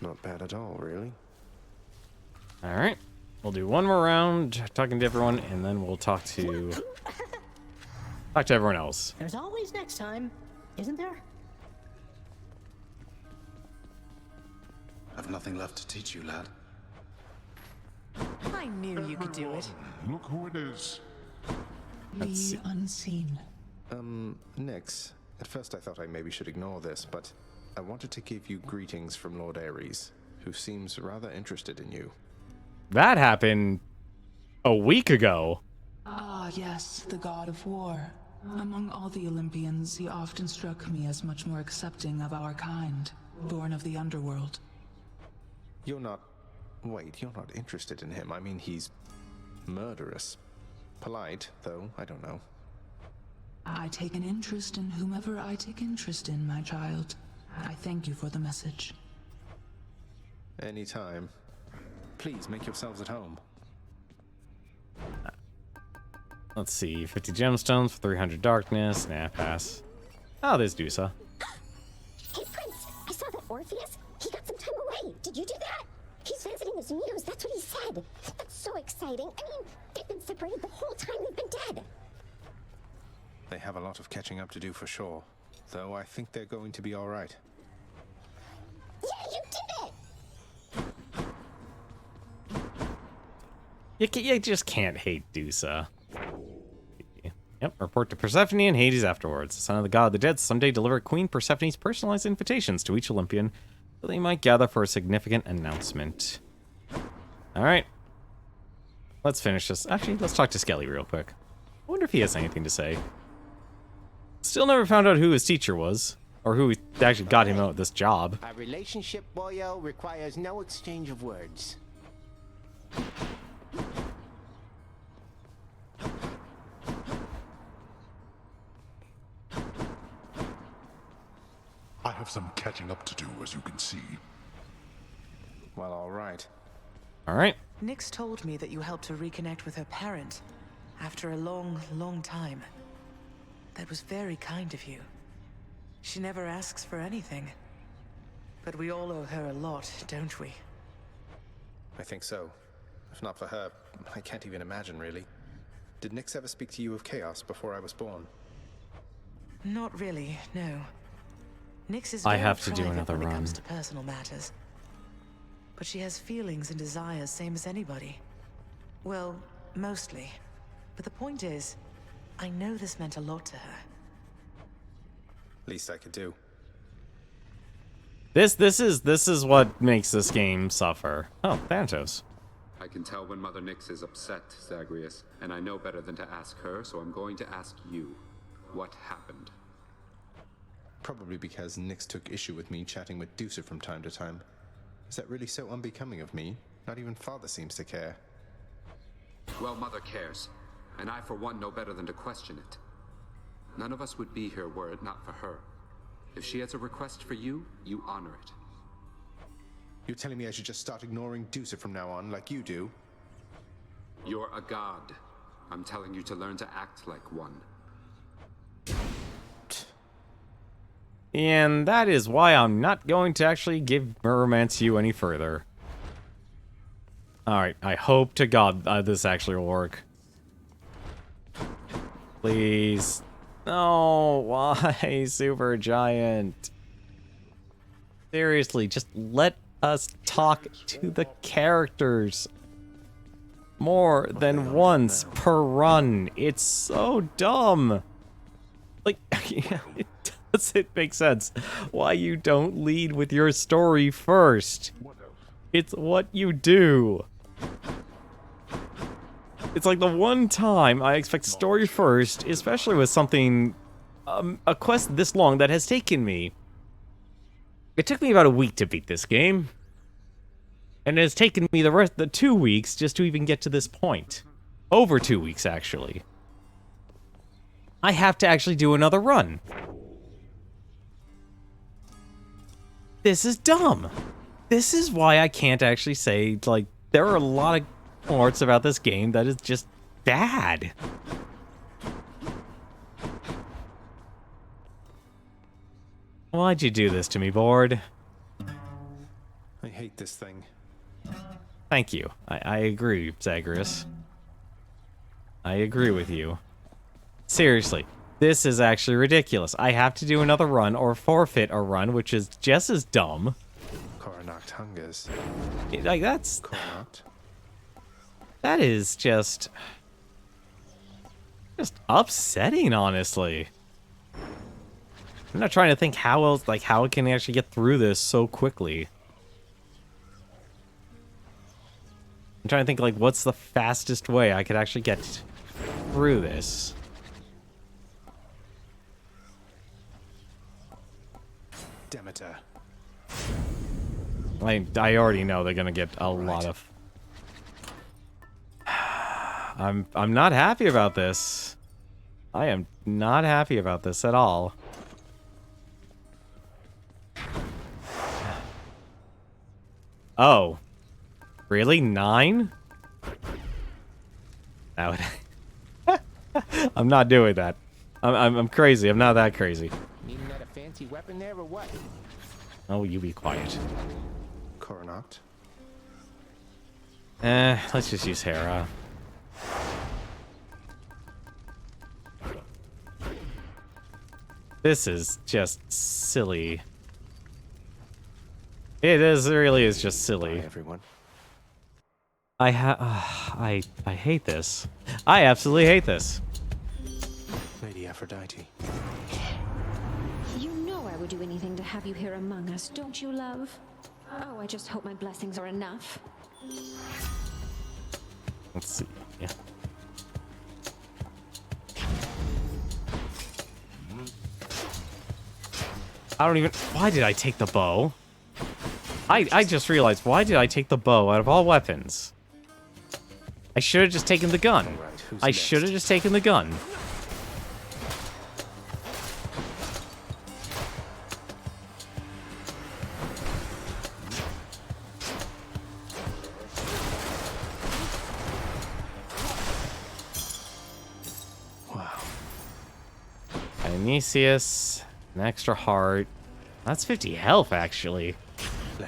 N: Not bad at all, really.
A: Alright. We'll do one more round talking to everyone, and then we'll talk to everyone else.
T: There's always next time, isn't there?
P: I've nothing left to teach you, lad.
H: I knew you could do it.
E: Look who it is.
C: The unseen.
B: Nix. At first I thought I maybe should ignore this, but I wanted to give you greetings from Lord Ares, who seems rather interested in you.
A: That happened a week ago.
C: Ah, yes, the god of war. Among all the Olympians, he often struck me as much more accepting of our kind, born of the underworld.
B: You're not... Wait, you're not interested in him. I mean, he's murderous. Polite, though, I don't know.
C: I take an interest in whomever I take interest in, my child. I thank you for the message.
B: Anytime. Please, make yourselves at home.
A: Let's see, 50 gemstones for 300 darkness. Nah, pass. Oh, there's Dusa.
L: Hey, Prince, I saw that Orpheus. He got some time away. Did you do that? He's visiting his muse. That's what he said. That's so exciting. I mean, they've been separated the whole time they've been dead.
B: They have a lot of catching up to do for sure, though I think they're going to be all right.
L: Yeah, you did it!
A: You just can't hate Dusa. Yep, report to Persephone and Hades afterwards. The son of the god of the dead someday delivered Queen Persephone's personalized invitations to each Olympian so they might gather for a significant announcement. Alright. Let's finish this. Actually, let's talk to Skelly real quick. I wonder if he has anything to say. Still never found out who his teacher was, or who actually got him out of this job.
S: Our relationship, boyo, requires no exchange of words.
E: I have some catching up to do, as you can see.
B: Well, all right.
A: All right.
H: Nyx told me that you helped her reconnect with her parent after a long, long time. That was very kind of you. She never asks for anything. But we all owe her a lot, don't we?
B: I think so. If not for her, I can't even imagine, really. Did Nyx ever speak to you of chaos before I was born?
H: Not really, no. Nyx is
A: I
H: very
A: have to do
H: private
A: another
H: when it
A: run.
H: comes to personal matters. But she has feelings and desires, same as anybody. Well, mostly. But the point is, I know this meant a lot to her.
B: Least I could do.
A: This is what makes this game suffer. Oh, Thanatos.
F: I can tell when Mother Nyx is upset, Zagreus, and I know better than to ask her, so I'm going to ask you. What happened?
B: Probably because Nyx took issue with me chatting with Dusa from time to time. Is that really so unbecoming of me? Not even Father seems to care.
F: Well, Mother cares, and I for one know better than to question it. None of us would be here were it not for her. If she has a request for you, you honor it.
B: You're telling me I should just start ignoring Dusa from now on, like you do?
F: You're a god. I'm telling you to learn to act like one.
A: And that is why I'm not going to actually give romance you any further. Alright, I hope to God this actually will work. Please. No, why, Super Giant? Seriously, just let us talk to the characters more than once per run. It's so dumb. Like, it doesn't make sense why you don't lead with your story first. It's what you do. It's like the one time I expect story first, especially with something, a quest this long that has taken me. It took me about a week to beat this game. And it has taken me the 2 weeks just to even get to this point. Over 2 weeks, actually. I have to actually do another run. This is dumb. This is why I can't actually say, like, there are a lot of parts about this game that is just bad. Why'd you do this to me, Board?
B: I hate this thing.
A: Thank you. I agree, Zagreus. I agree with you. Seriously, this is actually ridiculous. I have to do another run or forfeit a run, which is just as dumb.
B: Coronact hungers.
A: Like, that's...
B: Coronact?
A: That is just upsetting, honestly. I'm not trying to think how else, like, how it can actually get through this so quickly. I'm trying to think, like, what's the fastest way I could actually get through this?
B: Demeter.
A: I already know they're gonna get a lot of... I'm not happy about this. I am not happy about this at all. Oh. Really? 9? That would... I'm not doing that. I'm crazy. I'm not that crazy.
S: Meaning that a fancy weapon there or what?
A: Oh, you be quiet.
B: Coronact.
A: Let's just use Hera. This is just silly. It really is just silly.
B: Bye, everyone.
A: I hate this. I absolutely hate this.
B: Lady Aphrodite.
L: You know I would do anything to have you here among us, don't you, love? Oh, I just hope my blessings are enough.
A: Let's see. Yeah. I don't even... Why did I take the bow? I just realized, why did I take the bow out of all weapons? I should have just taken the gun.
B: Right,
A: I should have just taken the gun.
B: Wow.
A: Dionysius, an extra heart. That's 50 health, actually.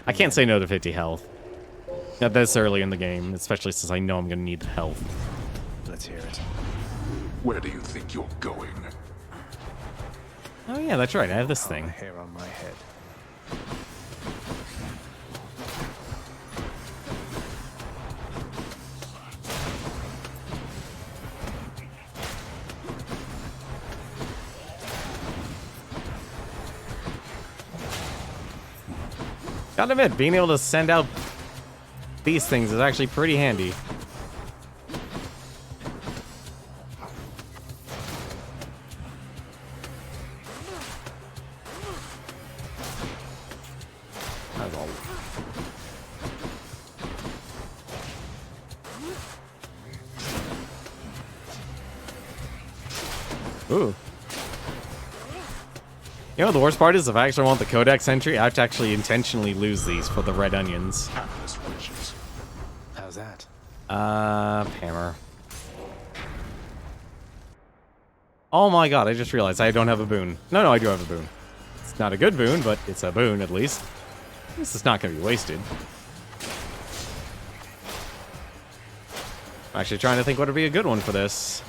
A: I can't say no to 50 health. Not this early in the game, especially since I know I'm gonna need the health.
B: Let's hear it.
E: Where do you think you're going?
A: Oh yeah, that's right, I have this thing.
B: Hair on my head.
A: Gotta admit, being able to send out these things is actually pretty handy. That's all. Ooh. You know what the worst part is? If I actually want the Codex entry, I have to actually intentionally lose these for the red onions.
B: How's that?
A: Hammer. Oh my god, I just realized I don't have a boon. No, I do have a boon. It's not a good boon, but it's a boon at least. This is not going to be wasted. I'm actually trying to think what would be a good one for this.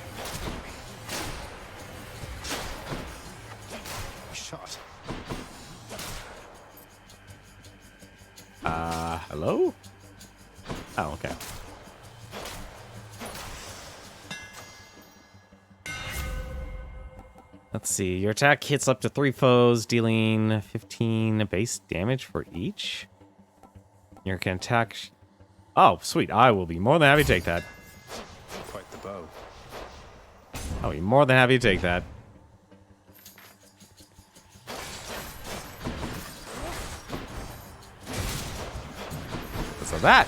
B: Shot.
A: Hello? Oh, okay. Let's see. Your attack hits up to 3 foes, dealing 15 base damage for each. You can attack... Oh, sweet. I will be more than happy to take that.
B: Quite
N: bow.
A: I'll be more than happy to take that. So that.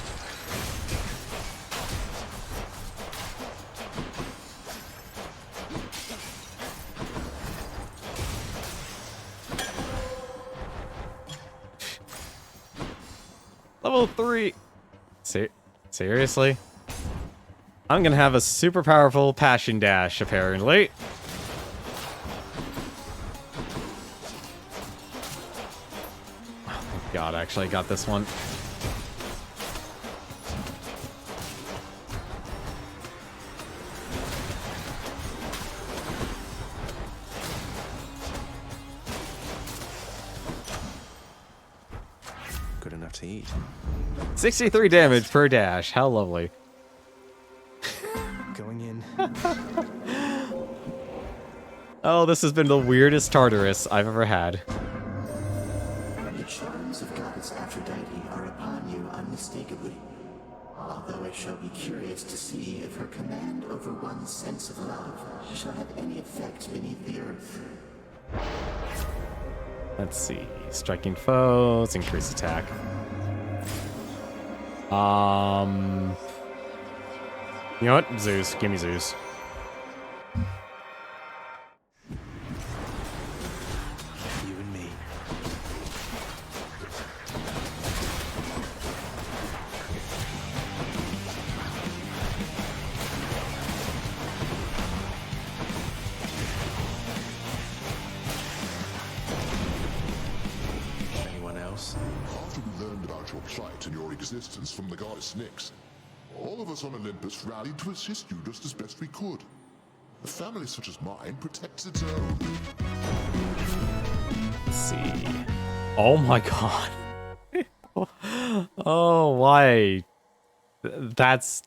A: Level 3. Seriously? I'm gonna have a super powerful passion dash, apparently. Oh, thank God, I actually got this one.
N: Good enough to eat.
A: 63 damage per dash. How lovely.
N: Going in.
A: Oh, this has been the weirdest Tartarus I've ever had.
G: The charms of Goddess Aphrodite are upon you unmistakably. Although I shall be curious to see if her command over one's sense of love shall have any effect beneath the earth.
A: Let's see. Striking foes, increase attack. You know what? Zeus. Give me Zeus.
N: You and me. Anyone else?
E: After we learned about your plight and your existence from the goddess Nyx, all of us on Olympus rallied to assist you just as best we could. A family such as mine protects its own.
A: Let's see. Oh my God. Oh, why? That's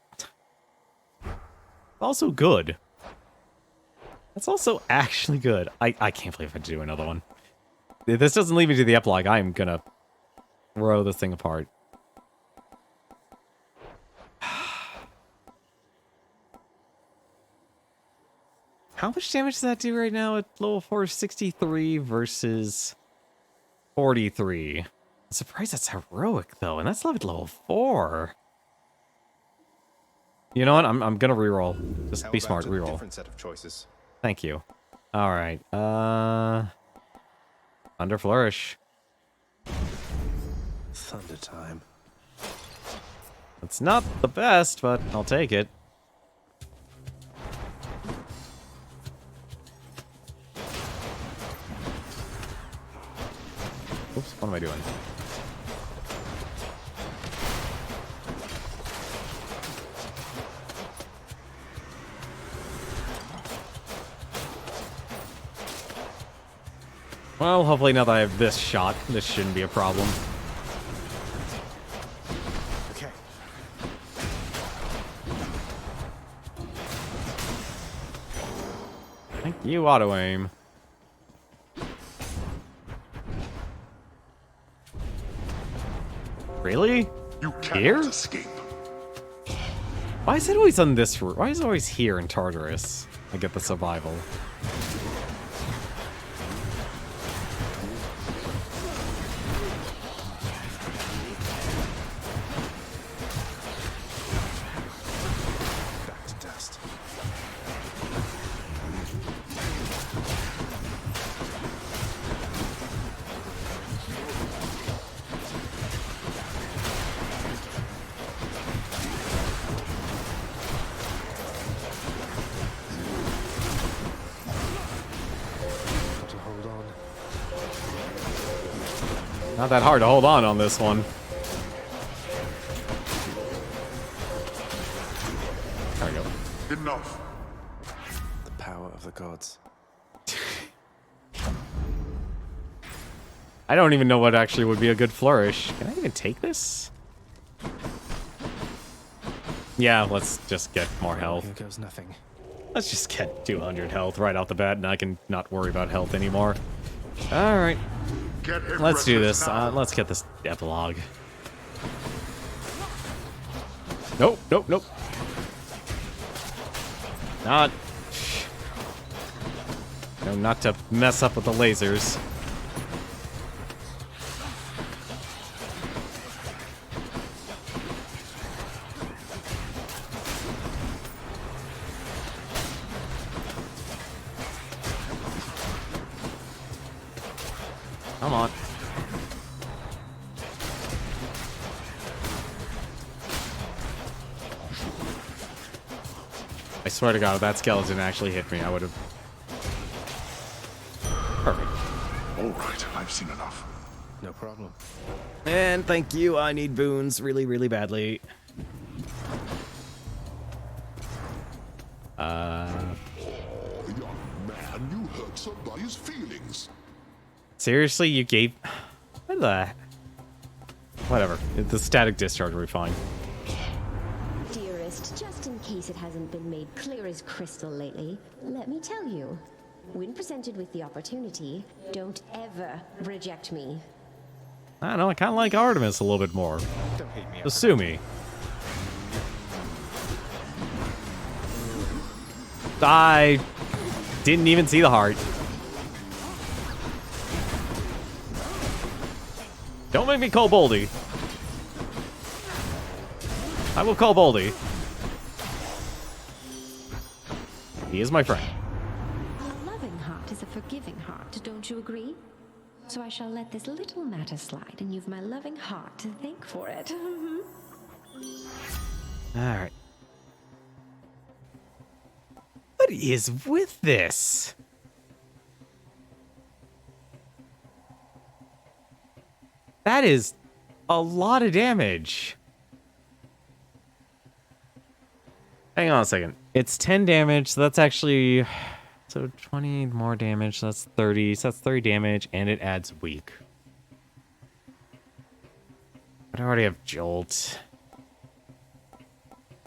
A: also good. That's also actually good. I can't believe I had to do another one. If this doesn't lead me to the epilogue, I'm gonna throw this thing apart. How much damage does that do right now at level 463 versus 43? I'm surprised that's heroic, though, and that's level 4. You know what? I'm gonna reroll. Just be smart, reroll.
N: Different set of choices.
A: Thank you. Alright, Thunder Flourish.
N: Thunder time.
A: It's not the best, but I'll take it. Oops, what am I doing? Well, hopefully now that I have this shot, this shouldn't be a problem.
N: Okay.
A: Thank you, auto aim. Really?
E: You
A: Here?
E: escape.
A: Why is it always on this route? Why is it always here in Tartarus? I get the survival.
N: Back to dust. Got to hold on.
A: Not that hard to hold on this one. There we go.
E: Enough.
N: The power of the gods.
A: I don't even know what actually would be a good flourish. Can I even take this? Yeah, let's just get more health.
N: Here goes nothing.
A: Let's just get 200 health right off the bat, and I can not worry about health anymore. Alright. Let's do this. Let's get this epilogue. Nope, nope, nope. Not... No, not to mess up with the lasers. Come on. I swear to God, if that skeleton actually hit me, I would have... Perfect.
E: All right, I've seen enough.
B: No problem.
A: And thank you, I need boons really, really badly.
E: Young man, you hurt somebody's feelings.
A: Seriously, you gave... What the... Whatever. The static discharge will be fine.
L: Dearest, just in case it hasn't been made clear as crystal lately, let me tell you. When presented with the opportunity, don't ever reject me.
A: I don't know, I kind of like Artemis a little bit more.
B: Don't hate me.
A: So sue me. I didn't even see the heart. Don't make me call Boldy. I will call Boldy. He is my friend.
L: A loving heart is a forgiving heart, don't you agree? So I shall let this little matter slide, and you've my loving heart to thank for it.
A: Alright. What is with this? That is a lot of damage. Hang on a second. It's 10 damage, so that's actually... So 20 more damage, so that's 30. So that's 30 damage, and it adds weak. But I already have Jolt.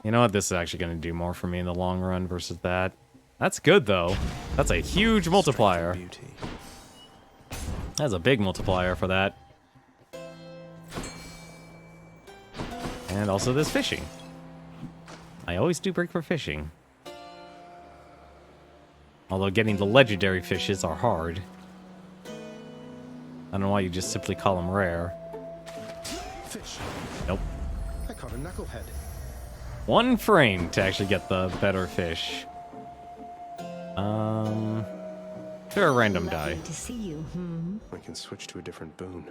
A: You know what? This is actually going to do more for me in the long run versus that. That's good, though. That's a huge multiplier. That's a big multiplier for that. And also this fishing. I always do break for fishing. Although getting the legendary fishes are hard. I don't know why you just simply call them rare.
B: Fish.
A: Nope.
B: I caught a knucklehead.
A: 1 frame to actually get the better fish. Sure, a random die.
L: To see you,
B: We can switch to a different boon.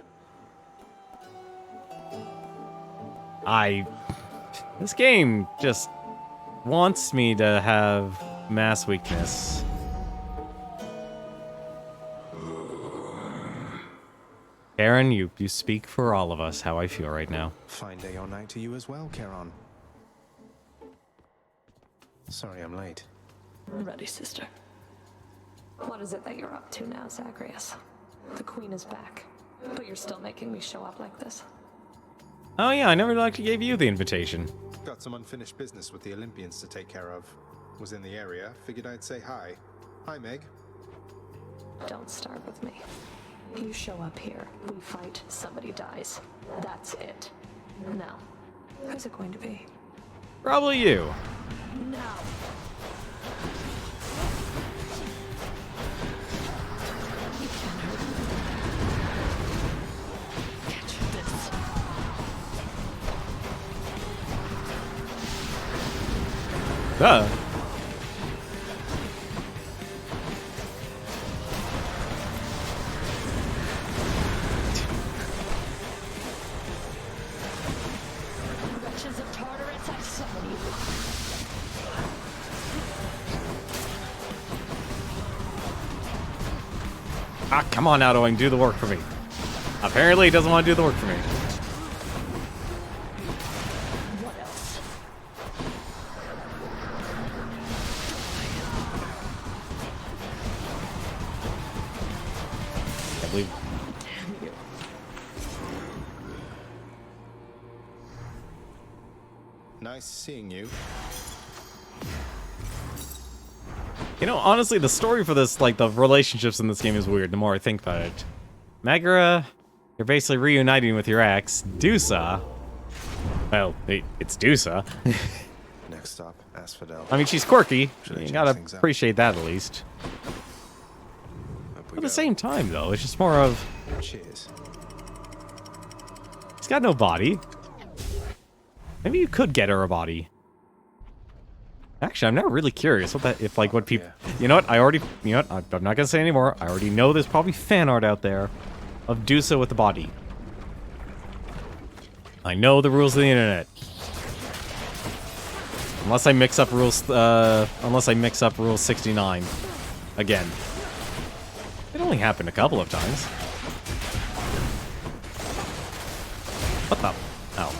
A: This game just wants me to have mass weakness. Karen, you speak for all of us how I feel right now.
B: Fine day or night to you as well, Charon. Sorry I'm late.
V: Ready, sister. What is it that you're up to now, Zagreus? The Queen is back, but you're still making me show up like this.
A: Oh yeah, I never actually gave you the invitation.
B: Got some unfinished business with the Olympians to take care of. Was in the area, figured I'd say hi. Hi, Meg.
V: Don't start with me. You show up here, we fight, somebody dies. That's it. Now, who's it going to be?
A: Probably you.
V: No.
A: Duh.
V: Wretches of Tartarus, I summon you.
A: Ah, come on now, Owen, do the work for me. Apparently he doesn't want to do the work for me.
V: What else?
A: Can't believe...
V: Damn you.
B: Nice seeing you.
A: You know, honestly, the story for this, like, the relationships in this game is weird, the more I think about it. Megara, you're basically reuniting with your ex. Dusa, well, it's Dusa.
N: Next stop, Asphodel.
A: I mean, she's quirky.
N: Should I
A: You
N: change
A: gotta
N: things up?
A: appreciate that at least. At the same time, though, it's just more of...
N: Cheers.
A: He's got no body. Maybe you could get her a body. Actually, I'm not really curious what that, if like what people, you know what, you know what, I'm not gonna say anymore. I already know there's probably fan art out there of Dusa with the body. I know the rules of the internet. Unless I mix up rule 69 again. It only happened a couple of times. What the? Oh.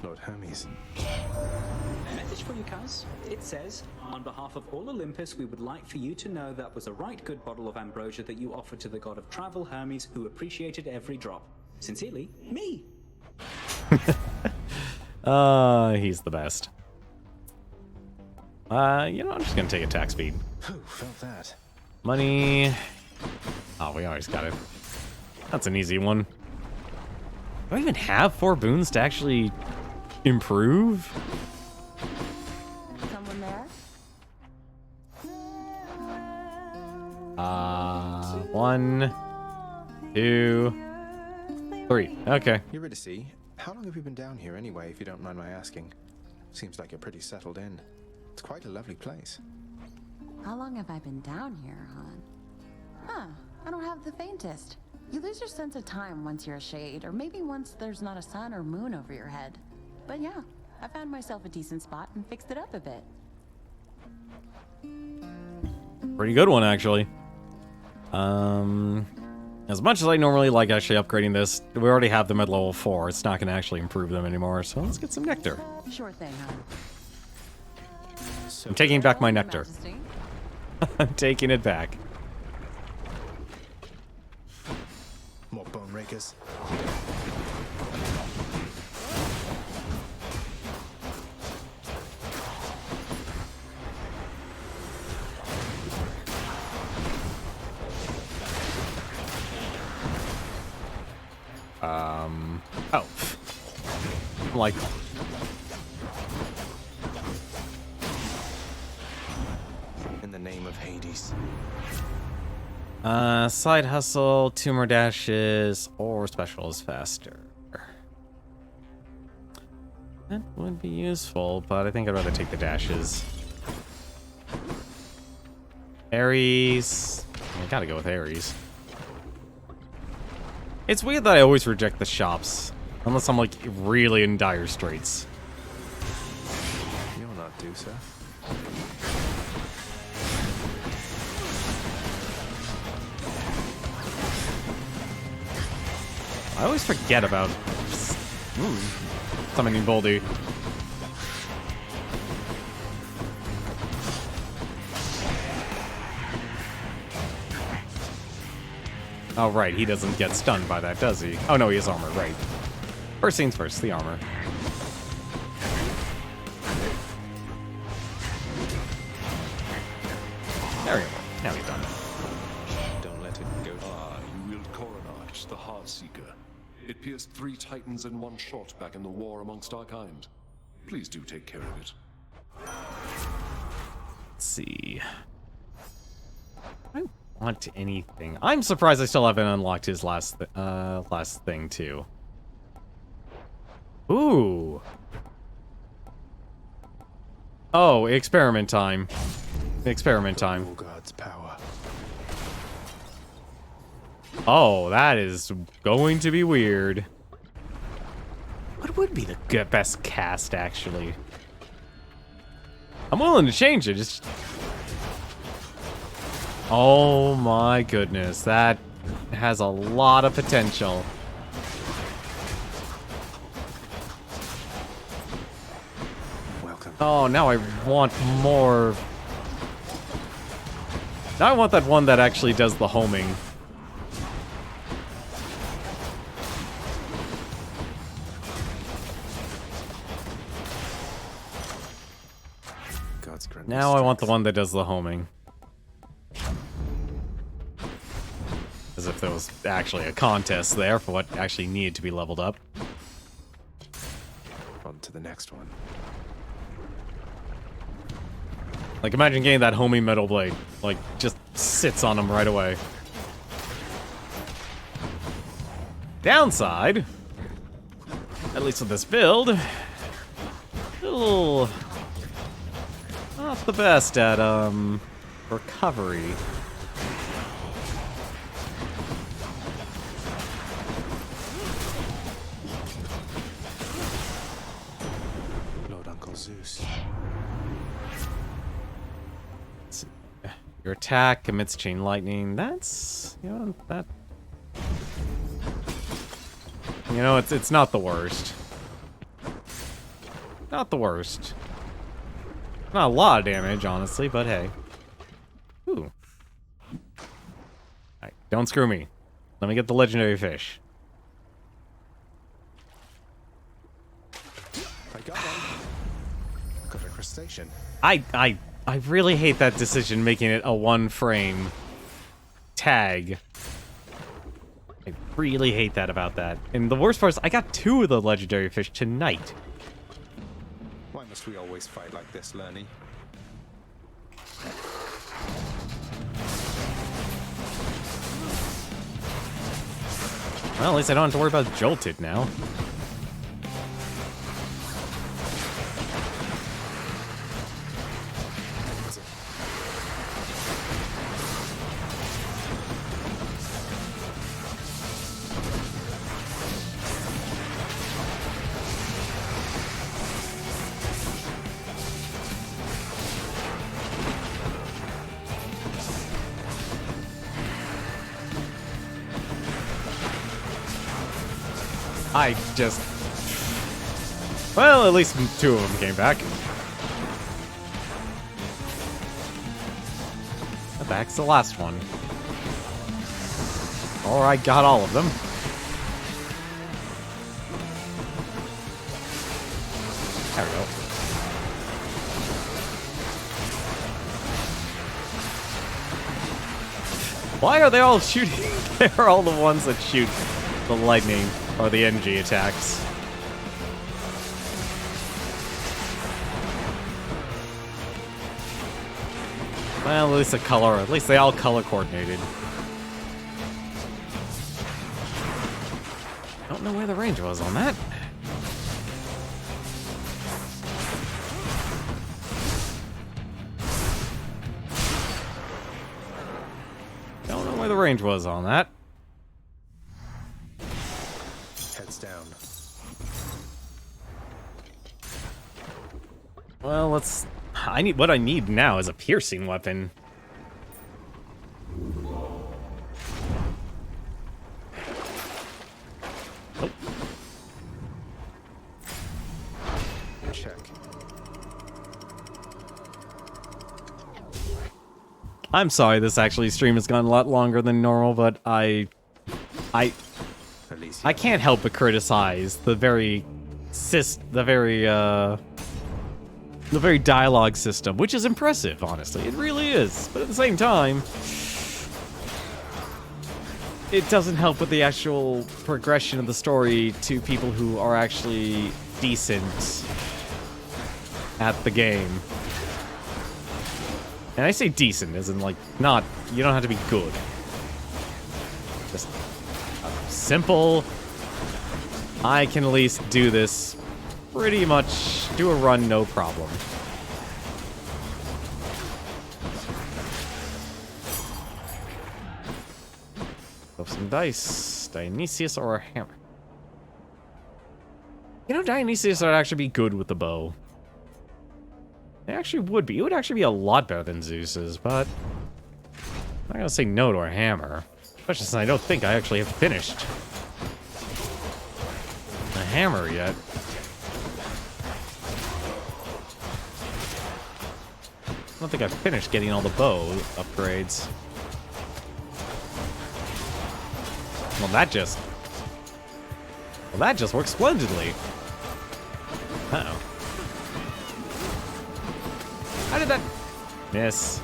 B: Lord Hermes.
I: A message for you, Kaz. It says, on behalf of all Olympus, we would like for you to know that was a right good bottle of ambrosia that you offered to the god of travel, Hermes, who appreciated every drop. Sincerely, me.
A: He's the best. You know, I'm just gonna take attack speed.
N: Whew, felt that.
A: Money. Oh, we always got it. That's an easy one. Do I even have 4 boons to actually improve?
D: Someone there?
A: 1, 2, 3. Okay.
B: You're to see. How long have you been down here anyway, if you don't mind my asking? Seems like you're pretty settled in. It's quite a lovely place.
D: How long have I been down here, hon? Huh, I don't have the faintest. You lose your sense of time once you're a shade, or maybe once there's not a sun or moon over your head. But yeah, I found myself a decent spot and fixed it up a bit.
A: Pretty good one, actually. As much as I normally like actually upgrading this, we already have them at level 4. It's not going to actually improve them anymore, so let's get some nectar.
D: Sure thing, hon.
A: I'm taking back my nectar. I'm taking it back.
B: More bone rakers.
A: Oh. Like...
B: In the name of Hades.
A: Side hustle, 2 more dashes, or special is faster. That would be useful, but I think I'd rather take the dashes. Ares. I gotta go with Ares. It's weird that I always reject the shops. Unless I'm, like, really in dire straits.
B: You're not Dusa.
A: I always forget about summoning Boulder. Oh, right, he doesn't get stunned by that, does he? Oh, no, he has armor, right. First things first, the armor. There we go. Now he's done.
B: Don't let it go.
E: Ah, you wield Coronach, the Heartseeker. It pierced 3 titans in one shot back in the war amongst our kind. Please do take care of it.
A: Let's see. I don't want anything. I'm surprised I still haven't unlocked his last thing, too. Ooh. Oh, experiment time. Experiment time.
B: God's power.
A: Oh, that is going to be weird. What would be the best cast, actually? I'm willing to change it. Just... Oh my goodness, that has a lot of potential.
B: Welcome.
A: Oh, now I want more. Now I want that one that actually does the homing.
B: God's grant
A: Now I want the one that does the homing. As if there was actually a contest there for what actually needed to be leveled up.
N: On to the next one.
A: Like, imagine getting that homing metal blade. Like, just sits on him right away. Downside, at least with this build, a little not the best at recovery.
N: Lord Uncle Zeus.
A: Let's see. Your attack commits chain lightning. That's, you know, that. You know, it's not the worst. Not the worst. Not a lot of damage, honestly, but hey. Ooh. Alright, don't screw me. Let me get the legendary fish.
N: I got one. Got a crustacean.
A: I really hate that decision, making it a one-frame tag. I really hate that about that. And the worst part is I got 2 of the legendary fish tonight.
N: Why must we always fight like this, Lerny?
A: Well, at least I don't have to worry about Jolted now. I just... Well, at least 2 of them came back. Back's the last one. Or I got all of them. There we go. Why are they all shooting? They're all the ones that shoot the lightning or the NG attacks. Well, at least the color, at least they all color coordinated. Don't know where the range was on that. Don't know where the range was on that.
N: Heads down.
A: Well, let's... what I need now is a piercing weapon. Nope.
N: Check.
A: I'm sorry this actually stream has gone a lot longer than normal, but I can't help but criticize the very dialogue system, which is impressive, honestly. It really is. But at the same time, it doesn't help with the actual progression of the story to people who are actually decent at the game. And I say decent as in, like, not... You don't have to be good. Just simple. I can at least do this pretty much, do a run, no problem. Throw some dice. Dionysius or a hammer. You know, Dionysius would actually be good with the bow. It actually would be. It would actually be a lot better than Zeus's, but I'm not gonna say no to a hammer. Especially since I don't think I actually have finished the hammer yet. I don't think I've finished getting all the bow upgrades. Well, that just works splendidly. Uh-oh. How did that miss?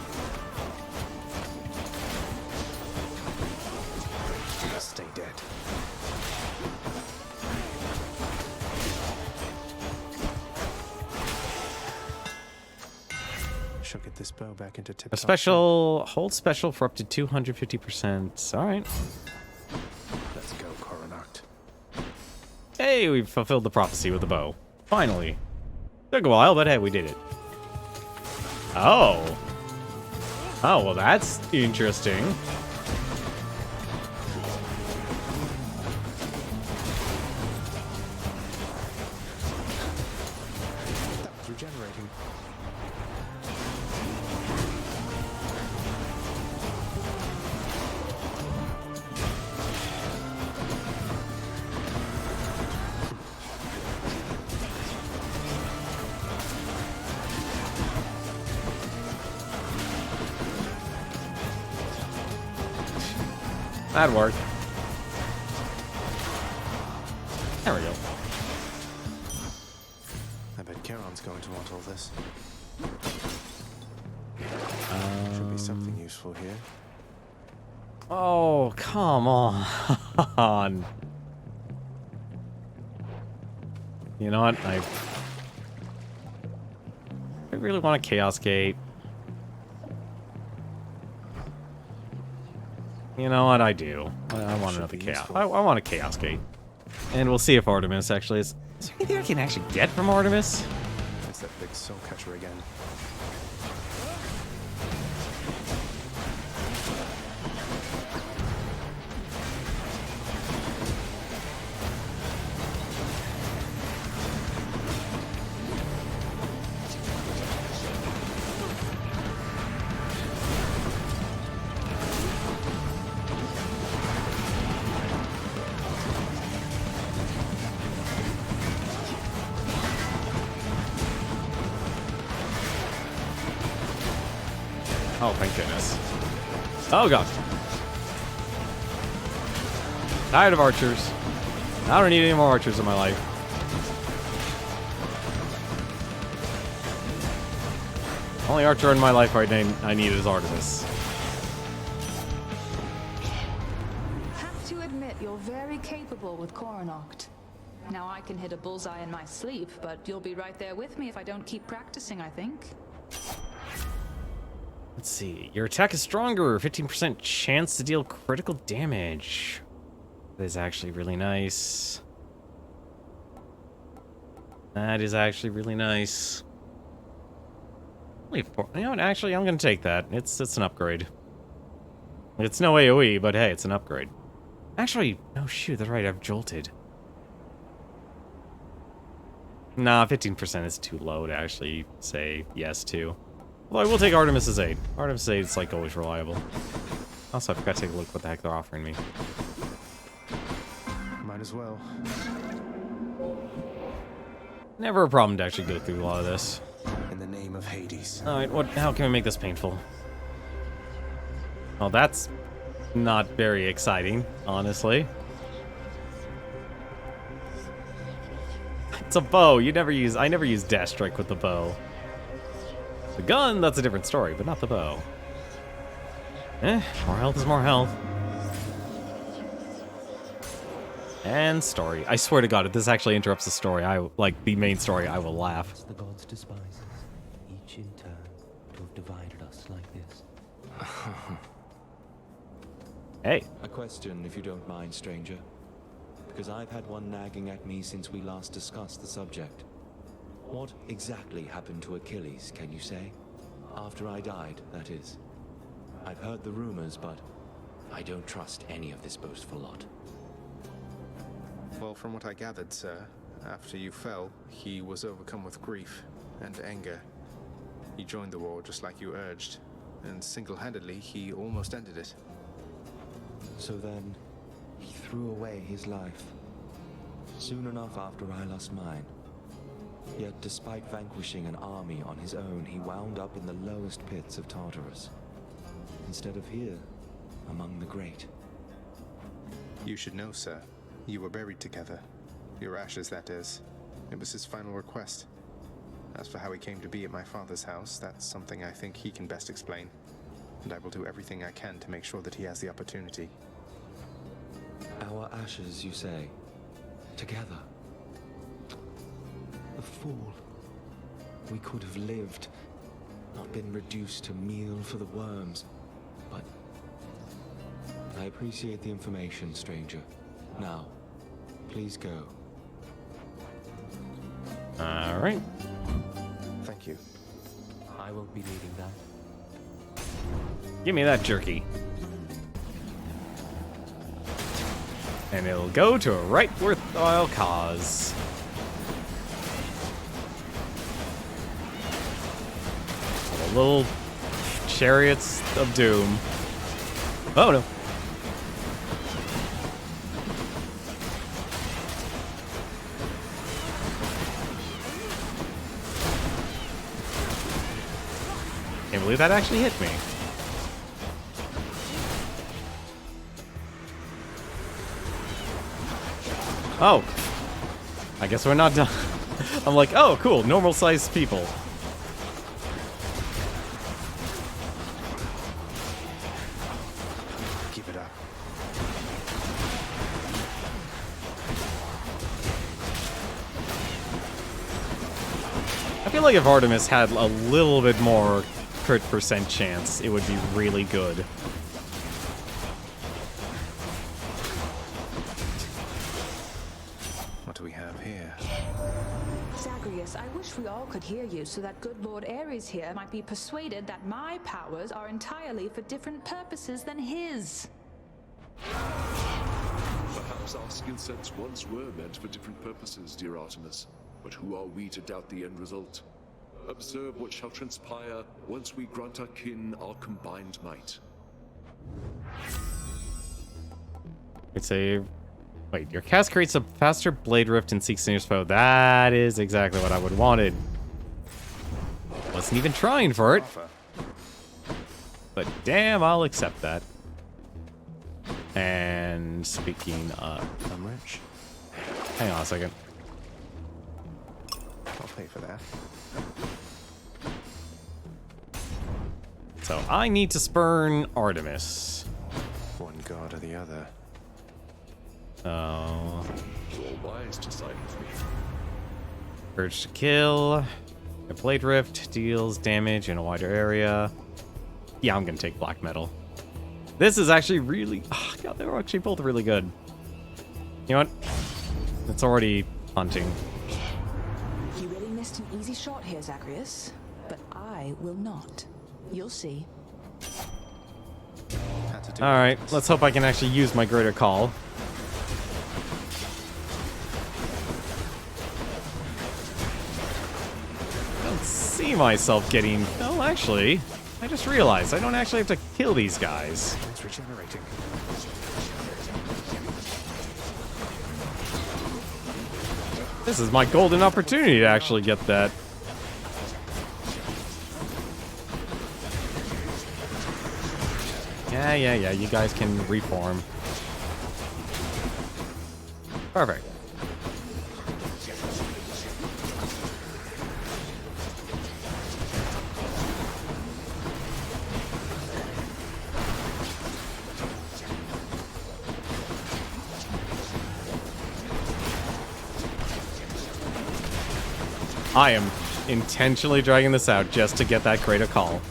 N: Stay dead. she'll get this bow back into tip-top
A: A special hold special for up to 250%. All right.
N: Let's go, Coronacht.
A: Hey, we've fulfilled the prophecy with the bow. Finally. Took a while, but hey, we did it. Oh. Oh, well, that's interesting.
N: That was regenerating.
A: That'd work. There we go.
N: I bet Charon's going to want all this. Should be something useful here.
A: Oh, come on. You know what? I really want a Chaos Gate. You know what? I do. I want another Chaos. I want a Chaos Gate. And we'll see if Artemis actually is. Is there anything I can actually get from Artemis?
N: It's that big soul catcher again.
A: Oh, thank goodness. Oh, God. Tired of archers. I don't need any more archers in my life. Only archer in my life right now I need is Artemis.
C: Have to admit, you're very capable with Coronacht. Now I can hit a bullseye in my sleep, but you'll be right there with me if I don't keep practicing, I think.
A: Let's see. Your attack is stronger. 15% chance to deal critical damage. That is actually really nice. That is actually really nice. You know what? Actually, I'm going to take that. It's an upgrade. It's no AoE, but hey, it's an upgrade. Actually, no, shoot, that's right. I've jolted. Nah, 15% is too low to actually say yes to. Although I will take Artemis's aid. Artemis's aid is like always reliable. Also, I forgot to take a look what the heck they're offering me.
N: Might as well.
A: Never a problem to actually go through a lot of this.
N: In the name of Hades.
A: Alright, how can we make this painful? Well, that's not very exciting, honestly. It's a bow. I never use dash strike with the bow. The gun, that's a different story, but not the bow. More health is more health. And story. I swear to God, if this actually interrupts the story, like the main story, I will laugh.
J: The gods despise us, each in turn, to have divided us like this.
A: Hey.
J: A question, if you don't mind, stranger. Because I've had one nagging at me since we last discussed the subject. What exactly happened to Achilles, can you say? After I died, that is. I've heard the rumors, but I don't trust any of this boastful lot.
B: Well, from what I gathered, sir, after you fell, he was overcome with grief and anger. He joined the war just like you urged, and single-handedly, he almost ended it.
J: So then, he threw away his life. Soon enough after I lost mine. Yet despite vanquishing an army on his own, he wound up in the lowest pits of Tartarus. Instead of here, among the great.
B: You should know, sir. You were buried together. Your ashes, that is. It was his final request. As for how he came to be at my father's house, that's something I think he can best explain. And I will do everything I can to make sure that he has the opportunity.
J: Our ashes, you say? Together? The fool. We could have lived. not been reduced to meal for the worms. But I appreciate the information, stranger. Now, please go.
A: All right.
N: Thank you.
J: I will be needing that.
A: Give me that jerky. And it'll go to a right worthwhile cause. The little chariots of doom. Oh no. Can't believe that actually hit me. Oh. I guess we're not done. I'm like, oh, cool, normal-sized people.
N: Keep it up.
A: I feel like if Artemis had a little bit more crit percent chance, it would be really good.
N: What do we have here?
C: Zagreus, I wish we all could hear you so that good Lord Ares here might be persuaded that my powers are entirely for different purposes than his.
M: Perhaps our skill sets once were meant for different purposes, dear Artemis. But who are we to doubt the end result? Observe what shall transpire once we grant our kin our combined might.
A: It's a... Wait, your cast creates a faster blade rift and seeks in your foe. That is exactly what I would wanted. Wasn't even trying for it. But damn, I'll accept that. And speaking of...
N: I'm rich.
A: Hang on a second.
N: I'll pay for that.
A: So I need to spurn Artemis.
N: One god or the other.
A: Oh.
M: You're wise to side with me.
A: Urge to kill. A blade rift deals damage in a wider area. Yeah, I'm gonna take black metal. This is actually really... Oh, God, they were actually both really good. You know what? It's already hunting.
C: You really missed an easy shot here, Zagreus. But I will not. You'll see.
A: Alright, let's hope I can actually use my greater call. I don't see myself getting... Oh, actually, I just realized I don't actually have to kill these guys.
N: It's regenerating.
A: This is my golden opportunity to actually get that. Yeah, you guys can reform. Perfect. I am intentionally dragging this out just to get that greater call.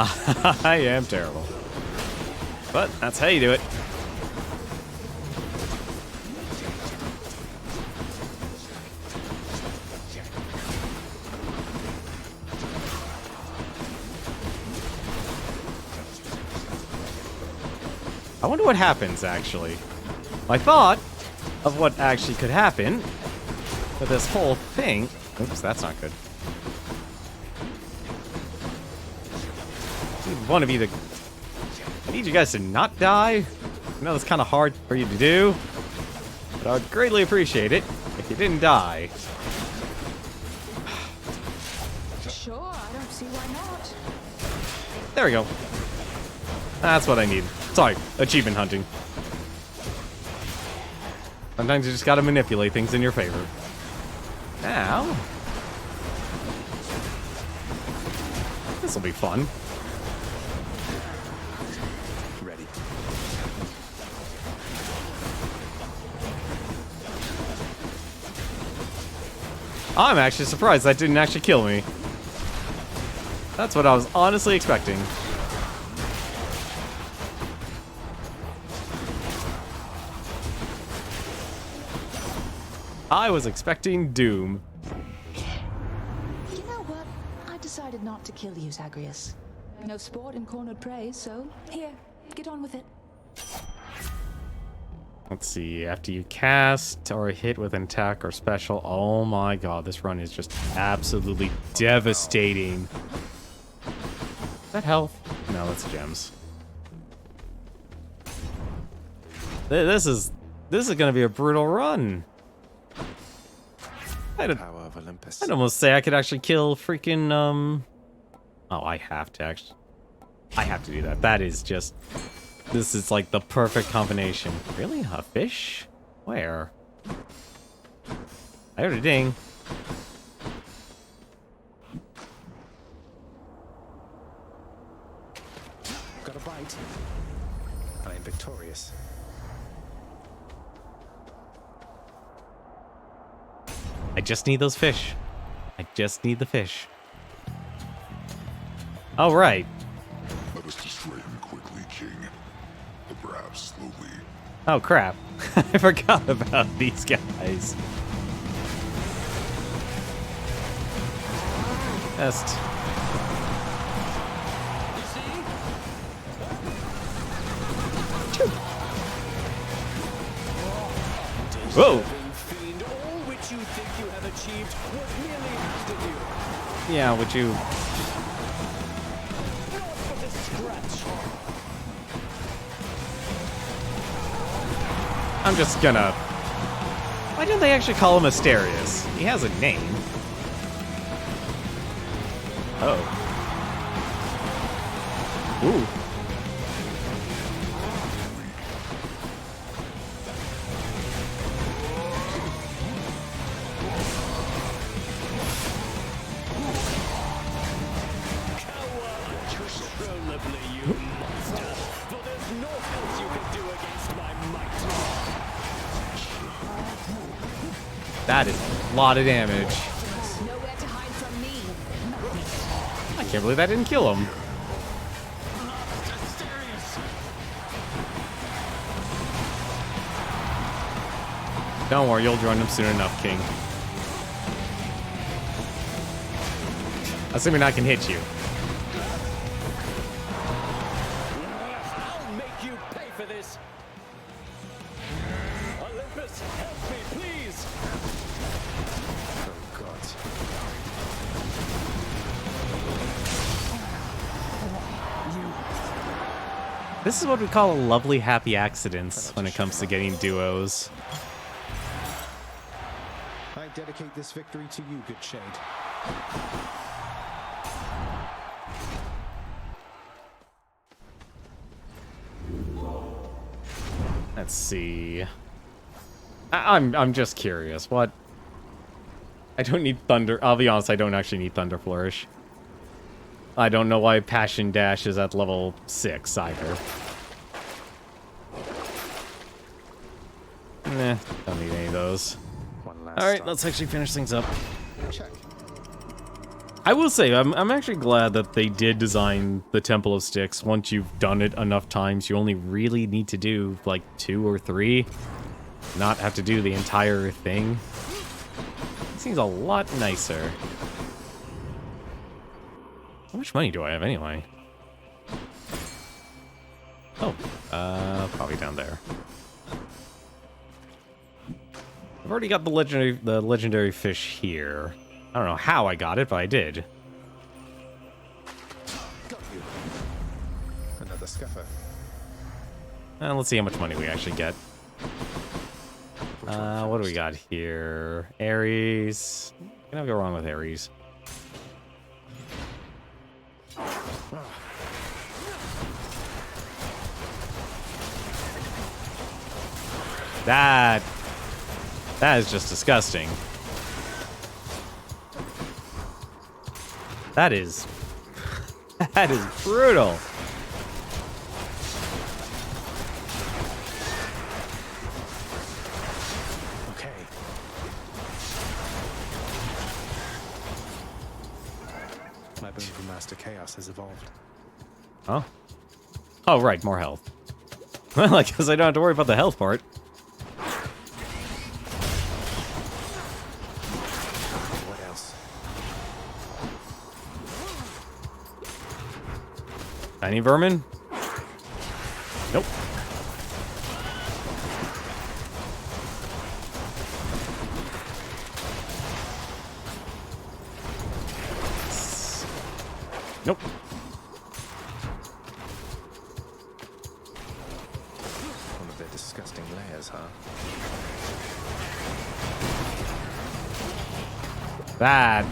A: I am terrible. But that's how you do it. I wonder what happens, actually. My thought of what actually could happen with this whole thing... Oops, that's not good. I want to be the... I need you guys to not die. I know that's kind of hard for you to do, but I would greatly appreciate it if you didn't die.
C: Sure, I don't see why not.
A: There we go. That's what I need. Sorry, achievement hunting. Sometimes you just gotta manipulate things in your favor. Now... This'll be fun.
N: Ready.
A: I'm actually surprised that didn't actually kill me. That's what I was honestly expecting. I was expecting doom.
C: You know what? I decided not to kill you, Zagreus. No sport in cornered prey, so here, get on with it.
A: Let's see, after you cast or hit with an attack or special, oh my god, this run is just absolutely devastating. Is that health? No, that's gems. This is gonna be a brutal run. I'd almost say I could actually kill freaking oh, I have to do that. That is just, this is like the perfect combination. Really? A fish? Where? I heard a ding.
N: Got a bite. I am victorious.
A: I just need those fish. I just need the fish. All right.
E: Let us destroy him quickly, King. But perhaps slowly.
A: Oh crap. I forgot about these guys. Best. Whoa.
W: Fiend, all which you think you have achieved was merely asked of you.
A: Yeah, would you?
W: Not but a scratch.
A: I'm just gonna... Why didn't they actually call him Asterius? He has a name. Oh. Ooh.
W: Uncontrollably, you monster. For there's naught else you can do against my might.
A: That is a lot of damage.
C: Nowhere to hide from me.
A: I can't believe that didn't kill him. Don't worry, you'll join him soon enough, King. Assuming I can hit you.
W: I'll make you pay for this. Olympus, help me, please.
N: Oh god.
A: This is what we call a lovely happy accidents when it comes to getting duos.
B: I dedicate this victory to you, good Shade.
A: Let's see. I'm just curious. What? I don't need Thunder. I'll be honest, I don't actually need Thunder Flourish. I don't know why Passion Dash is at level 6 either. Nah, don't need any of those. Alright, let's actually finish things up.
B: Check.
A: I will say, I'm actually glad that they did design the Temple of Styx. Once you've done it enough times, you only really need to do, like, 2 or 3. Not have to do the entire thing. It seems a lot nicer. How much money do I have anyway? Oh, probably down there. I've already got the legendary fish here. I don't know how I got it, but I did.
B: Got you. Another scuffer.
A: Let's see how much money we actually get. What do we got here? Ares. Can I go wrong with Ares? That is just disgusting. That is brutal.
N: My boon from Master Chaos has evolved.
A: Oh. Oh, right, more health. Well, I guess I don't have to worry about the health part.
N: What else?
A: Tiny vermin? Nope. Nope.
N: One of their disgusting layers, huh?
A: That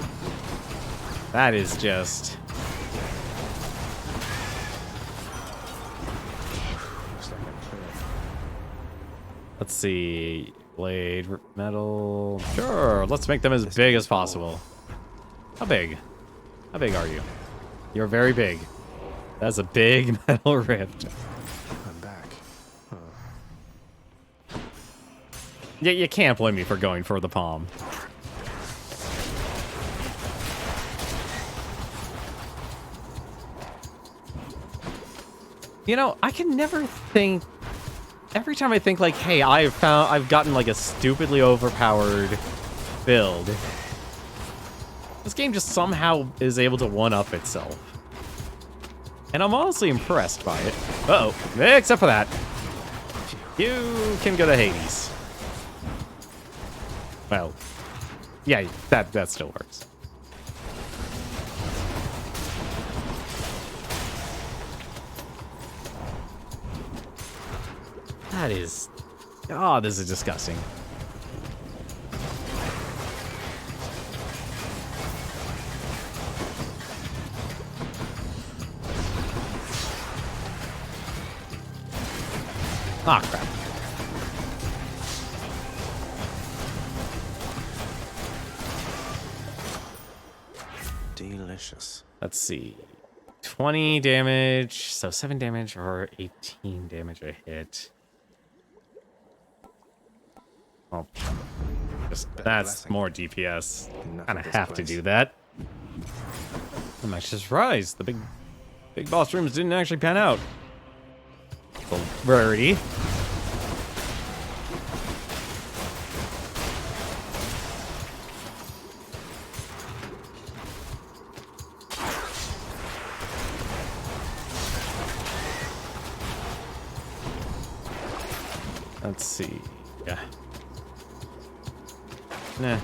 A: is just...
N: Looks like I'm clear.
A: Let's see. Blade, metal... Sure, let's make them as big as possible. How big? How big are you? You're very big. That's a big metal rift.
N: I'm back.
A: Yeah, you can't blame me for going for the palm. You know, I can never think... Every time I think, like, hey, I've gotten, like, a stupidly overpowered build, this game just somehow is able to one-up itself. And I'm honestly impressed by it. Uh-oh. Except for that. You can go to Hades. Well, yeah, that still works. That is... Oh, this is disgusting. Ah, crap.
N: Delicious.
A: Let's see. 20 damage, so 7 damage or 18 damage a hit. Oh, that's more DPS. Kind of have to do that. I might just rise. The big boss rooms didn't actually pan out. The rarity. Let's see. Yeah. Nah.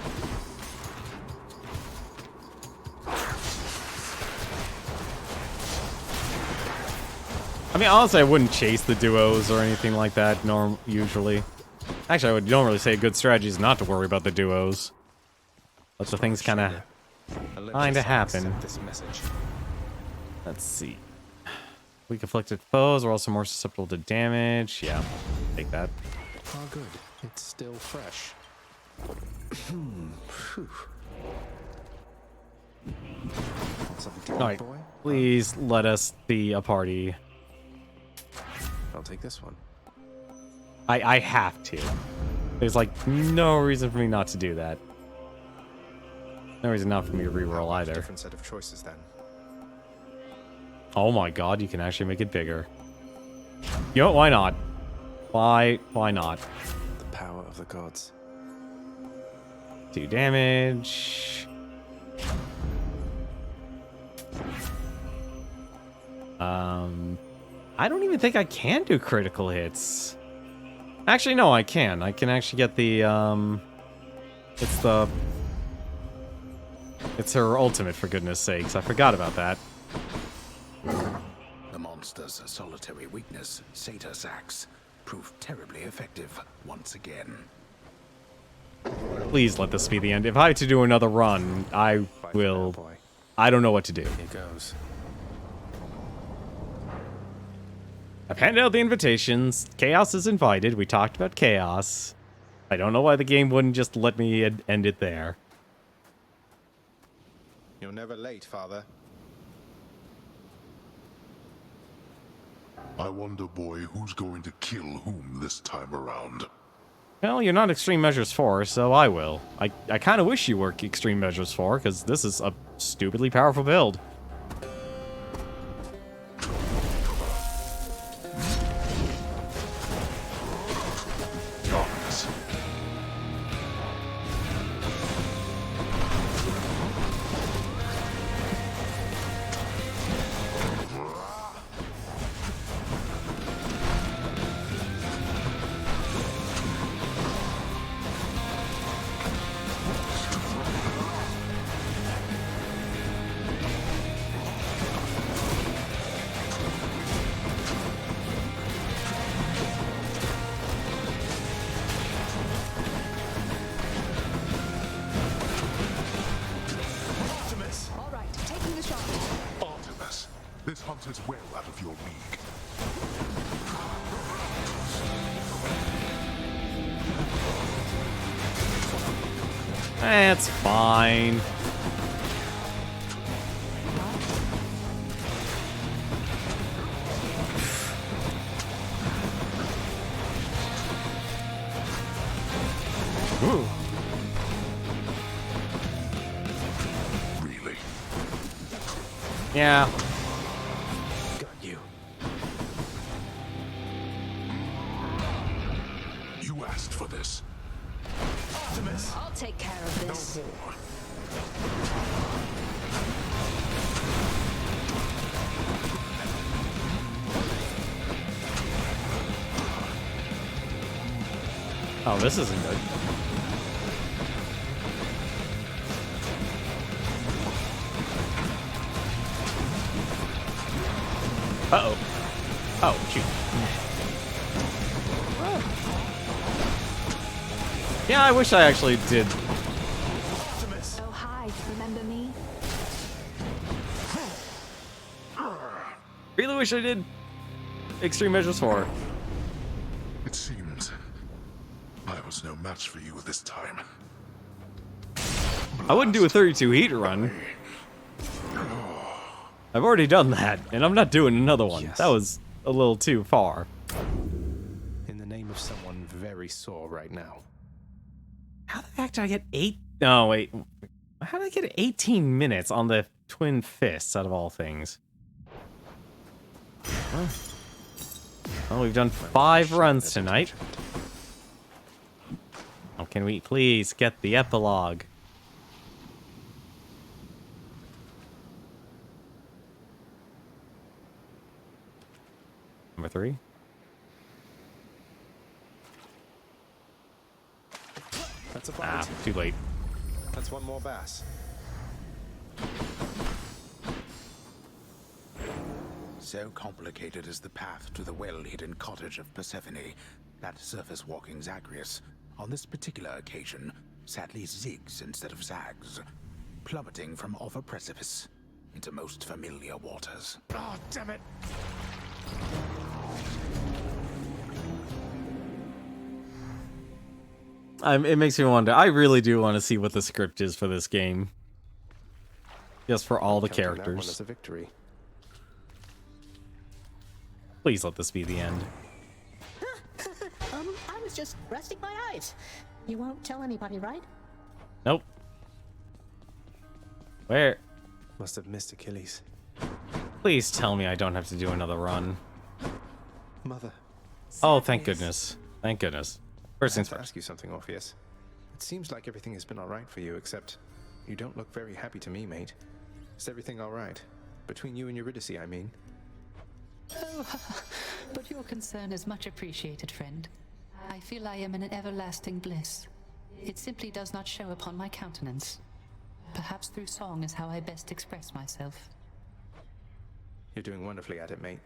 A: I mean, honestly, I wouldn't chase the duos or anything like that, usually. Actually, I would normally say a good strategy is not to worry about the duos. But the things kind of happen. Let's see. Weak afflicted foes are also more susceptible to damage. Yeah, take that.
N: Oh, good. It's still fresh.
A: Alright, please let us be a party.
N: I'll take this one.
A: I have to. There's like no reason for me not to do that. No reason not for me to reroll either.
N: Different set of choices then.
A: Oh my god, you can actually make it bigger. You know what? Why not? Why not?
N: The power of the gods.
A: 2 damage. I don't even think I can do critical hits. Actually, no, I can. I can actually get the, It's her ultimate, for goodness sakes. I forgot about that.
R: The monster's solitary weakness, Sator's axe, proved terribly effective once again.
A: Please let this be the end. If I have to do another run, I will... I don't know what to do.
N: Here goes.
A: I've handed out the invitations. Chaos is invited. We talked about Chaos. I don't know why the game wouldn't just let me end it there.
B: You're never late, Father.
E: I wonder, boy, who's going to kill whom this time around.
A: Well, you're not Extreme Measures 4, so I will. I kind of wish you were Extreme Measures 4, because this is a stupidly powerful build.
E: This hunt is well out of your league.
A: That's fine. Ooh.
E: Really?
A: Yeah.
N: Got you.
E: You asked for this.
N: Optimus!
L: I'll take care of this.
E: No more.
A: Oh, this isn't good. Uh-oh. Oh, shoot. Yeah, I wish I actually did.
C: Oh, hi. Remember me?
A: Really wish I did Extreme Measures 4.
E: It seems I was no match for you this time.
A: I wouldn't do a 32 heat run. I've already done that, and I'm not doing another one.
N: Yes.
A: That was a little too far.
N: In the name of someone very sore right now.
A: How the heck did I get 8? No, wait. How did I get 18 minutes on the twin fists out of all things? Well, we've done 5 runs tonight. Oh, can we please get the epilogue? Number 3.
N: That's a bite.
A: Too late.
N: That's one more bass.
R: So complicated is the path to the well-hidden cottage of Persephone that surface-walking Zagreus, on this particular occasion, sadly zigs instead of zags, plummeting from off a precipice into most familiar waters.
N: Oh, damn it!
A: It makes me wonder. I really do want to see what the script is for this game. Just for all the
N: Counting that one
A: characters.
N: as a victory.
A: Please let this be the end.
T: I was just resting my eyes. You won't tell anybody, right?
A: Nope. Where?
N: Must have missed Achilles.
A: Please tell me I don't have to do another run.
N: Mother.
A: Oh, thank goodness. Thank goodness. First
N: I
A: things
N: have to
A: first.
N: ask you something, Orpheus. It seems like everything has been alright for you, except you don't look very happy to me, mate. Is everything alright? Between you and Eurydice, I mean.
O: Oh, but your concern is much appreciated, friend. I feel I am in an everlasting bliss. It simply does not show upon my countenance. Perhaps through song is how I best express myself.
N: You're doing wonderfully at it, mate.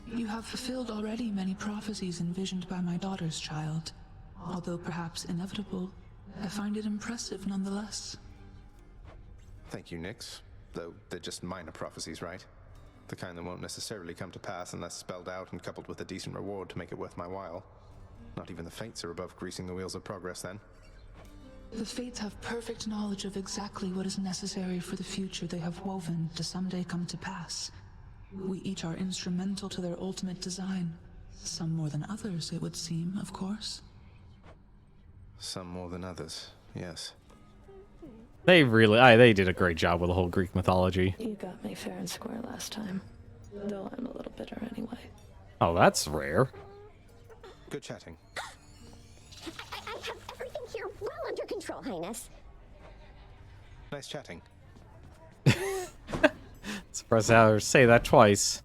C: You have fulfilled already many prophecies envisioned by my daughter's child. Although perhaps inevitable, I find it impressive nonetheless.
N: Thank you, Nyx. Though they're just minor prophecies, right? The kind that won't necessarily come to pass unless spelled out and coupled with a decent reward to make it worth my while. Not even the Fates are above greasing the wheels of progress, then.
C: The Fates have perfect knowledge of exactly what is necessary for the future they have woven to someday come to pass. We each are instrumental to their ultimate design. Some more than others, it would seem, of course.
N: Some more than others, yes.
A: They really, they did a great job with the whole Greek mythology.
V: You got me fair and square last time. Though I'm a little bitter anyway.
A: Oh, that's rare.
N: Good chatting.
Q: I have everything here well under control, Highness.
N: Nice chatting.
A: Surprised I would say that twice.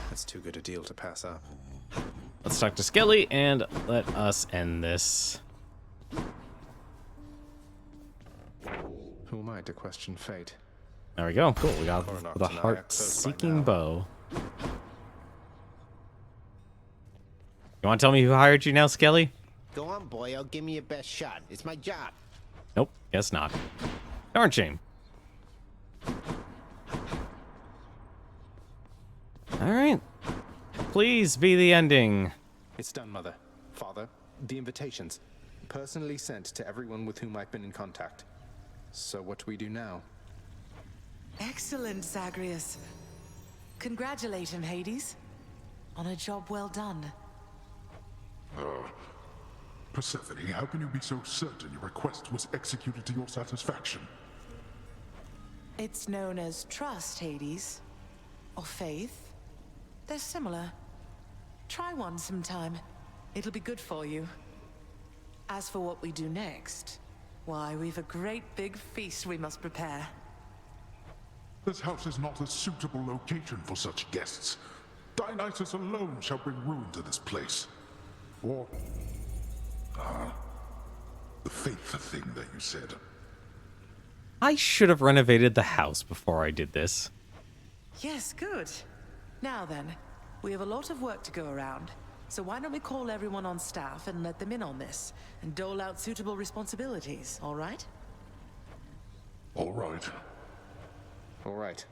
N: That's too good a deal to pass up.
A: Let's talk to Skelly and let us end this.
N: Who am I to question fate?
A: There we go. Cool. We got
N: Or not
A: the
N: tonight,
A: heart-seeking bow. You want to tell me who hired you now, Skelly?
S: Go on, boy. I'll give me your best shot. It's my job.
A: Nope. Guess not. Darn shame. Alright. Please be the ending.
N: It's done, Mother. Father, the invitations. Personally sent to everyone with whom I've been in contact. So what do we do now?
H: Excellent, Zagreus. Congratulate him, Hades. On a job well done.
E: Persephone, how can you be so certain your request was executed to your satisfaction?
H: It's known as trust, Hades. Or faith. They're similar. Try one sometime. It'll be good for you. As for what we do next, why, we've a great big feast we must prepare.
E: This house is not a suitable location for such guests. Dionysus alone shall bring ruin to this place. Or... the faith thing that you said.
A: I should have renovated the house before I did this.
H: Yes, good. Now then, we have a lot of work to go around. So why don't we call everyone on staff and let them in on this, and dole out suitable responsibilities, all right?
E: All right.
N: All right.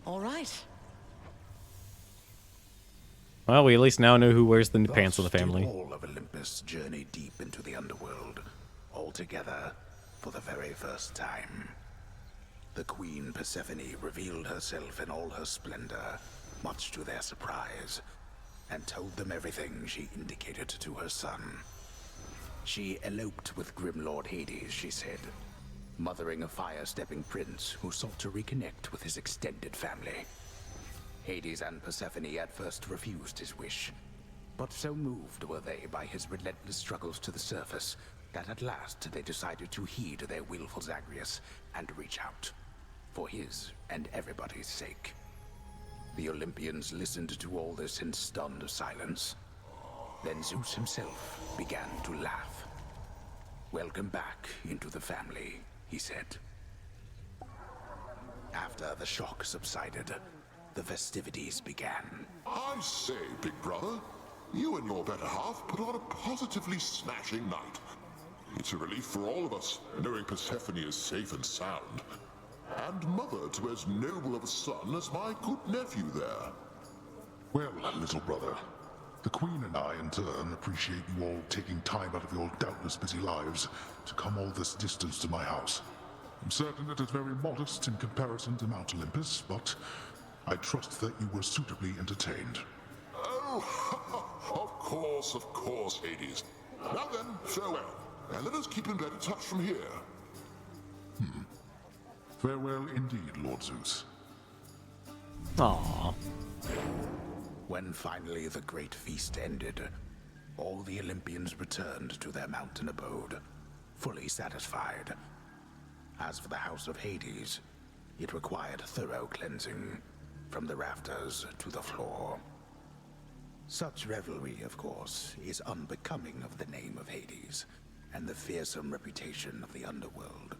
H: All right.
A: Well, we at least now know who wears the pants of the family.
R: Did all of Olympus journey deep into the underworld, all together, for the very first time. The Queen Persephone revealed herself in all her splendor, much to their surprise, and told them everything she indicated to her son. She eloped with Grim Lord Hades, she said, mothering a fire-stepping prince who sought to reconnect with his extended family. Hades and Persephone at first refused his wish, but so moved were they by his relentless struggles to the surface that at last they decided to heed their willful Zagreus and reach out, for his and everybody's sake. The Olympians listened to all this in stunned silence. Then Zeus himself began to laugh. "Welcome back into the family," he said. After the shock subsided, the festivities began.
E: I say, big brother, you and your better half put on a positively smashing night. It's a relief for all of us, knowing Persephone is safe and sound. And mother to as noble of a son as my good nephew there. Well, little brother, the Queen and I, in turn, appreciate you all taking time out of your doubtless busy lives to come all this distance to my house. I'm certain it is very modest in comparison to Mount Olympus, but I trust that you were suitably entertained. Oh, of course, Hades. Now then, farewell, and let us keep in better touch from here. Farewell indeed, Lord Zeus.
A: Aww.
R: When finally the great feast ended, all the Olympians returned to their mountain abode, fully satisfied. As for the house of Hades, it required thorough cleansing, from the rafters to the floor. Such revelry, of course, is unbecoming of the name of Hades, and the fearsome reputation of the underworld.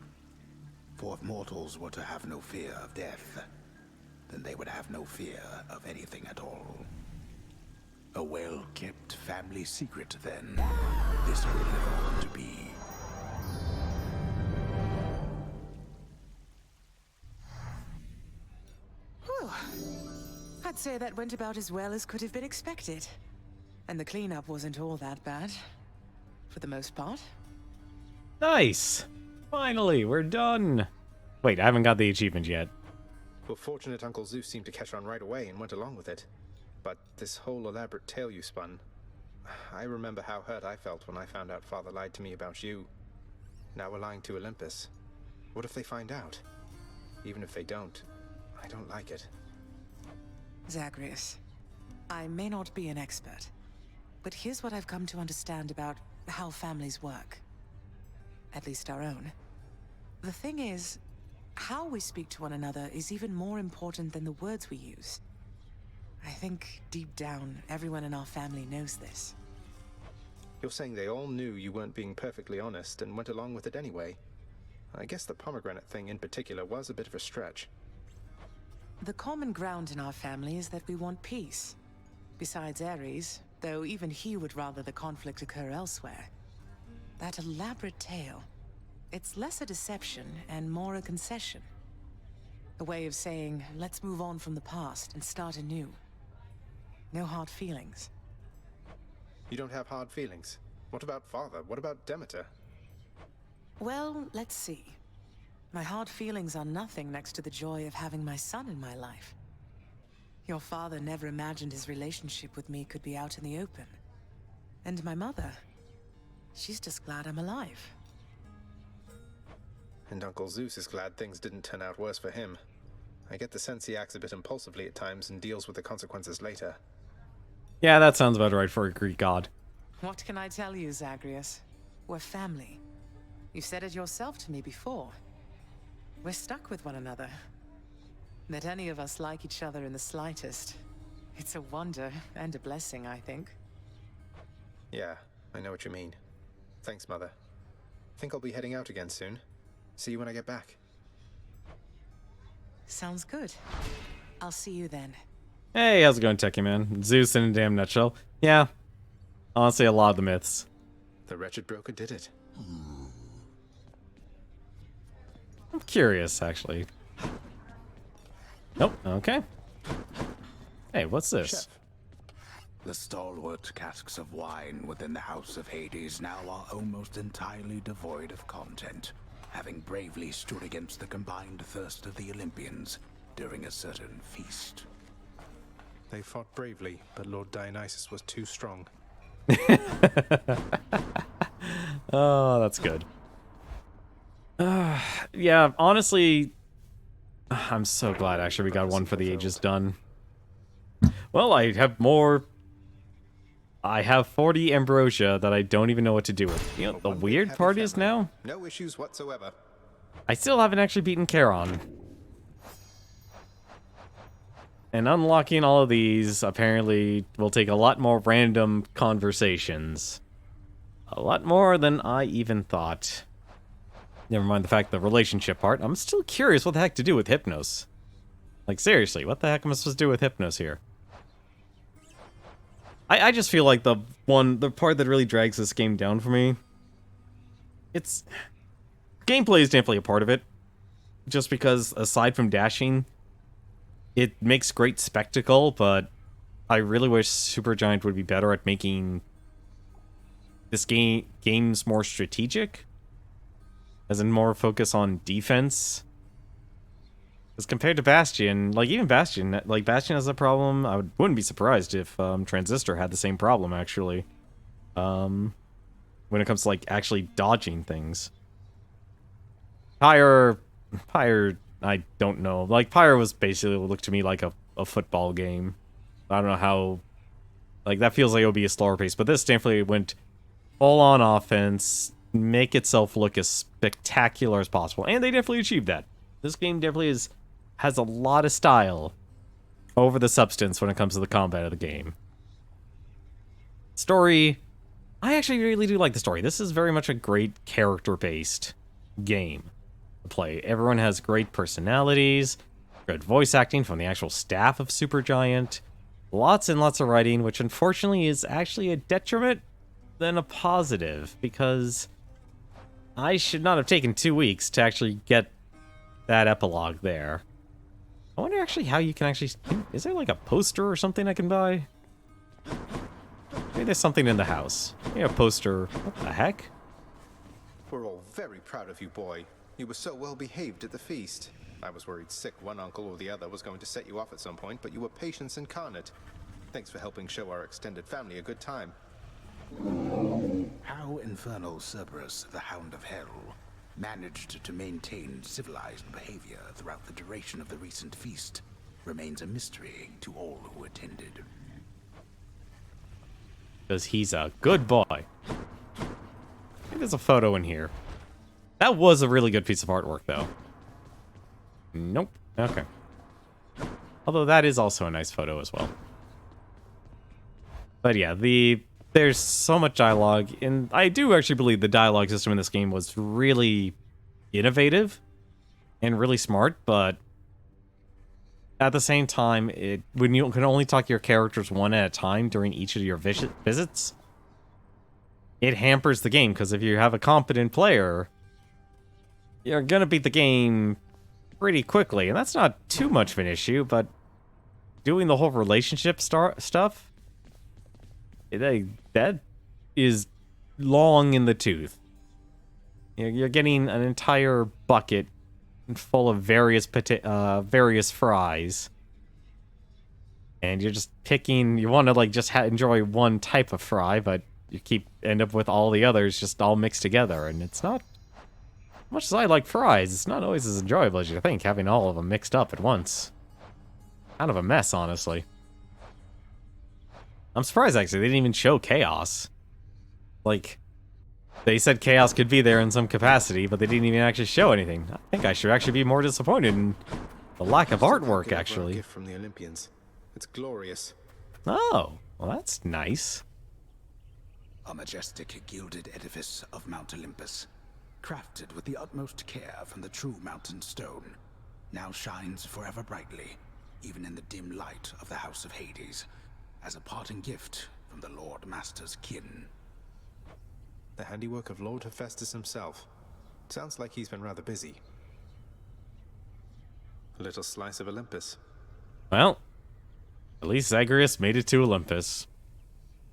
R: For if mortals were to have no fear of death, then they would have no fear of anything at all. A well-kept family secret, then, this will live on to be.
H: Whew. I'd say that went about as well as could have been expected. And the cleanup wasn't all that bad. For the most part.
A: Nice. Finally, we're done. Wait, I haven't got the achievement yet.
N: Well, fortunate Uncle Zeus seemed to catch on right away and went along with it. But this whole elaborate tale you spun... I remember how hurt I felt when I found out Father lied to me about you. Now we're lying to Olympus. What if they find out? Even if they don't, I don't like it.
H: Zagreus, I may not be an expert, but here's what I've come to understand about how families work. At least our own. The thing is, how we speak to one another is even more important than the words we use. I think, deep down, everyone in our family knows this.
N: You're saying they all knew you weren't being perfectly honest and went along with it anyway. I guess the pomegranate thing in particular was a bit of a stretch.
H: The common ground in our family is that we want peace. Besides Ares, though even he would rather the conflict occur elsewhere. That elaborate tale, it's less a deception and more a concession. A way of saying, let's move on from the past and start anew. No hard feelings.
N: You don't have hard feelings? What about father? What about Demeter?
H: Well, let's see. My hard feelings are nothing next to the joy of having my son in my life. Your father never imagined his relationship with me could be out in the open. And my mother, she's just glad I'm alive.
N: And Uncle Zeus is glad things didn't turn out worse for him. I get the sense he acts a bit impulsively at times and deals with the consequences later.
A: Yeah, that sounds about right for a Greek god.
H: What can I tell you, Zagreus? We're family. You said it yourself to me before. We're stuck with one another. That any of us like each other in the slightest. It's a wonder and a blessing, I think.
N: Yeah, I know what you mean. Thanks, Mother. Think I'll be heading out again soon. See you when I get back.
H: Sounds good. I'll see you then.
A: Hey, how's it going, Techie Man? Zeus in a damn nutshell. Yeah, honestly, a lot of the myths.
N: The wretched broker did it.
A: I'm curious, actually. Nope, okay. Hey, what's this?
R: Chef. The stalwart casks of wine within the House of Hades now are almost entirely devoid of content, having bravely stood against the combined thirst of the Olympians during a certain feast.
N: They fought bravely, but Lord Dionysus was too strong.
A: Oh, that's good. Yeah, honestly, I'm so glad actually we got one for the ages done. Well, I have more. I have 40 ambrosia that I don't even know what to do with. You know, the weird part is now,
N: No issues whatsoever.
A: I still haven't actually beaten Charon. And unlocking all of these apparently will take a lot more random conversations. A lot more than I even thought. Never mind the fact the relationship part. I'm still curious what the heck to do with Hypnos. Like, seriously, what the heck am I supposed to do with Hypnos here? I just feel like the part that really drags this game down for me, it's... Gameplay is definitely a part of it. Just because, aside from dashing, it makes great spectacle, but I really wish Supergiant would be better at making this games more strategic. As in more focus on defense. As compared to Bastion, like even Bastion, like Bastion has a problem. I wouldn't be surprised if Transistor had the same problem actually. When it comes to like actually dodging things. Pyre, I don't know. Like Pyre was basically looked to me like a football game. I don't know how. Like that feels like it would be a slower pace, but this definitely went full on offense. Make itself look as spectacular as possible, and they definitely achieved that. This game definitely has a lot of style over the substance when it comes to the combat of the game. Story, I actually really do like the story. This is very much a great character-based game to play. Everyone has great personalities, good voice acting from the actual staff of Supergiant, lots and lots of writing, which unfortunately is actually a detriment than a positive, because I should not have taken 2 weeks to actually get that epilogue there. I wonder actually how you can actually... Is there like a poster or something I can buy? Maybe there's something in the house. Yeah, a poster. What the heck?
N: We're all very proud of you, boy. You were so well behaved at the feast. I was worried sick one uncle or the other was going to set you off at some point, but you were patience incarnate. Thanks for helping show our extended family a good time.
R: How Infernal Cerberus, the Hound of Hell, managed to maintain civilized behavior throughout the duration of the recent feast remains a mystery to all who attended.
A: Because he's a good boy. Maybe there's a photo in here. That was a really good piece of artwork, though. Nope. Okay. Although that is also a nice photo as well. But yeah, there's so much dialogue, and I do actually believe the dialogue system in this game was really innovative and really smart, but at the same time, when you can only talk to your characters one at a time during each of your visits, it hampers the game, because if you have a competent player, you're gonna beat the game pretty quickly, and that's not too much of an issue, but doing the whole relationship stuff, that is long in the tooth. You're getting an entire bucket full of various fries, and you're just picking. You want to like just enjoy one type of fry, but you end up with all the others just all mixed together, and it's not. As much as I like fries, it's not always as enjoyable as you think, having all of them mixed up at once. Kind of a mess, honestly. I'm surprised, actually, they didn't even show chaos. Like, they said chaos could be there in some capacity, but they didn't even actually show anything. I think I should actually be more disappointed in the lack of artwork, actually.
N: A gift from the Olympians. It's glorious.
A: Oh, well, that's nice.
R: A majestic gilded edifice of Mount Olympus, crafted with the utmost care from the true mountain stone, now shines forever brightly, even in the dim light of the House of Hades, as a parting gift from the Lord Master's kin.
N: The handiwork of Lord Hephaestus himself. Sounds like he's been rather busy. A little slice of Olympus.
A: Well, at least Zagreus made it to Olympus.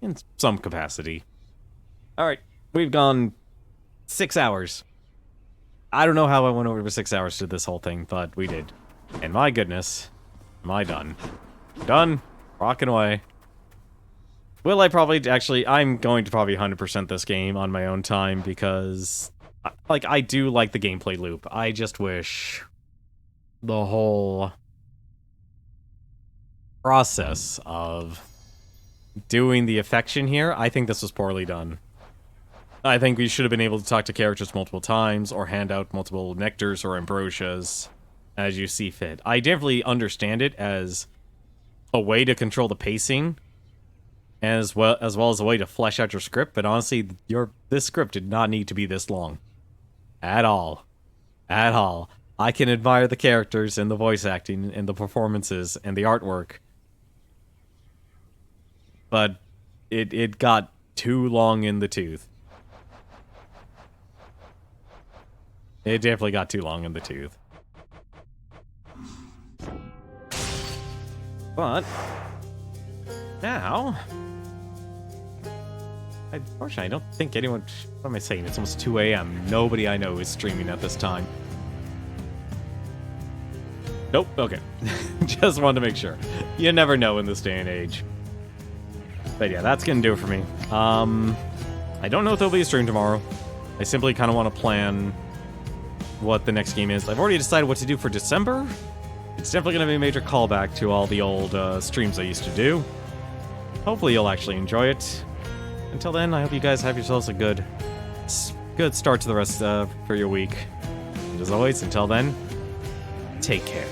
A: In some capacity. Alright, we've gone 6 hours. I don't know how I went over 6 hours to this whole thing, but we did. And my goodness, am I done. Done. Rocking away. Will I probably... Actually, I'm going to probably 100% this game on my own time because... Like, I do like the gameplay loop. I just wish the whole process of doing the affection here, I think this was poorly done. I think we should have been able to talk to characters multiple times or hand out multiple nectars or ambrosias as you see fit. I definitely understand it as a way to control the pacing as well as a way to flesh out your script, but honestly, this script did not need to be this long. At all. At all. I can admire the characters and the voice acting and the performances and the artwork. But it got too long in the tooth. It definitely got too long in the tooth. But now, unfortunately, I don't think anyone... What am I saying? It's almost 2 a.m. Nobody I know is streaming at this time. Nope, okay. Just wanted to make sure. You never know in this day and age. But yeah, that's gonna do it for me. I don't know if there'll be a stream tomorrow. I simply kind of want to plan what the next game is. I've already decided what to do for December. It's definitely going to be a major callback to all the old streams I used to do. Hopefully you'll actually enjoy it. Until then, I hope you guys have yourselves a good start to the rest for your week. And as always, until then, take care.